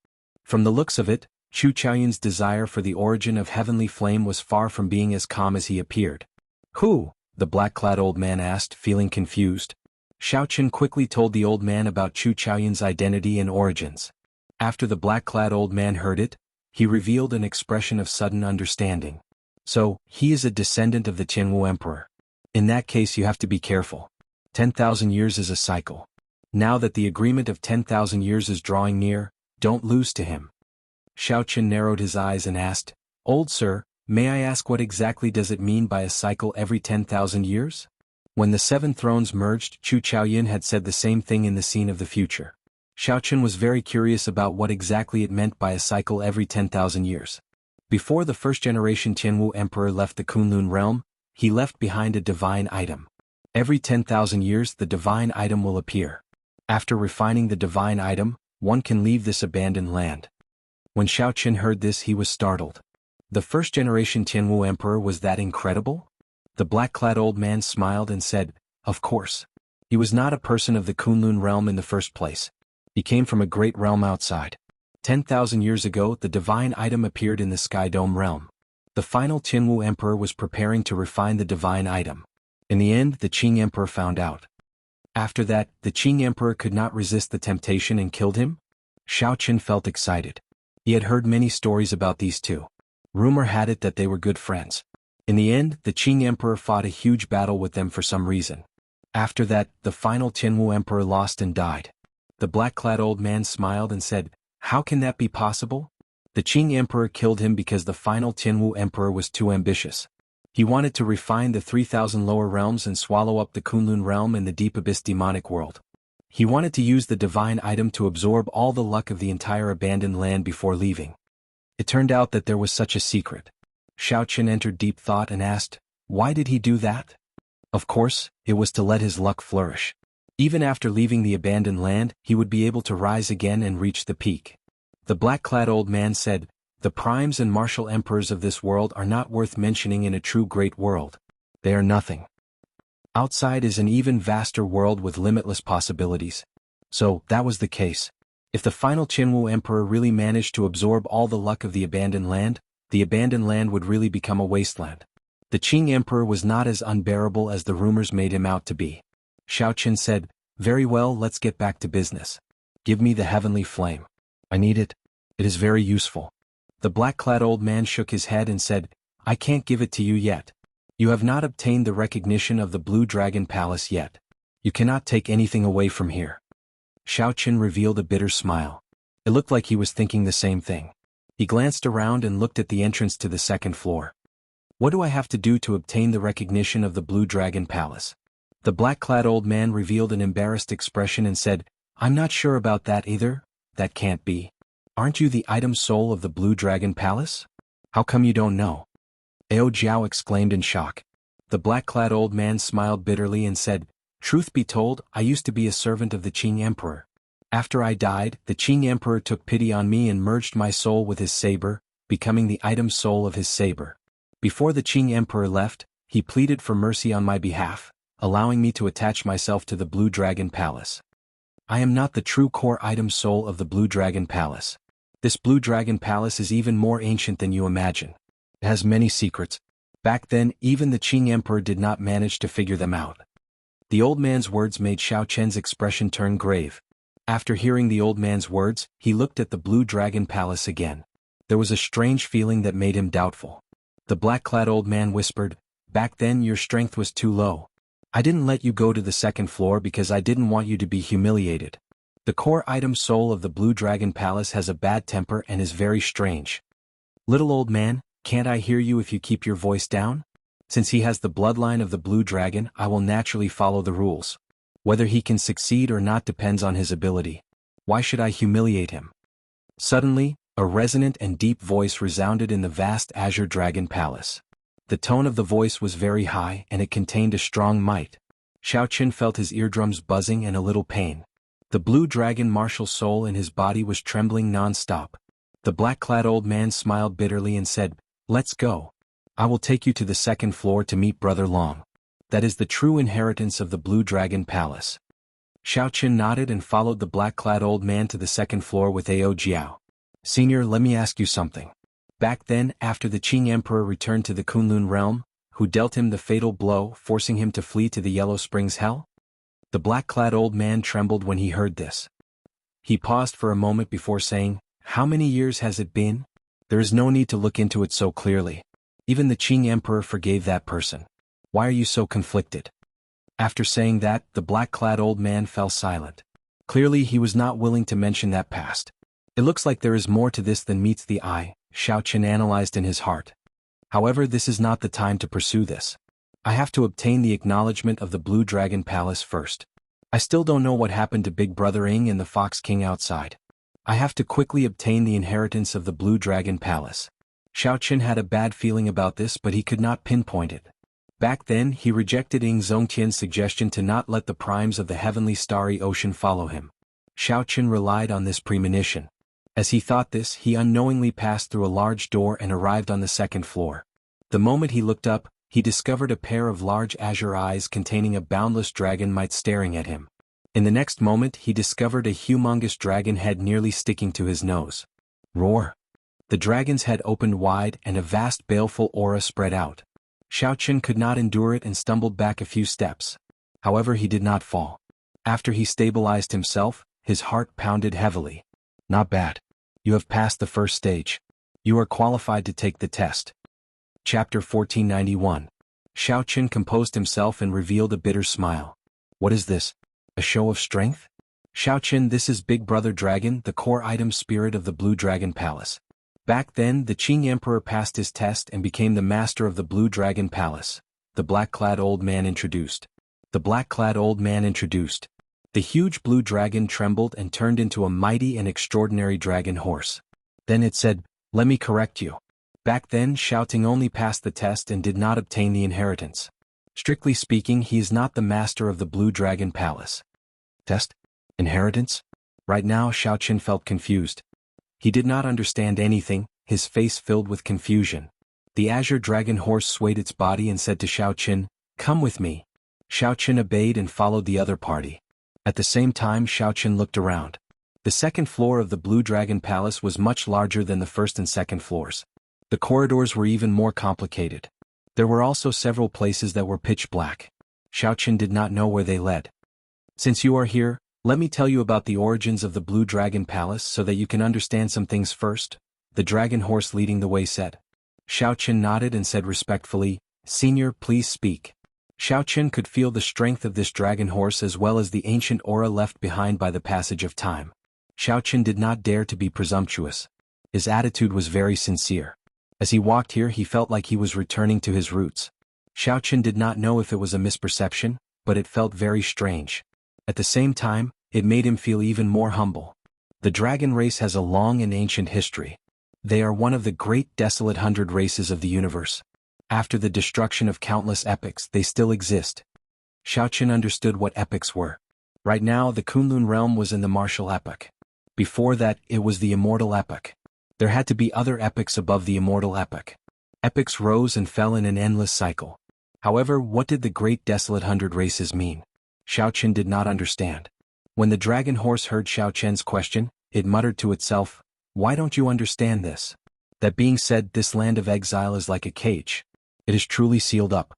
From the looks of it, Chu Chaoyun's desire for the origin of heavenly flame was far from being as calm as he appeared. Who? The black-clad old man asked, feeling confused. Xiaoqin quickly told the old man about Chu Chaoyun's identity and origins. After the black-clad old man heard it, he revealed an expression of sudden understanding. So, he is a descendant of the Tianwu Emperor. In that case you have to be careful. 10,000 years is a cycle. Now that the agreement of 10,000 years is drawing near, don't lose to him. Xiaoqin narrowed his eyes and asked, "Old sir, may I ask what exactly does it mean by a cycle every 10,000 years? When the 7 thrones merged, Chu Chaoyun had said the same thing in the scene of the future. Xiaoqin was very curious about what exactly it meant by a cycle every 10,000 years. Before the first-generation Tianwu Emperor left the Kunlun realm, he left behind a divine item. Every 10,000 years the divine item will appear. After refining the divine item, one can leave this abandoned land." When Xiaoqin heard this he was startled. The first-generation Tianwu Emperor was that incredible? The black-clad old man smiled and said, "Of course. He was not a person of the Kunlun realm in the first place. He came from a great realm outside. 10,000 years ago the divine item appeared in the Sky Dome realm. The final Tianwu Emperor was preparing to refine the divine item. In the end the Qing Emperor found out. After that, the Qing Emperor could not resist the temptation and killed him?" Xiaoqin felt excited. He had heard many stories about these two. Rumor had it that they were good friends. In the end, the Qing Emperor fought a huge battle with them for some reason. After that, the final Tianwu Emperor lost and died. The black-clad old man smiled and said, "How can that be possible? The Qing Emperor killed him because the final Tianwu Emperor was too ambitious. He wanted to refine the 3,000 lower realms and swallow up the Kunlun realm and the deep abyss demonic world. He wanted to use the divine item to absorb all the luck of the entire abandoned land before leaving. It turned out that there was such a secret." Xiaoqin entered deep thought and asked, "Why did he do that?" Of course, it was to let his luck flourish. Even after leaving the abandoned land, he would be able to rise again and reach the peak. The black-clad old man said, "The primes and martial emperors of this world are not worth mentioning in a true great world. They are nothing. Outside is an even vaster world with limitless possibilities." So, that was the case. If the final Tianwu Emperor really managed to absorb all the luck of the abandoned land would really become a wasteland. The Qing Emperor was not as unbearable as the rumors made him out to be. Xiaoqin said, "Very well, let's get back to business. Give me the heavenly flame. I need it. It is very useful." The black-clad old man shook his head and said, "I can't give it to you yet. You have not obtained the recognition of the Blue Dragon Palace yet. You cannot take anything away from here." Xiaoqin revealed a bitter smile. It looked like he was thinking the same thing. He glanced around and looked at the entrance to the second floor. "What do I have to do to obtain the recognition of the Blue Dragon Palace?" The black-clad old man revealed an embarrassed expression and said, "I'm not sure about that either. That can't be. Aren't you the item soul of the Blue Dragon Palace? How come you don't know?" Ao Jiao exclaimed in shock. The black-clad old man smiled bitterly and said, "Truth be told, I used to be a servant of the Qing Emperor. After I died, the Qing Emperor took pity on me and merged my soul with his saber, becoming the item soul of his saber. Before the Qing Emperor left, he pleaded for mercy on my behalf, allowing me to attach myself to the Blue Dragon Palace. I am not the true core item soul of the Blue Dragon Palace. This Blue Dragon Palace is even more ancient than you imagine. It has many secrets. Back then, even the Qing Emperor did not manage to figure them out." The old man's words made Xiaoqian's expression turn grave. After hearing the old man's words, he looked at the Blue Dragon Palace again. There was a strange feeling that made him doubtful. The black-clad old man whispered, "Back then your strength was too low. I didn't let you go to the second floor because I didn't want you to be humiliated. The core item soul of the Blue Dragon Palace has a bad temper and is very strange. Little old man, can't I hear you if you keep your voice down? Since he has the bloodline of the Blue Dragon, I will naturally follow the rules. Whether he can succeed or not depends on his ability. Why should I humiliate him? Suddenly, a resonant and deep voice resounded in the vast Azure Dragon Palace. The tone of the voice was very high and it contained a strong might. Xiao Qin felt his eardrums buzzing and a little pain. The Blue Dragon martial soul in his body was trembling non-stop. The black-clad old man smiled bitterly and said, "Let's go. I will take you to the second floor to meet Brother Long. That is the true inheritance of the Blue Dragon Palace." Xiao Qin nodded and followed the black-clad old man to the second floor with Ao Jiao. "Senior, let me ask you something. Back then, after the Qing Emperor returned to the Kunlun realm, who dealt him the fatal blow, forcing him to flee to the Yellow Springs Hell?" The black-clad old man trembled when he heard this. He paused for a moment before saying, "How many years has it been? There is no need to look into it so clearly. Even the Qing Emperor forgave that person. Why are you so conflicted?" After saying that, the black-clad old man fell silent. Clearly he was not willing to mention that past. "It looks like there is more to this than meets the eye," Xiao Qin analyzed in his heart. "However, this is not the time to pursue this. I have to obtain the acknowledgement of the Blue Dragon Palace first. I still don't know what happened to Big Brother Ing and the Fox King outside. I have to quickly obtain the inheritance of the Blue Dragon Palace." Xiao Qin had a bad feeling about this, but he could not pinpoint it. Back then, he rejected Ing Zongtian's suggestion to not let the primes of the heavenly starry ocean follow him. Xiao Qin relied on this premonition. As he thought this, he unknowingly passed through a large door and arrived on the second floor. The moment he looked up, he discovered a pair of large azure eyes containing a boundless dragon might staring at him. In the next moment, he discovered a humongous dragon head nearly sticking to his nose. Roar! The dragon's head opened wide and a vast baleful aura spread out. Xiao Qin could not endure it and stumbled back a few steps. However, he did not fall. After he stabilized himself, his heart pounded heavily. "Not bad. You have passed the first stage. You are qualified to take the test." Chapter 1491. Xiao Qin composed himself and revealed a bitter smile. "What is this? A show of strength?" "Xiao Qin, this is Big Brother Dragon, the core item spirit of the Blue Dragon Palace. Back then, the Qing Emperor passed his test and became the master of the Blue Dragon Palace," the black-clad old man introduced. The black-clad old man introduced. The huge blue dragon trembled and turned into a mighty and extraordinary dragon horse. Then it said, "Let me correct you. Back then, Shouting only passed the test and did not obtain the inheritance. Strictly speaking, he is not the master of the Blue Dragon Palace." Test? Inheritance? Right now Xiao Qin felt confused. He did not understand anything, his face filled with confusion. The azure dragon horse swayed its body and said to Xiao Qin, "Come with me." Xiao Qin obeyed and followed the other party. At the same time Xiao Qin looked around. The second floor of the Blue Dragon Palace was much larger than the first and second floors. The corridors were even more complicated. There were also several places that were pitch black. Xiao Qin did not know where they led. "Since you are here, let me tell you about the origins of the Blue Dragon Palace so that you can understand some things first," the dragon horse leading the way said. Xiao Qin nodded and said respectfully, "Senior, please speak." Xiao Qin could feel the strength of this dragon horse as well as the ancient aura left behind by the passage of time. Xiao Qin did not dare to be presumptuous. His attitude was very sincere. As he walked here he felt like he was returning to his roots. Xiao Qin did not know if it was a misperception, but it felt very strange. At the same time, it made him feel even more humble. The dragon race has a long and ancient history. They are one of the great desolate 100 races of the universe. After the destruction of countless epochs, they still exist. Xiao Qin understood what epochs were. Right now, the Kunlun realm was in the martial epoch. Before that, it was the immortal epoch. There had to be other epochs above the immortal epoch. Epochs rose and fell in an endless cycle. However, what did the great desolate 100 races mean? Xiao Qin did not understand. When the dragon horse heard Xiao Qin's question, it muttered to itself, "Why don't you understand this? That being said, this land of exile is like a cage. It is truly sealed up.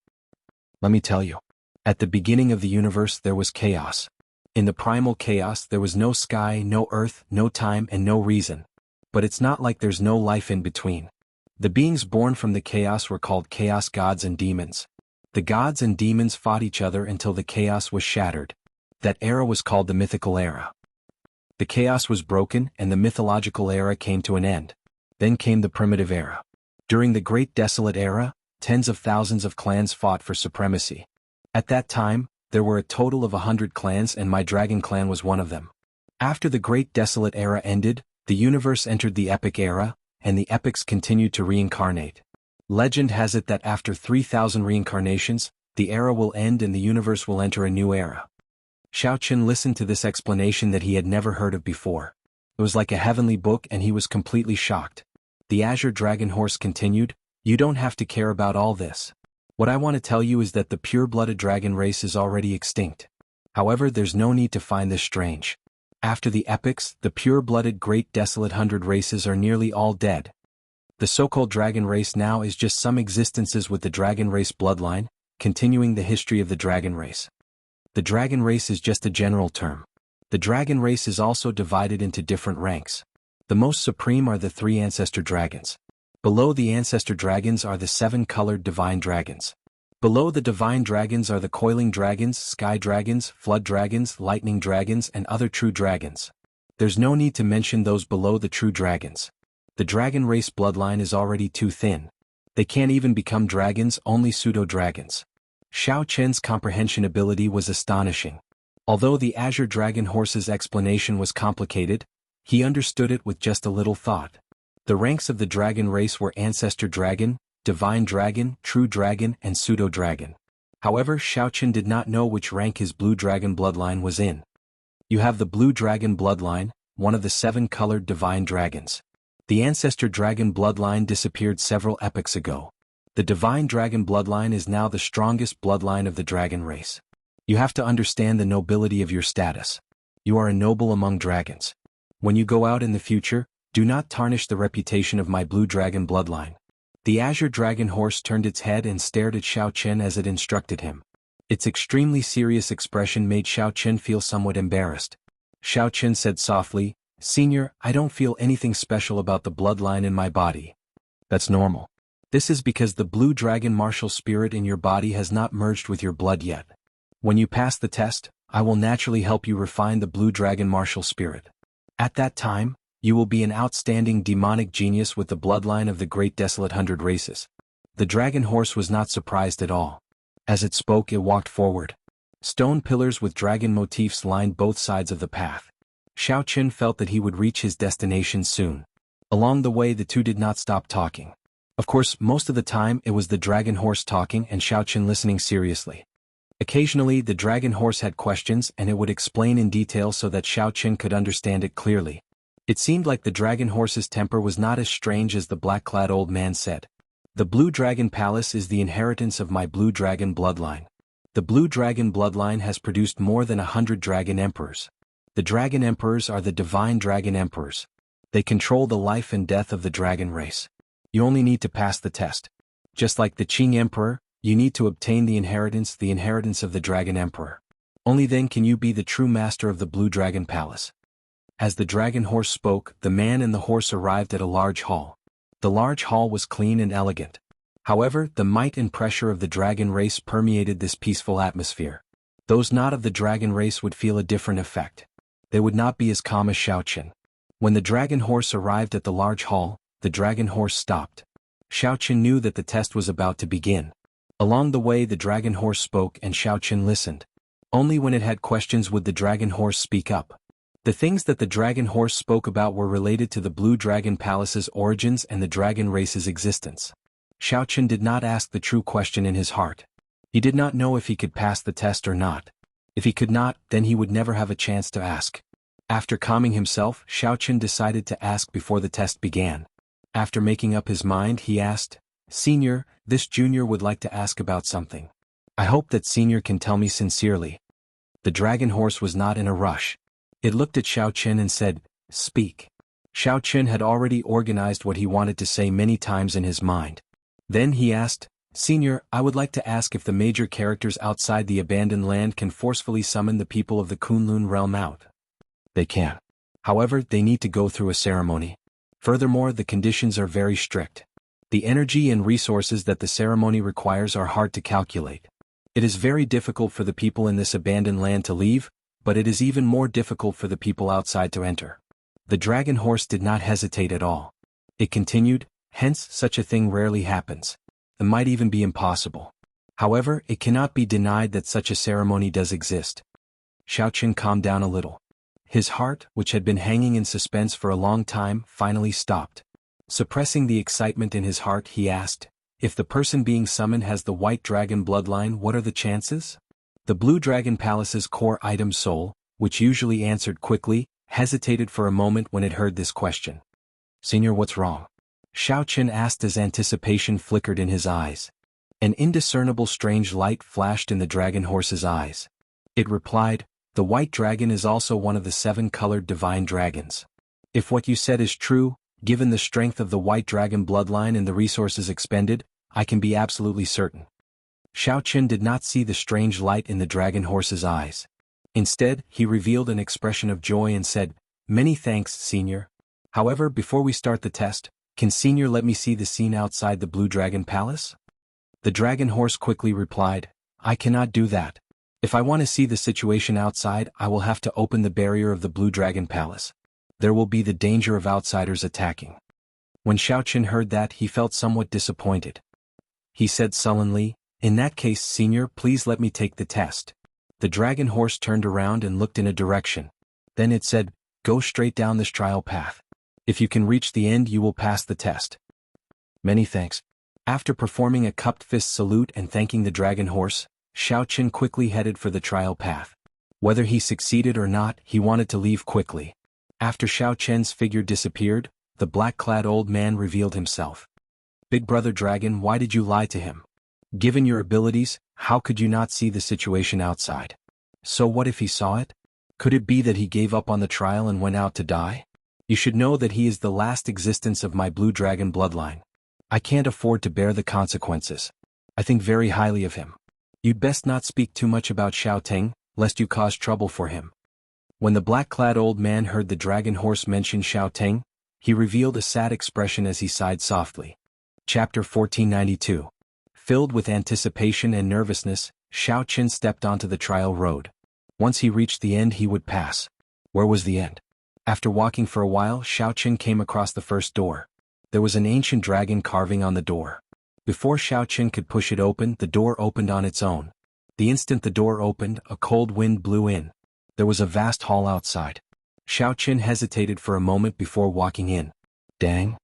Let me tell you. At the beginning of the universe there was chaos. In the primal chaos there was no sky, no earth, no time, and no reason. But it's not like there's no life in between. The beings born from the chaos were called chaos gods and demons. The gods and demons fought each other until the chaos was shattered. That era was called the mythical era. The chaos was broken and the mythological era came to an end. Then came the primitive era. During the Great Desolate Era, tens of thousands of clans fought for supremacy. At that time, there were a total of 100 clans and my dragon clan was one of them. After the Great Desolate Era ended, the universe entered the Epic Era, and the epics continued to reincarnate. Legend has it that after 3,000 reincarnations, the era will end and the universe will enter a new era. Xiao Qin listened to this explanation that he had never heard of before. It was like a heavenly book and he was completely shocked. The Azure Dragon Horse continued, "You don't have to care about all this. What I want to tell you is that the pure-blooded dragon race is already extinct. However, there's no need to find this strange. After the epics, the pure-blooded Great Desolate 100 races are nearly all dead. The so-called dragon race now is just some existences with the dragon race bloodline, continuing the history of the dragon race. The dragon race is just a general term. The dragon race is also divided into different ranks. The most supreme are the 3 ancestor dragons. Below the ancestor dragons are the 7 colored divine dragons. Below the divine dragons are the coiling dragons, sky dragons, flood dragons, lightning dragons and other true dragons. There's no need to mention those below the true dragons. The dragon race bloodline is already too thin. They can't even become dragons, only pseudo-dragons. Xiao Qin's comprehension ability was astonishing. Although the Azure Dragon Horse's explanation was complicated, he understood it with just a little thought. The ranks of the dragon race were ancestor dragon, divine dragon, true dragon and pseudo-dragon. However, Xiao Qin did not know which rank his blue dragon bloodline was in. You have the blue dragon bloodline, one of the 7 colored divine dragons. The ancestor dragon bloodline disappeared several epochs ago. The divine dragon bloodline is now the strongest bloodline of the dragon race. You have to understand the nobility of your status. You are a noble among dragons. When you go out in the future, do not tarnish the reputation of my blue dragon bloodline. The Azure Dragon Horse turned its head and stared at Xiao Qin as it instructed him. Its extremely serious expression made Xiao Qin feel somewhat embarrassed. Xiao Qin said softly, "Senior, I don't feel anything special about the bloodline in my body. That's normal. This is because the blue dragon martial spirit in your body has not merged with your blood yet. When you pass the test, I will naturally help you refine the blue dragon martial spirit. At that time, you will be an outstanding demonic genius with the bloodline of the Great Desolate 100 races." The dragon horse was not surprised at all. As it spoke, it walked forward. Stone pillars with dragon motifs lined both sides of the path. Xiao Qin felt that he would reach his destination soon. Along the way, the two did not stop talking. Of course, most of the time it was the dragon horse talking and Xiao Qin listening seriously. Occasionally, the dragon horse had questions and it would explain in detail so that Xiao Qin could understand it clearly. It seemed like the dragon horse's temper was not as strange as the black-clad old man said. "The Blue Dragon Palace is the inheritance of my blue dragon bloodline. The blue dragon bloodline has produced more than 100 dragon emperors. The dragon emperors are the divine dragon emperors. They control the life and death of the dragon race. You only need to pass the test. Just like the Qing Emperor, you need to obtain the inheritance of the dragon emperor. Only then can you be the true master of the Blue Dragon Palace." As the dragon horse spoke, the man and the horse arrived at a large hall. The large hall was clean and elegant. However, the might and pressure of the dragon race permeated this peaceful atmosphere. Those not of the dragon race would feel a different effect. They would not be as calm as Xiao Qin. When the dragon horse arrived at the large hall, the dragon horse stopped. Xiao Qin knew that the test was about to begin. Along the way, the dragon horse spoke and Xiao Qin listened. Only when it had questions would the dragon horse speak up. The things that the dragon horse spoke about were related to the Blue Dragon Palace's origins and the dragon race's existence. Xiao Qin did not ask the true question in his heart. He did not know if he could pass the test or not. If he could not, then he would never have a chance to ask. After calming himself, Xiao Qin decided to ask before the test began. After making up his mind, he asked, "Senior, this junior would like to ask about something. I hope that senior can tell me sincerely." The dragon horse was not in a rush. It looked at Xiao Qin and said, "Speak." Xiao Qin had already organized what he wanted to say many times in his mind. Then he asked, "Senior, I would like to ask if the major characters outside the abandoned land can forcefully summon the people of the Kunlun realm out." "They can. However, they need to go through a ceremony. Furthermore, the conditions are very strict. The energy and resources that the ceremony requires are hard to calculate. It is very difficult for the people in this abandoned land to leave, but it is even more difficult for the people outside to enter. The dragon horse did not hesitate at all. It continued, hence such a thing rarely happens. It might even be impossible. However, it cannot be denied that such a ceremony does exist. Xiaoqin calmed down a little. His heart, which had been hanging in suspense for a long time, finally stopped. Suppressing the excitement in his heart, he asked, if the person being summoned has the white dragon bloodline, what are the chances? The Blue Dragon Palace's core item Soul, which usually answered quickly, hesitated for a moment when it heard this question. Senior, what's wrong? Xiaoqin asked as anticipation flickered in his eyes. An indiscernible strange light flashed in the dragon horse's eyes. It replied, the white dragon is also one of the 7-colored divine dragons. If what you said is true, given the strength of the white dragon bloodline and the resources expended, I can be absolutely certain. Xiaoqin did not see the strange light in the dragon horse's eyes. Instead, he revealed an expression of joy and said, many thanks, Senior. However, before we start the test, can Senior let me see the scene outside the Blue Dragon Palace? The dragon horse quickly replied, I cannot do that. If I want to see the situation outside, I will have to open the barrier of the Blue Dragon Palace. There will be the danger of outsiders attacking. When Xiaoqin heard that, he felt somewhat disappointed. He said sullenly, in that case, Senior, please let me take the test. The dragon horse turned around and looked in a direction. Then it said, go straight down this trial path. If you can reach the end, you will pass the test. Many thanks. After performing a cupped fist salute and thanking the dragon horse, Xiaoqin quickly headed for the trial path. Whether he succeeded or not, he wanted to leave quickly. After Xiaoqin's figure disappeared, the black-clad old man revealed himself. Big Brother Dragon, why did you lie to him? Given your abilities, how could you not see the situation outside? So what if he saw it? Could it be that he gave up on the trial and went out to die? You should know that he is the last existence of my Blue Dragon bloodline. I can't afford to bear the consequences. I think very highly of him. You'd best not speak too much about Xiao Ting, lest you cause trouble for him. When the black-clad old man heard the dragon horse mention Xiao Ting, he revealed a sad expression as he sighed softly. Chapter 1492. Filled with anticipation and nervousness, Xiaoqin stepped onto the trial road. Once he reached the end, he would pass. Where was the end? After walking for a while, Xiaoqin came across the first door. There was an ancient dragon carving on the door. Before Xiaoqin could push it open, the door opened on its own. The instant the door opened, a cold wind blew in. There was a vast hall outside. Xiaoqin hesitated for a moment before walking in. Dang!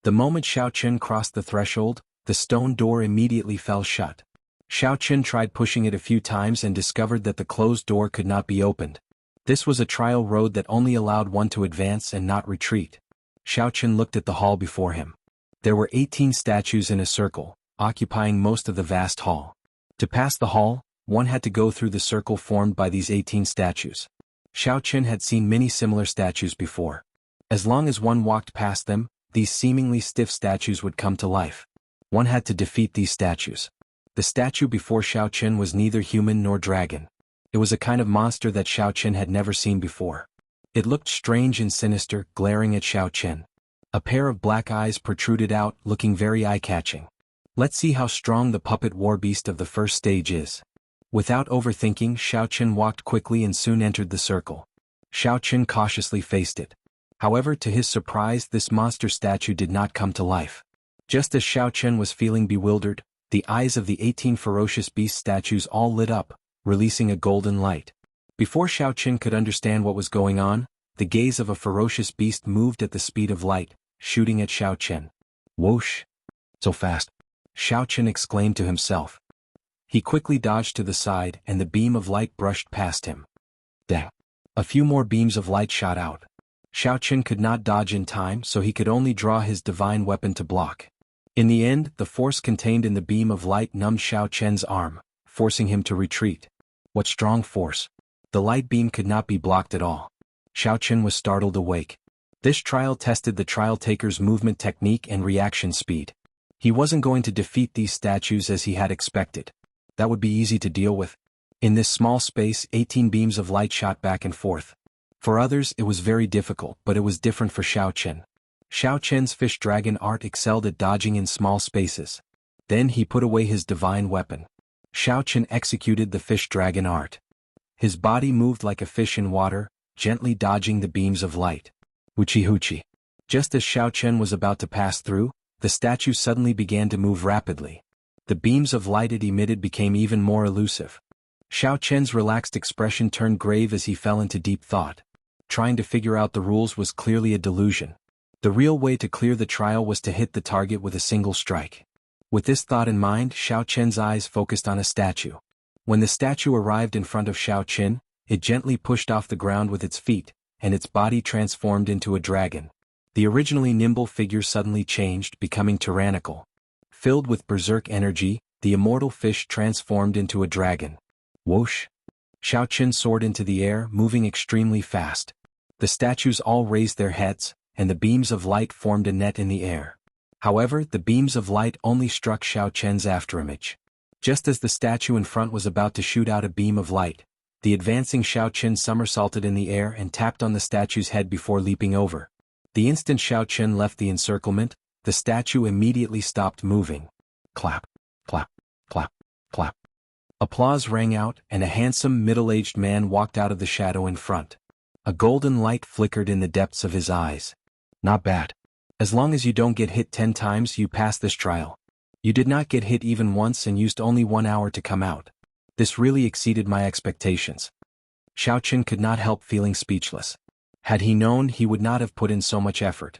The moment Xiaoqin crossed the threshold, the stone door immediately fell shut. Xiaoqin tried pushing it a few times and discovered that the closed door could not be opened. This was a trial road that only allowed one to advance and not retreat. Xiaoqin looked at the hall before him. There were 18 statues in a circle, occupying most of the vast hall. To pass the hall, one had to go through the circle formed by these 18 statues. Xiaoqin had seen many similar statues before. As long as one walked past them, these seemingly stiff statues would come to life. One had to defeat these statues. The statue before Xiaoqin was neither human nor dragon. It was a kind of monster that Xiaoqin had never seen before. It looked strange and sinister, glaring at Xiaoqin. A pair of black eyes protruded out, looking very eye-catching. Let's see how strong the puppet war beast of the first stage is. Without overthinking, Xiaoqin walked quickly and soon entered the circle. Xiaoqin cautiously faced it. However, to his surprise, this monster statue did not come to life. Just as Xiaoqin was feeling bewildered, the eyes of the 18 ferocious beast statues all lit up, releasing a golden light. Before Xiaoqin could understand what was going on, the gaze of a ferocious beast moved at the speed of light, shooting at Xiaoqin. Whoosh! So fast! Xiaoqin exclaimed to himself. He quickly dodged to the side and the beam of light brushed past him. Dang! A few more beams of light shot out. Xiaoqin could not dodge in time, so he could only draw his divine weapon to block. In the end, the force contained in the beam of light numbed Xiaoqin's arm, forcing him to retreat. What strong force! The light beam could not be blocked at all. Xiaoqin was startled awake. This trial tested the trial taker's movement technique and reaction speed. He wasn't going to defeat these statues as he had expected. That would be easy to deal with. In this small space, 18 beams of light shot back and forth. For others, it was very difficult, but it was different for Xiaoqin. Xiaoqin's fish dragon art excelled at dodging in small spaces. Then he put away his divine weapon. Xiaoqin executed the fish dragon art. His body moved like a fish in water, gently dodging the beams of light. Uchi. Just as Xiao Chen was about to pass through, the statue suddenly began to move rapidly. The beams of light it emitted became even more elusive. Xiao Chen's relaxed expression turned grave as he fell into deep thought. Trying to figure out the rules was clearly a delusion. The real way to clear the trial was to hit the target with a single strike. With this thought in mind, Xiao Chen's eyes focused on a statue. When the statue arrived in front of Xiao Chen, it gently pushed off the ground with its feet, and its body transformed into a dragon. The originally nimble figure suddenly changed, becoming tyrannical. Filled with berserk energy, the immortal fish transformed into a dragon. Whoosh! Xiao Chen soared into the air, moving extremely fast. The statues all raised their heads, and the beams of light formed a net in the air. However, the beams of light only struck Xiao Chen's afterimage. Just as the statue in front was about to shoot out a beam of light, the advancing Xiao Chen somersaulted in the air and tapped on the statue's head before leaping over. The instant Xiao Chen left the encirclement, the statue immediately stopped moving. Clap, clap, clap, clap. Applause rang out, and a handsome middle-aged man walked out of the shadow in front. A golden light flickered in the depths of his eyes. Not bad. As long as you don't get hit 10 times, you pass this trial. You did not get hit even once and used only 1 hour to come out. This really exceeded my expectations. Xiao Chen could not help feeling speechless. Had he known, he would not have put in so much effort.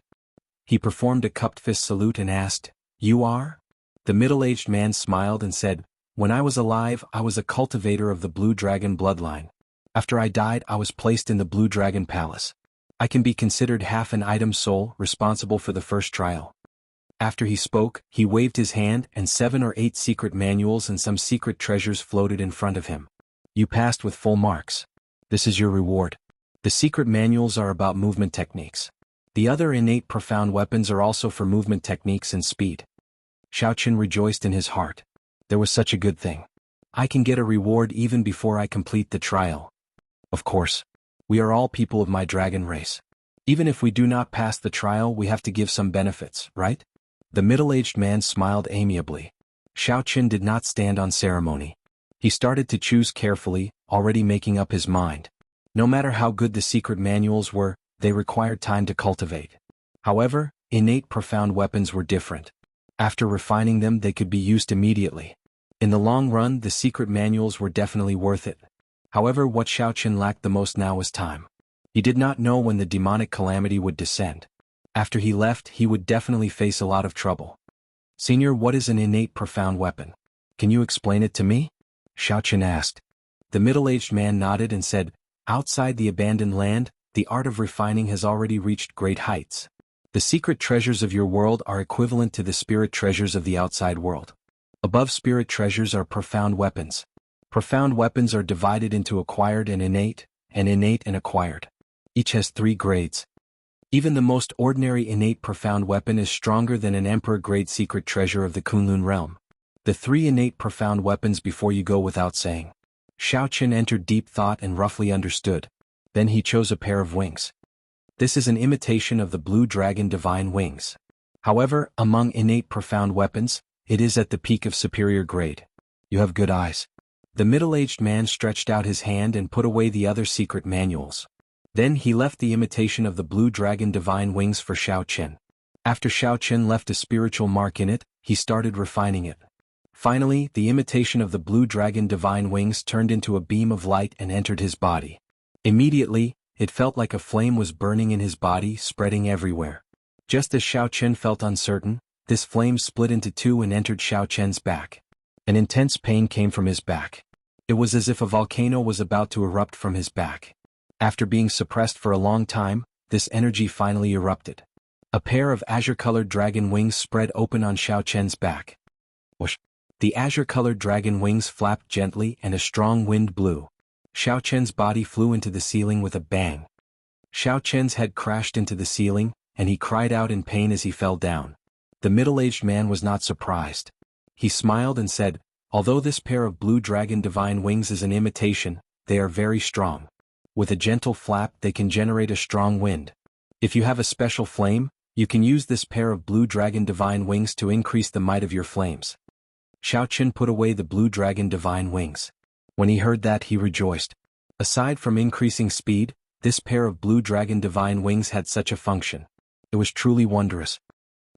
He performed a cupped fist salute and asked, "You are?" The middle-aged man smiled and said, "When I was alive, I was a cultivator of the Blue Dragon bloodline. After I died, I was placed in the Blue Dragon Palace. I can be considered half an item soul, responsible for the first trial." After he spoke, he waved his hand, and 7 or 8 secret manuals and some secret treasures floated in front of him. "You passed with full marks. This is your reward." The secret manuals are about movement techniques. The other innate profound weapons are also for movement techniques and speed. Xiao Chen rejoiced in his heart. There was such a good thing. I can get a reward even before I complete the trial. Of course. We are all people of my dragon race. Even if we do not pass the trial, we have to give some benefits, right? The middle-aged man smiled amiably. Xiao Chen did not stand on ceremony. He started to choose carefully, already making up his mind. No matter how good the secret manuals were, they required time to cultivate. However, innate profound weapons were different. After refining them, they could be used immediately. In the long run, the secret manuals were definitely worth it. However, what Xiao Chen lacked the most now was time. He did not know when the demonic calamity would descend. After he left, he would definitely face a lot of trouble. "Senior, what is an innate profound weapon? Can you explain it to me?" Xiao Chen asked. The middle-aged man nodded and said, "Outside the abandoned land, the art of refining has already reached great heights. The secret treasures of your world are equivalent to the spirit treasures of the outside world. Above spirit treasures are profound weapons. Profound weapons are divided into acquired and innate and acquired. Each has 3 grades. Even the most ordinary innate profound weapon is stronger than an emperor-grade secret treasure of the Kunlun realm. The 3 innate profound weapons before you go without saying." Xiao Chen entered deep thought and roughly understood. Then he chose a pair of wings. This is an imitation of the Blue Dragon Divine Wings. However, among innate profound weapons, it is at the peak of superior grade. You have good eyes. The middle-aged man stretched out his hand and put away the other secret manuals. Then he left the imitation of the Blue Dragon Divine Wings for Xiao Chen. After Xiao Chen left a spiritual mark in it, he started refining it. Finally, the imitation of the Blue Dragon Divine Wings turned into a beam of light and entered his body. Immediately, it felt like a flame was burning in his body, spreading everywhere. Just as Xiao Chen felt uncertain, this flame split into 2 and entered Xiao Chen's back. An intense pain came from his back. It was as if a volcano was about to erupt from his back. After being suppressed for a long time, this energy finally erupted. A pair of azure-colored dragon wings spread open on Xiao Chen's back. Whoosh! The azure-colored dragon wings flapped gently and a strong wind blew. Xiao Chen's body flew into the ceiling with a bang. Xiao Chen's head crashed into the ceiling, and he cried out in pain as he fell down. The middle-aged man was not surprised. He smiled and said, "Although this pair of Blue Dragon Divine Wings is an imitation, they are very strong. With a gentle flap, they can generate a strong wind. If you have a special flame, you can use this pair of Blue Dragon Divine Wings to increase the might of your flames." Xiao Chen put away the Blue Dragon Divine Wings. When he heard that, he rejoiced. Aside from increasing speed, this pair of blue dragon divine wings had such a function. It was truly wondrous.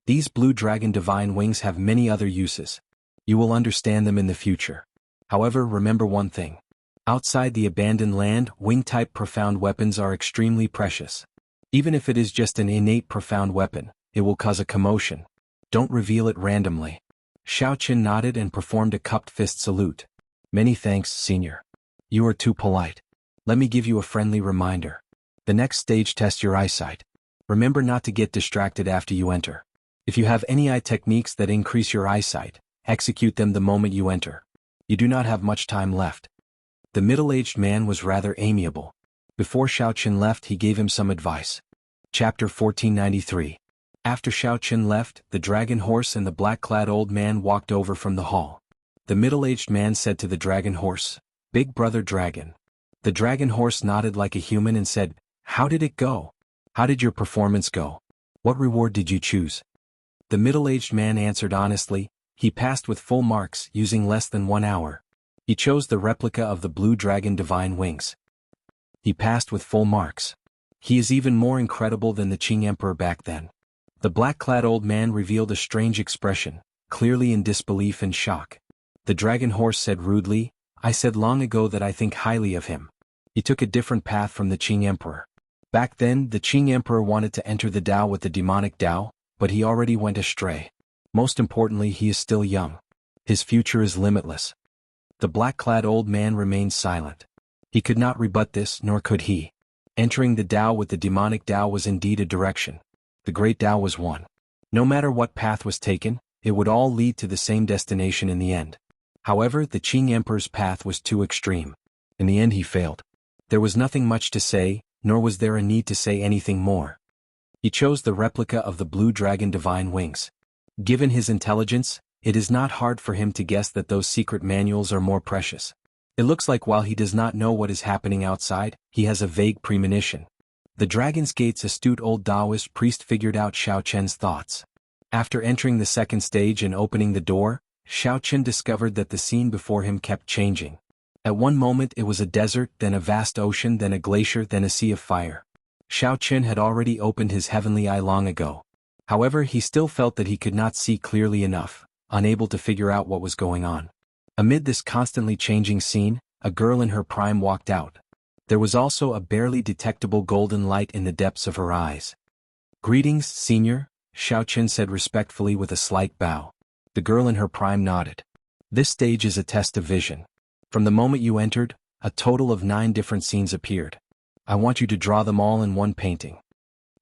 These blue dragon divine wings have many other uses. You will understand them in the future. However, remember one thing. Outside the abandoned land, wing-type profound weapons are extremely precious. Even if it is just an innate profound weapon, it will cause a commotion. Don't reveal it randomly. Xiao Qin nodded and performed a cupped fist salute. Many thanks, Senior. You are too polite. Let me give you a friendly reminder. The next stage tests your eyesight. Remember not to get distracted after you enter. If you have any eye techniques that increase your eyesight, execute them the moment you enter. You do not have much time left. The middle-aged man was rather amiable. Before Xiao Qin left, he gave him some advice. Chapter 1493. After Xiao Qin left, the dragon horse and the black-clad old man walked over from the hall. The middle-aged man said to the dragon horse, "Big brother dragon." The dragon horse nodded like a human and said, "How did it go? How did your performance go? What reward did you choose?" The middle-aged man answered honestly, "He passed with full marks using less than 1 hour. He chose the replica of the blue dragon divine wings. He passed with full marks. He is even more incredible than the Qing Emperor back then." The black-clad old man revealed a strange expression, clearly in disbelief and shock. The dragon horse said rudely, "I said long ago that I think highly of him. He took a different path from the Qing Emperor. Back then, the Qing Emperor wanted to enter the Tao with the demonic Tao, but he already went astray. Most importantly, he is still young. His future is limitless." The black-clad old man remained silent. He could not rebut this, nor could he. Entering the Tao with the demonic Tao was indeed a direction. The great Tao was one. No matter what path was taken, it would all lead to the same destination in the end. However, the Qing Emperor's path was too extreme. In the end he failed. There was nothing much to say, nor was there a need to say anything more. He chose the replica of the blue dragon divine wings. Given his intelligence, it is not hard for him to guess that those secret manuals are more precious. It looks like while he does not know what is happening outside, he has a vague premonition. The Dragon's Gate's astute old Taoist priest figured out Xiao Qian's thoughts. After entering the second stage and opening the door, Xiao Qian discovered that the scene before him kept changing. At one moment it was a desert, then a vast ocean, then a glacier, then a sea of fire. Xiao Qian had already opened his heavenly eye long ago. However, he still felt that he could not see clearly enough, unable to figure out what was going on. Amid this constantly changing scene, a girl in her prime walked out. There was also a barely detectable golden light in the depths of her eyes. "Greetings, Senior," Xiao Qian said respectfully with a slight bow. The girl in her prime nodded. "This stage is a test of vision. From the moment you entered, a total of 9 different scenes appeared. I want you to draw them all in one painting."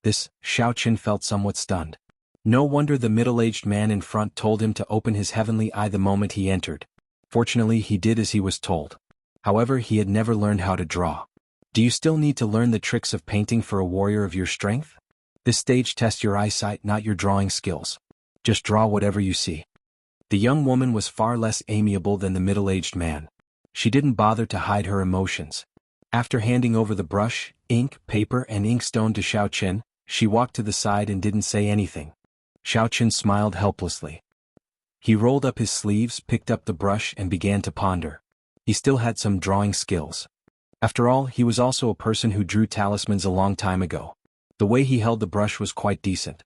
This, Xiao Qian felt somewhat stunned. No wonder the middle-aged man in front told him to open his heavenly eye the moment he entered. Fortunately, he did as he was told. However, he had never learned how to draw. Do you still need to learn the tricks of painting for a warrior of your strength? This stage tests your eyesight, not your drawing skills. Just draw whatever you see. The young woman was far less amiable than the middle-aged man. She didn't bother to hide her emotions. After handing over the brush, ink, paper and inkstone to Xiao Qian, she walked to the side and didn't say anything. Xiao Qian smiled helplessly. He rolled up his sleeves, picked up the brush and began to ponder. He still had some drawing skills. After all, he was also a person who drew talismans a long time ago. The way he held the brush was quite decent.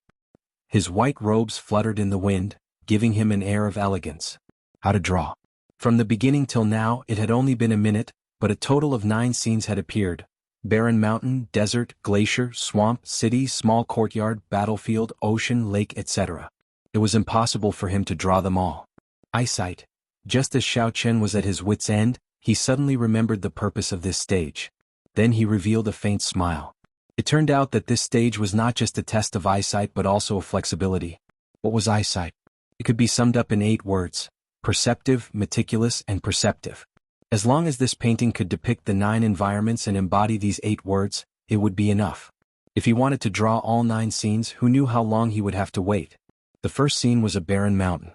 His white robes fluttered in the wind, giving him an air of elegance. How to draw. From the beginning till now, it had only been a minute, but a total of 9 scenes had appeared. Barren mountain, desert, glacier, swamp, city, small courtyard, battlefield, ocean, lake, etc. It was impossible for him to draw them all. Eyesight. Just as Xiao Qian was at his wit's end, he suddenly remembered the purpose of this stage. Then he revealed a faint smile. It turned out that this stage was not just a test of eyesight but also of flexibility. What was eyesight? It could be summed up in 8 words: perceptive, meticulous, and perceptive. As long as this painting could depict the 9 environments and embody these 8 words, it would be enough. If he wanted to draw all 9 scenes, who knew how long he would have to wait? The first scene was a barren mountain.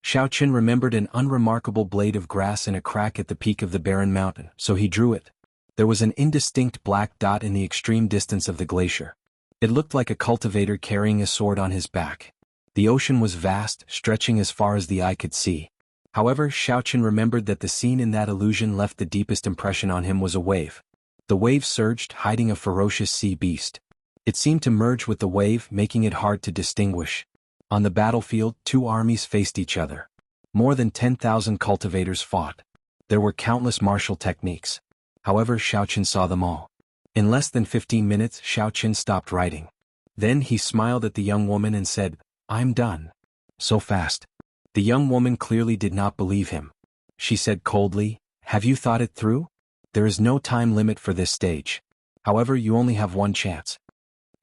Xiao Qian remembered an unremarkable blade of grass and a crack at the peak of the barren mountain, so he drew it. There was an indistinct black dot in the extreme distance of the glacier. It looked like a cultivator carrying a sword on his back. The ocean was vast, stretching as far as the eye could see. However, Xiao Qian remembered that the scene in that illusion left the deepest impression on him was a wave. The wave surged, hiding a ferocious sea beast. It seemed to merge with the wave, making it hard to distinguish. On the battlefield, two armies faced each other. More than 10,000 cultivators fought. There were countless martial techniques. However, Xiaoqin saw them all. In less than 15 minutes, Xiaoqin stopped writing. Then he smiled at the young woman and said, "I'm done." So fast. The young woman clearly did not believe him. She said coldly, "Have you thought it through? There is no time limit for this stage. However, you only have one chance."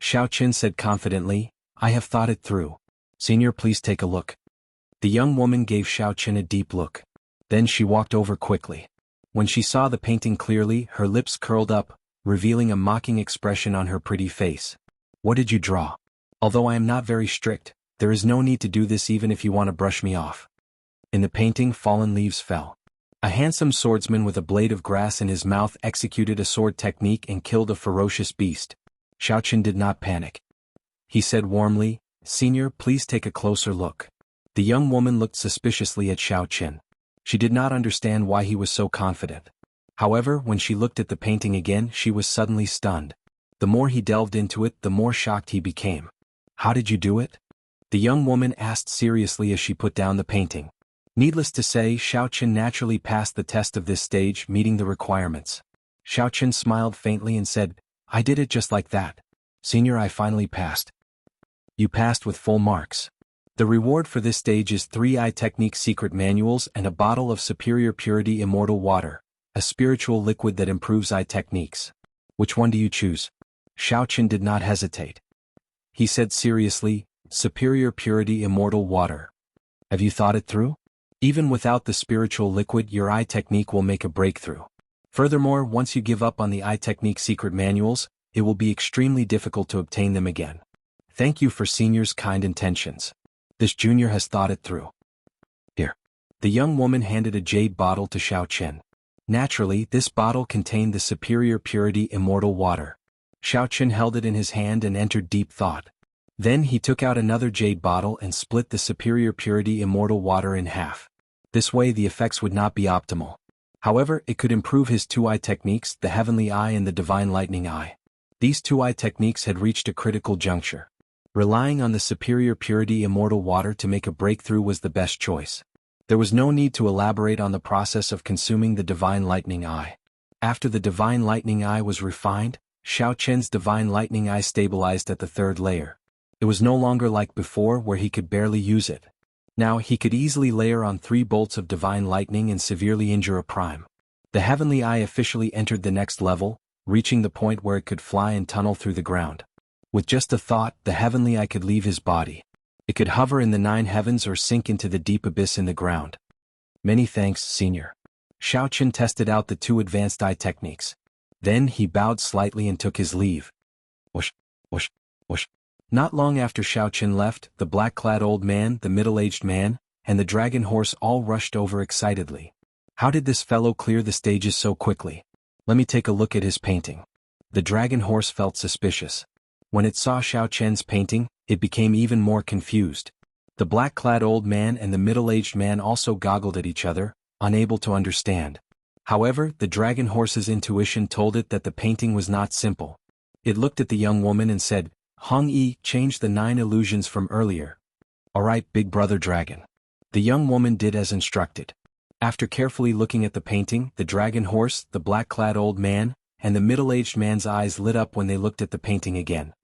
Xiaoqin said confidently, "I have thought it through. Senior, please take a look." The young woman gave Xiaoqin a deep look. Then she walked over quickly. When she saw the painting clearly, her lips curled up, revealing a mocking expression on her pretty face. "What did you draw? Although I am not very strict, there is no need to do this even if you want to brush me off." In the painting, fallen leaves fell. A handsome swordsman with a blade of grass in his mouth executed a sword technique and killed a ferocious beast. Xiaoqin did not panic. He said warmly, "Senior, please take a closer look." The young woman looked suspiciously at Xiaoqin. She did not understand why he was so confident. However, when she looked at the painting again, she was suddenly stunned. The more he delved into it, the more shocked he became. "How did you do it?" the young woman asked seriously as she put down the painting. Needless to say, Xiaoqin naturally passed the test of this stage, meeting the requirements. Xiaoqin smiled faintly and said, "I did it just like that. Senior, I finally passed." "You passed with full marks. The reward for this stage is 3 eye technique secret manuals and a bottle of superior purity immortal water, a spiritual liquid that improves eye techniques. Which one do you choose?" Xiaoqin did not hesitate. He said seriously, "Superior purity immortal water. Have you thought it through? Even without the spiritual liquid, your eye technique will make a breakthrough. Furthermore, once you give up on the eye technique secret manuals, it will be extremely difficult to obtain them again. Thank you for Senior's kind intentions. This junior has thought it through. Here." The young woman handed a jade bottle to Xiaoqin. Naturally, this bottle contained the superior purity immortal water. Xiaoqin held it in his hand and entered deep thought. Then he took out another jade bottle and split the superior purity immortal water in half. This way the effects would not be optimal. However, it could improve his 2 eye techniques, the heavenly eye and the divine lightning eye. These 2 eye techniques had reached a critical juncture. Relying on the superior purity immortal water to make a breakthrough was the best choice. There was no need to elaborate on the process of consuming the divine lightning eye. After the divine lightning eye was refined, Xiaoqin's divine lightning eye stabilized at the 3rd layer. It was no longer like before where he could barely use it. Now he could easily layer on 3 bolts of divine lightning and severely injure a prime. The heavenly eye officially entered the next level, reaching the point where it could fly and tunnel through the ground. With just a thought, the heavenly eye could leave his body. It could hover in the 9 heavens or sink into the deep abyss in the ground. "Many thanks, Senior." Xiaoqin tested out the 2 advanced eye techniques. Then he bowed slightly and took his leave. Whoosh, whoosh, whoosh. Not long after Xiaoqin left, the black-clad old man, the middle-aged man, and the dragon horse all rushed over excitedly. How did this fellow clear the stages so quickly? Let me take a look at his painting. The dragon horse felt suspicious. When it saw Xiaoqin's painting, it became even more confused. The black-clad old man and the middle-aged man also goggled at each other, unable to understand. However, the dragon horse's intuition told it that the painting was not simple. It looked at the young woman and said, "Hong Yi, change the 9 illusions from earlier." "Alright, big brother dragon." The young woman did as instructed. After carefully looking at the painting, the dragon horse, the black-clad old man, and the middle-aged man's eyes lit up when they looked at the painting again.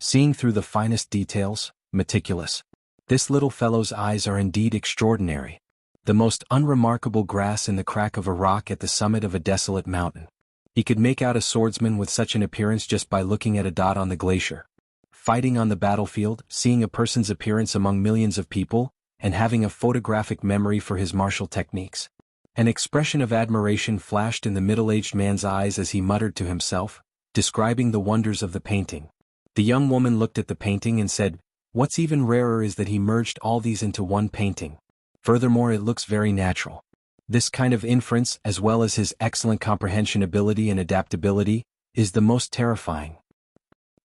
Seeing through the finest details, meticulous. This little fellow's eyes are indeed extraordinary. The most unremarkable grass in the crack of a rock at the summit of a desolate mountain. He could make out a swordsman with such an appearance just by looking at a dot on the glacier. Fighting on the battlefield, seeing a person's appearance among millions of people, and having a photographic memory for his martial techniques. An expression of admiration flashed in the middle-aged man's eyes as he muttered to himself, describing the wonders of the painting. The young woman looked at the painting and said, "What's even rarer is that he merged all these into one painting. Furthermore, it looks very natural." This kind of inference, as well as his excellent comprehension ability and adaptability, is the most terrifying.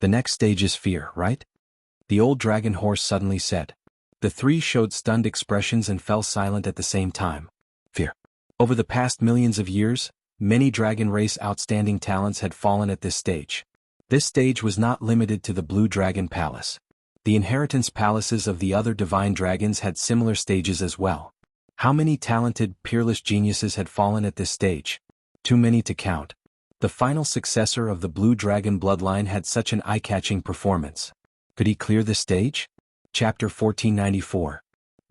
The next stage is fear, right? The old dragon horse suddenly said. The 3 showed stunned expressions and fell silent at the same time. Fear. Over the past millions of years, many dragon race outstanding talents had fallen at this stage. This stage was not limited to the Blue Dragon Palace. The inheritance palaces of the other divine dragons had similar stages as well. How many talented, peerless geniuses had fallen at this stage? Too many to count. The final successor of the Blue Dragon bloodline had such an eye-catching performance. Could he clear the stage? Chapter 1494.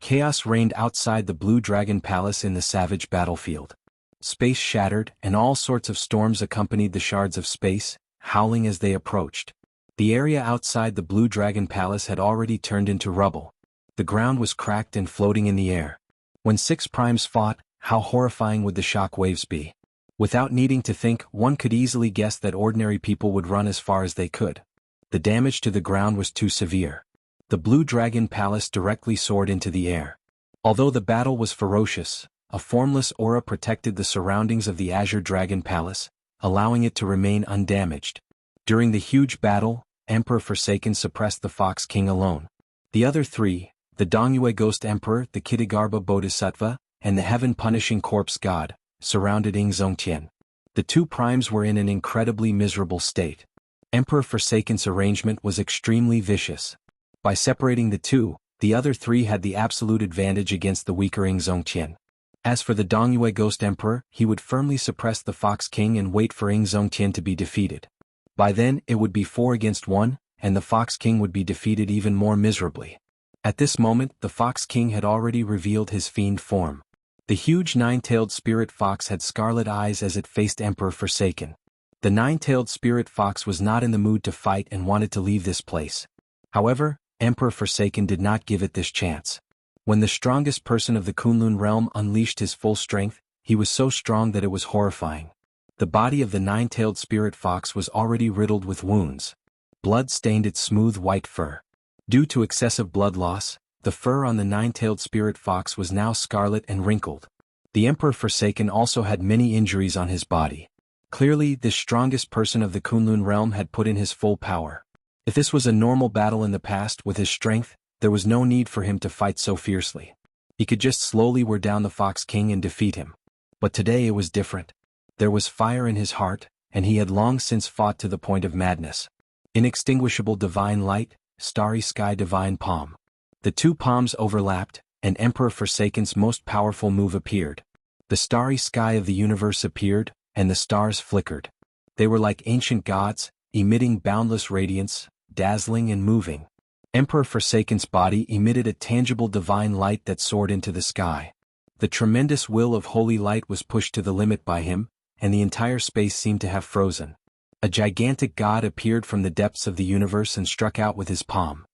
Chaos reigned outside the Blue Dragon Palace in the savage battlefield. Space shattered, and all sorts of storms accompanied the shards of space, howling as they approached. The area outside the Blue Dragon Palace had already turned into rubble. The ground was cracked and floating in the air. When six primes fought, how horrifying would the shock waves be? Without needing to think, one could easily guess that ordinary people would run as far as they could. The damage to the ground was too severe. The Blue Dragon Palace directly soared into the air. Although the battle was ferocious, a formless aura protected the surroundings of the Azure Dragon Palace, allowing it to remain undamaged. During the huge battle, Emperor Forsaken suppressed the Fox King alone. The other three, the Dongyue Ghost Emperor, the Kitagarbha Bodhisattva, and the Heaven-Punishing Corpse God, surrounded Yingzongtian. The two primes were in an incredibly miserable state. Emperor Forsaken's arrangement was extremely vicious. By separating the two, the other three had the absolute advantage against the weaker Yingzongtian. As for the Dongyue Ghost Emperor, he would firmly suppress the Fox King and wait for Yingzongtian to be defeated. By then it would be 4 against 1, and the Fox King would be defeated even more miserably. At this moment the Fox King had already revealed his fiend form. The huge nine-tailed spirit fox had scarlet eyes as it faced Emperor Forsaken. The nine-tailed spirit fox was not in the mood to fight and wanted to leave this place. However, Emperor Forsaken did not give it this chance. When the strongest person of the Kunlun realm unleashed his full strength, he was so strong that it was horrifying. The body of the nine-tailed spirit fox was already riddled with wounds. Blood stained its smooth white fur. Due to excessive blood loss, the fur on the nine-tailed spirit fox was now scarlet and wrinkled. The Emperor Forsaken also had many injuries on his body. Clearly, this strongest person of the Kunlun realm had put in his full power. If this was a normal battle in the past with his strength, there was no need for him to fight so fiercely. He could just slowly wear down the Fox King and defeat him. But today it was different. There was fire in his heart, and he had long since fought to the point of madness. Inextinguishable divine light, starry sky divine palm. The two palms overlapped, and Emperor Forsaken's most powerful move appeared. The starry sky of the universe appeared, and the stars flickered. They were like ancient gods, emitting boundless radiance, dazzling and moving. Emperor Forsaken's body emitted a tangible divine light that soared into the sky. The tremendous will of holy light was pushed to the limit by him, and the entire space seemed to have frozen. A gigantic god appeared from the depths of the universe and struck out with his palm.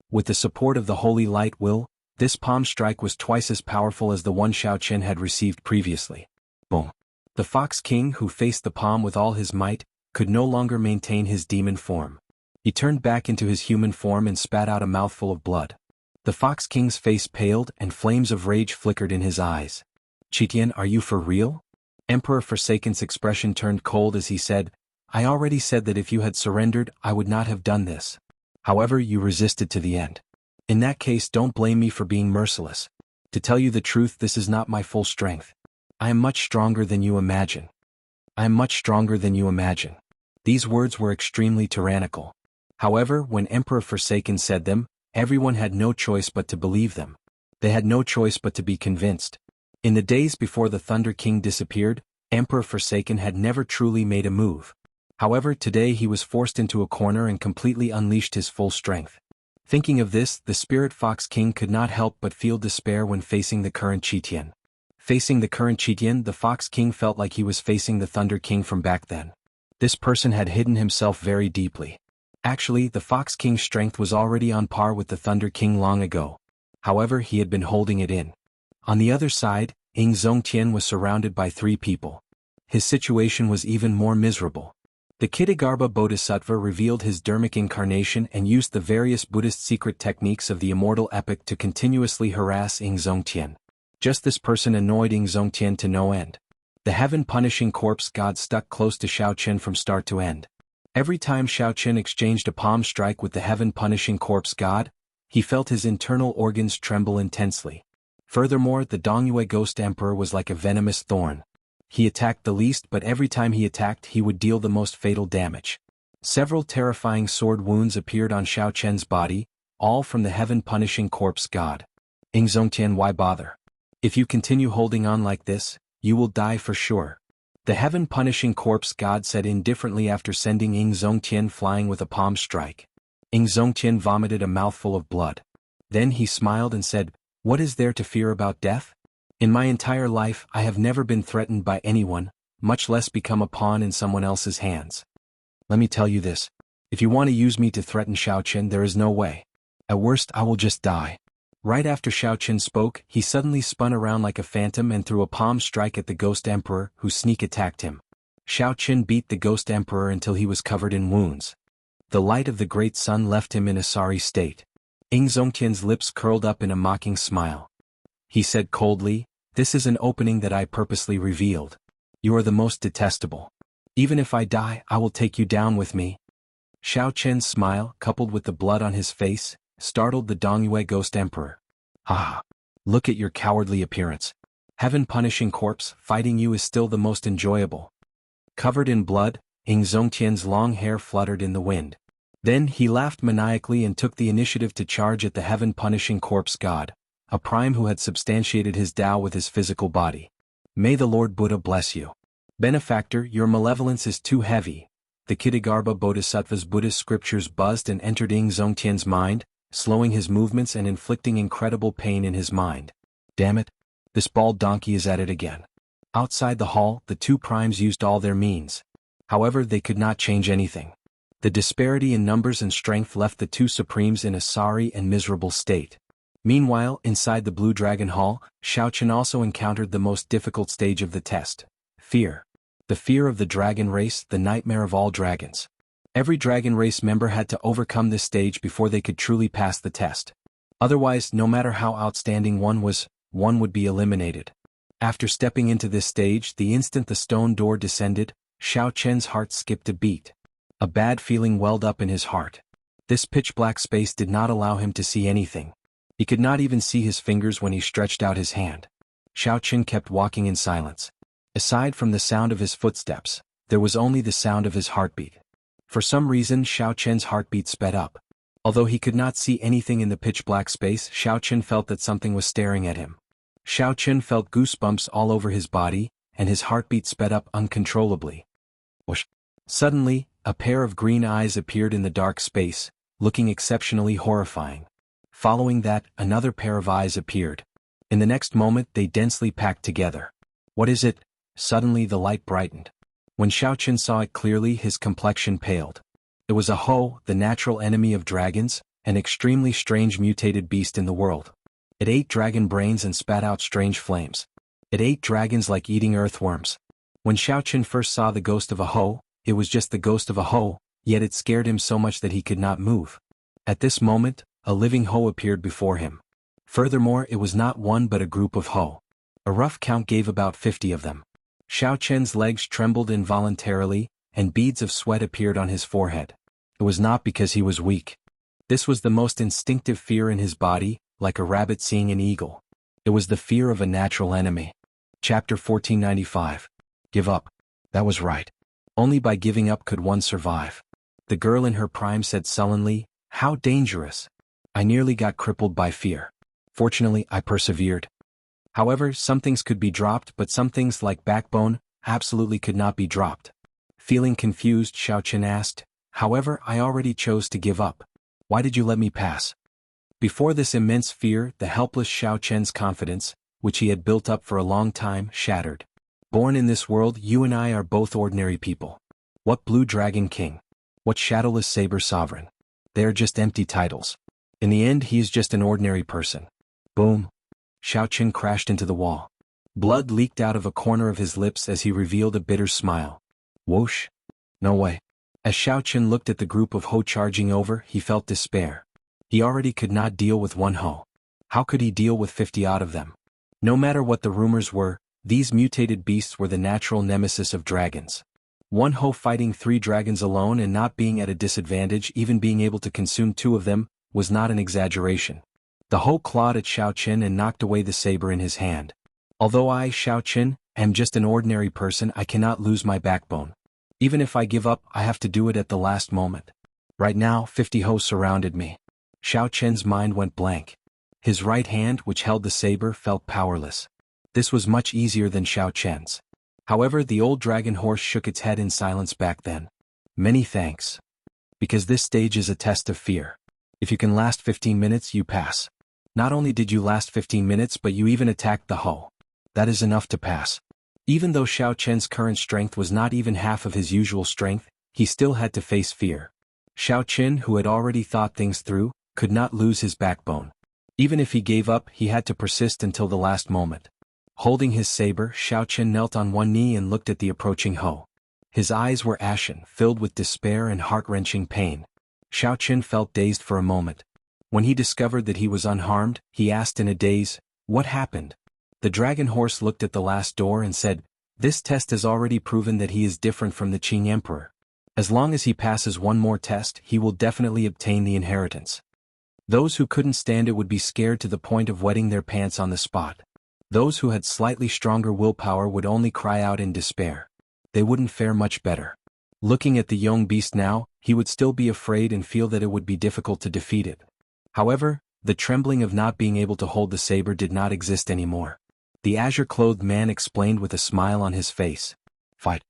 With the support of the holy light will, this palm strike was twice as powerful as the one Xiao Chen had received previously. Boom! The Fox King, who faced the palm with all his might, could no longer maintain his demon form. He turned back into his human form and spat out a mouthful of blood. The Fox King's face paled and flames of rage flickered in his eyes. "Qitian, are you for real?" Emperor Forsaken's expression turned cold as he said, "I already said that if you had surrendered, I would not have done this. However, you resisted to the end. In that case, don't blame me for being merciless. To tell you the truth, this is not my full strength. I am much stronger than you imagine. I am much stronger than you imagine." These words were extremely tyrannical. However, when Emperor Forsaken said them, everyone had no choice but to believe them. They had no choice but to be convinced. In the days before the Thunder King disappeared, Emperor Forsaken had never truly made a move. However, today he was forced into a corner and completely unleashed his full strength. Thinking of this, the Spirit Fox King could not help but feel despair when facing the current Qitian. Facing the current Qitian, the Fox King felt like he was facing the Thunder King from back then. This person had hidden himself very deeply. Actually, the Fox King's strength was already on par with the Thunder King long ago. However, he had been holding it in. On the other side, Yingzongtian was surrounded by 3 people. His situation was even more miserable. The Kitagarbha Bodhisattva revealed his Dharmic incarnation and used the various Buddhist secret techniques of the immortal epic to continuously harass Yingzongtian. Just this person annoyed Yingzongtian to no end. The heaven-punishing corpse god stuck close to Xiao Chen from start to end. Every time Xiao Chen exchanged a palm strike with the heaven-punishing corpse god, he felt his internal organs tremble intensely. Furthermore, the Dongyue Ghost Emperor was like a venomous thorn. He attacked the least, but every time he attacked he would deal the most fatal damage. Several terrifying sword wounds appeared on Xiao Chen's body, all from the heaven-punishing corpse god. Zongtian, why bother? If you continue holding on like this, you will die for sure. The heaven-punishing corpse god said indifferently after sending Zongtian flying with a palm strike. Zongtian vomited a mouthful of blood. Then he smiled and said, "What is there to fear about death? In my entire life I have never been threatened by anyone, much less become a pawn in someone else's hands. Let me tell you this. If you want to use me to threaten Xiao Chen, there is no way. At worst I will just die." Right after Xiao Chen spoke, he suddenly spun around like a phantom and threw a palm strike at the Ghost Emperor, who sneak attacked him. Xiao Chen beat the Ghost Emperor until he was covered in wounds. The light of the great sun left him in a sorry state. Zongtian's lips curled up in a mocking smile. He said coldly, "This is an opening that I purposely revealed. You are the most detestable. Even if I die, I will take you down with me." Xiao Chen's smile, coupled with the blood on his face, startled the Dongyue Ghost Emperor. "Ah! Look at your cowardly appearance. Heaven-punishing corpse, fighting you is still the most enjoyable." Covered in blood, Zongtian's long hair fluttered in the wind. Then he laughed maniacally and took the initiative to charge at the heaven-punishing corpse god, a prime who had substantiated his Tao with his physical body. "May the Lord Buddha bless you. Benefactor, your malevolence is too heavy." The Kitagarbha Bodhisattva's Buddhist scriptures buzzed and entered Zongtian's mind, slowing his movements and inflicting incredible pain in his mind. Damn it! This bald donkey is at it again. Outside the hall, the two primes used all their means. However, they could not change anything. The disparity in numbers and strength left the two supremes in a sorry and miserable state. Meanwhile, inside the Blue Dragon Hall, Xiao Chen also encountered the most difficult stage of the test: fear. The fear of the dragon race, the nightmare of all dragons. Every dragon race member had to overcome this stage before they could truly pass the test. Otherwise, no matter how outstanding one was, one would be eliminated. After stepping into this stage, the instant the stone door descended, Xiao Chen's heart skipped a beat. A bad feeling welled up in his heart. This pitch-black space did not allow him to see anything. He could not even see his fingers when he stretched out his hand. Xiao Chen kept walking in silence. Aside from the sound of his footsteps, there was only the sound of his heartbeat. For some reason, Xiao Chen's heartbeat sped up. Although he could not see anything in the pitch-black space, Xiao Chen felt that something was staring at him. Xiao Chen felt goosebumps all over his body, and his heartbeat sped up uncontrollably. Whoosh! Suddenly, a pair of green eyes appeared in the dark space, looking exceptionally horrifying. Following that, another pair of eyes appeared. In the next moment, they densely packed together. "What is it?" Suddenly the light brightened. When Xiao Chen saw it clearly, his complexion paled. It was a Ho, the natural enemy of dragons, an extremely strange mutated beast in the world. It ate dragon brains and spat out strange flames. It ate dragons like eating earthworms. When Xiao Chen first saw the ghost of a Ho, it was just the ghost of a Ho, yet it scared him so much that he could not move. At this moment, a living Ho appeared before him. Furthermore, it was not one but a group of Ho. A rough count gave about 50 of them. Xiao Chen's legs trembled involuntarily, and beads of sweat appeared on his forehead. It was not because he was weak. This was the most instinctive fear in his body, like a rabbit seeing an eagle. It was the fear of a natural enemy. Chapter 1495. Give up. That was right. Only by giving up could one survive. The girl in her prime said sullenly, "How dangerous. I nearly got crippled by fear. Fortunately, I persevered." However, some things could be dropped, but some things like backbone, absolutely could not be dropped. Feeling confused, Xiao Chen asked, "However, I already chose to give up. Why did you let me pass?" Before this immense fear, the helpless Xiao Chen's confidence, which he had built up for a long time, shattered. "Born in this world, you and I are both ordinary people. What Blue Dragon King? What Shadowless Saber Sovereign? They are just empty titles. In the end, he is just an ordinary person." Boom! Xiao Chen crashed into the wall. Blood leaked out of a corner of his lips as he revealed a bitter smile. Whoosh! No way. As Xiao Chen looked at the group of Ho charging over, he felt despair. He already could not deal with one Ho. How could he deal with 50 odd of them? No matter what the rumors were, these mutated beasts were the natural nemesis of dragons. One Ho fighting 3 dragons alone and not being at a disadvantage, even being able to consume 2 of them, was not an exaggeration. The Ho clawed at Xiao Chen and knocked away the saber in his hand. "Although I, Xiao Chen, am just an ordinary person. I cannot lose my backbone. Even if I give up, I have to do it at the last moment. Right now, 50 hosts surrounded me. Xiao Chen's mind went blank. His right hand, which held the saber, felt powerless. This was much easier than Xiao Chen's. However, the old dragon horse shook its head in silence back then. Many thanks. Because this stage is a test of fear. If you can last 15 minutes, you pass. Not only did you last 15 minutes, but you even attacked the Ho. That is enough to pass. Even though Xiao Chen's current strength was not even half of his usual strength, he still had to face fear. Xiao Chen, who had already thought things through, could not lose his backbone. Even if he gave up, he had to persist until the last moment. Holding his saber, Xiao Chen knelt on one knee and looked at the approaching Ho. His eyes were ashen, filled with despair and heart-wrenching pain. Xiao Chen felt dazed for a moment. When he discovered that he was unharmed, he asked in a daze, "What happened?" The dragon horse looked at the last door and said, "This test has already proven that he is different from the Qing Emperor. As long as he passes one more test, he will definitely obtain the inheritance." Those who couldn't stand it would be scared to the point of wetting their pants on the spot. Those who had slightly stronger willpower would only cry out in despair. They wouldn't fare much better. Looking at the young beast now, he would still be afraid and feel that it would be difficult to defeat it. However, the trembling of not being able to hold the saber did not exist anymore. The azure-clothed man explained with a smile on his face. "Fight.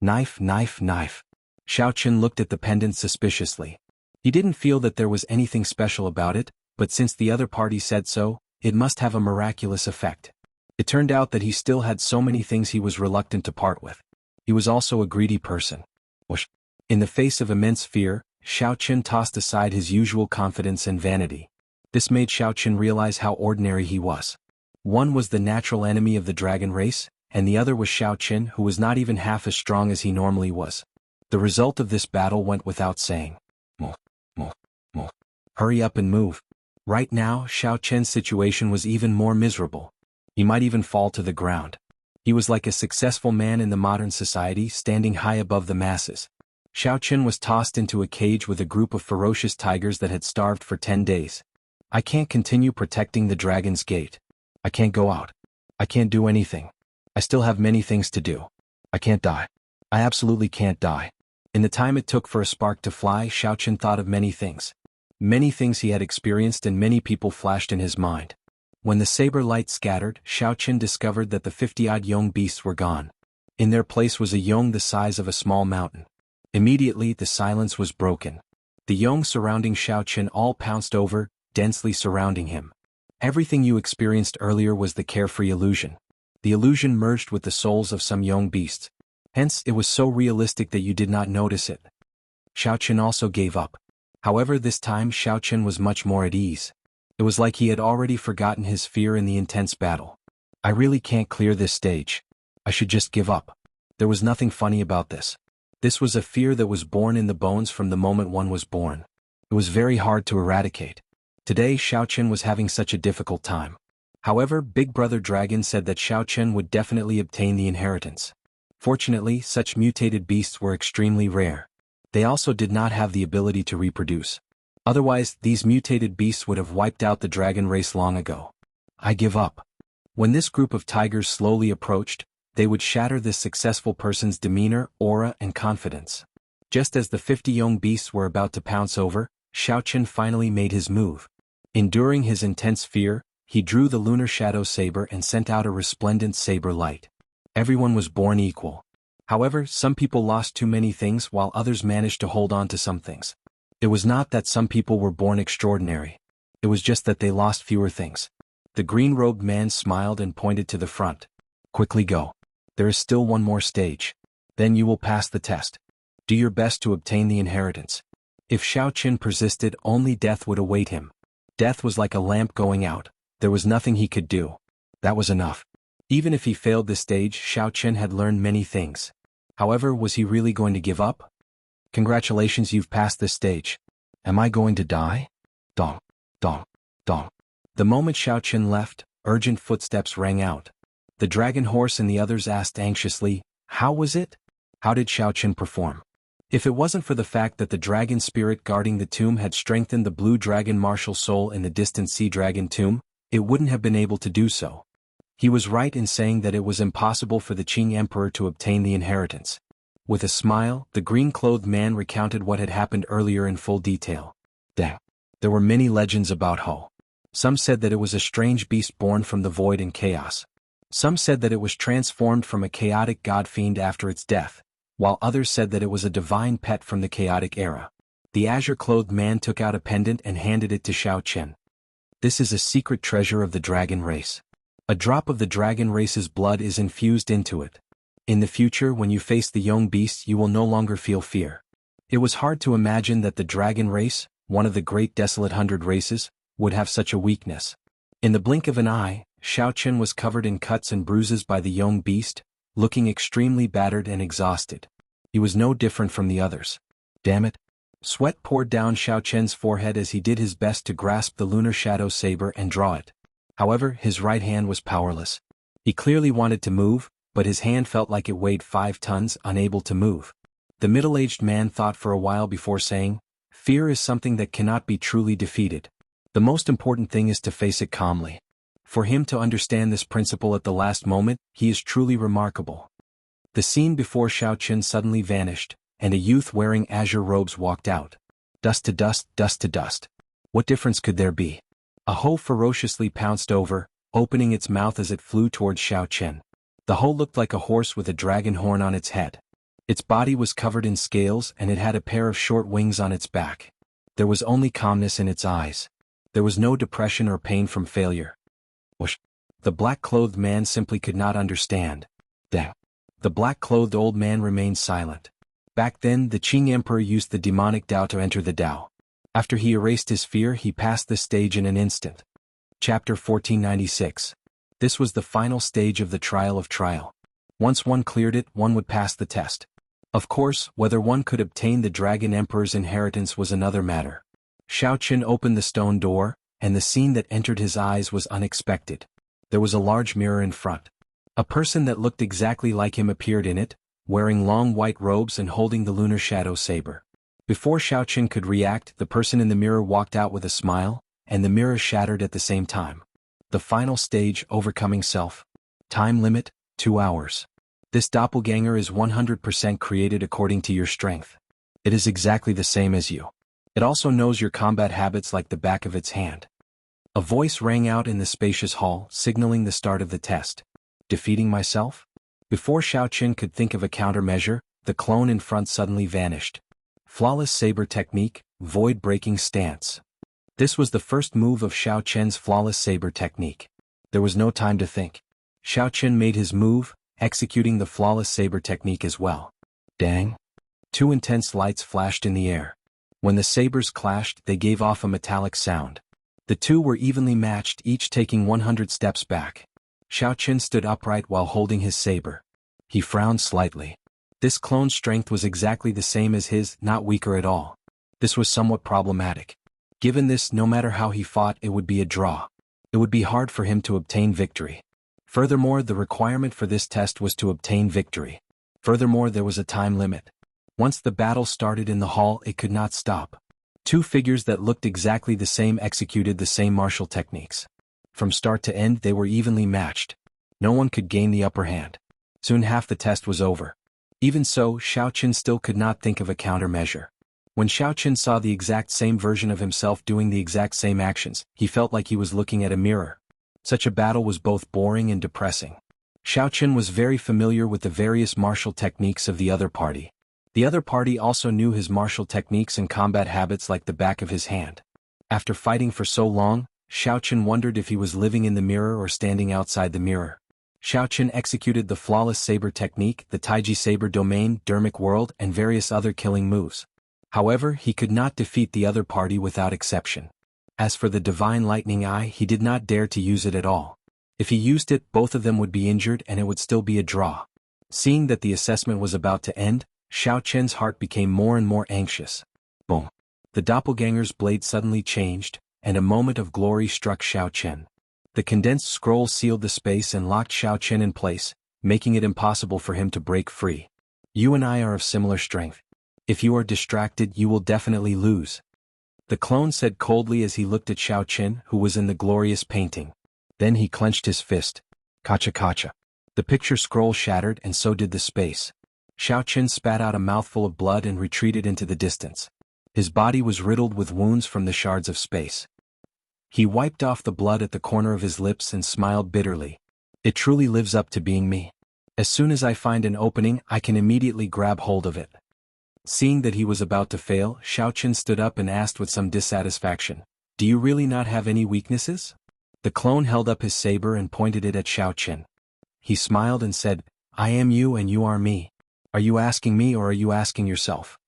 Knife, knife, knife." Xiao Chen looked at the pendant suspiciously. He didn't feel that there was anything special about it, but since the other party said so, it must have a miraculous effect. It turned out that he still had so many things he was reluctant to part with. He was also a greedy person. Whoosh. In the face of immense fear, Xiao Chen tossed aside his usual confidence and vanity. This made Xiao Chen realize how ordinary he was. One was the natural enemy of the dragon race, and the other was Xiao Chen, who was not even half as strong as he normally was. The result of this battle went without saying. Move, move, move. Hurry up and move. Right now, Xiao Chen's situation was even more miserable. He might even fall to the ground. He was like a successful man in the modern society, standing high above the masses. Xiao Chen was tossed into a cage with a group of ferocious tigers that had starved for 10 days. "I can't continue protecting the dragon's gate. I can't go out. I can't do anything. I still have many things to do. I can't die. I absolutely can't die." In the time it took for a spark to fly, Xiao Chen thought of many things. Many things he had experienced and many people flashed in his mind. When the saber light scattered, Xiao Chen discovered that the 50-odd young beasts were gone. In their place was a yong the size of a small mountain. Immediately, the silence was broken. The yong surrounding Xiao Chen all pounced over, densely surrounding him. Everything you experienced earlier was the carefree illusion. The illusion merged with the souls of some young beasts. Hence, it was so realistic that you did not notice it. Xiao Chen also gave up. However, this time Xiao Chen was much more at ease. It was like he had already forgotten his fear in the intense battle. "I really can't clear this stage. I should just give up." There was nothing funny about this. This was a fear that was born in the bones from the moment one was born. It was very hard to eradicate. Today Xiao Chen was having such a difficult time. However, Big Brother Dragon said that Xiao Chen would definitely obtain the inheritance. Fortunately, such mutated beasts were extremely rare. They also did not have the ability to reproduce. Otherwise, these mutated beasts would have wiped out the dragon race long ago. "I give up." When this group of tigers slowly approached, they would shatter this successful person's demeanor, aura, and confidence. Just as the 50 young beasts were about to pounce over, Xiao Chen finally made his move. Enduring his intense fear, he drew the lunar shadow saber and sent out a resplendent saber light. Everyone was born equal. However, some people lost too many things while others managed to hold on to some things. It was not that some people were born extraordinary. It was just that they lost fewer things. The green-robed man smiled and pointed to the front. "Quickly go. There is still one more stage. Then you will pass the test. Do your best to obtain the inheritance." If Xiao Chen persisted, only death would await him. Death was like a lamp going out. There was nothing he could do. That was enough. Even if he failed this stage, Xiao Chen had learned many things. However, was he really going to give up? "Congratulations, you've passed this stage. Am I going to die?" Dong, dong, dong. The moment Xiao Chen left, urgent footsteps rang out. The dragon horse and the others asked anxiously, "How was it? How did Xiao Chen perform?" If it wasn't for the fact that the dragon spirit guarding the tomb had strengthened the blue dragon martial soul in the distant sea dragon tomb, it wouldn't have been able to do so. He was right in saying that it was impossible for the Qing emperor to obtain the inheritance. With a smile, the green-clothed man recounted what had happened earlier in full detail. There were many legends about Ho. Some said that it was a strange beast born from the void and chaos. Some said that it was transformed from a chaotic god-fiend after its death, while others said that it was a divine pet from the chaotic era. The azure-clothed man took out a pendant and handed it to Xiao Qian. This is a secret treasure of the dragon race. A drop of the dragon race's blood is infused into it. In the future, when you face the young beasts, you will no longer feel fear. It was hard to imagine that the dragon race, one of the great desolate 100 races, would have such a weakness. In the blink of an eye, Xiao Qian was covered in cuts and bruises by the young beast, looking extremely battered and exhausted. He was no different from the others. Damn it. Sweat poured down Xiao Qian's forehead as he did his best to grasp the lunar shadow saber and draw it. However, his right hand was powerless. He clearly wanted to move, but his hand felt like it weighed 5 tons, unable to move. The middle-aged man thought for a while before saying, "Fear is something that cannot be truly defeated. The most important thing is to face it calmly." For him to understand this principle at the last moment, he is truly remarkable. The scene before Xiao Qian suddenly vanished, and a youth wearing azure robes walked out. Dust to dust, dust to dust. What difference could there be? A Ho ferociously pounced over, opening its mouth as it flew towards Xiao Qian. The Ho looked like a horse with a dragon horn on its head. Its body was covered in scales and it had a pair of short wings on its back. There was only calmness in its eyes. There was no depression or pain from failure. Whoosh! The black-clothed man simply could not understand. The black-clothed old man remained silent. Back then, the Qing emperor used the demonic Tao to enter the Tao. After he erased his fear, he passed the stage in an instant. Chapter 1496. This was the final stage of the trial of trial. Once one cleared it, one would pass the test. Of course, whether one could obtain the Dragon Emperor's inheritance was another matter. Xiao Qian opened the stone door, and the scene that entered his eyes was unexpected. There was a large mirror in front. A person that looked exactly like him appeared in it, wearing long white robes and holding the lunar shadow saber. Before Xiao Qian could react, the person in the mirror walked out with a smile, and the mirror shattered at the same time. The final stage, overcoming self. Time limit, 2 hours. This doppelganger is 100% created according to your strength. It is exactly the same as you. It also knows your combat habits like the back of its hand. A voice rang out in the spacious hall, signaling the start of the test. Defeating myself? Before Xiao Qian could think of a countermeasure, the clone in front suddenly vanished. Flawless saber technique, void-breaking stance. This was the first move of Xiao Qian's flawless saber technique. There was no time to think. Xiao Qian made his move, executing the flawless saber technique as well. Dang! 2 intense lights flashed in the air. When the sabers clashed, they gave off a metallic sound. The two were evenly matched, each taking 100 steps back. Xiao Qian stood upright while holding his saber. He frowned slightly. This clone's strength was exactly the same as his, not weaker at all. This was somewhat problematic. Given this, no matter how he fought, it would be a draw. It would be hard for him to obtain victory. Furthermore, the requirement for this test was to obtain victory. Furthermore, there was a time limit. Once the battle started in the hall, it could not stop. 2 figures that looked exactly the same executed the same martial techniques. From start to end, they were evenly matched. No one could gain the upper hand. Soon half the test was over. Even so, Xiao Qian still could not think of a countermeasure. When Xiao Qian saw the exact same version of himself doing the exact same actions, he felt like he was looking at a mirror. Such a battle was both boring and depressing. Xiao Qian was very familiar with the various martial techniques of the other party. The other party also knew his martial techniques and combat habits like the back of his hand. After fighting for so long, Xiao Qian wondered if he was living in the mirror or standing outside the mirror. Xiao Qian executed the flawless saber technique, the Taiji saber domain, Dermic world, and various other killing moves. However, he could not defeat the other party without exception. As for the divine lightning eye, he did not dare to use it at all. If he used it, both of them would be injured and it would still be a draw. Seeing that the assessment was about to end, Xiao Qian's heart became more and more anxious. Boom! The doppelganger's blade suddenly changed, and a moment of glory struck Xiao Qian. The condensed scroll sealed the space and locked Xiao Qian in place, making it impossible for him to break free. You and I are of similar strength. If you are distracted, you will definitely lose. The clone said coldly as he looked at Xiao Qian, who was in the glorious painting. Then he clenched his fist. Kacha kacha. The picture scroll shattered and so did the space. Xiao Qin spat out a mouthful of blood and retreated into the distance. His body was riddled with wounds from the shards of space. He wiped off the blood at the corner of his lips and smiled bitterly. It truly lives up to being me. As soon as I find an opening, I can immediately grab hold of it. Seeing that he was about to fail, Xiao Qin stood up and asked with some dissatisfaction, "Do you really not have any weaknesses?" The clone held up his saber and pointed it at Xiao Qin. He smiled and said, "I am you and you are me. Are you asking me or are you asking yourself?"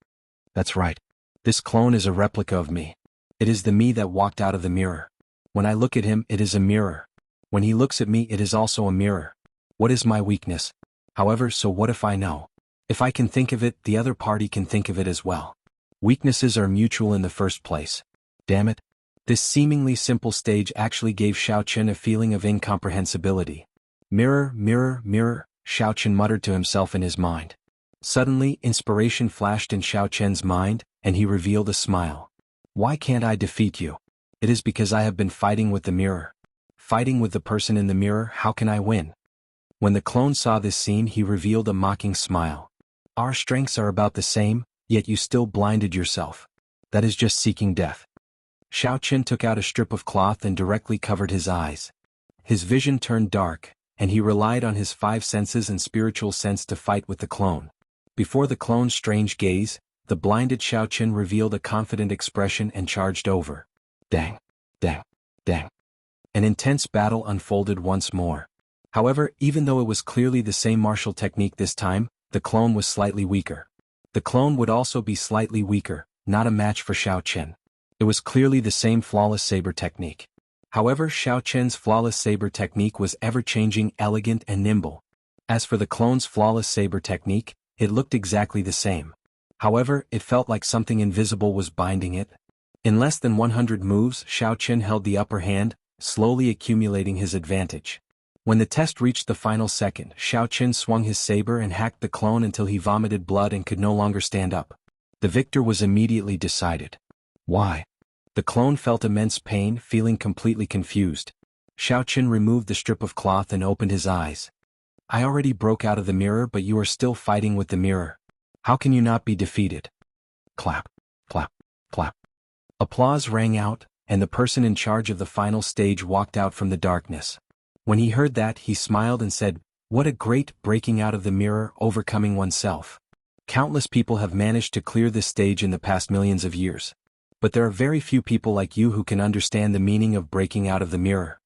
That's right. This clone is a replica of me. It is the me that walked out of the mirror. When I look at him, it is a mirror. When he looks at me, it is also a mirror. What is my weakness? However, so what if I know? If I can think of it, the other party can think of it as well. Weaknesses are mutual in the first place. Damn it. This seemingly simple stage actually gave Xiao Qin a feeling of incomprehensibility. Mirror, mirror, mirror, Xiao Qin muttered to himself in his mind. Suddenly, inspiration flashed in Xiao Qin's mind, and he revealed a smile. Why can't I defeat you? It is because I have been fighting with the mirror. Fighting with the person in the mirror, how can I win? When the clone saw this scene, he revealed a mocking smile. Our strengths are about the same, yet you still blinded yourself. That is just seeking death. Xiao Qin took out a strip of cloth and directly covered his eyes. His vision turned dark, and he relied on his 5 senses and spiritual sense to fight with the clone. Before the clone's strange gaze, the blinded Xiao Qin revealed a confident expression and charged over. Dang, dang, dang. An intense battle unfolded once more. However, even though it was clearly the same martial technique this time, the clone was slightly weaker. The clone would also be slightly weaker, not a match for Xiao Qin. It was clearly the same flawless saber technique. However, Xiao Qin's flawless saber technique was ever-changing, elegant and nimble. As for the clone's flawless saber technique, it looked exactly the same. However, it felt like something invisible was binding it. In less than 100 moves, Xiao Qin held the upper hand, slowly accumulating his advantage. When the test reached the final second, Xiao Qin swung his saber and hacked the clone until he vomited blood and could no longer stand up. The victor was immediately decided. Why? The clone felt immense pain, feeling completely confused. Xiao Qin removed the strip of cloth and opened his eyes. I already broke out of the mirror, but you are still fighting with the mirror. How can you not be defeated? Clap, clap, clap. Applause rang out, and the person in charge of the final stage walked out from the darkness. When he heard that, he smiled and said, "What a great breaking out of the mirror, overcoming oneself. Countless people have managed to clear this stage in the past millions of years. But there are very few people like you who can understand the meaning of breaking out of the mirror.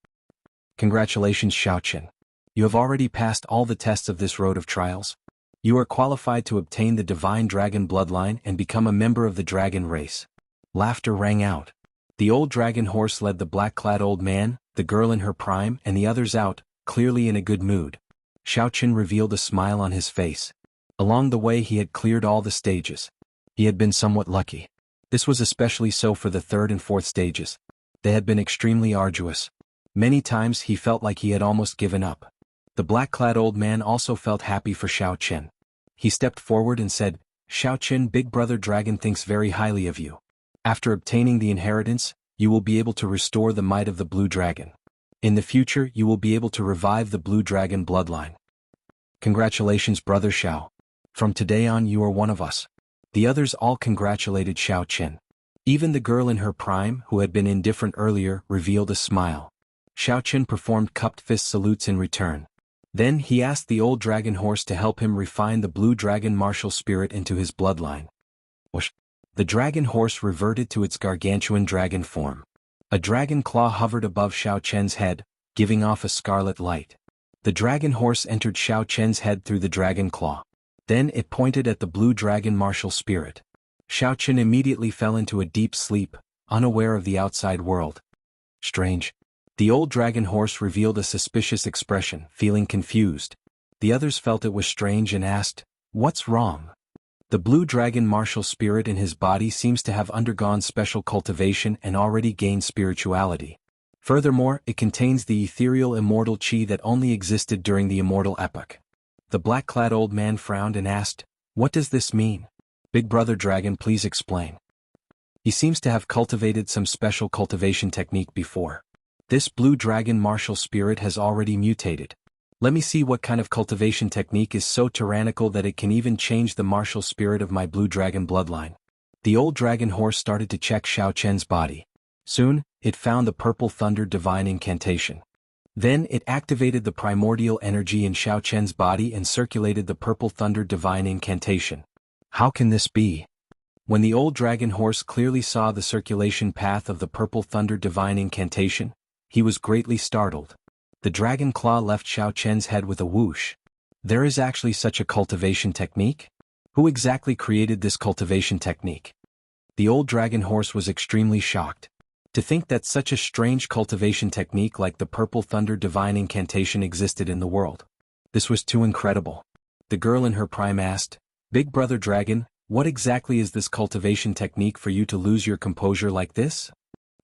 Congratulations, Xiao Qin. You have already passed all the tests of this road of trials. You are qualified to obtain the divine dragon bloodline and become a member of the dragon race." Laughter rang out. The old dragon horse led the black-clad old man, the girl in her prime, and the others out, clearly in a good mood. Xiao Qin revealed a smile on his face. Along the way he had cleared all the stages. He had been somewhat lucky. This was especially so for the 3rd and 4th stages. They had been extremely arduous. Many times he felt like he had almost given up. The black-clad old man also felt happy for Xiao Qin. He stepped forward and said, "Xiao Qin, Big Brother Dragon thinks very highly of you. After obtaining the inheritance, you will be able to restore the might of the blue dragon. In the future, you will be able to revive the blue dragon bloodline. Congratulations, Brother Xiao. From today on you are one of us." The others all congratulated Xiao Qin. Even the girl in her prime, who had been indifferent earlier, revealed a smile. Xiao Qin performed cupped fist salutes in return. Then he asked the old dragon horse to help him refine the blue dragon martial spirit into his bloodline. Whoosh! The dragon horse reverted to its gargantuan dragon form. A dragon claw hovered above Xiao Qin's head, giving off a scarlet light. The dragon horse entered Xiao Qin's head through the dragon claw. Then it pointed at the blue dragon martial spirit. Xiao Qin immediately fell into a deep sleep, unaware of the outside world. Strange. The old dragon horse revealed a suspicious expression, feeling confused. The others felt it was strange and asked, "What's wrong?" The blue dragon martial spirit in his body seems to have undergone special cultivation and already gained spirituality. Furthermore, it contains the ethereal immortal chi that only existed during the immortal epoch. The black-clad old man frowned and asked, "What does this mean? Big Brother Dragon, please explain." He seems to have cultivated some special cultivation technique before. This blue dragon martial spirit has already mutated. Let me see what kind of cultivation technique is so tyrannical that it can even change the martial spirit of my blue dragon bloodline. The old dragon horse started to check Xiao Chen's body. Soon, it found the purple thunder divine incantation. Then it activated the primordial energy in Xiao Chen's body and circulated the purple thunder divine incantation. How can this be? When the old dragon horse clearly saw the circulation path of the purple thunder divine incantation, he was greatly startled. The dragon claw left Xiao Chen's head with a whoosh. There is actually such a cultivation technique? Who exactly created this cultivation technique? The old dragon horse was extremely shocked. To think that such a strange cultivation technique like the purple thunder divine incantation existed in the world. This was too incredible. The girl in her prime asked, "Big brother dragon, what exactly is this cultivation technique for you to lose your composure like this?"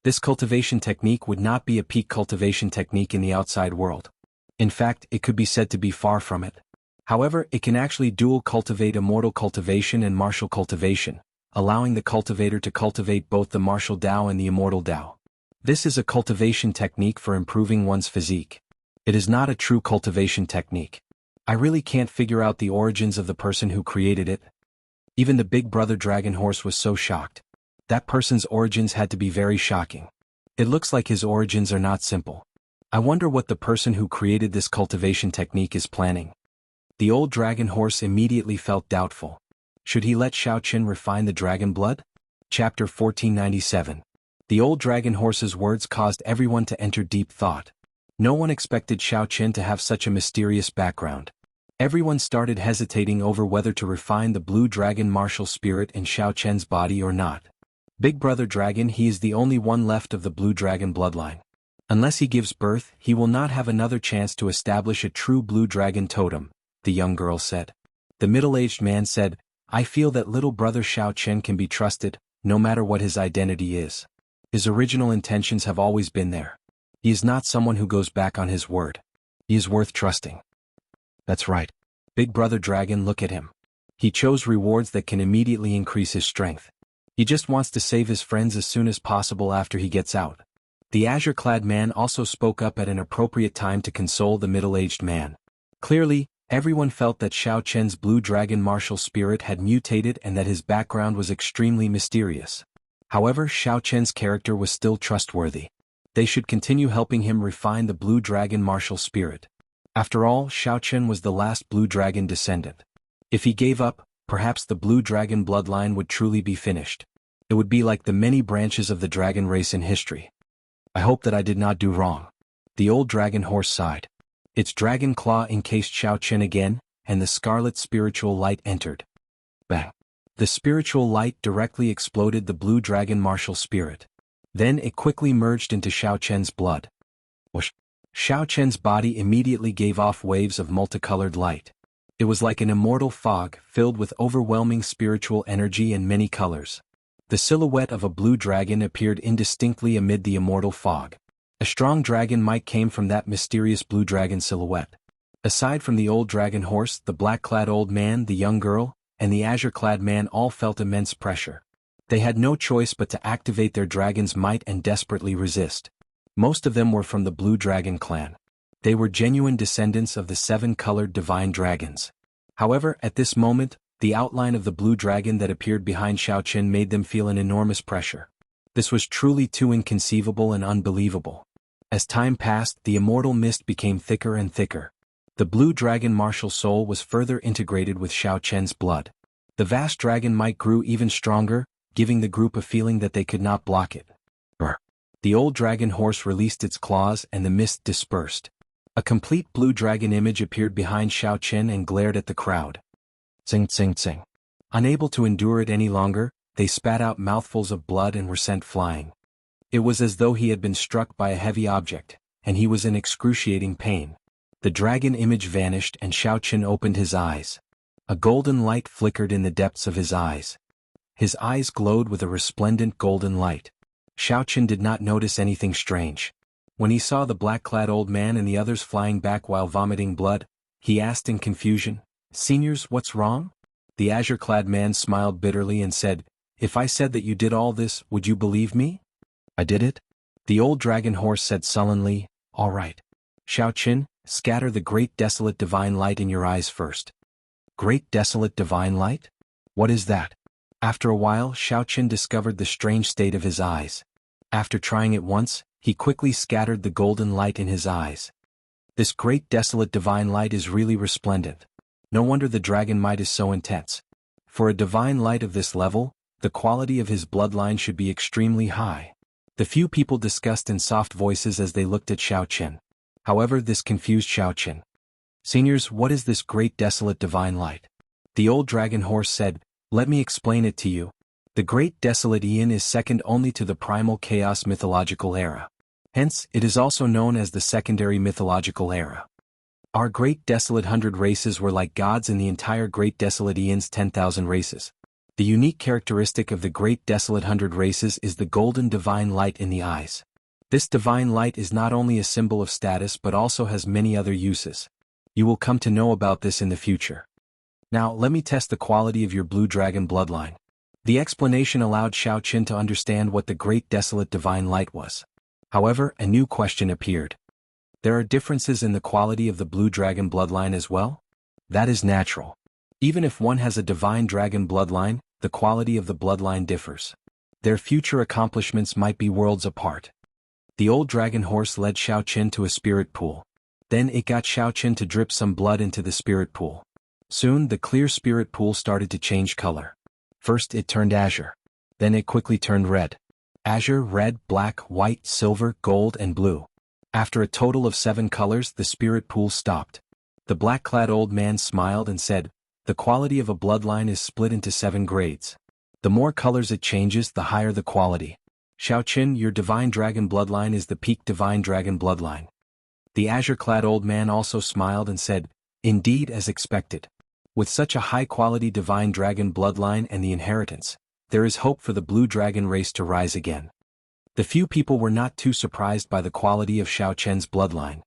This cultivation technique would not be a peak cultivation technique in the outside world. In fact, it could be said to be far from it. However, it can actually dual cultivate immortal cultivation and martial cultivation, allowing the cultivator to cultivate both the martial Dao and the immortal Dao. This is a cultivation technique for improving one's physique. It is not a true cultivation technique. I really can't figure out the origins of the person who created it. Even the big brother dragon horse was so shocked. That person's origins had to be very shocking. It looks like his origins are not simple. I wonder what the person who created this cultivation technique is planning. The old dragon horse immediately felt doubtful. Should he let Xiao Chen refine the dragon blood? Chapter 1497. The old dragon horse's words caused everyone to enter deep thought. No one expected Xiao Chen to have such a mysterious background. Everyone started hesitating over whether to refine the blue dragon martial spirit in Xiao Chen's body or not. Big brother dragon, he is the only one left of the blue dragon bloodline. Unless he gives birth, he will not have another chance to establish a true blue dragon totem, the young girl said. The middle-aged man said, "I feel that little brother Xiao Chen can be trusted, no matter what his identity is. His original intentions have always been there. He is not someone who goes back on his word. He is worth trusting." That's right. Big brother dragon, look at him. He chose rewards that can immediately increase his strength. He just wants to save his friends as soon as possible after he gets out. The azure-clad man also spoke up at an appropriate time to console the middle-aged man. Clearly, everyone felt that Xiao Chen's blue dragon martial spirit had mutated and that his background was extremely mysterious. However, Xiao Chen's character was still trustworthy. They should continue helping him refine the blue dragon martial spirit. After all, Xiao Chen was the last blue dragon descendant. If he gave up, perhaps the blue dragon bloodline would truly be finished. It would be like the many branches of the dragon race in history. I hope that I did not do wrong. The old dragon horse sighed. Its dragon claw encased Xiao Chen again, and the scarlet spiritual light entered. Bang! The spiritual light directly exploded the blue dragon martial spirit. Then it quickly merged into Xiao Chen's blood. Whoosh! Xiao Chen's body immediately gave off waves of multicolored light. It was like an immortal fog filled with overwhelming spiritual energy and many colors. The silhouette of a blue dragon appeared indistinctly amid the immortal fog. A strong dragon might came from that mysterious blue dragon silhouette. Aside from the old dragon horse, the black-clad old man, the young girl, and the azure-clad man all felt immense pressure. They had no choice but to activate their dragon's might and desperately resist. Most of them were from the blue dragon clan. They were genuine descendants of the seven-colored divine dragons. However, at this moment, the outline of the blue dragon that appeared behind Xiao Chen made them feel an enormous pressure. This was truly too inconceivable and unbelievable. As time passed, the immortal mist became thicker and thicker. The blue dragon martial soul was further integrated with Xiao Chen's blood. The vast dragon might grew even stronger, giving the group a feeling that they could not block it. The old dragon horse released its claws and the mist dispersed. A complete blue dragon image appeared behind Xiao Chen and glared at the crowd. Tsing tsing tsing. Unable to endure it any longer, they spat out mouthfuls of blood and were sent flying. It was as though he had been struck by a heavy object, and he was in excruciating pain. The dragon image vanished and Xiao Chen opened his eyes. A golden light flickered in the depths of his eyes. His eyes glowed with a resplendent golden light. Xiao Chen did not notice anything strange. When he saw the black-clad old man and the others flying back while vomiting blood, he asked in confusion, "Seniors, what's wrong?" The azure-clad man smiled bitterly and said, "If I said that you did all this, would you believe me?" "I did it?" The old dragon horse said sullenly, "All right. Xiao Chen, scatter the great desolate divine light in your eyes first. Great desolate divine light? What is that? After a while, Xiaoqin discovered the strange state of his eyes. After trying it once, he quickly scattered the golden light in his eyes. This great desolate divine light is really resplendent. No wonder the dragon might is so intense. For a divine light of this level, the quality of his bloodline should be extremely high. The few people discussed in soft voices as they looked at Xiaoqin. However, this confused Xiaoqin. Seniors, what is this great desolate divine light? The old dragon horse said, let me explain it to you. The great desolate Aeon is second only to the primal chaos mythological era. Hence, it is also known as the secondary mythological era. Our great desolate 100 races were like gods in the entire great desolate Aeon's 10,000 races. The unique characteristic of the great desolate 100 races is the golden divine light in the eyes. This divine light is not only a symbol of status but also has many other uses. You will come to know about this in the future. Now, let me test the quality of your blue dragon bloodline. The explanation allowed Xiaoqin to understand what the great desolate divine light was. However, a new question appeared. There are differences in the quality of the blue dragon bloodline as well? That is natural. Even if one has a divine dragon bloodline, the quality of the bloodline differs. Their future accomplishments might be worlds apart. The old dragon horse led Xiaoqin to a spirit pool. Then it got Xiaoqin to drip some blood into the spirit pool. Soon the clear spirit pool started to change color. First it turned azure. Then it quickly turned red. Azure, red, black, white, silver, gold and blue. After a total of 7 colors, the spirit pool stopped. The black-clad old man smiled and said, the quality of a bloodline is split into 7 grades. The more colors it changes, the higher the quality. Xiaoqin, your divine dragon bloodline is the peak divine dragon bloodline. The azure-clad old man also smiled and said, indeed, as expected. With such a high-quality divine dragon bloodline and the inheritance, there is hope for the blue dragon race to rise again. The few people were not too surprised by the quality of Xiaoqin's bloodline.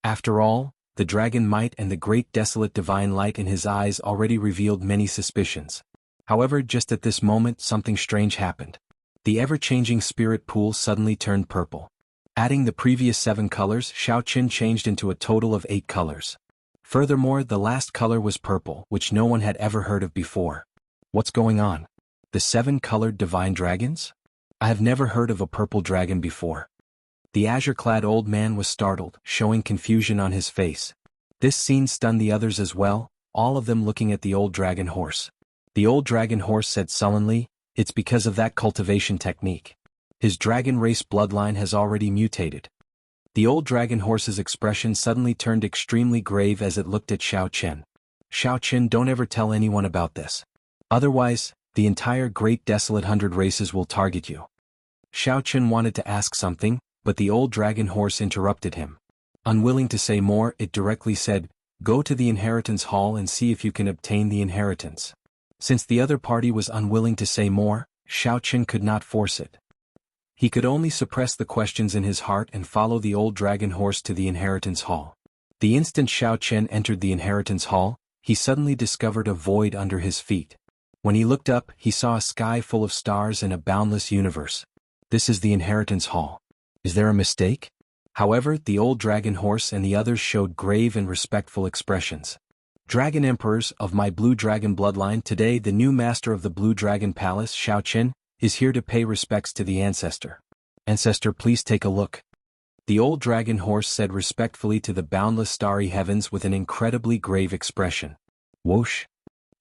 After all, the dragon might and the great desolate divine light in his eyes already revealed many suspicions. However, just at this moment something strange happened. The ever-changing spirit pool suddenly turned purple. Adding the previous 7 colors, Xiaoqin changed into a total of 8 colors. Furthermore, the last color was purple, which no one had ever heard of before. What's going on? The 7-colored divine dragons? I have never heard of a purple dragon before. The azure-clad old man was startled, showing confusion on his face. This scene stunned the others as well, all of them looking at the old dragon horse. The old dragon horse said sullenly, it's because of that cultivation technique. His dragon race bloodline has already mutated. The old dragon horse's expression suddenly turned extremely grave as it looked at Xiaoqin. Xiaoqin, don't ever tell anyone about this. Otherwise, the entire great desolate 100 races will target you. Xiaoqin wanted to ask something, but the old dragon horse interrupted him. Unwilling to say more, it directly said, go to the inheritance hall and see if you can obtain the inheritance. Since the other party was unwilling to say more, Xiaoqin could not force it. He could only suppress the questions in his heart and follow the old dragon horse to the inheritance hall. The instant Xiaoqin entered the inheritance hall, he suddenly discovered a void under his feet. When he looked up, he saw a sky full of stars and a boundless universe. This is the inheritance hall. Is there a mistake? However, the old dragon horse and the others showed grave and respectful expressions. Dragon Emperors of my blue dragon bloodline, today the new master of the blue dragon palace, Xiaoqin, is here to pay respects to the ancestor. Ancestor, please take a look. The old dragon horse said respectfully to the boundless starry heavens with an incredibly grave expression. Whoosh!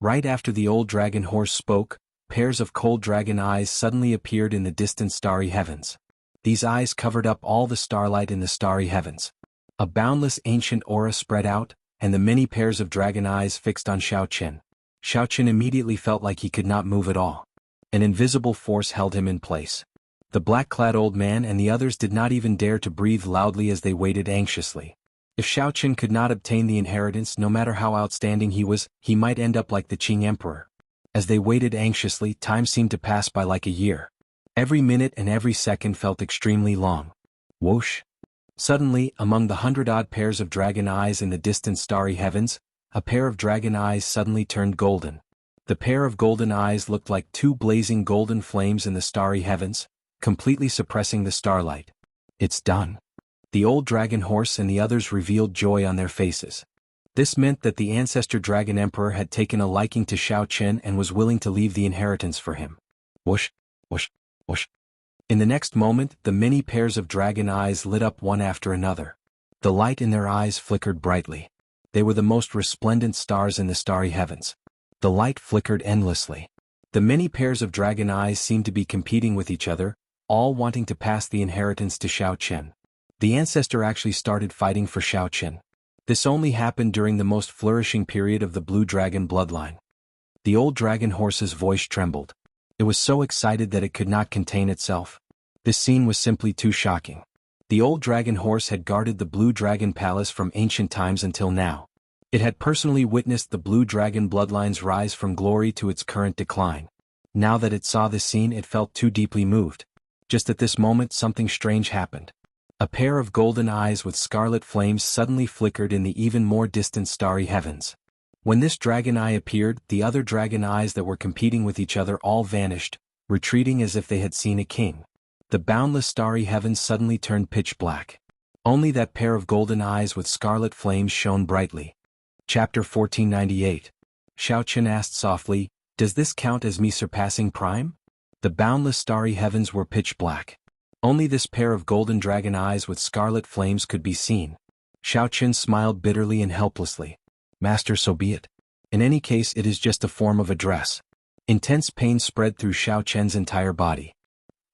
Right after the old dragon horse spoke, pairs of cold dragon eyes suddenly appeared in the distant starry heavens. These eyes covered up all the starlight in the starry heavens. A boundless ancient aura spread out, and the many pairs of dragon eyes fixed on Xiaoqin. Xiaoqin immediately felt like he could not move at all. An invisible force held him in place. The black-clad old man and the others did not even dare to breathe loudly as they waited anxiously. If Xiaoqin could not obtain the inheritance, no matter how outstanding he was, he might end up like the Qing Emperor. As they waited anxiously, time seemed to pass by like a year. Every minute and every second felt extremely long. Whoosh! Suddenly, among the 100-odd pairs of dragon eyes in the distant starry heavens, a pair of dragon eyes suddenly turned golden. The pair of golden eyes looked like 2 blazing golden flames in the starry heavens, completely suppressing the starlight. It's done. The old dragon horse and the others revealed joy on their faces. This meant that the ancestor dragon emperor had taken a liking to Xiao Chen and was willing to leave the inheritance for him. Whoosh, whoosh, whoosh. In the next moment, the many pairs of dragon eyes lit up one after another. The light in their eyes flickered brightly. They were the most resplendent stars in the starry heavens. The light flickered endlessly. The many pairs of dragon eyes seemed to be competing with each other, all wanting to pass the inheritance to Xiao Chen. The ancestor actually started fighting for Xiao Chen. This only happened during the most flourishing period of the blue dragon bloodline. The old dragon horse's voice trembled. It was so excited that it could not contain itself. This scene was simply too shocking. The old dragon horse had guarded the blue dragon palace from ancient times until now. It had personally witnessed the blue dragon bloodline's rise from glory to its current decline. Now that it saw this scene, it felt too deeply moved. Just at this moment, something strange happened. A pair of golden eyes with scarlet flames suddenly flickered in the even more distant starry heavens. When this dragon eye appeared, the other dragon eyes that were competing with each other all vanished, retreating as if they had seen a king. The boundless starry heavens suddenly turned pitch black. Only that pair of golden eyes with scarlet flames shone brightly. Chapter 1498. Xiao Chen asked softly, "Does this count as me surpassing Prime?" The boundless starry heavens were pitch black. Only this pair of golden dragon eyes with scarlet flames could be seen. Xiao Chen smiled bitterly and helplessly. "Master, so be it. In any case, it is just a form of address." Intense pain spread through Xiao Chen's entire body.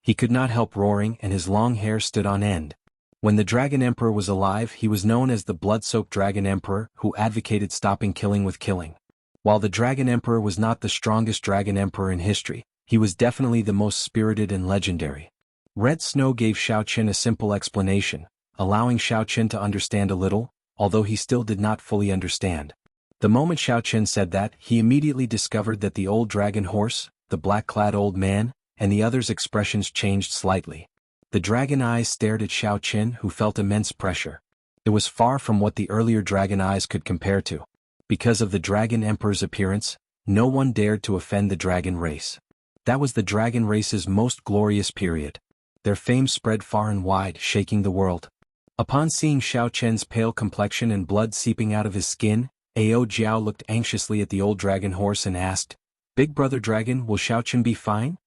He could not help roaring, and his long hair stood on end. When the Dragon Emperor was alive, he was known as the blood-soaked Dragon Emperor, who advocated stopping killing with killing. While the Dragon Emperor was not the strongest Dragon Emperor in history, he was definitely the most spirited and legendary. Red Snow gave Xiao Chen a simple explanation, allowing Xiao Chen to understand a little, although he still did not fully understand. The moment Xiao Chen said that, he immediately discovered that the old dragon horse, the black-clad old man, and the others' expressions changed slightly. The dragon eyes stared at Xiao Chen, who felt immense pressure. It was far from what the earlier dragon eyes could compare to. Because of the Dragon Emperor's appearance, no one dared to offend the dragon race. That was the dragon race's most glorious period. Their fame spread far and wide, shaking the world. Upon seeing Xiao Chen's pale complexion and blood seeping out of his skin, Ao Jiao looked anxiously at the old dragon horse and asked, "Big brother dragon, will Xiao Chen be fine?"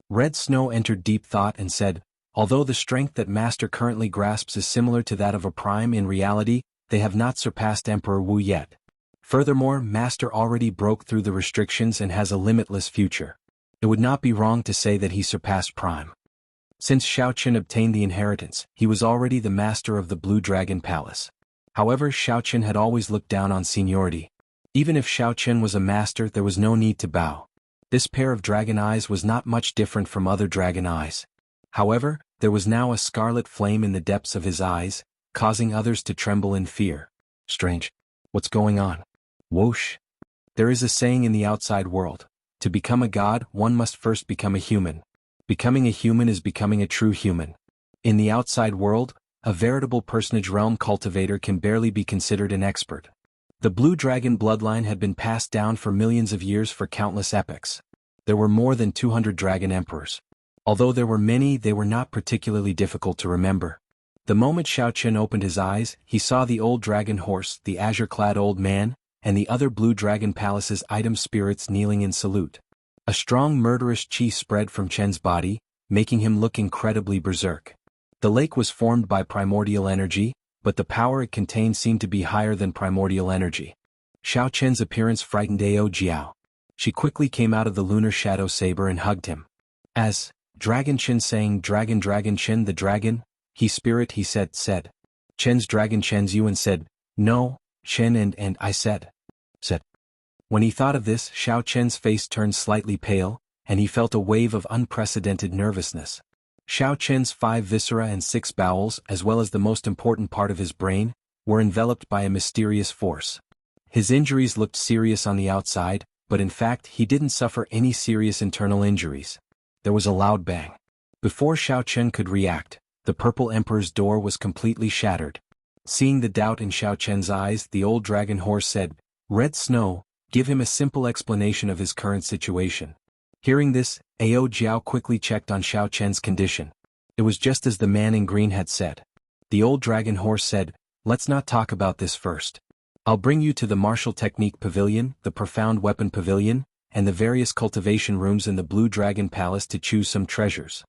Red Snow entered deep thought and said, "Although the strength that Master currently grasps is similar to that of a prime, in reality, they have not surpassed Emperor Wu yet. Furthermore, Master already broke through the restrictions and has a limitless future. It would not be wrong to say that he surpassed Prime." Since Xiao Chen obtained the inheritance, he was already the master of the Blue Dragon Palace. However, Xiao Chen had always looked down on seniority. Even if Xiao Chen was a master, there was no need to bow. This pair of dragon eyes was not much different from other dragon eyes. However, there was now a scarlet flame in the depths of his eyes, causing others to tremble in fear. Strange. What's going on? Whoosh. There is a saying in the outside world. To become a god, one must first become a human. Becoming a human is becoming a true human. In the outside world, a veritable personage realm cultivator can barely be considered an expert. The blue dragon bloodline had been passed down for millions of years for countless epochs. There were more than 200 dragon emperors. Although there were many, they were not particularly difficult to remember. The moment Xiao Chen opened his eyes, he saw the old dragon horse, the azure-clad old man, and the other blue dragon palace's item spirits kneeling in salute. A strong murderous chi spread from Chen's body, making him look incredibly berserk. The lake was formed by primordial energy, but the power it contained seemed to be higher than primordial energy. Xiao Chen's appearance frightened Ao Jiao. She quickly came out of the lunar shadow saber and hugged him. As Dragon Chen saying, Dragon Chen the dragon, he said. Chen's dragon Chen's you and said, "No, Chen and I said. When he thought of this, Xiao Chen's face turned slightly pale, and he felt a wave of unprecedented nervousness. Xiao Chen's 5 viscera and 6 bowels, as well as the most important part of his brain, were enveloped by a mysterious force. His injuries looked serious on the outside, but in fact he didn't suffer any serious internal injuries. There was a loud bang. Before Xiao Chen could react, the Purple Emperor's door was completely shattered. Seeing the doubt in Xiao Chen's eyes, the old dragon horse said, "Red Snow, give him a simple explanation of his current situation." Hearing this, Ao Jiao quickly checked on Xiao Chen's condition. It was just as the man in green had said. The old dragon horse said, "Let's not talk about this first. I'll bring you to the martial technique pavilion, the profound weapon pavilion, and the various cultivation rooms in the Blue Dragon Palace to choose some treasures."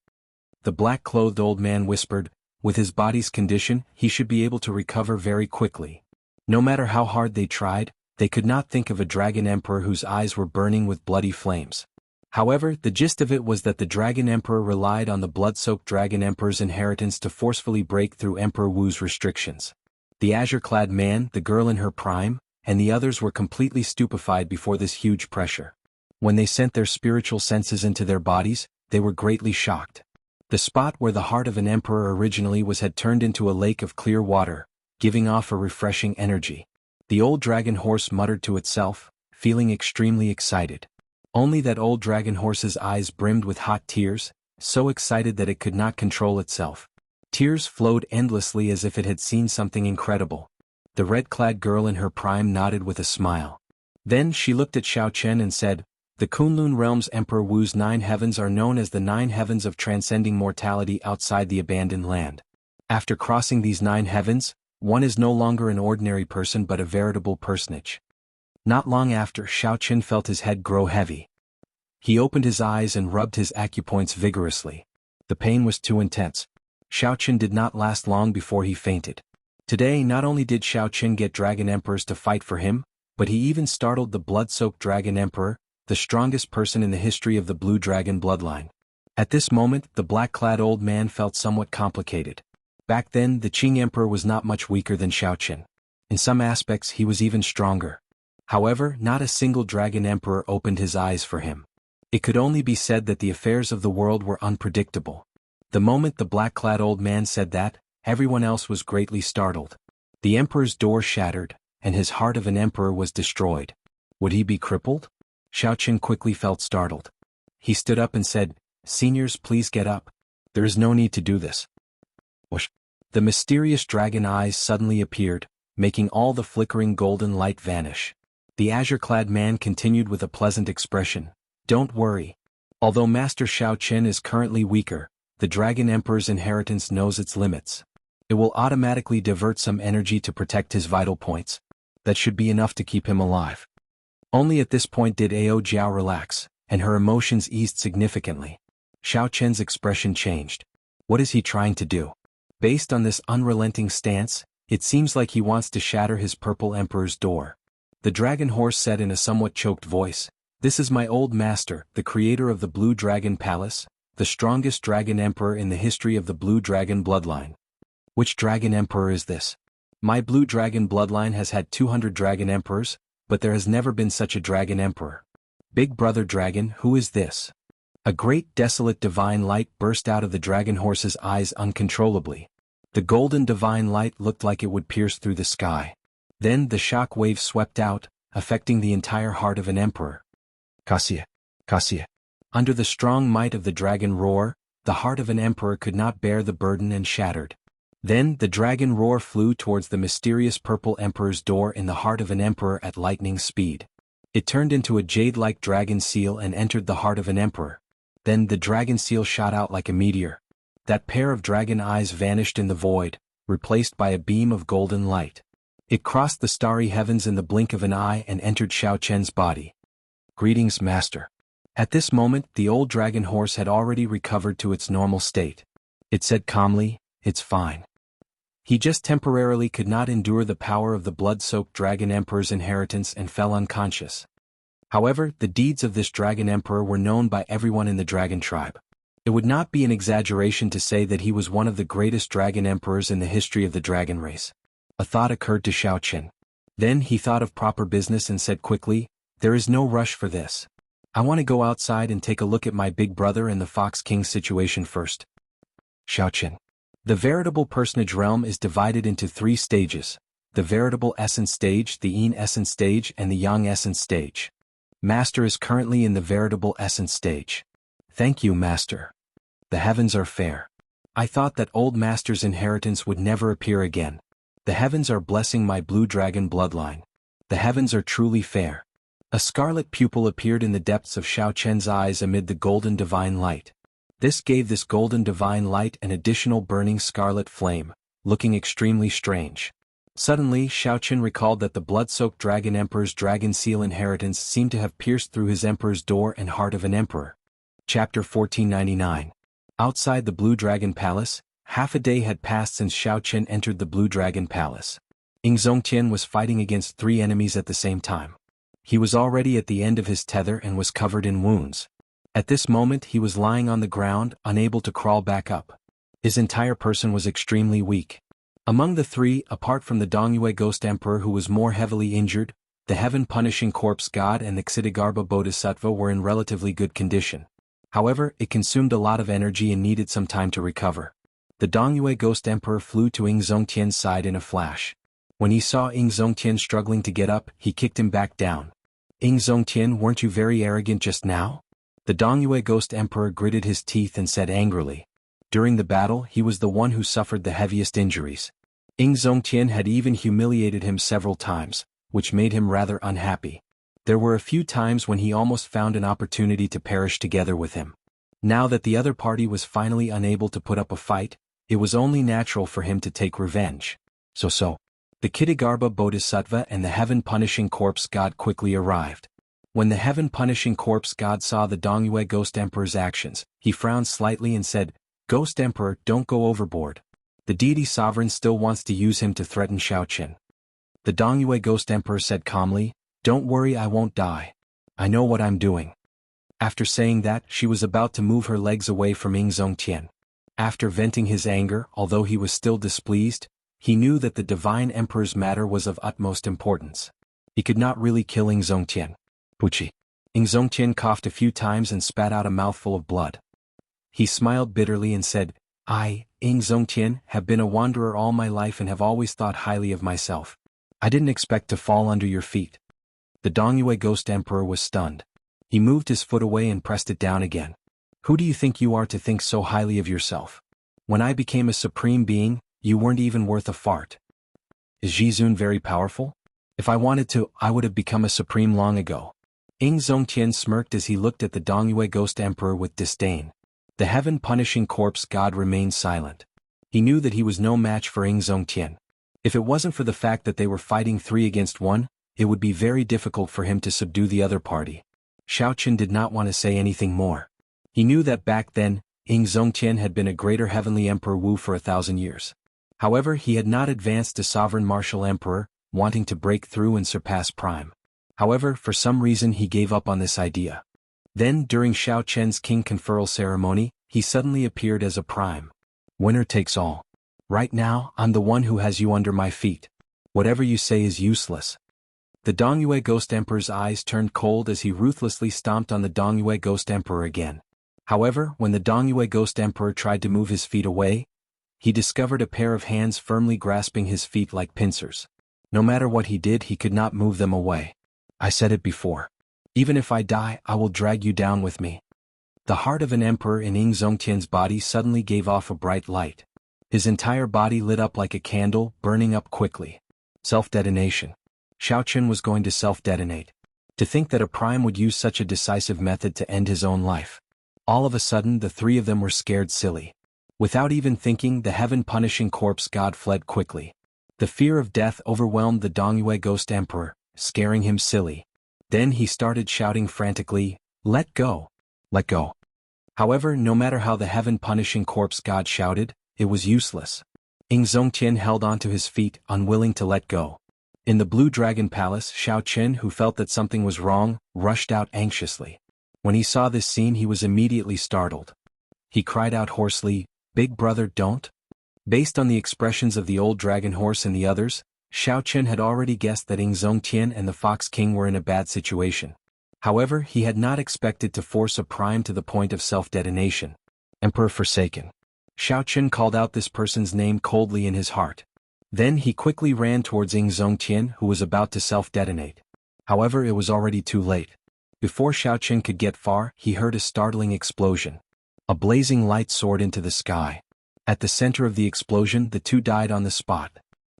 The black-clothed old man whispered, with his body's condition, he should be able to recover very quickly. No matter how hard they tried, they could not think of a dragon emperor whose eyes were burning with bloody flames. However, the gist of it was that the Dragon Emperor relied on the blood-soaked Dragon Emperor's inheritance to forcefully break through Emperor Wu's restrictions. The azure-clad man, the girl in her prime, and the others were completely stupefied before this huge pressure. When they sent their spiritual senses into their bodies, they were greatly shocked. The spot where the heart of an emperor originally was had turned into a lake of clear water, giving off a refreshing energy. The old dragon horse muttered to itself, feeling extremely excited. Only that old dragon horse's eyes brimmed with hot tears, so excited that it could not control itself. Tears flowed endlessly as if it had seen something incredible. The red-clad girl in her prime nodded with a smile. Then she looked at Xiao Chen and said, "The Kunlun realm's Emperor Wu's 9 heavens are known as the 9 heavens of transcending mortality outside the abandoned land. After crossing these 9 heavens, one is no longer an ordinary person but a veritable personage." Not long after, Xiao Chen felt his head grow heavy. He opened his eyes and rubbed his acupoints vigorously. The pain was too intense. Xiao Chen did not last long before he fainted. Today not only did Xiao Chen get dragon emperors to fight for him, but he even startled the blood-soaked dragon emperor, the strongest person in the history of the blue dragon bloodline. At this moment, the black-clad old man felt somewhat complicated. Back then, the Qing emperor was not much weaker than Xiao Chen. In some aspects, he was even stronger. However, not a single dragon emperor opened his eyes for him. It could only be said that the affairs of the world were unpredictable. The moment the black-clad old man said that, everyone else was greatly startled. The emperor's door shattered, and his heart of an emperor was destroyed. Would he be crippled? Xiao Chen quickly felt startled. He stood up and said, "Seniors, please get up. There is no need to do this." Whoosh. The mysterious dragon eyes suddenly appeared, making all the flickering golden light vanish. The azure-clad man continued with a pleasant expression, "Don't worry. Although Master Xiao Chen is currently weaker, the Dragon Emperor's inheritance knows its limits. It will automatically divert some energy to protect his vital points. That should be enough to keep him alive." Only at this point did Ao Jiao relax, and her emotions eased significantly. Xiao Chen's expression changed. What is he trying to do? Based on this unrelenting stance, it seems like he wants to shatter his purple emperor's door. The dragon horse said in a somewhat choked voice, "This is my old master, the creator of the Blue Dragon Palace, the strongest dragon emperor in the history of the Blue Dragon bloodline." "Which dragon emperor is this? My Blue Dragon bloodline has had 200 dragon emperors, but there has never been such a dragon emperor. Big brother dragon, who is this?" A great desolate divine light burst out of the dragon horse's eyes uncontrollably. The golden divine light looked like it would pierce through the sky. Then the shock wave swept out, affecting the entire heart of an emperor. Cassia, Cassia. Under the strong might of the dragon roar, the heart of an emperor could not bear the burden and shattered. Then the dragon roar flew towards the mysterious purple emperor's door in the heart of an emperor at lightning speed. It turned into a jade-like dragon seal and entered the heart of an emperor. Then the dragon seal shot out like a meteor. That pair of dragon eyes vanished in the void, replaced by a beam of golden light. It crossed the starry heavens in the blink of an eye and entered Xiao Chen's body. "Greetings, master." At this moment, the old dragon horse had already recovered to its normal state. It said calmly, "It's fine." He just temporarily could not endure the power of the blood-soaked dragon emperor's inheritance and fell unconscious. However, the deeds of this dragon emperor were known by everyone in the dragon tribe. It would not be an exaggeration to say that he was one of the greatest dragon emperors in the history of the dragon race. A thought occurred to Xiao Chen. Then he thought of proper business and said quickly, "There is no rush for this. I want to go outside and take a look at my big brother and the Fox King situation first." Xiao Chen. The veritable personage realm is divided into 3 stages: the veritable essence stage, the Yin essence stage, and the Yang essence stage. Master is currently in the veritable essence stage. "Thank you, Master. The heavens are fair. I thought that old Master's inheritance would never appear again. The heavens are blessing my blue dragon bloodline. The heavens are truly fair." A scarlet pupil appeared in the depths of Xiao Chen's eyes amid the golden divine light. This gave this golden divine light an additional burning scarlet flame, looking extremely strange. Suddenly Xiaoqin recalled that the blood-soaked Dragon Emperor's Dragon Seal inheritance seemed to have pierced through his emperor's door and heart of an emperor. Chapter 1499. Outside the Blue Dragon Palace, half a day had passed since Xiaoqin entered the Blue Dragon Palace. Zongtian was fighting against 3 enemies at the same time. He was already at the end of his tether and was covered in wounds. At this moment he was lying on the ground, unable to crawl back up. His entire person was extremely weak. Among the 3, apart from the Dongyue Ghost Emperor who was more heavily injured, the Heaven-Punishing Corpse God and the Ksitigarbha Bodhisattva were in relatively good condition. However, it consumed a lot of energy and needed some time to recover. The Dongyue Ghost Emperor flew to Zongtian's side in a flash. When he saw Zongtian struggling to get up, he kicked him back down. Zongtian, weren't you very arrogant just now? The Dongyue Ghost Emperor gritted his teeth and said angrily. During the battle, he was the one who suffered the heaviest injuries. Zongtian had even humiliated him several times, which made him rather unhappy. There were a few times when he almost found an opportunity to perish together with him. Now that the other party was finally unable to put up a fight, it was only natural for him to take revenge. So. The Ksitigarbha Bodhisattva and the Heaven-Punishing Corpse God quickly arrived. When the Heaven-Punishing Corpse God saw the Dongyue Ghost Emperor's actions, he frowned slightly and said, "Ghost Emperor, don't go overboard. The deity sovereign still wants to use him to threaten Xiaoqin." The Dongyue Ghost Emperor said calmly, "Don't worry, I won't die. I know what I'm doing." After saying that, she was about to move her legs away from Zongtian. After venting his anger, although he was still displeased, he knew that the Divine Emperor's matter was of utmost importance. He could not really kill Zongtian. Puchi. Zongtian coughed a few times and spat out a mouthful of blood. He smiled bitterly and said, "I, Zongtian, have been a wanderer all my life and have always thought highly of myself. I didn't expect to fall under your feet." The Dongyue Ghost Emperor was stunned. He moved his foot away and pressed it down again. "Who do you think you are to think so highly of yourself? When I became a supreme being, you weren't even worth a fart. Is Jizun very powerful? If I wanted to, I would have become a supreme long ago." Zongtian smirked as he looked at the Dongyue Ghost Emperor with disdain. The Heaven-Punishing Corpse God remained silent. He knew that he was no match for Zongtian. If it wasn't for the fact that they were fighting 3 against 1, it would be very difficult for him to subdue the other party. Xiaoqin did not want to say anything more. He knew that back then, Zongtian had been a greater heavenly Emperor Wu for 1,000 years. However, he had not advanced to Sovereign Martial Emperor, wanting to break through and surpass Prime. However, for some reason he gave up on this idea. Then, during Xiaoqian's king conferral ceremony, he suddenly appeared as a Prime. "Winner takes all. Right now, I'm the one who has you under my feet. Whatever you say is useless." The Dongyue Ghost Emperor's eyes turned cold as he ruthlessly stomped on the Dongyue Ghost Emperor again. However, when the Dongyue Ghost Emperor tried to move his feet away, he discovered a pair of hands firmly grasping his feet like pincers. No matter what he did, he could not move them away. "I said it before. Even if I die, I will drag you down with me." The heart of an emperor in Zongtian's body suddenly gave off a bright light. His entire body lit up like a candle, burning up quickly. Self-detonation. Xiaoqin was going to self-detonate. To think that a Prime would use such a decisive method to end his own life. All of a sudden, the 3 of them were scared silly. Without even thinking, the Heaven-Punishing Corpse God fled quickly. The fear of death overwhelmed the Dongyue Ghost Emperor, scaring him silly. Then he started shouting frantically, "Let go! Let go!" However, no matter how the Heaven-Punishing Corpse God shouted, it was useless. Zongtian held onto his feet, unwilling to let go. In the Blue Dragon Palace, Xiaoqin, who felt that something was wrong, rushed out anxiously. When he saw this scene, he was immediately startled. He cried out hoarsely, "Big brother, don't!" Based on the expressions of the old dragon horse and the others, Xiaoqin had already guessed that Zongtian and the Fox King were in a bad situation. However, he had not expected to force a Prime to the point of self-detonation. "Emperor Forsaken." Xiaoqin called out this person's name coldly in his heart. Then he quickly ran towards Zongtian, who was about to self-detonate. However, it was already too late. Before Xiaoqin could get far, he heard a startling explosion. A blazing light soared into the sky. At the center of the explosion, the 2 died on the spot.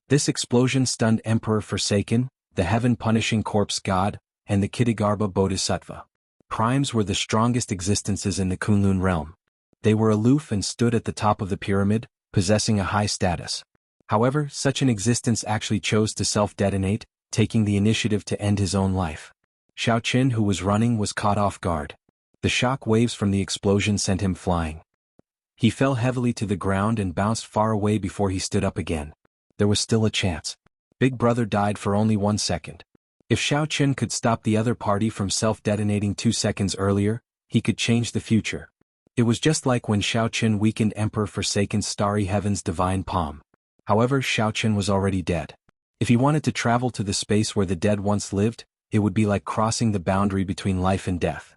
This explosion stunned Emperor Forsaken, the Heaven-Punishing Corpse God, and the Ksitigarbha Bodhisattva. Primes were the strongest existences in the Kunlun realm. They were aloof and stood at the top of the pyramid, possessing a high status. However, such an existence actually chose to self-detonate, taking the initiative to end his own life. Xiao Qin, who was running, was caught off guard. The shock waves from the explosion sent him flying. He fell heavily to the ground and bounced far away before he stood up again. There was still a chance. Big Brother died for only 1 second. If Xiao Qin could stop the other party from self-detonating 2 seconds earlier, he could change the future. It was just like when Xiao Qin weakened Emperor Forsaken's Starry Heaven's divine palm. However, Xiao Qin was already dead. If he wanted to travel to the space where the dead once lived, it would be like crossing the boundary between life and death.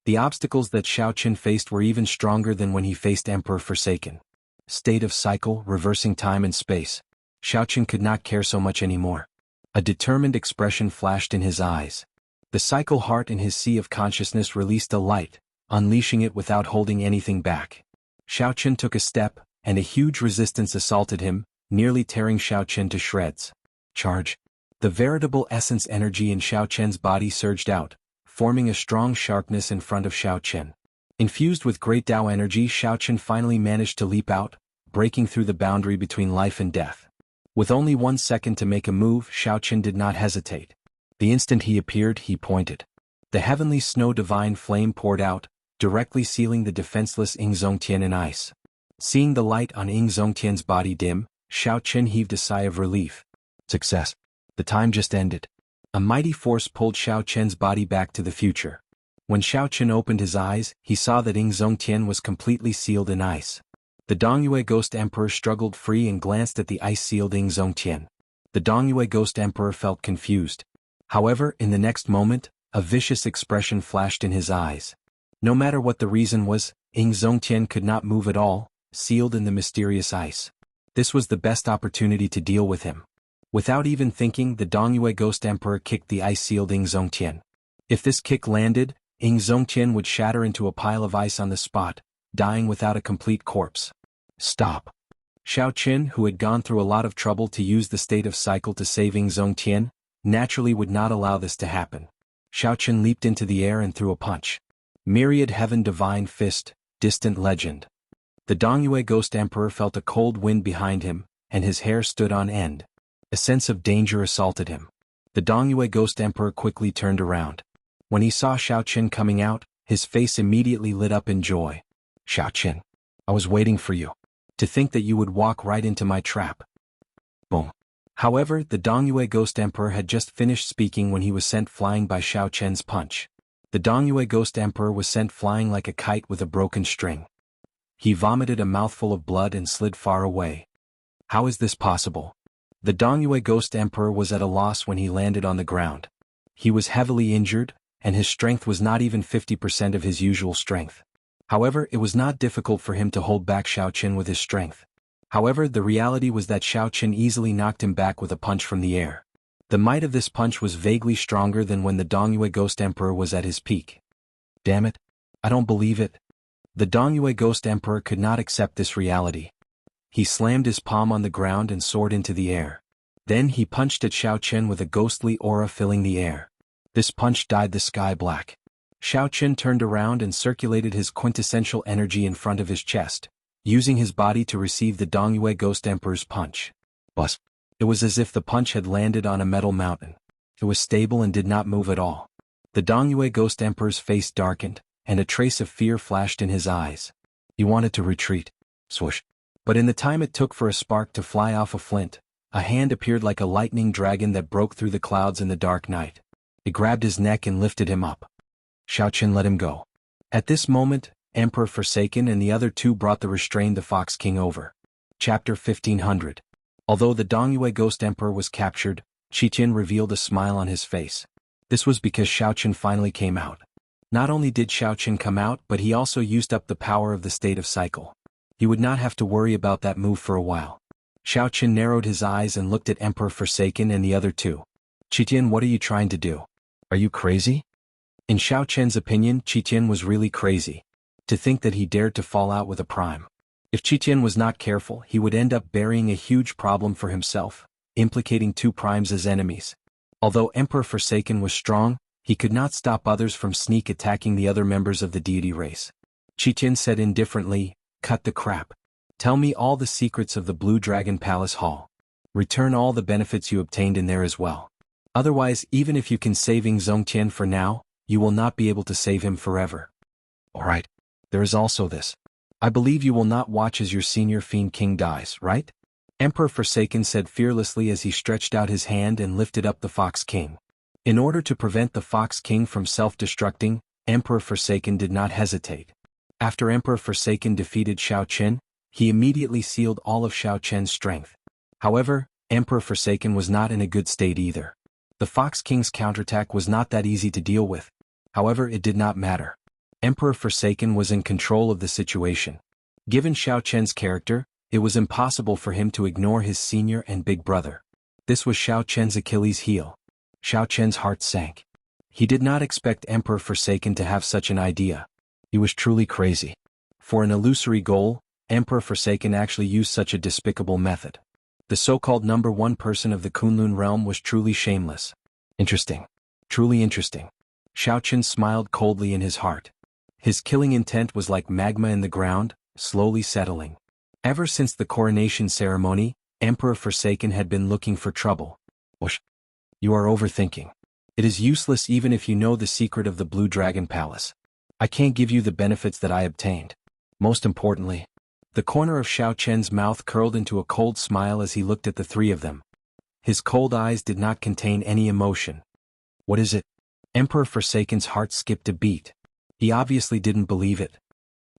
The obstacles that Xiao Qin faced were even stronger than when he faced Emperor Forsaken. State of cycle, reversing time and space. Xiao Qin could not care so much anymore. A determined expression flashed in his eyes. The cycle heart in his sea of consciousness released a light, unleashing it without holding anything back. Xiao Qin took a step, and a huge resistance assaulted him, nearly tearing Xiao Qin to shreds. Charge. The veritable essence energy in Xiao Qin's body surged out, forming a strong sharpness in front of Xiao Qin. Infused with great Tao energy, Xiao Qin finally managed to leap out, breaking through the boundary between life and death. With only 1 second to make a move, Xiao Qin did not hesitate. The instant he appeared, he pointed. The heavenly snow divine flame poured out, directly sealing the defenseless Ying Zongtian in ice. Seeing the light on Ying Zongtian's body dim, Xiao Qin heaved a sigh of relief. Success. The time just ended. A mighty force pulled Xiao Qin's body back to the future. When Xiao Qin opened his eyes, he saw that Ying Zongtian was completely sealed in ice. The Dongyue Ghost Emperor struggled free and glanced at the ice-sealed Ying Zongtian. The Dongyue Ghost Emperor felt confused. However, in the next moment, a vicious expression flashed in his eyes. No matter what the reason was, Ying Zongtian could not move at all, sealed in the mysterious ice. This was the best opportunity to deal with him. Without even thinking, the Dongyue Ghost Emperor kicked the ice-sealed Ying Zongtian. If this kick landed, Ying Zongtian would shatter into a pile of ice on the spot, dying without a complete corpse. Stop. Xiao Qin, who had gone through a lot of trouble to use the state of cycle to save Ying Zongtian, naturally would not allow this to happen. Xiao Qin leaped into the air and threw a punch. Myriad Heaven Divine Fist, Distant Legend. The Dongyue Ghost Emperor felt a cold wind behind him, and his hair stood on end. A sense of danger assaulted him. The Dongyue Ghost Emperor quickly turned around. When he saw Xiao Qin coming out, his face immediately lit up in joy. Xiao Qin. I was waiting for you. To think that you would walk right into my trap. Boom. However, the Dongyue Ghost Emperor had just finished speaking when he was sent flying by Xiao Qin's punch. The Dongyue Ghost Emperor was sent flying like a kite with a broken string. He vomited a mouthful of blood and slid far away. How is this possible? The Dongyue Ghost Emperor was at a loss when he landed on the ground. He was heavily injured, and his strength was not even 50% of his usual strength. However, it was not difficult for him to hold back Xiao Qin with his strength. However, the reality was that Xiao Qin easily knocked him back with a punch from the air. The might of this punch was vaguely stronger than when the Dongyue Ghost Emperor was at his peak. Damn it. I don't believe it. The Dongyue Ghost Emperor could not accept this reality. He slammed his palm on the ground and soared into the air. Then he punched at Xiao Qin with a ghostly aura filling the air. This punch dyed the sky black. Xiao Qin turned around and circulated his quintessential energy in front of his chest, using his body to receive the Dongyue Ghost Emperor's punch. Buzz. It was as if the punch had landed on a metal mountain. It was stable and did not move at all. The Dongyue Ghost Emperor's face darkened, and a trace of fear flashed in his eyes. He wanted to retreat. Swoosh. But in the time it took for a spark to fly off a flint, a hand appeared like a lightning dragon that broke through the clouds in the dark night. It grabbed his neck and lifted him up. Xiao Qin let him go. At this moment, Emperor Forsaken and the other two brought the restrained the Fox King over. Chapter 1500. Although the Dongyue Ghost Emperor was captured, Qitian revealed a smile on his face. This was because Xiao Qin finally came out. Not only did Xiao Qin come out, but he also used up the power of the state of cycle. He would not have to worry about that move for a while. Xiao Qin narrowed his eyes and looked at Emperor Forsaken and the other two. Qitian, what are you trying to do? Are you crazy? In Xiao Qin's opinion, Qitian was really crazy. To think that he dared to fall out with a prime. If Qitian was not careful, he would end up burying a huge problem for himself, implicating two primes as enemies. Although Emperor Forsaken was strong, he could not stop others from sneak attacking the other members of the deity race. Qitian said indifferently, "Cut the crap. Tell me all the secrets of the Blue Dragon Palace Hall." Return all the benefits you obtained in there as well. Otherwise, even if you can saving Zongtian for now, you will not be able to save him forever. Alright. There is also this. I believe you will not watch as your senior fiend king dies, right? Emperor Forsaken said fearlessly as he stretched out his hand and lifted up the Fox King. In order to prevent the Fox King from self-destructing, Emperor Forsaken did not hesitate. After Emperor Forsaken defeated Xiao Chen, he immediately sealed all of Xiao Chen's strength. However, Emperor Forsaken was not in a good state either. The Fox King's counterattack was not that easy to deal with. However, it did not matter. Emperor Forsaken was in control of the situation. Given Xiao Chen's character, it was impossible for him to ignore his senior and big brother. This was Xiao Chen's Achilles heel. Xiao Chen's heart sank. He did not expect Emperor Forsaken to have such an idea. He was truly crazy. For an illusory goal, Emperor Forsaken actually used such a despicable method. The so-called number one person of the Kunlun realm was truly shameless. Interesting. Truly interesting. Xiao Chen smiled coldly in his heart. His killing intent was like magma in the ground, slowly settling. Ever since the coronation ceremony, Emperor Forsaken had been looking for trouble. Whoosh. You are overthinking. It is useless even if you know the secret of the Blue Dragon Palace. I can't give you the benefits that I obtained. Most importantly, the corner of Xiao Chen's mouth curled into a cold smile as he looked at the three of them. His cold eyes did not contain any emotion. What is it? Emperor Forsaken's heart skipped a beat. He obviously didn't believe it.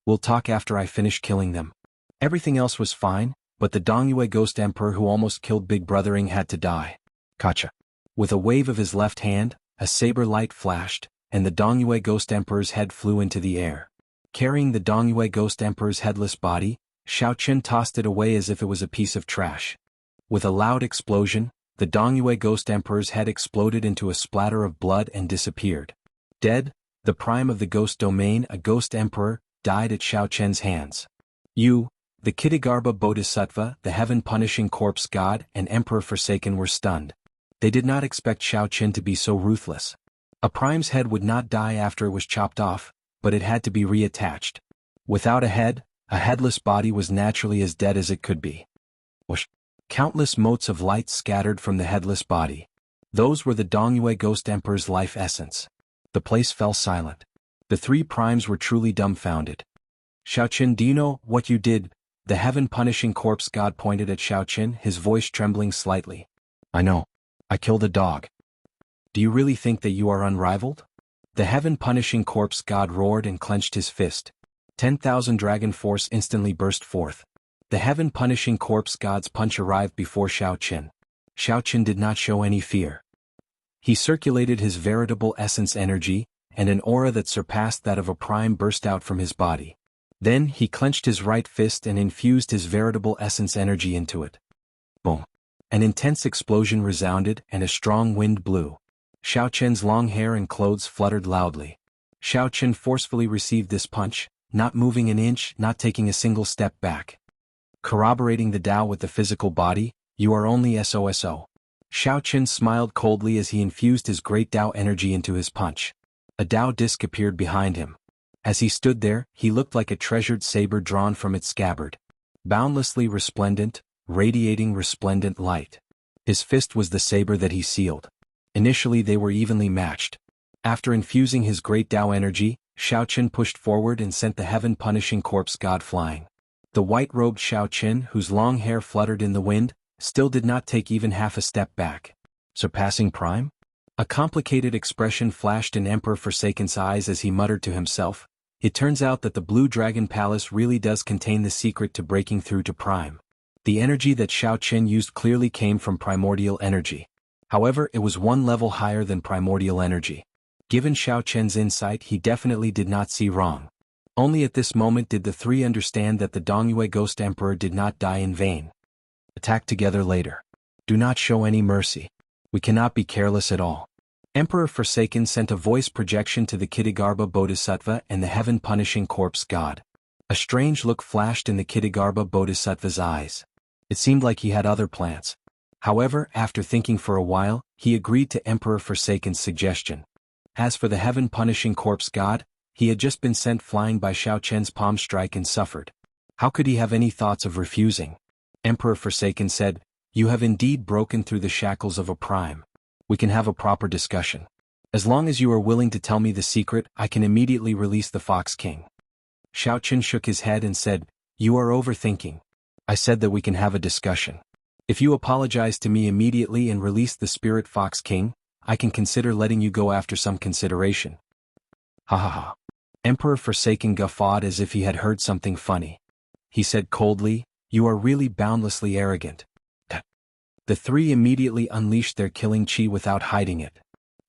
We'll talk after I finish killing them. Everything else was fine, but the Dongyue Ghost Emperor who almost killed Big Brothering had to die. Gotcha. With a wave of his left hand, a saber light flashed, and the Dongyue Ghost Emperor's head flew into the air. Carrying the Dongyue Ghost Emperor's headless body, Xiao Chen tossed it away as if it was a piece of trash. With a loud explosion, the Dongyue Ghost Emperor's head exploded into a splatter of blood and disappeared. Dead, the prime of the Ghost Domain, a Ghost Emperor, died at Xiao Chen's hands. You, the Kitagarbha Bodhisattva, the heaven-punishing corpse god, and Emperor Forsaken were stunned. They did not expect Xiao Chen to be so ruthless. A prime's head would not die after it was chopped off, but it had to be reattached. Without a head, a headless body was naturally as dead as it could be. Whoosh. Countless motes of light scattered from the headless body. Those were the Dongyue Ghost Emperor's life essence. The place fell silent. The three primes were truly dumbfounded. Xiao Chen, do you know what you did? The heaven-punishing corpse god pointed at Xiao Chen, his voice trembling slightly. I know. I killed a dog. Do you really think that you are unrivaled? The heaven-punishing corpse god roared and clenched his fist. 10,000 dragon force instantly burst forth. The heaven-punishing corpse god's punch arrived before Xiao Chen. Xiao Chen did not show any fear. He circulated his veritable essence energy, and an aura that surpassed that of a prime burst out from his body. Then he clenched his right fist and infused his veritable essence energy into it. Boom. An intense explosion resounded and a strong wind blew. Xiao Chen's long hair and clothes fluttered loudly. Xiao Chen forcefully received this punch, not moving an inch, not taking a single step back. Corroborating the Tao with the physical body, you are only SOSO. Xiao Chen smiled coldly as he infused his great Tao energy into his punch. A Tao disc appeared behind him. As he stood there, he looked like a treasured saber drawn from its scabbard. Boundlessly resplendent, radiating resplendent light. His fist was the saber that he sealed. Initially they were evenly matched. After infusing his great Tao energy, Xiao Chen pushed forward and sent the heaven-punishing corpse god flying. The white-robed Xiao Chen, whose long hair fluttered in the wind, still did not take even half a step back. Surpassing Prime? A complicated expression flashed in Emperor Forsaken's eyes as he muttered to himself. It turns out that the Blue Dragon Palace really does contain the secret to breaking through to Prime. The energy that Xiao Chen used clearly came from primordial energy. However, it was one level higher than primordial energy. Given Xiao Chen's insight, he definitely did not see wrong. Only at this moment did the three understand that the Dongyue Ghost Emperor did not die in vain. Attack together later. Do not show any mercy. We cannot be careless at all. Emperor Forsaken sent a voice projection to the Kitagarbha Bodhisattva and the heaven-punishing corpse god. A strange look flashed in the Kitagarbha Bodhisattva's eyes. It seemed like he had other plans. However, after thinking for a while, he agreed to Emperor Forsaken's suggestion. As for the heaven-punishing corpse god, he had just been sent flying by Xiao Chen's palm strike and suffered. How could he have any thoughts of refusing? Emperor Forsaken said, You have indeed broken through the shackles of a prime. We can have a proper discussion. As long as you are willing to tell me the secret, I can immediately release the Fox King. Xiaoqun shook his head and said, You are overthinking. I said that we can have a discussion. If you apologize to me immediately and release the Spirit Fox King, I can consider letting you go after some consideration. Ha ha ha. Emperor Forsaken guffawed as if he had heard something funny. He said coldly, You are really boundlessly arrogant. The three immediately unleashed their killing chi without hiding it.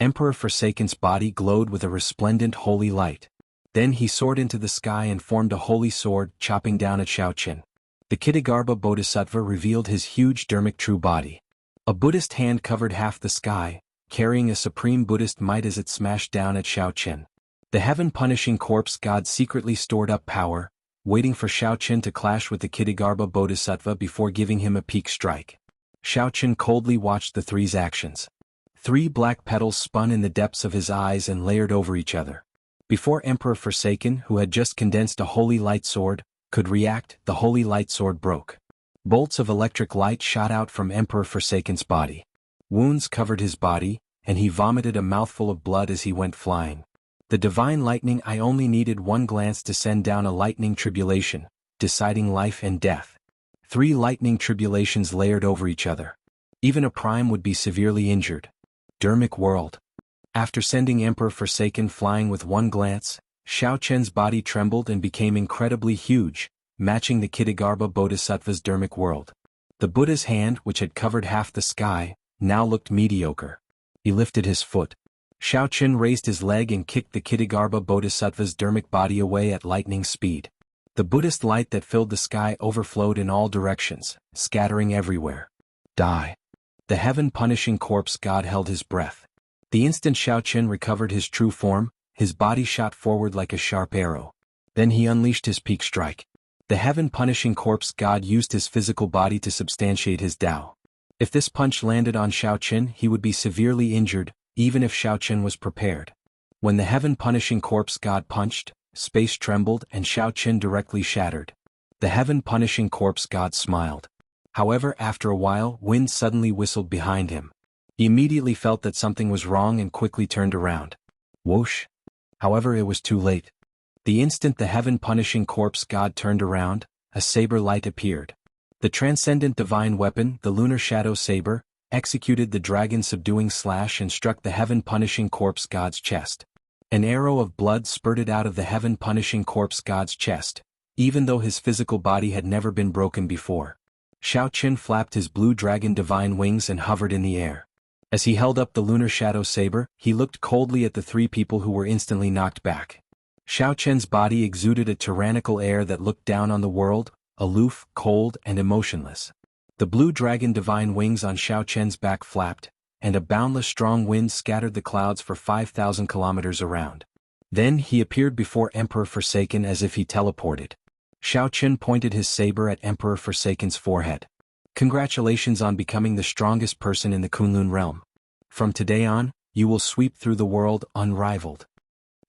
Emperor Forsaken's body glowed with a resplendent holy light. Then he soared into the sky and formed a holy sword, chopping down at Xiaoqun. The Kittagarbha Bodhisattva revealed his huge dharmic true body. A Buddhist hand covered half the sky, carrying a supreme Buddhist might as it smashed down at Xiaoqun. The heaven-punishing corpse god secretly stored up power, waiting for Xiaoqun to clash with the Kittagarbha Bodhisattva before giving him a peak strike. Xiaoqun coldly watched the three's actions. 3 black petals spun in the depths of his eyes and layered over each other. Before Emperor Forsaken, who had just condensed a holy light sword, could react, the holy light sword broke. Bolts of electric light shot out from Emperor Forsaken's body. Wounds covered his body, and he vomited a mouthful of blood as he went flying. The divine lightning I only needed one glance to send down a lightning tribulation, deciding life and death. 3 lightning tribulations layered over each other. Even a prime would be severely injured. Dharmic world. After sending Emperor Forsaken flying with one glance, Xiaoqun's body trembled and became incredibly huge, matching the Kittagarbha Bodhisattva's dharmic world. The Buddha's hand, which had covered half the sky, now looked mediocre. He lifted his foot. Xiaoqun raised his leg and kicked the Kittagarbha Bodhisattva's dharmic body away at lightning speed. The Buddhist light that filled the sky overflowed in all directions, scattering everywhere. Die. The heaven-punishing corpse god held his breath. The instant Xiaoqun recovered his true form, his body shot forward like a sharp arrow. Then he unleashed his peak strike. The heaven-punishing corpse god used his physical body to substantiate his Tao. If this punch landed on Xiaoqun, he would be severely injured, even if Xiaoqun was prepared. When the heaven-punishing corpse god punched, space trembled and Xiaoqun directly shattered. The heaven-punishing corpse god smiled. However, after a while, wind suddenly whistled behind him. He immediately felt that something was wrong and quickly turned around. Whoosh! However, it was too late. The instant the heaven-punishing corpse god turned around, a saber light appeared. The transcendent divine weapon, the lunar shadow saber, executed the dragon-subduing slash and struck the heaven-punishing corpse god's chest. An arrow of blood spurted out of the heaven-punishing corpse god's chest, even though his physical body had never been broken before. Xiaoqun flapped his blue dragon divine wings and hovered in the air. As he held up the lunar shadow saber, he looked coldly at the 3 people who were instantly knocked back. Xiaoqun's body exuded a tyrannical air that looked down on the world, aloof, cold, and emotionless. The blue dragon divine wings on Xiaoqun's back flapped, and a boundless strong wind scattered the clouds for 5,000 kilometers around. Then he appeared before Emperor Forsaken as if he teleported. Xiaoqun pointed his saber at Emperor Forsaken's forehead. Congratulations on becoming the strongest person in the Kunlun realm. From today on, you will sweep through the world unrivaled.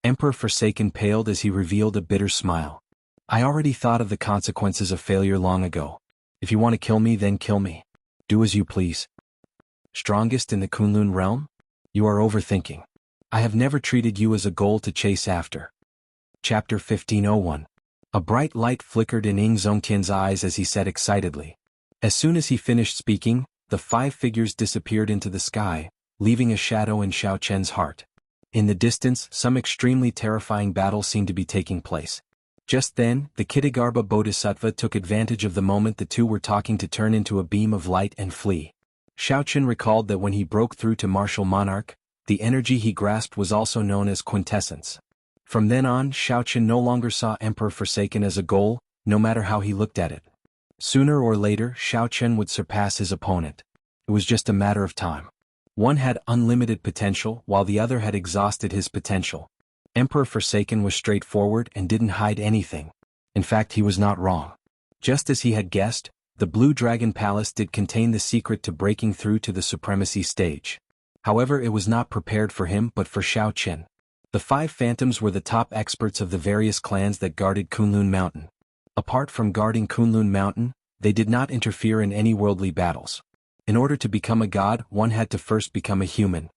Emperor Forsaken paled as he revealed a bitter smile. I already thought of the consequences of failure long ago. If you want to kill me, then kill me. Do as you please. Strongest in the Kunlun realm? You are overthinking. I have never treated you as a goal to chase after. Chapter 1501. A bright light flickered in Ing Zongtian's eyes as he said excitedly. As soon as he finished speaking, the 5 figures disappeared into the sky, leaving a shadow in Xiaoqun's heart. In the distance, some extremely terrifying battle seemed to be taking place. Just then, the Kittagarbha Bodhisattva took advantage of the moment the 2 were talking to turn into a beam of light and flee. Xiaoqun recalled that when he broke through to Martial Monarch, the energy he grasped was also known as quintessence. From then on, Xiaoqun no longer saw Emperor Forsaken as a goal, no matter how he looked at it. Sooner or later, Xiaoqun would surpass his opponent. It was just a matter of time. One had unlimited potential, while the other had exhausted his potential. Emperor Forsaken was straightforward and didn't hide anything. In fact, he was not wrong. Just as he had guessed, the Blue Dragon Palace did contain the secret to breaking through to the supremacy stage. However, it was not prepared for him but for Xiaoqun. The 5 phantoms were the top experts of the various clans that guarded Kunlun Mountain. Apart from guarding Kunlun Mountain, they did not interfere in any worldly battles. In order to become a god, one had to first become a human.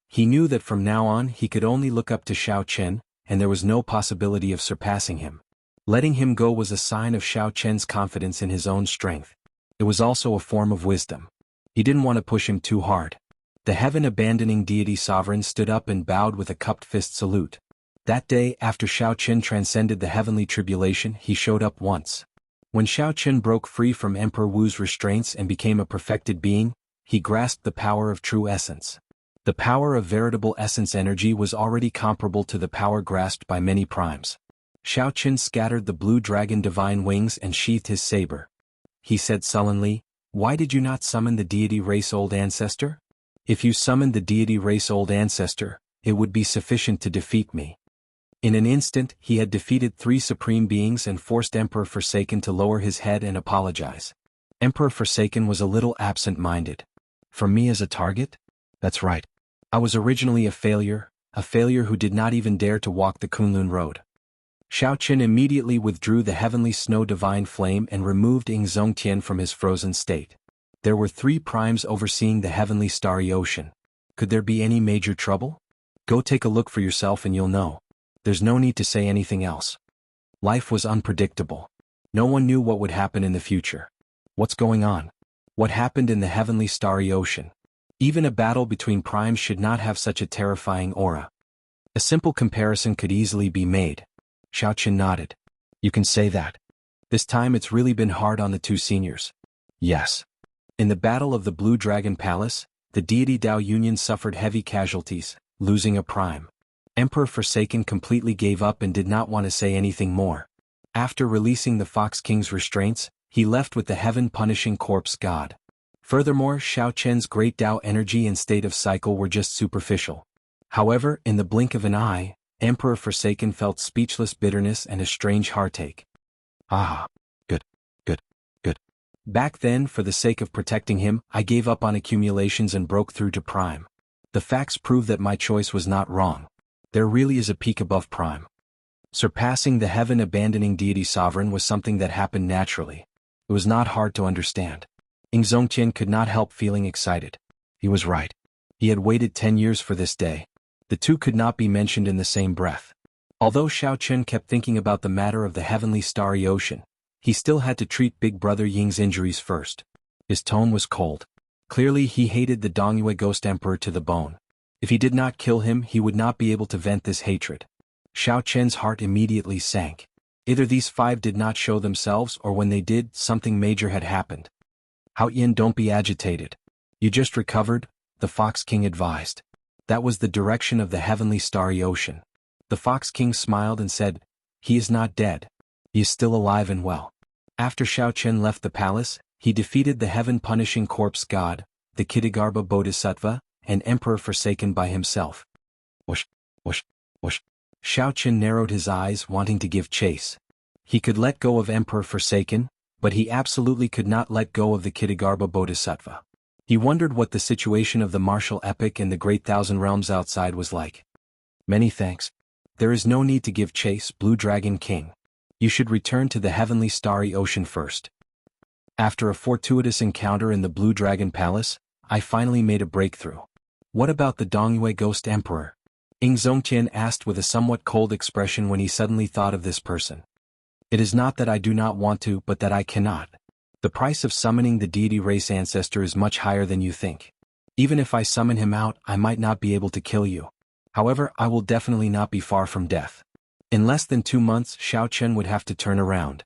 He knew that from now on he could only look up to Xiao Chen, and there was no possibility of surpassing him. Letting him go was a sign of Xiao Chen's confidence in his own strength. It was also a form of wisdom. He didn't want to push him too hard. The heaven-abandoning deity sovereign stood up and bowed with a cupped fist salute. That day, after Xiao Chen transcended the heavenly tribulation, he showed up once. When Xiao Chen broke free from Emperor Wu's restraints and became a perfected being, he grasped the power of true essence. The power of veritable essence energy was already comparable to the power grasped by many primes. Xiao Chen scattered the blue dragon divine wings and sheathed his saber. He said sullenly, "Why did you not summon the deity race old ancestor? If you summoned the deity race old ancestor, it would be sufficient to defeat me." In an instant, he had defeated 3 supreme beings and forced Emperor Forsaken to lower his head and apologize. Emperor Forsaken was a little absent-minded. For me as a target? That's right. I was originally a failure who did not even dare to walk the Kunlun road. Xiao Chen immediately withdrew the heavenly snow divine flame and removed Ying Zongtian from his frozen state. There were 3 primes overseeing the heavenly starry ocean. Could there be any major trouble? Go take a look for yourself and you'll know. There's no need to say anything else. Life was unpredictable. No one knew what would happen in the future. What's going on? What happened in the heavenly starry ocean? Even a battle between primes should not have such a terrifying aura. A simple comparison could easily be made. Xiao Chen nodded. You can say that. This time it's really been hard on the 2 seniors. Yes. In the Battle of the Blue Dragon Palace, the deity Dao Union suffered heavy casualties, losing a prime. Emperor Forsaken completely gave up and did not want to say anything more. After releasing the Fox King's restraints, he left with the heaven-punishing corpse god. Furthermore, Xiao Chen's great Dao energy and state of cycle were just superficial. However, in the blink of an eye, Emperor Forsaken felt speechless bitterness and a strange heartache. Ah, good. Back then, for the sake of protecting him, I gave up on accumulations and broke through to Prime. The facts prove that my choice was not wrong. There really is a peak above Prime. Surpassing the heaven-abandoning deity sovereign was something that happened naturally. It was not hard to understand. Ying Zongtian could not help feeling excited. He was right. He had waited 10 years for this day. The 2 could not be mentioned in the same breath. Although Xiao Chen kept thinking about the matter of the heavenly starry ocean, he still had to treat Big Brother Ying's injuries first. His tone was cold. Clearly he hated the Dongyue Ghost Emperor to the bone. If he did not kill him, he would not be able to vent this hatred. Xiao Chen's heart immediately sank. Either these 5 did not show themselves, or when they did, something major had happened. Hao Yin, don't be agitated. You just recovered, the Fox King advised. That was the direction of the heavenly starry ocean. The Fox King smiled and said, "He is not dead. He is still alive and well." After Xiao Chen left the palace, he defeated the heaven-punishing corpse god, the Kitagarbha Bodhisattva, and Emperor Forsaken by himself. Whoosh, whoosh, whoosh. Xiao Chen narrowed his eyes, wanting to give chase. He could let go of Emperor Forsaken, but he absolutely could not let go of the Kitagarbha Bodhisattva. He wondered what the situation of the martial epic and the great thousand realms outside was like. Many thanks. There is no need to give chase, Blue Dragon King. You should return to the heavenly starry ocean first. After a fortuitous encounter in the Blue Dragon Palace, I finally made a breakthrough. What about the Dongyue Ghost Emperor? Ying Zongtian asked with a somewhat cold expression when he suddenly thought of this person. It is not that I do not want to, but that I cannot. The price of summoning the deity race ancestor is much higher than you think. Even if I summon him out, I might not be able to kill you. However, I will definitely not be far from death. In less than 2 months, Xiao Chen would have to turn around.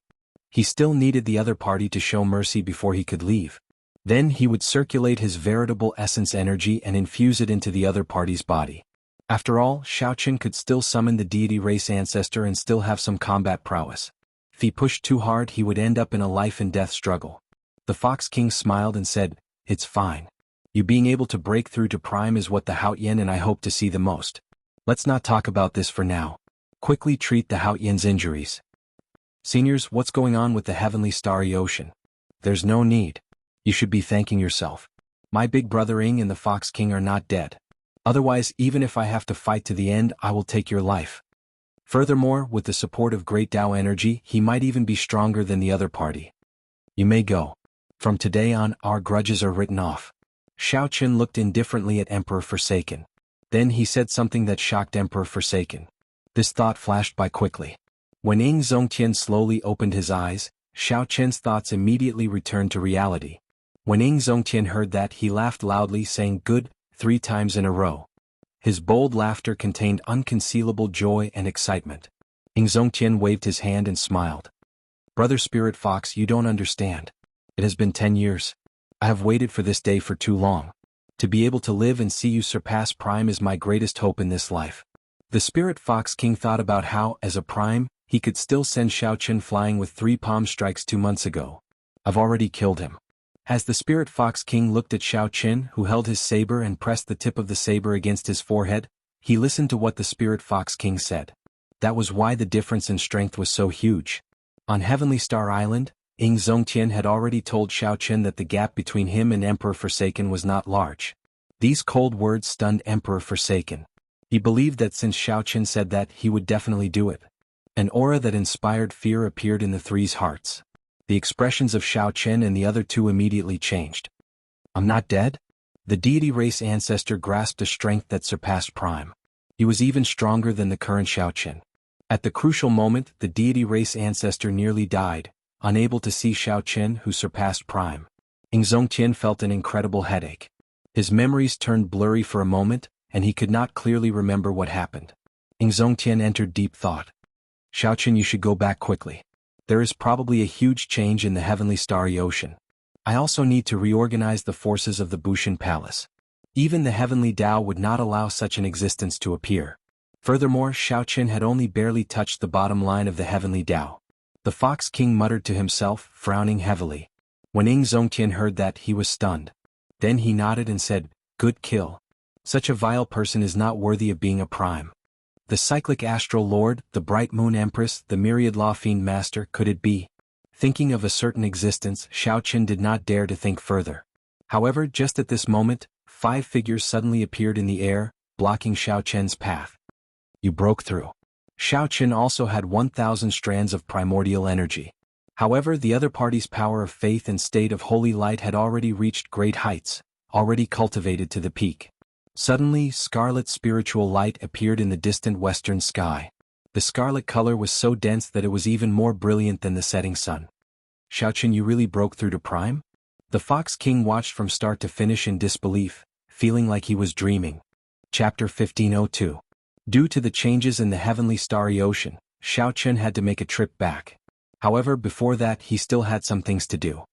He still needed the other party to show mercy before he could leave. Then he would circulate his veritable essence energy and infuse it into the other party's body. After all, Xiao Chen could still summon the deity race ancestor and still have some combat prowess. If he pushed too hard, he would end up in a life-and-death struggle. The Fox King smiled and said, "It's fine. You being able to break through to Prime is what the Hao Yin and I hope to see the most. Let's not talk about this for now. Quickly treat the Hao Yin's injuries." Seniors, what's going on with the heavenly starry ocean? There's no need. You should be thanking yourself. My big brother Ying and the Fox King are not dead. Otherwise, even if I have to fight to the end, I will take your life. Furthermore, with the support of great Dao energy, he might even be stronger than the other party. You may go. From today on, our grudges are written off. Xiao Qin looked indifferently at Emperor Forsaken. Then he said something that shocked Emperor Forsaken. This thought flashed by quickly. When Ying Zongtian slowly opened his eyes, Xiao Qin's thoughts immediately returned to reality. When Ying Zongtian heard that, he laughed loudly, saying "good" 3 times in a row. His bold laughter contained unconcealable joy and excitement. Ying Zongtian waved his hand and smiled. "Brother Spirit Fox, you don't understand. It has been 10 years. I have waited for this day for too long. To be able to live and see you surpass Prime is my greatest hope in this life." The Spirit Fox King thought about how, as a Prime, he could still send Xiao Qin flying with 3 palm strikes 2 months ago. "I've already killed him." As the Spirit Fox King looked at Xiao Qin, who held his saber and pressed the tip of the saber against his forehead, he listened to what the Spirit Fox King said. That was why the difference in strength was so huge. On Heavenly Star Island, Ying Zongtian had already told Xiao Qin that the gap between him and Emperor Forsaken was not large. These cold words stunned Emperor Forsaken. He believed that since Xiao Qin said that, he would definitely do it. An aura that inspired fear appeared in the three's hearts. The expressions of Xiao Qin and the other two immediately changed. "I'm not dead?" The deity race ancestor grasped a strength that surpassed Prime. He was even stronger than the current Xiao Qin. At the crucial moment, the deity race ancestor nearly died, unable to see Xiao Qin, who surpassed Prime. Ying Zongtian felt an incredible headache. His memories turned blurry for a moment, and he could not clearly remember what happened. Ying Zongtian entered deep thought. "Xiao Qin, you should go back quickly. There is probably a huge change in the heavenly starry ocean. I also need to reorganize the forces of the Bushan Palace. Even the heavenly Tao would not allow such an existence to appear." Furthermore, Xiao Qin had only barely touched the bottom line of the heavenly Tao. The Fox King muttered to himself, frowning heavily. When Ying Zongtian heard that, he was stunned. Then he nodded and said, "Good kill. Such a vile person is not worthy of being a Prime." The cyclic astral lord, the bright moon empress, the myriad law fiend master, could it be? Thinking of a certain existence, Xiao Qin did not dare to think further. However, just at this moment, 5 figures suddenly appeared in the air, blocking Xiao Qin's path. "You broke through." Xiao Qin also had 1,000 strands of primordial energy. However, the other party's power of faith and state of holy light had already reached great heights, already cultivated to the peak. Suddenly, scarlet spiritual light appeared in the distant western sky. The scarlet color was so dense that it was even more brilliant than the setting sun. "Xiao Qin, you really broke through to Prime?" The Fox King watched from start to finish in disbelief, feeling like he was dreaming. Chapter 1502. Due to the changes in the heavenly starry ocean, Xiao Qin had to make a trip back. However, before that, he still had some things to do.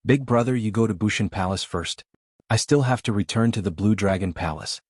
"Big brother, you go to Bushan Palace first. I still have to return to the Blue Dragon Palace."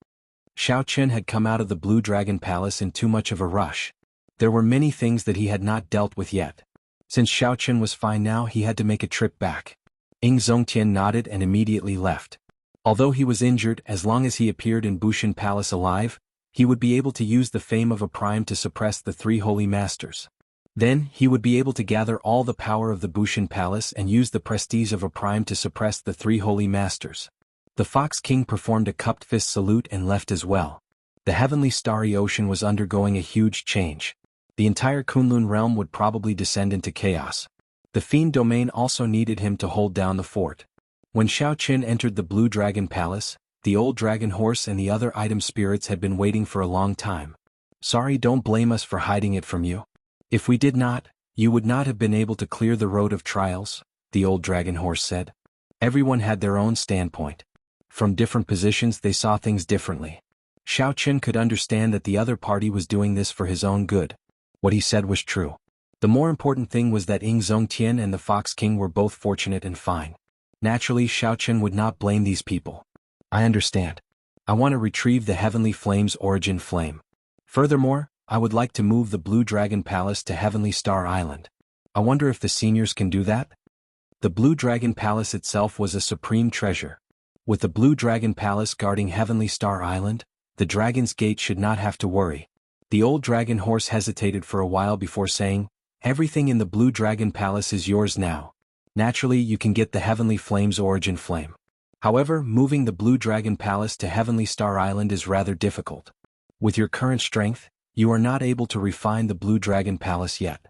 Xiao Qin had come out of the Blue Dragon Palace in too much of a rush. There were many things that he had not dealt with yet. Since Xiao Qin was fine now, he had to make a trip back. Ying Zongtian nodded and immediately left. Although he was injured, as long as he appeared in Bushan Palace alive, he would be able to use the fame of a Prime to suppress the 3 holy masters. Then, he would be able to gather all the power of the Bushan Palace and use the prestige of a Prime to suppress the 3 holy masters. The Fox King performed a cupped fist salute and left as well. The heavenly starry ocean was undergoing a huge change. The entire Kunlun realm would probably descend into chaos. The Fiend Domain also needed him to hold down the fort. When Xiao Qin entered the Blue Dragon Palace, the old dragon horse and the other item spirits had been waiting for a long time. "Sorry, don't blame us for hiding it from you. If we did not, you would not have been able to clear the road of trials," the old dragon horse said. Everyone had their own standpoint. From different positions they saw things differently. Xiao Qin could understand that the other party was doing this for his own good. What he said was true. The more important thing was that Ying Zongtian and the Fox King were both fortunate and fine. Naturally, Xiao Qin would not blame these people. "I understand. I want to retrieve the Heavenly Flame's origin flame. Furthermore, I would like to move the Blue Dragon Palace to Heavenly Star Island. I wonder if the seniors can do that?" The Blue Dragon Palace itself was a supreme treasure. With the Blue Dragon Palace guarding Heavenly Star Island, the Dragon's Gate should not have to worry. The old dragon horse hesitated for a while before saying, "Everything in the Blue Dragon Palace is yours now. Naturally, you can get the Heavenly Flame's origin flame. However, moving the Blue Dragon Palace to Heavenly Star Island is rather difficult. With your current strength, you are not able to refine the Blue Dragon Palace yet.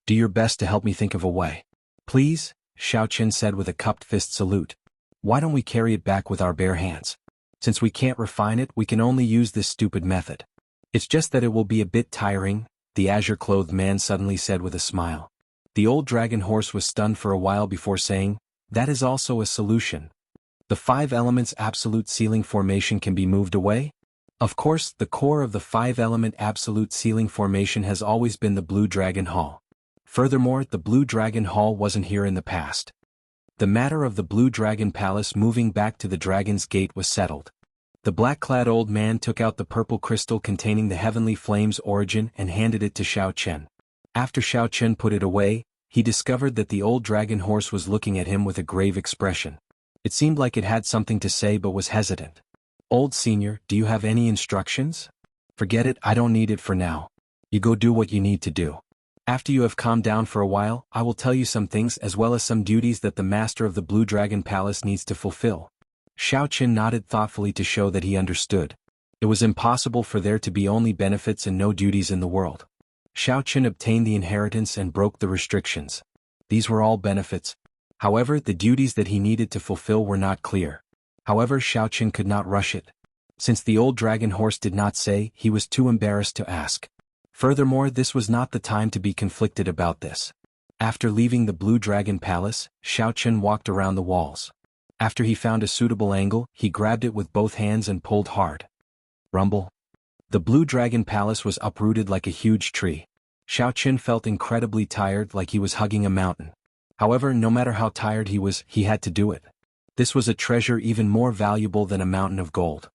Do your best to help me think of a way. Please, Xiao Qin said with a cupped fist salute. Why don't we carry it back with our bare hands? Since we can't refine it, we can only use this stupid method. It's just that it will be a bit tiring, the azure-clothed man suddenly said with a smile. The old dragon horse was stunned for a while before saying, that is also a solution. The 5 elements absolute ceiling formation can be moved away? Of course, the core of the 5-element absolute ceiling formation has always been the Blue Dragon Hall. Furthermore, the Blue Dragon Hall wasn't here in the past. The matter of the Blue Dragon Palace moving back to the Dragon's Gate was settled. The black-clad old man took out the purple crystal containing the heavenly flame's origin and handed it to Xiao Chen. After Xiao Chen put it away, he discovered that the old dragon horse was looking at him with a grave expression. It seemed like it had something to say but was hesitant. Old senior, do you have any instructions? Forget it, I don't need it for now. You go do what you need to do. After you have calmed down for a while, I will tell you some things as well as some duties that the master of the Blue Dragon Palace needs to fulfill. Xiao Qin nodded thoughtfully to show that he understood. It was impossible for there to be only benefits and no duties in the world. Xiao Qin obtained the inheritance and broke the restrictions. These were all benefits. However, the duties that he needed to fulfill were not clear. However, Xiao Qin could not rush it. Since the old dragon horse did not say, he was too embarrassed to ask. Furthermore, this was not the time to be conflicted about this. After leaving the Blue Dragon Palace, Xiao Qin walked around the walls. After he found a suitable angle, he grabbed it with both hands and pulled hard. Rumble. The Blue Dragon Palace was uprooted like a huge tree. Xiao Qin felt incredibly tired, like he was hugging a mountain. However, no matter how tired he was, he had to do it. This was a treasure even more valuable than a mountain of gold.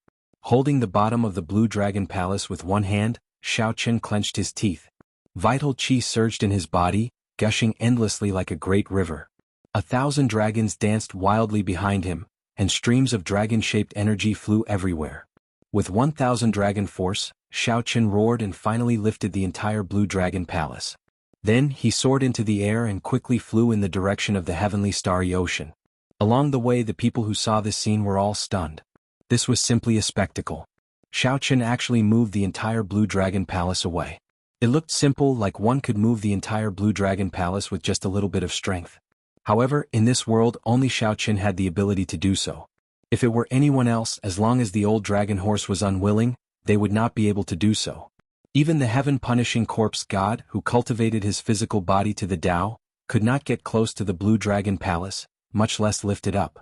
Holding the bottom of the Blue Dragon Palace with one hand, Xiao Qin clenched his teeth. Vital qi surged in his body, gushing endlessly like a great river. 1,000 dragons danced wildly behind him, and streams of dragon-shaped energy flew everywhere. With 1,000 dragon force, Xiao Qin roared and finally lifted the entire Blue Dragon Palace. Then he soared into the air and quickly flew in the direction of the heavenly starry ocean. Along the way, the people who saw this scene were all stunned. This was simply a spectacle. Xiao Qin actually moved the entire Blue Dragon Palace away. It looked simple, like one could move the entire Blue Dragon Palace with just a little bit of strength. However, in this world, only Xiao Qin had the ability to do so. If it were anyone else, as long as the old dragon horse was unwilling, they would not be able to do so. Even the heaven-punishing corpse god, who cultivated his physical body to the Tao, could not get close to the Blue Dragon Palace, much less lift it up.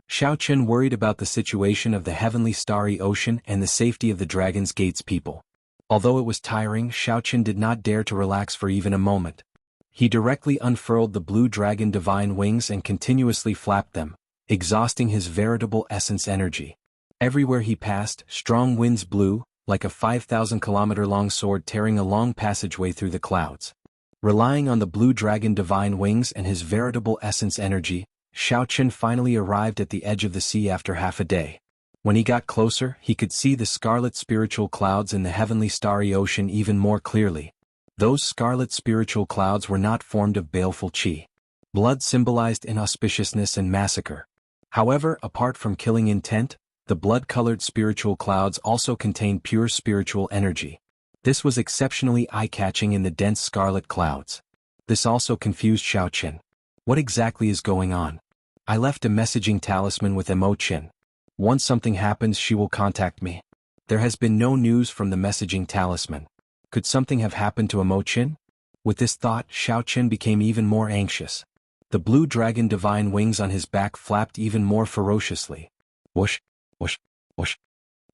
Xiao Qin worried about the situation of the heavenly starry ocean and the safety of the Dragon's Gate's people. Although it was tiring, Xiao Qin did not dare to relax for even a moment. He directly unfurled the Blue Dragon divine wings and continuously flapped them, exhausting his veritable essence energy. Everywhere he passed, strong winds blew, like a 5,000-kilometer-long sword tearing a long passageway through the clouds. Relying on the Blue Dragon divine wings and his veritable essence energy, Xiao Qin finally arrived at the edge of the sea after half a day. When he got closer, he could see the scarlet spiritual clouds in the heavenly starry ocean even more clearly. Those scarlet spiritual clouds were not formed of baleful qi. Blood symbolized inauspiciousness and massacre. However, apart from killing intent, the blood-colored spiritual clouds also contained pure spiritual energy. This was exceptionally eye-catching in the dense scarlet clouds. This also confused Xiao Qin. What exactly is going on? I left a messaging talisman with Emo Qin. Once something happens, she will contact me. There has been no news from the messaging talisman. Could something have happened to Emo Qin? With this thought, Xiao Qin became even more anxious. The Blue Dragon divine wings on his back flapped even more ferociously. Whoosh, whoosh, whoosh.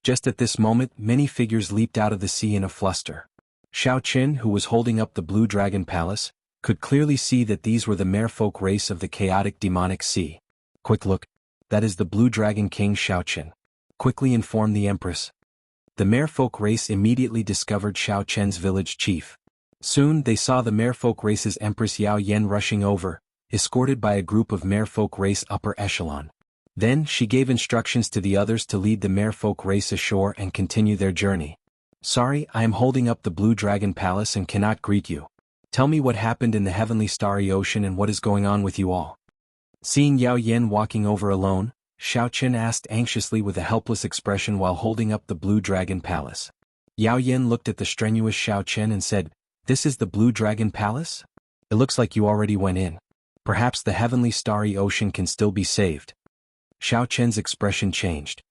Just at this moment, many figures leaped out of the sea in a fluster. Xiao Qin, who was holding up the Blue Dragon Palace, could clearly see that these were the merfolk race of the chaotic demonic sea. Quick look. That is the Blue Dragon King Xiao Qin. Quickly informed the Empress. The merfolk race immediately discovered Xiao Qin's village chief. Soon they saw the merfolk race's Empress Yao Yen rushing over, escorted by a group of merfolk race upper echelon. Then she gave instructions to the others to lead the merfolk race ashore and continue their journey. Sorry, I am holding up the Blue Dragon Palace and cannot greet you. Tell me what happened in the heavenly starry ocean and what is going on with you all. Seeing Yao Yen walking over alone, Xiao Qin asked anxiously with a helpless expression while holding up the Blue Dragon Palace. Yao Yen looked at the strenuous Xiao Qin and said, "This is the Blue Dragon Palace? It looks like you already went in." Perhaps the heavenly starry ocean can still be saved. Xiao Chen's expression changed.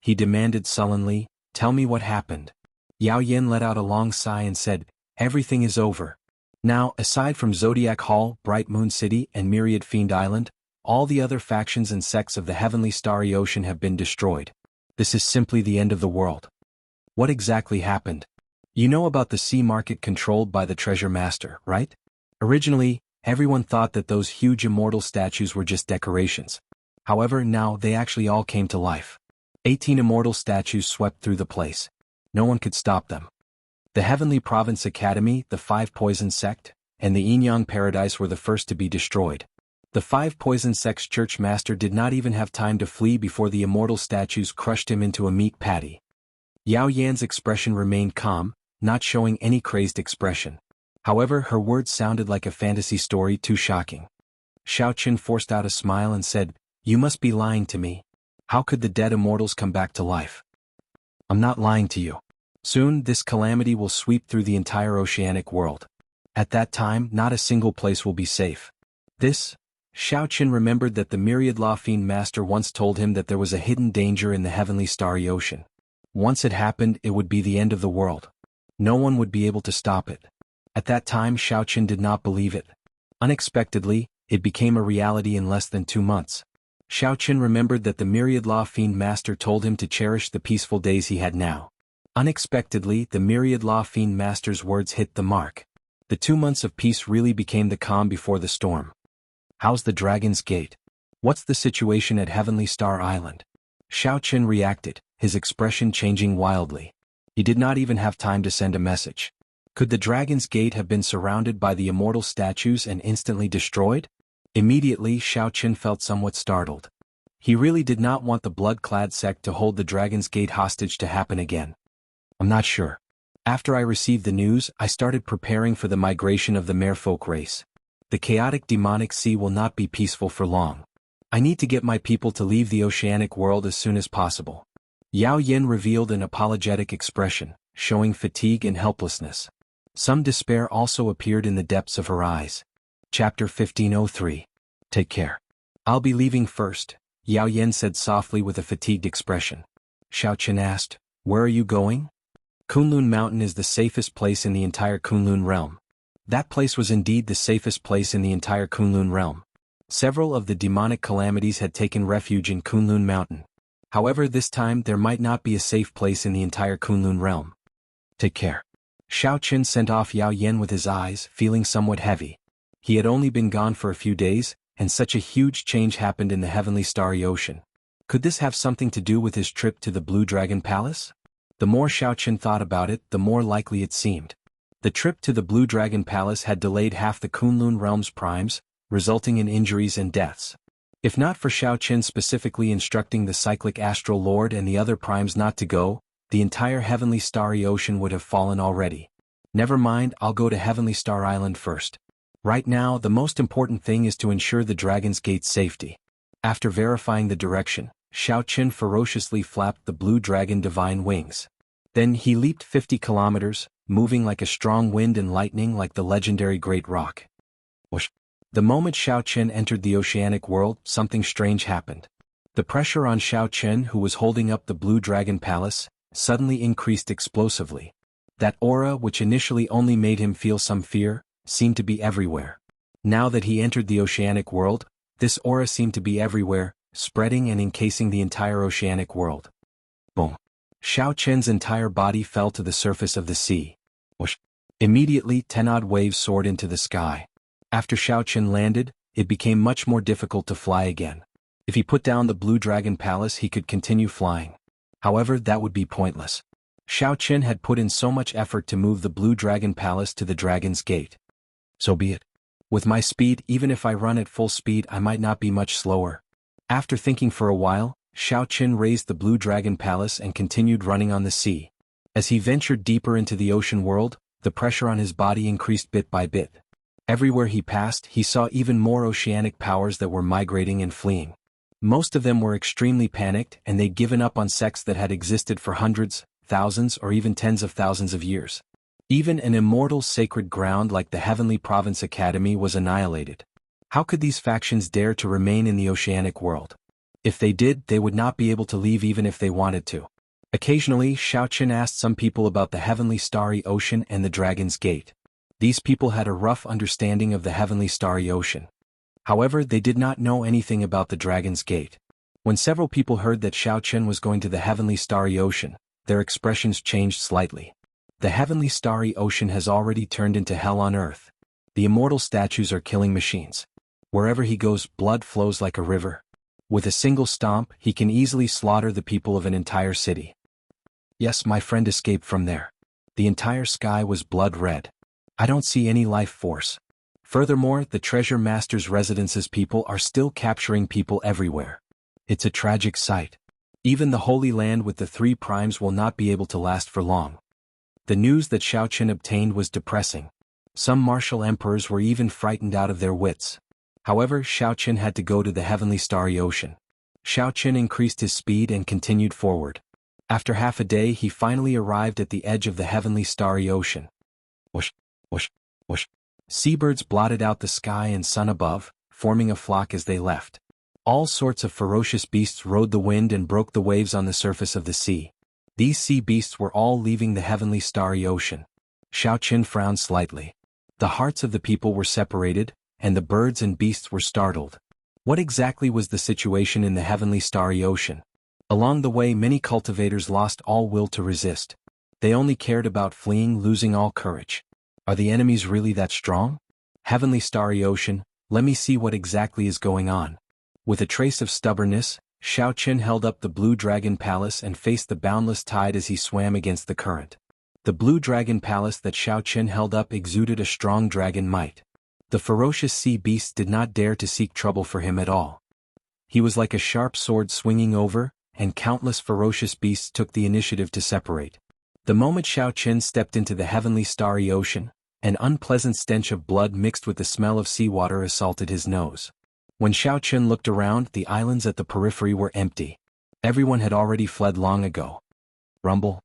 He demanded sullenly, "Tell me what happened." Yao Yin let out a long sigh and said, "Everything is over. Now, aside from Zodiac Hall, Bright Moon City, and Myriad Fiend Island, all the other factions and sects of the heavenly starry ocean have been destroyed. This is simply the end of the world." "What exactly happened?" "You know about the sea market controlled by the treasure master, right? Originally, everyone thought that those huge immortal statues were just decorations. However, now they actually all came to life. 18 immortal statues swept through the place. No one could stop them. The Heavenly Province Academy, the Five Poison Sect, and the Yin-Yang Paradise were the first to be destroyed. The Five Poison Sect's church master did not even have time to flee before the immortal statues crushed him into a meat patty." Yao Yan's expression remained calm, not showing any crazed expression. However, her words sounded like a fantasy story too shocking. Xiao Chen forced out a smile and said, "You must be lying to me. How could the dead immortals come back to life?" "I'm not lying to you. Soon, this calamity will sweep through the entire oceanic world. At that time, not a single place will be safe." Xiao Chen remembered that the Myriad Law Fiend Master once told him that there was a hidden danger in the heavenly starry ocean. Once it happened, it would be the end of the world. No one would be able to stop it. At that time, Xiao Chen did not believe it. Unexpectedly, it became a reality in less than 2 months. Xiao Chen remembered that the Myriad Law Fiend Master told him to cherish the peaceful days he had now. Unexpectedly, the Myriad Law Fiend Master's words hit the mark. The 2 months of peace really became the calm before the storm. "How's the Dragon's Gate? What's the situation at Heavenly Star Island?" Xiao Chen reacted, his expression changing wildly. He did not even have time to send a message. Could the Dragon's Gate have been surrounded by the immortal statues and instantly destroyed? Immediately, Xiao Chen felt somewhat startled. He really did not want the blood-clad sect to hold the Dragon's Gate hostage to happen again. "I'm not sure. After I received the news, I started preparing for the migration of the merfolk race. The chaotic demonic sea will not be peaceful for long. I need to get my people to leave the oceanic world as soon as possible." Yao Yin revealed an apologetic expression, showing fatigue and helplessness. Some despair also appeared in the depths of her eyes. Chapter 1503. "Take care. I'll be leaving first," Yao Yin said softly with a fatigued expression. Xiao Chen asked, "Where are you going?" "Kunlun Mountain is the safest place in the entire Kunlun realm." That place was indeed the safest place in the entire Kunlun realm. Several of the demonic calamities had taken refuge in Kunlun Mountain. However, this time there might not be a safe place in the entire Kunlun realm. "Take care." Xiao Chen sent off Yao Yin with his eyes, feeling somewhat heavy. He had only been gone for a few days, and such a huge change happened in the heavenly starry ocean. Could this have something to do with his trip to the Blue Dragon Palace? The more Xiao Chen thought about it, the more likely it seemed. The trip to the Blue Dragon Palace had delayed half the Kunlun realm's primes, resulting in injuries and deaths. If not for Xiao Chen specifically instructing the Cyclic Astral Lord and the other primes not to go, the entire heavenly starry ocean would have fallen already. "Never mind, I'll go to Heavenly Star Island first. Right now, the most important thing is to ensure the Dragon's Gate's safety." After verifying the direction, Xiao Chen ferociously flapped the blue dragon divine wings. Then he leaped 50 kilometers, moving like a strong wind and lightning like the legendary Great Rock. Whoosh! The moment Xiao Chen entered the oceanic world, something strange happened. The pressure on Xiao Chen, who was holding up the Blue Dragon Palace, suddenly increased explosively. That aura, which initially only made him feel some fear, seemed to be everywhere. Now that he entered the oceanic world, this aura seemed to be everywhere, spreading and encasing the entire oceanic world. Boom! Xiao Chen's entire body fell to the surface of the sea. Whoosh! Immediately 10-odd waves soared into the sky. After Xiao Chen landed, it became much more difficult to fly again. If he put down the Blue Dragon Palace, he could continue flying. However, that would be pointless. Xiao Chen had put in so much effort to move the Blue Dragon Palace to the Dragon's Gate. So be it. With my speed, even if I run at full speed, I might not be much slower. After thinking for a while, Xiao Chen raised the Blue Dragon Palace and continued running on the sea. As he ventured deeper into the ocean world, the pressure on his body increased bit by bit. Everywhere he passed, he saw even more oceanic powers that were migrating and fleeing. Most of them were extremely panicked, and they'd given up on sects that had existed for hundreds, thousands, or even tens of thousands of years. Even an immortal sacred ground like the Heavenly Province Academy was annihilated. How could these factions dare to remain in the oceanic world? If they did, they would not be able to leave even if they wanted to. Occasionally, Xiaoqin asked some people about the heavenly starry ocean and the Dragon's Gate. These people had a rough understanding of the heavenly starry ocean. However, they did not know anything about the Dragon's Gate. When several people heard that Xiaoqin was going to the heavenly starry ocean, their expressions changed slightly. The heavenly starry ocean has already turned into hell on earth. The immortal statues are killing machines. Wherever he goes, blood flows like a river. With a single stomp, he can easily slaughter the people of an entire city. Yes, my friend escaped from there. The entire sky was blood red. I don't see any life force. Furthermore, the treasure master's residence's people are still capturing people everywhere. It's a tragic sight. Even the Holy Land with the 3 primes will not be able to last for long. The news that Xiaoqin obtained was depressing. Some martial emperors were even frightened out of their wits. However, Xiaoqin had to go to the heavenly starry ocean. Xiaoqin increased his speed and continued forward. After half a day, he finally arrived at the edge of the heavenly starry ocean. Whoosh, whoosh, whoosh. Seabirds blotted out the sky and sun above, forming a flock as they left. All sorts of ferocious beasts rode the wind and broke the waves on the surface of the sea. These sea beasts were all leaving the heavenly starry ocean. Xiaoqin frowned slightly. The hearts of the people were separated, and the birds and beasts were startled. What exactly was the situation in the heavenly starry ocean? Along the way, many cultivators lost all will to resist. They only cared about fleeing, losing all courage. Are the enemies really that strong? Heavenly starry ocean, let me see what exactly is going on. With a trace of stubbornness, Xiaoqin held up the Blue Dragon Palace and faced the boundless tide as he swam against the current. The Blue Dragon Palace that Xiaoqin held up exuded a strong dragon might. The ferocious sea beasts did not dare to seek trouble for him at all. He was like a sharp sword swinging over, and countless ferocious beasts took the initiative to separate. The moment Xiaoqin stepped into the heavenly starry ocean, an unpleasant stench of blood mixed with the smell of seawater assaulted his nose. When Xiaoqin looked around, the islands at the periphery were empty. Everyone had already fled long ago. Rumble.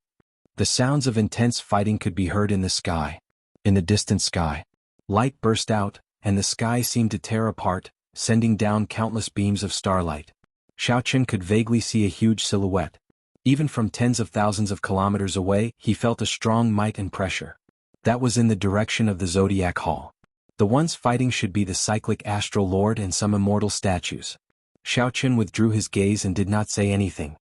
The sounds of intense fighting could be heard in the sky. In the distant sky, light burst out, and the sky seemed to tear apart, sending down countless beams of starlight. Xiaoqin could vaguely see a huge silhouette. Even from tens of thousands of kilometers away, he felt a strong might and pressure. That was in the direction of the Zodiac Hall. The ones fighting should be the cyclic astral lord and some immortal statues. Xiaoqin withdrew his gaze and did not say anything.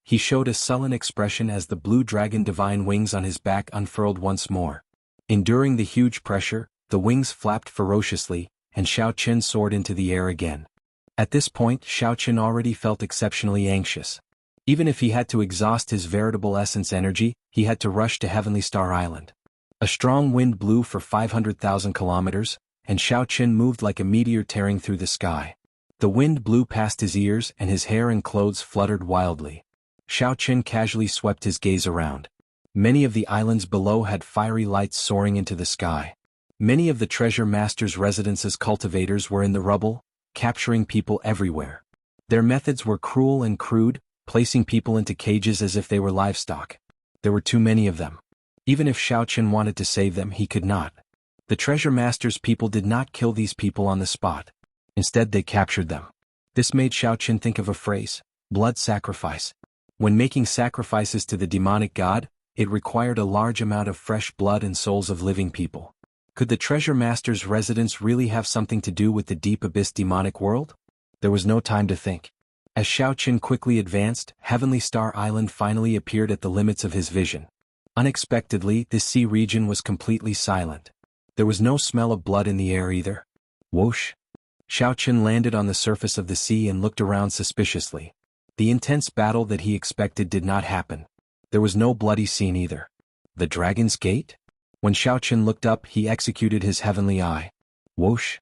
He showed a sullen expression as the blue dragon divine wings on his back unfurled once more. Enduring the huge pressure, the wings flapped ferociously, and Xiaoqin soared into the air again. At this point, Xiaoqin already felt exceptionally anxious. Even if he had to exhaust his veritable essence energy, he had to rush to Heavenly Star Island. A strong wind blew for 500,000 kilometers, and Xiaoqin moved like a meteor tearing through the sky. The wind blew past his ears and his hair and clothes fluttered wildly. Xiaoqin casually swept his gaze around. Many of the islands below had fiery lights soaring into the sky. Many of the treasure master's residence's cultivators were in the rubble, capturing people everywhere. Their methods were cruel and crude, placing people into cages as if they were livestock. There were too many of them. Even if Xiaoqin wanted to save them, he could not. The treasure master's people did not kill these people on the spot. Instead, they captured them. This made Xiaoqin think of a phrase: blood sacrifice. When making sacrifices to the demonic god, it required a large amount of fresh blood and souls of living people. Could the treasure master's residence really have something to do with the deep abyss demonic world? There was no time to think. As Xiaoqin quickly advanced, Heavenly Star Island finally appeared at the limits of his vision. Unexpectedly, this sea region was completely silent. There was no smell of blood in the air either. Whoosh! Xiaoqin landed on the surface of the sea and looked around suspiciously. The intense battle that he expected did not happen. There was no bloody scene either. The Dragon's Gate? When Xiaoqin looked up, he executed his heavenly eye. Whoosh!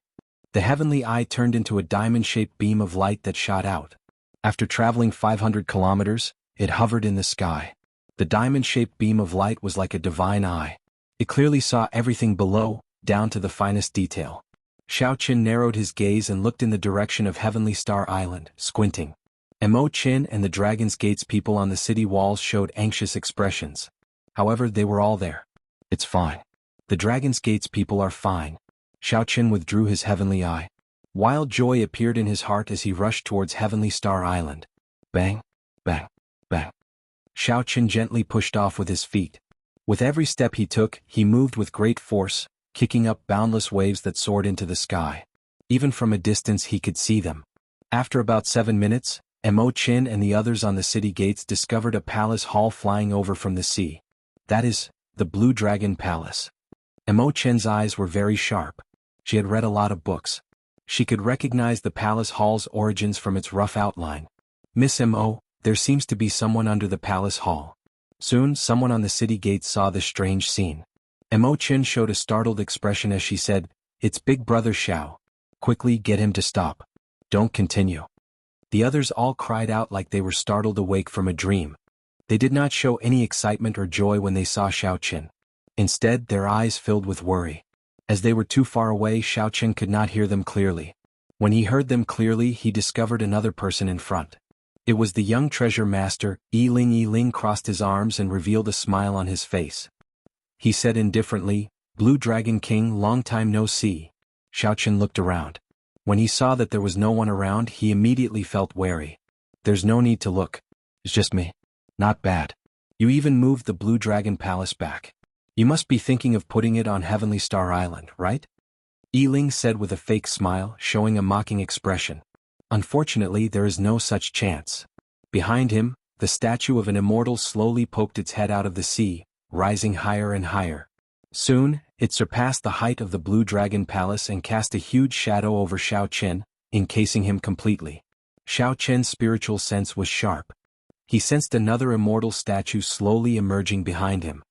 The heavenly eye turned into a diamond-shaped beam of light that shot out. After traveling 500 kilometers, it hovered in the sky. The diamond-shaped beam of light was like a divine eye. It clearly saw everything below, down to the finest detail. Xiaoqin narrowed his gaze and looked in the direction of Heavenly Star Island, squinting. Mo Qin and the Dragon's Gate's people on the city walls showed anxious expressions. However, they were all there. It's fine. The Dragon's Gate's people are fine. Xiaoqin withdrew his heavenly eye. Wild joy appeared in his heart as he rushed towards Heavenly Star Island. Bang, bang, bang. Xiao Chen gently pushed off with his feet. With every step he took, he moved with great force, kicking up boundless waves that soared into the sky. Even from a distance he could see them. After about 7 minutes, Mo Chin and the others on the city gates discovered a palace hall flying over from the sea. That is, the Blue Dragon Palace. Mo Chen's eyes were very sharp. She had read a lot of books. She could recognize the palace hall's origins from its rough outline. Miss Mo, there seems to be someone under the palace hall. Soon, someone on the city gates saw this strange scene. Mo Chin showed a startled expression as she said, "It's Big Brother Xiao. Quickly get him to stop. Don't continue." The others all cried out like they were startled awake from a dream. They did not show any excitement or joy when they saw Xiao Chen. Instead, their eyes filled with worry. As they were too far away, Xiao Chen could not hear them clearly. When he heard them clearly, he discovered another person in front. It was the young treasure master. Yi Ling crossed his arms and revealed a smile on his face. He said indifferently, "Blue Dragon King, long time no see." Xiao Chen looked around. When he saw that there was no one around, he immediately felt wary. "There's no need to look. It's just me. Not bad. You even moved the Blue Dragon Palace back. You must be thinking of putting it on Heavenly Star Island, right?" Yi Ling said with a fake smile, showing a mocking expression. "Unfortunately, there is no such chance." Behind him, the statue of an immortal slowly poked its head out of the sea, rising higher and higher. Soon, it surpassed the height of the Blue Dragon Palace and cast a huge shadow over Xiao Chen, encasing him completely. Xiao Chen's spiritual sense was sharp. He sensed another immortal statue slowly emerging behind him.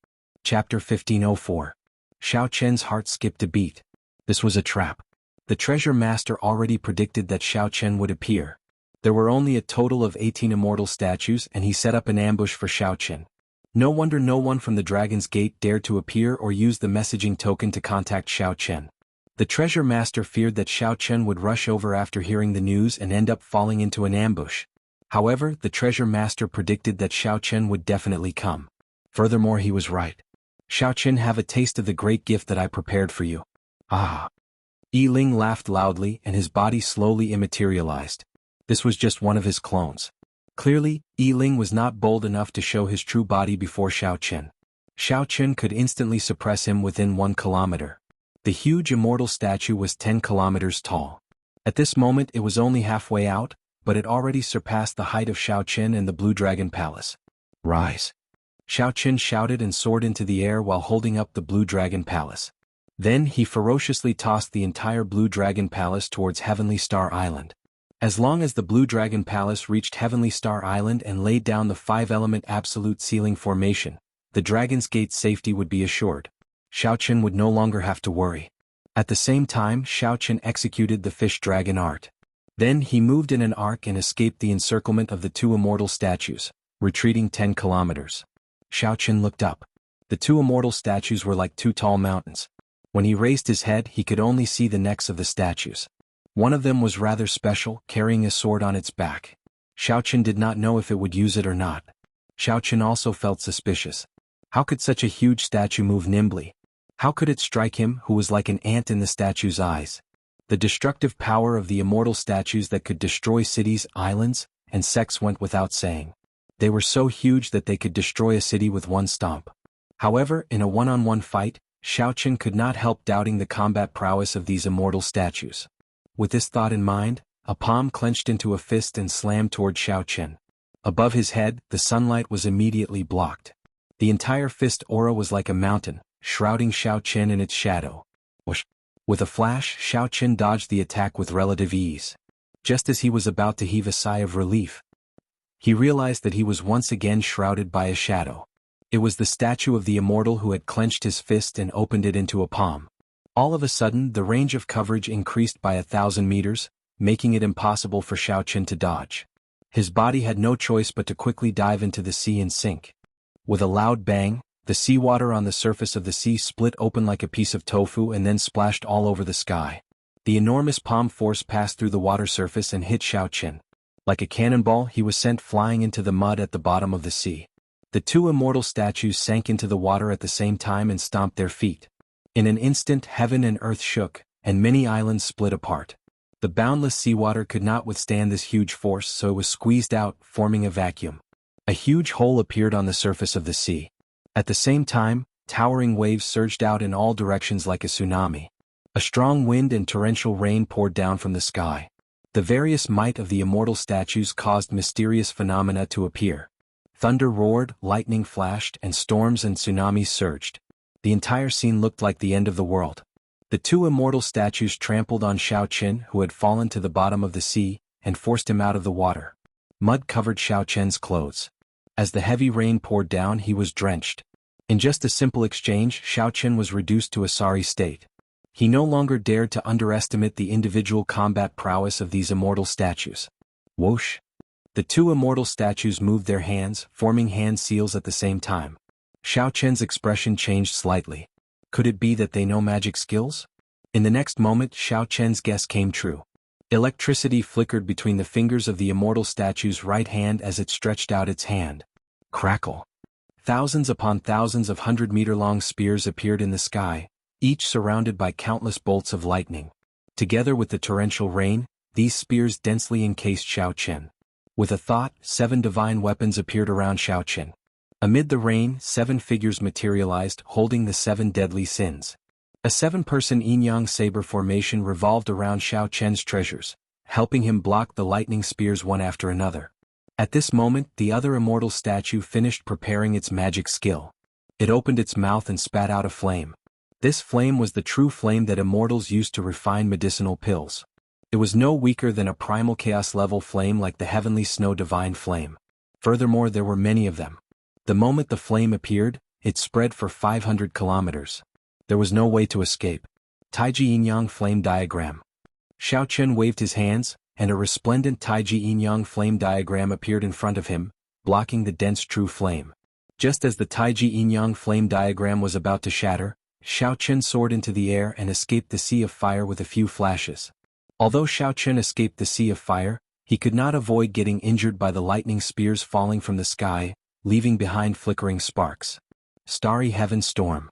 Chapter 1504. Xiao Chen's heart skipped a beat. This was a trap. The treasure master already predicted that Xiao Chen would appear. There were only a total of 18 immortal statues and he set up an ambush for Xiao Chen. No wonder no one from the Dragon's Gate dared to appear or use the messaging token to contact Xiao Chen. The treasure master feared that Xiao Chen would rush over after hearing the news and end up falling into an ambush. However, the treasure master predicted that Xiao Chen would definitely come. Furthermore, he was right. "Xiao Chen, have a taste of the great gift that I prepared for you." "Ah." Yi Ling laughed loudly and his body slowly immaterialized. This was just one of his clones. Clearly, Yi Ling was not bold enough to show his true body before Xiao Chen. Xiao Chen could instantly suppress him within 1 kilometer. The huge immortal statue was 10 kilometers tall. At this moment it was only halfway out, but it already surpassed the height of Xiao Chen and the Blue Dragon Palace. "Rise!" Xiao Chen shouted and soared into the air while holding up the Blue Dragon Palace. Then he ferociously tossed the entire Blue Dragon Palace towards Heavenly Star Island. As long as the Blue Dragon Palace reached Heavenly Star Island and laid down the 5-element absolute ceiling formation, the Dragon's Gate's safety would be assured. Xiao Chen would no longer have to worry. At the same time, Xiao Chen executed the fish dragon art. Then he moved in an arc and escaped the encirclement of the 2 immortal statues, retreating 10 kilometers. Xiao Chen looked up. The 2 immortal statues were like 2 tall mountains. When he raised his head, he could only see the necks of the statues. One of them was rather special, carrying a sword on its back. Xiao Chen did not know if it would use it or not. Xiao Chen also felt suspicious. How could such a huge statue move nimbly? How could it strike him, who was like an ant in the statue's eyes? The destructive power of the immortal statues that could destroy cities, islands, and sects went without saying. They were so huge that they could destroy a city with one stomp. However, in a one-on-one fight, Xiao Chen could not help doubting the combat prowess of these immortal statues. With this thought in mind, a palm clenched into a fist and slammed toward Xiao Chen. Above his head, the sunlight was immediately blocked. The entire fist aura was like a mountain, shrouding Xiao Chen in its shadow. Whoosh! With a flash, Xiao Chen dodged the attack with relative ease. Just as he was about to heave a sigh of relief, he realized that he was once again shrouded by a shadow. It was the statue of the immortal who had clenched his fist and opened it into a palm. All of a sudden, the range of coverage increased by 1,000 meters, making it impossible for Xiao Chen to dodge. His body had no choice but to quickly dive into the sea and sink. With a loud bang, the seawater on the surface of the sea split open like a piece of tofu and then splashed all over the sky. The enormous palm force passed through the water surface and hit Xiao Chen. Like a cannonball, he was sent flying into the mud at the bottom of the sea. The 2 immortal statues sank into the water at the same time and stomped their feet. In an instant, heaven and earth shook, and many islands split apart. The boundless seawater could not withstand this huge force, so it was squeezed out, forming a vacuum. A huge hole appeared on the surface of the sea. At the same time, towering waves surged out in all directions like a tsunami. A strong wind and torrential rain poured down from the sky. The various might of the immortal statues caused mysterious phenomena to appear. Thunder roared, lightning flashed, and storms and tsunamis surged. The entire scene looked like the end of the world. The two immortal statues trampled on Xiao Chen, who had fallen to the bottom of the sea, and forced him out of the water. Mud covered Xiao Chen's clothes. As the heavy rain poured down, he was drenched. In just a simple exchange, Xiao Chen was reduced to a sorry state. He no longer dared to underestimate the individual combat prowess of these immortal statues. Whoosh! The two immortal statues moved their hands, forming hand seals at the same time. Xiao Chen's expression changed slightly. Could it be that they know magic skills? In the next moment, Xiao Chen's guess came true. Electricity flickered between the fingers of the immortal statue's right hand as it stretched out its hand. Crackle! Thousands upon thousands of 100-meter-long spears appeared in the sky, each surrounded by countless bolts of lightning. Together with the torrential rain, these spears densely encased Xiao Chen. With a thought, 7 divine weapons appeared around Xiao Chen. Amid the rain, 7 figures materialized, holding the 7 deadly sins. A 7-person yin-yang saber formation revolved around Xiao Chen's treasures, helping him block the lightning spears one after another. At this moment, the other immortal statue finished preparing its magic skill. It opened its mouth and spat out a flame. This flame was the true flame that immortals used to refine medicinal pills. It was no weaker than a primal chaos-level flame like the heavenly snow divine flame. Furthermore, there were many of them. The moment the flame appeared, it spread for 500 kilometers. There was no way to escape. Taiji Yin-Yang Flame Diagram. Xiao Chen waved his hands, and a resplendent Taiji Yin-Yang Flame Diagram appeared in front of him, blocking the dense true flame. Just as the Taiji Yin-Yang Flame Diagram was about to shatter, Xiao Chen soared into the air and escaped the sea of fire with a few flashes. Although Xiao Chen escaped the sea of fire, he could not avoid getting injured by the lightning spears falling from the sky, leaving behind flickering sparks. Starry Heaven Storm.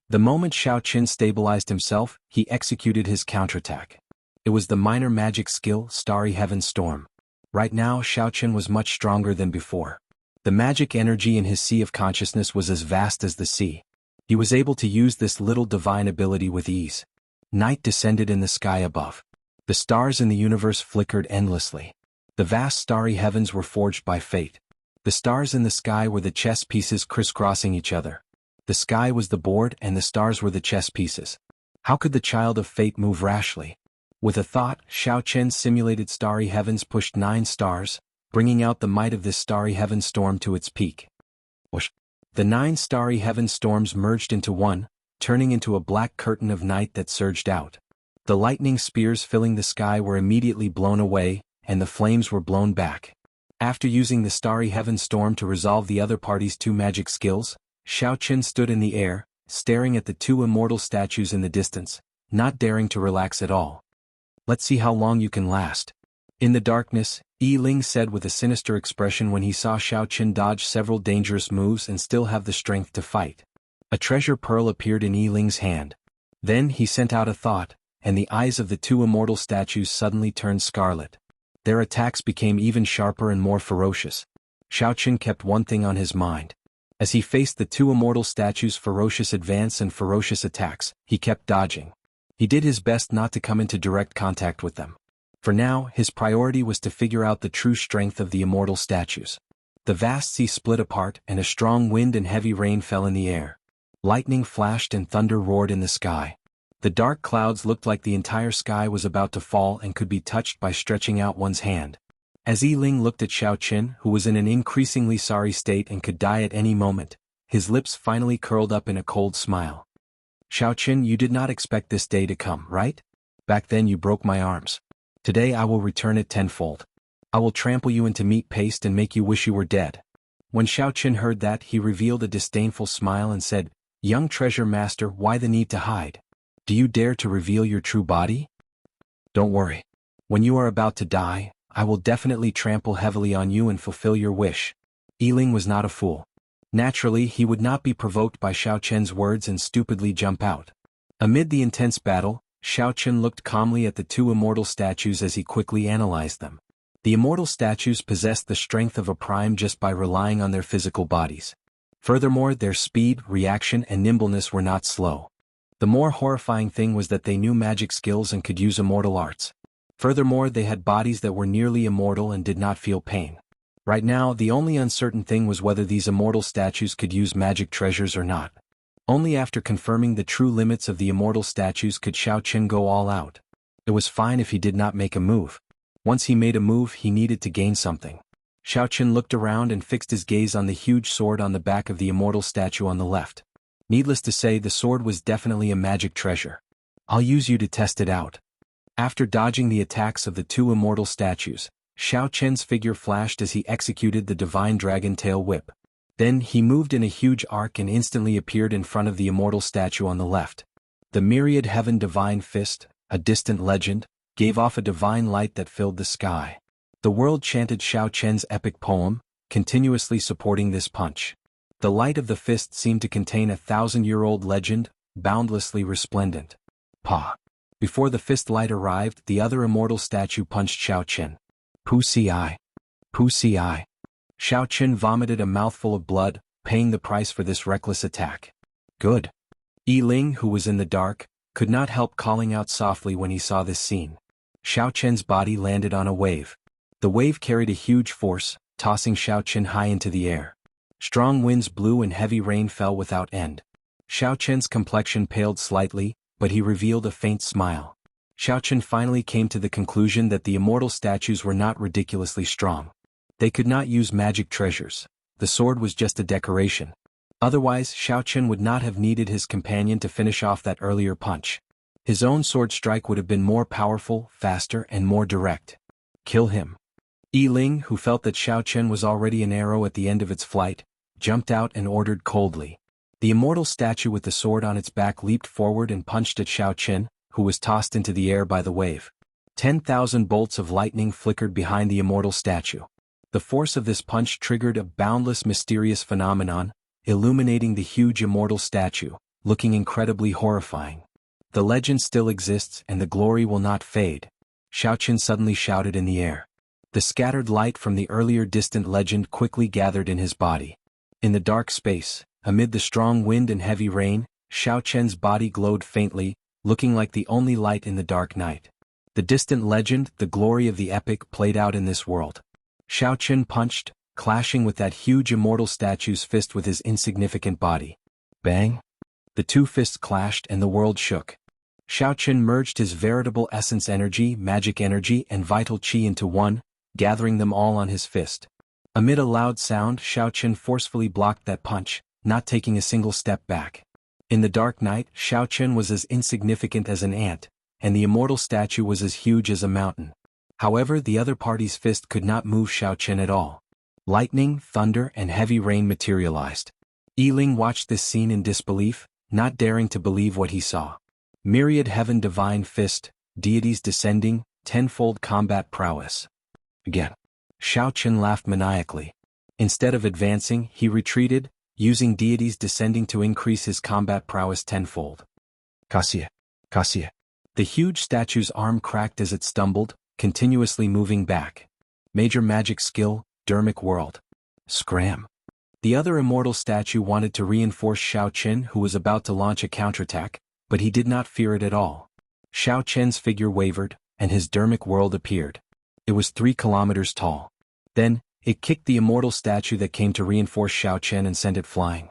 The moment Xiao Chen stabilized himself, he executed his counterattack. It was the minor magic skill, Starry Heaven Storm. Right now, Xiao Chen was much stronger than before. The magic energy in his sea of consciousness was as vast as the sea. He was able to use this little divine ability with ease. Night descended in the sky above. The stars in the universe flickered endlessly. The vast starry heavens were forged by fate. The stars in the sky were the chess pieces crisscrossing each other. The sky was the board and the stars were the chess pieces. How could the child of fate move rashly? With a thought, Xiao Chen's simulated starry heavens pushed 9 stars, bringing out the might of this starry heaven storm to its peak. Whoosh! The 9 starry heaven storms merged into one, turning into a black curtain of night that surged out. The lightning spears filling the sky were immediately blown away, and the flames were blown back. After using the starry heaven storm to resolve the other party's 2 magic skills, Xiao Chen stood in the air, staring at the 2 immortal statues in the distance, not daring to relax at all. Let's see how long you can last. In the darkness, Yi Ling said with a sinister expression when he saw Xiao Chen dodge several dangerous moves and still have the strength to fight. A treasure pearl appeared in Yi Ling's hand. Then he sent out a thought, and the eyes of the 2 immortal statues suddenly turned scarlet. Their attacks became even sharper and more ferocious. Xiao Chen kept one thing on his mind. As he faced the 2 immortal statues' ferocious advance and ferocious attacks, he kept dodging. He did his best not to come into direct contact with them. For now, his priority was to figure out the true strength of the immortal statues. The vast sea split apart and a strong wind and heavy rain fell in the air. Lightning flashed and thunder roared in the sky. The dark clouds looked like the entire sky was about to fall and could be touched by stretching out one's hand. As Yi Ling looked at Xiao Chen, who was in an increasingly sorry state and could die at any moment, his lips finally curled up in a cold smile. Xiao Chen, you did not expect this day to come, right? Back then you broke my arms. Today I will return it tenfold. I will trample you into meat paste and make you wish you were dead. When Xiao Chen heard that, he revealed a disdainful smile and said, Young treasure master, why the need to hide? Do you dare to reveal your true body? Don't worry. When you are about to die, I will definitely trample heavily on you and fulfill your wish. Yi Ling was not a fool. Naturally, he would not be provoked by Xiao Chen's words and stupidly jump out. Amid the intense battle, Xiao Chen looked calmly at the two immortal statues as he quickly analyzed them. The immortal statues possessed the strength of a prime just by relying on their physical bodies. Furthermore, their speed, reaction, and nimbleness were not slow. The more horrifying thing was that they knew magic skills and could use immortal arts. Furthermore, they had bodies that were nearly immortal and did not feel pain. Right now, the only uncertain thing was whether these immortal statues could use magic treasures or not. Only after confirming the true limits of the immortal statues could Xiao Chen go all out. It was fine if he did not make a move. Once he made a move, he needed to gain something. Xiao Chen looked around and fixed his gaze on the huge sword on the back of the immortal statue on the left. Needless to say, the sword was definitely a magic treasure. I'll use you to test it out. After dodging the attacks of the two immortal statues, Xiao Chen's figure flashed as he executed the divine dragon tail whip. Then he moved in a huge arc and instantly appeared in front of the immortal statue on the left. The myriad heaven divine fist, a distant legend, gave off a divine light that filled the sky. The world chanted Xiao Chen's epic poem, continuously supporting this punch. The light of the fist seemed to contain a 1,000-year-old legend, boundlessly resplendent. Pa! Before the fist light arrived, the other immortal statue punched Xiao Chen. Pussy eye. Pussy eye. Xiao Chen vomited a mouthful of blood, paying the price for this reckless attack. Good. Yi Ling, who was in the dark, could not help calling out softly when he saw this scene. Xiao Chen's body landed on a wave. The wave carried a huge force, tossing Xiao Chen high into the air. Strong winds blew and heavy rain fell without end. Xiao Chen's complexion paled slightly, but he revealed a faint smile. Xiao Chen finally came to the conclusion that the immortal statues were not ridiculously strong. They could not use magic treasures. The sword was just a decoration. Otherwise, Xiao Chen would not have needed his companion to finish off that earlier punch. His own sword strike would have been more powerful, faster, and more direct. Kill him. Yi Ling, who felt that Xiao Chen was already an arrow at the end of its flight, jumped out and ordered coldly. The immortal statue with the sword on its back leaped forward and punched at Xiao Chen, who was tossed into the air by the wave. 10,000 bolts of lightning flickered behind the immortal statue. The force of this punch triggered a boundless mysterious phenomenon, illuminating the huge immortal statue, looking incredibly horrifying. The legend still exists and the glory will not fade. Xiao Chen suddenly shouted in the air. The scattered light from the earlier distant legend quickly gathered in his body. In the dark space, amid the strong wind and heavy rain, Xiao Chen's body glowed faintly, looking like the only light in the dark night. The distant legend, the glory of the epic, played out in this world. Xiao Chen punched, clashing with that huge immortal statue's fist with his insignificant body. Bang! The two fists clashed and the world shook. Xiao Chen merged his veritable essence energy, magic energy, and vital qi into one, gathering them all on his fist. Amid a loud sound, Xiao Chen forcefully blocked that punch, not taking a single step back. In the dark night, Xiao Chen was as insignificant as an ant, and the immortal statue was as huge as a mountain. However, the other party's fist could not move Xiao Chen at all. Lightning, thunder, and heavy rain materialized. Yi Ling watched this scene in disbelief, not daring to believe what he saw. Myriad heaven divine fist, deities descending, tenfold combat prowess. Again. Xiao Chen laughed maniacally. Instead of advancing, he retreated, using deities descending to increase his combat prowess tenfold. Cassia. Cassia. The huge statue's arm cracked as it stumbled, continuously moving back. Major magic skill, Dermic world. Scram. The other immortal statue wanted to reinforce Xiao Chen, who was about to launch a counterattack, but he did not fear it at all. Xiao Chen's figure wavered, and his Dermic world appeared. It was 3 kilometers tall. Then, it kicked the immortal statue that came to reinforce Xiao Chen and sent it flying.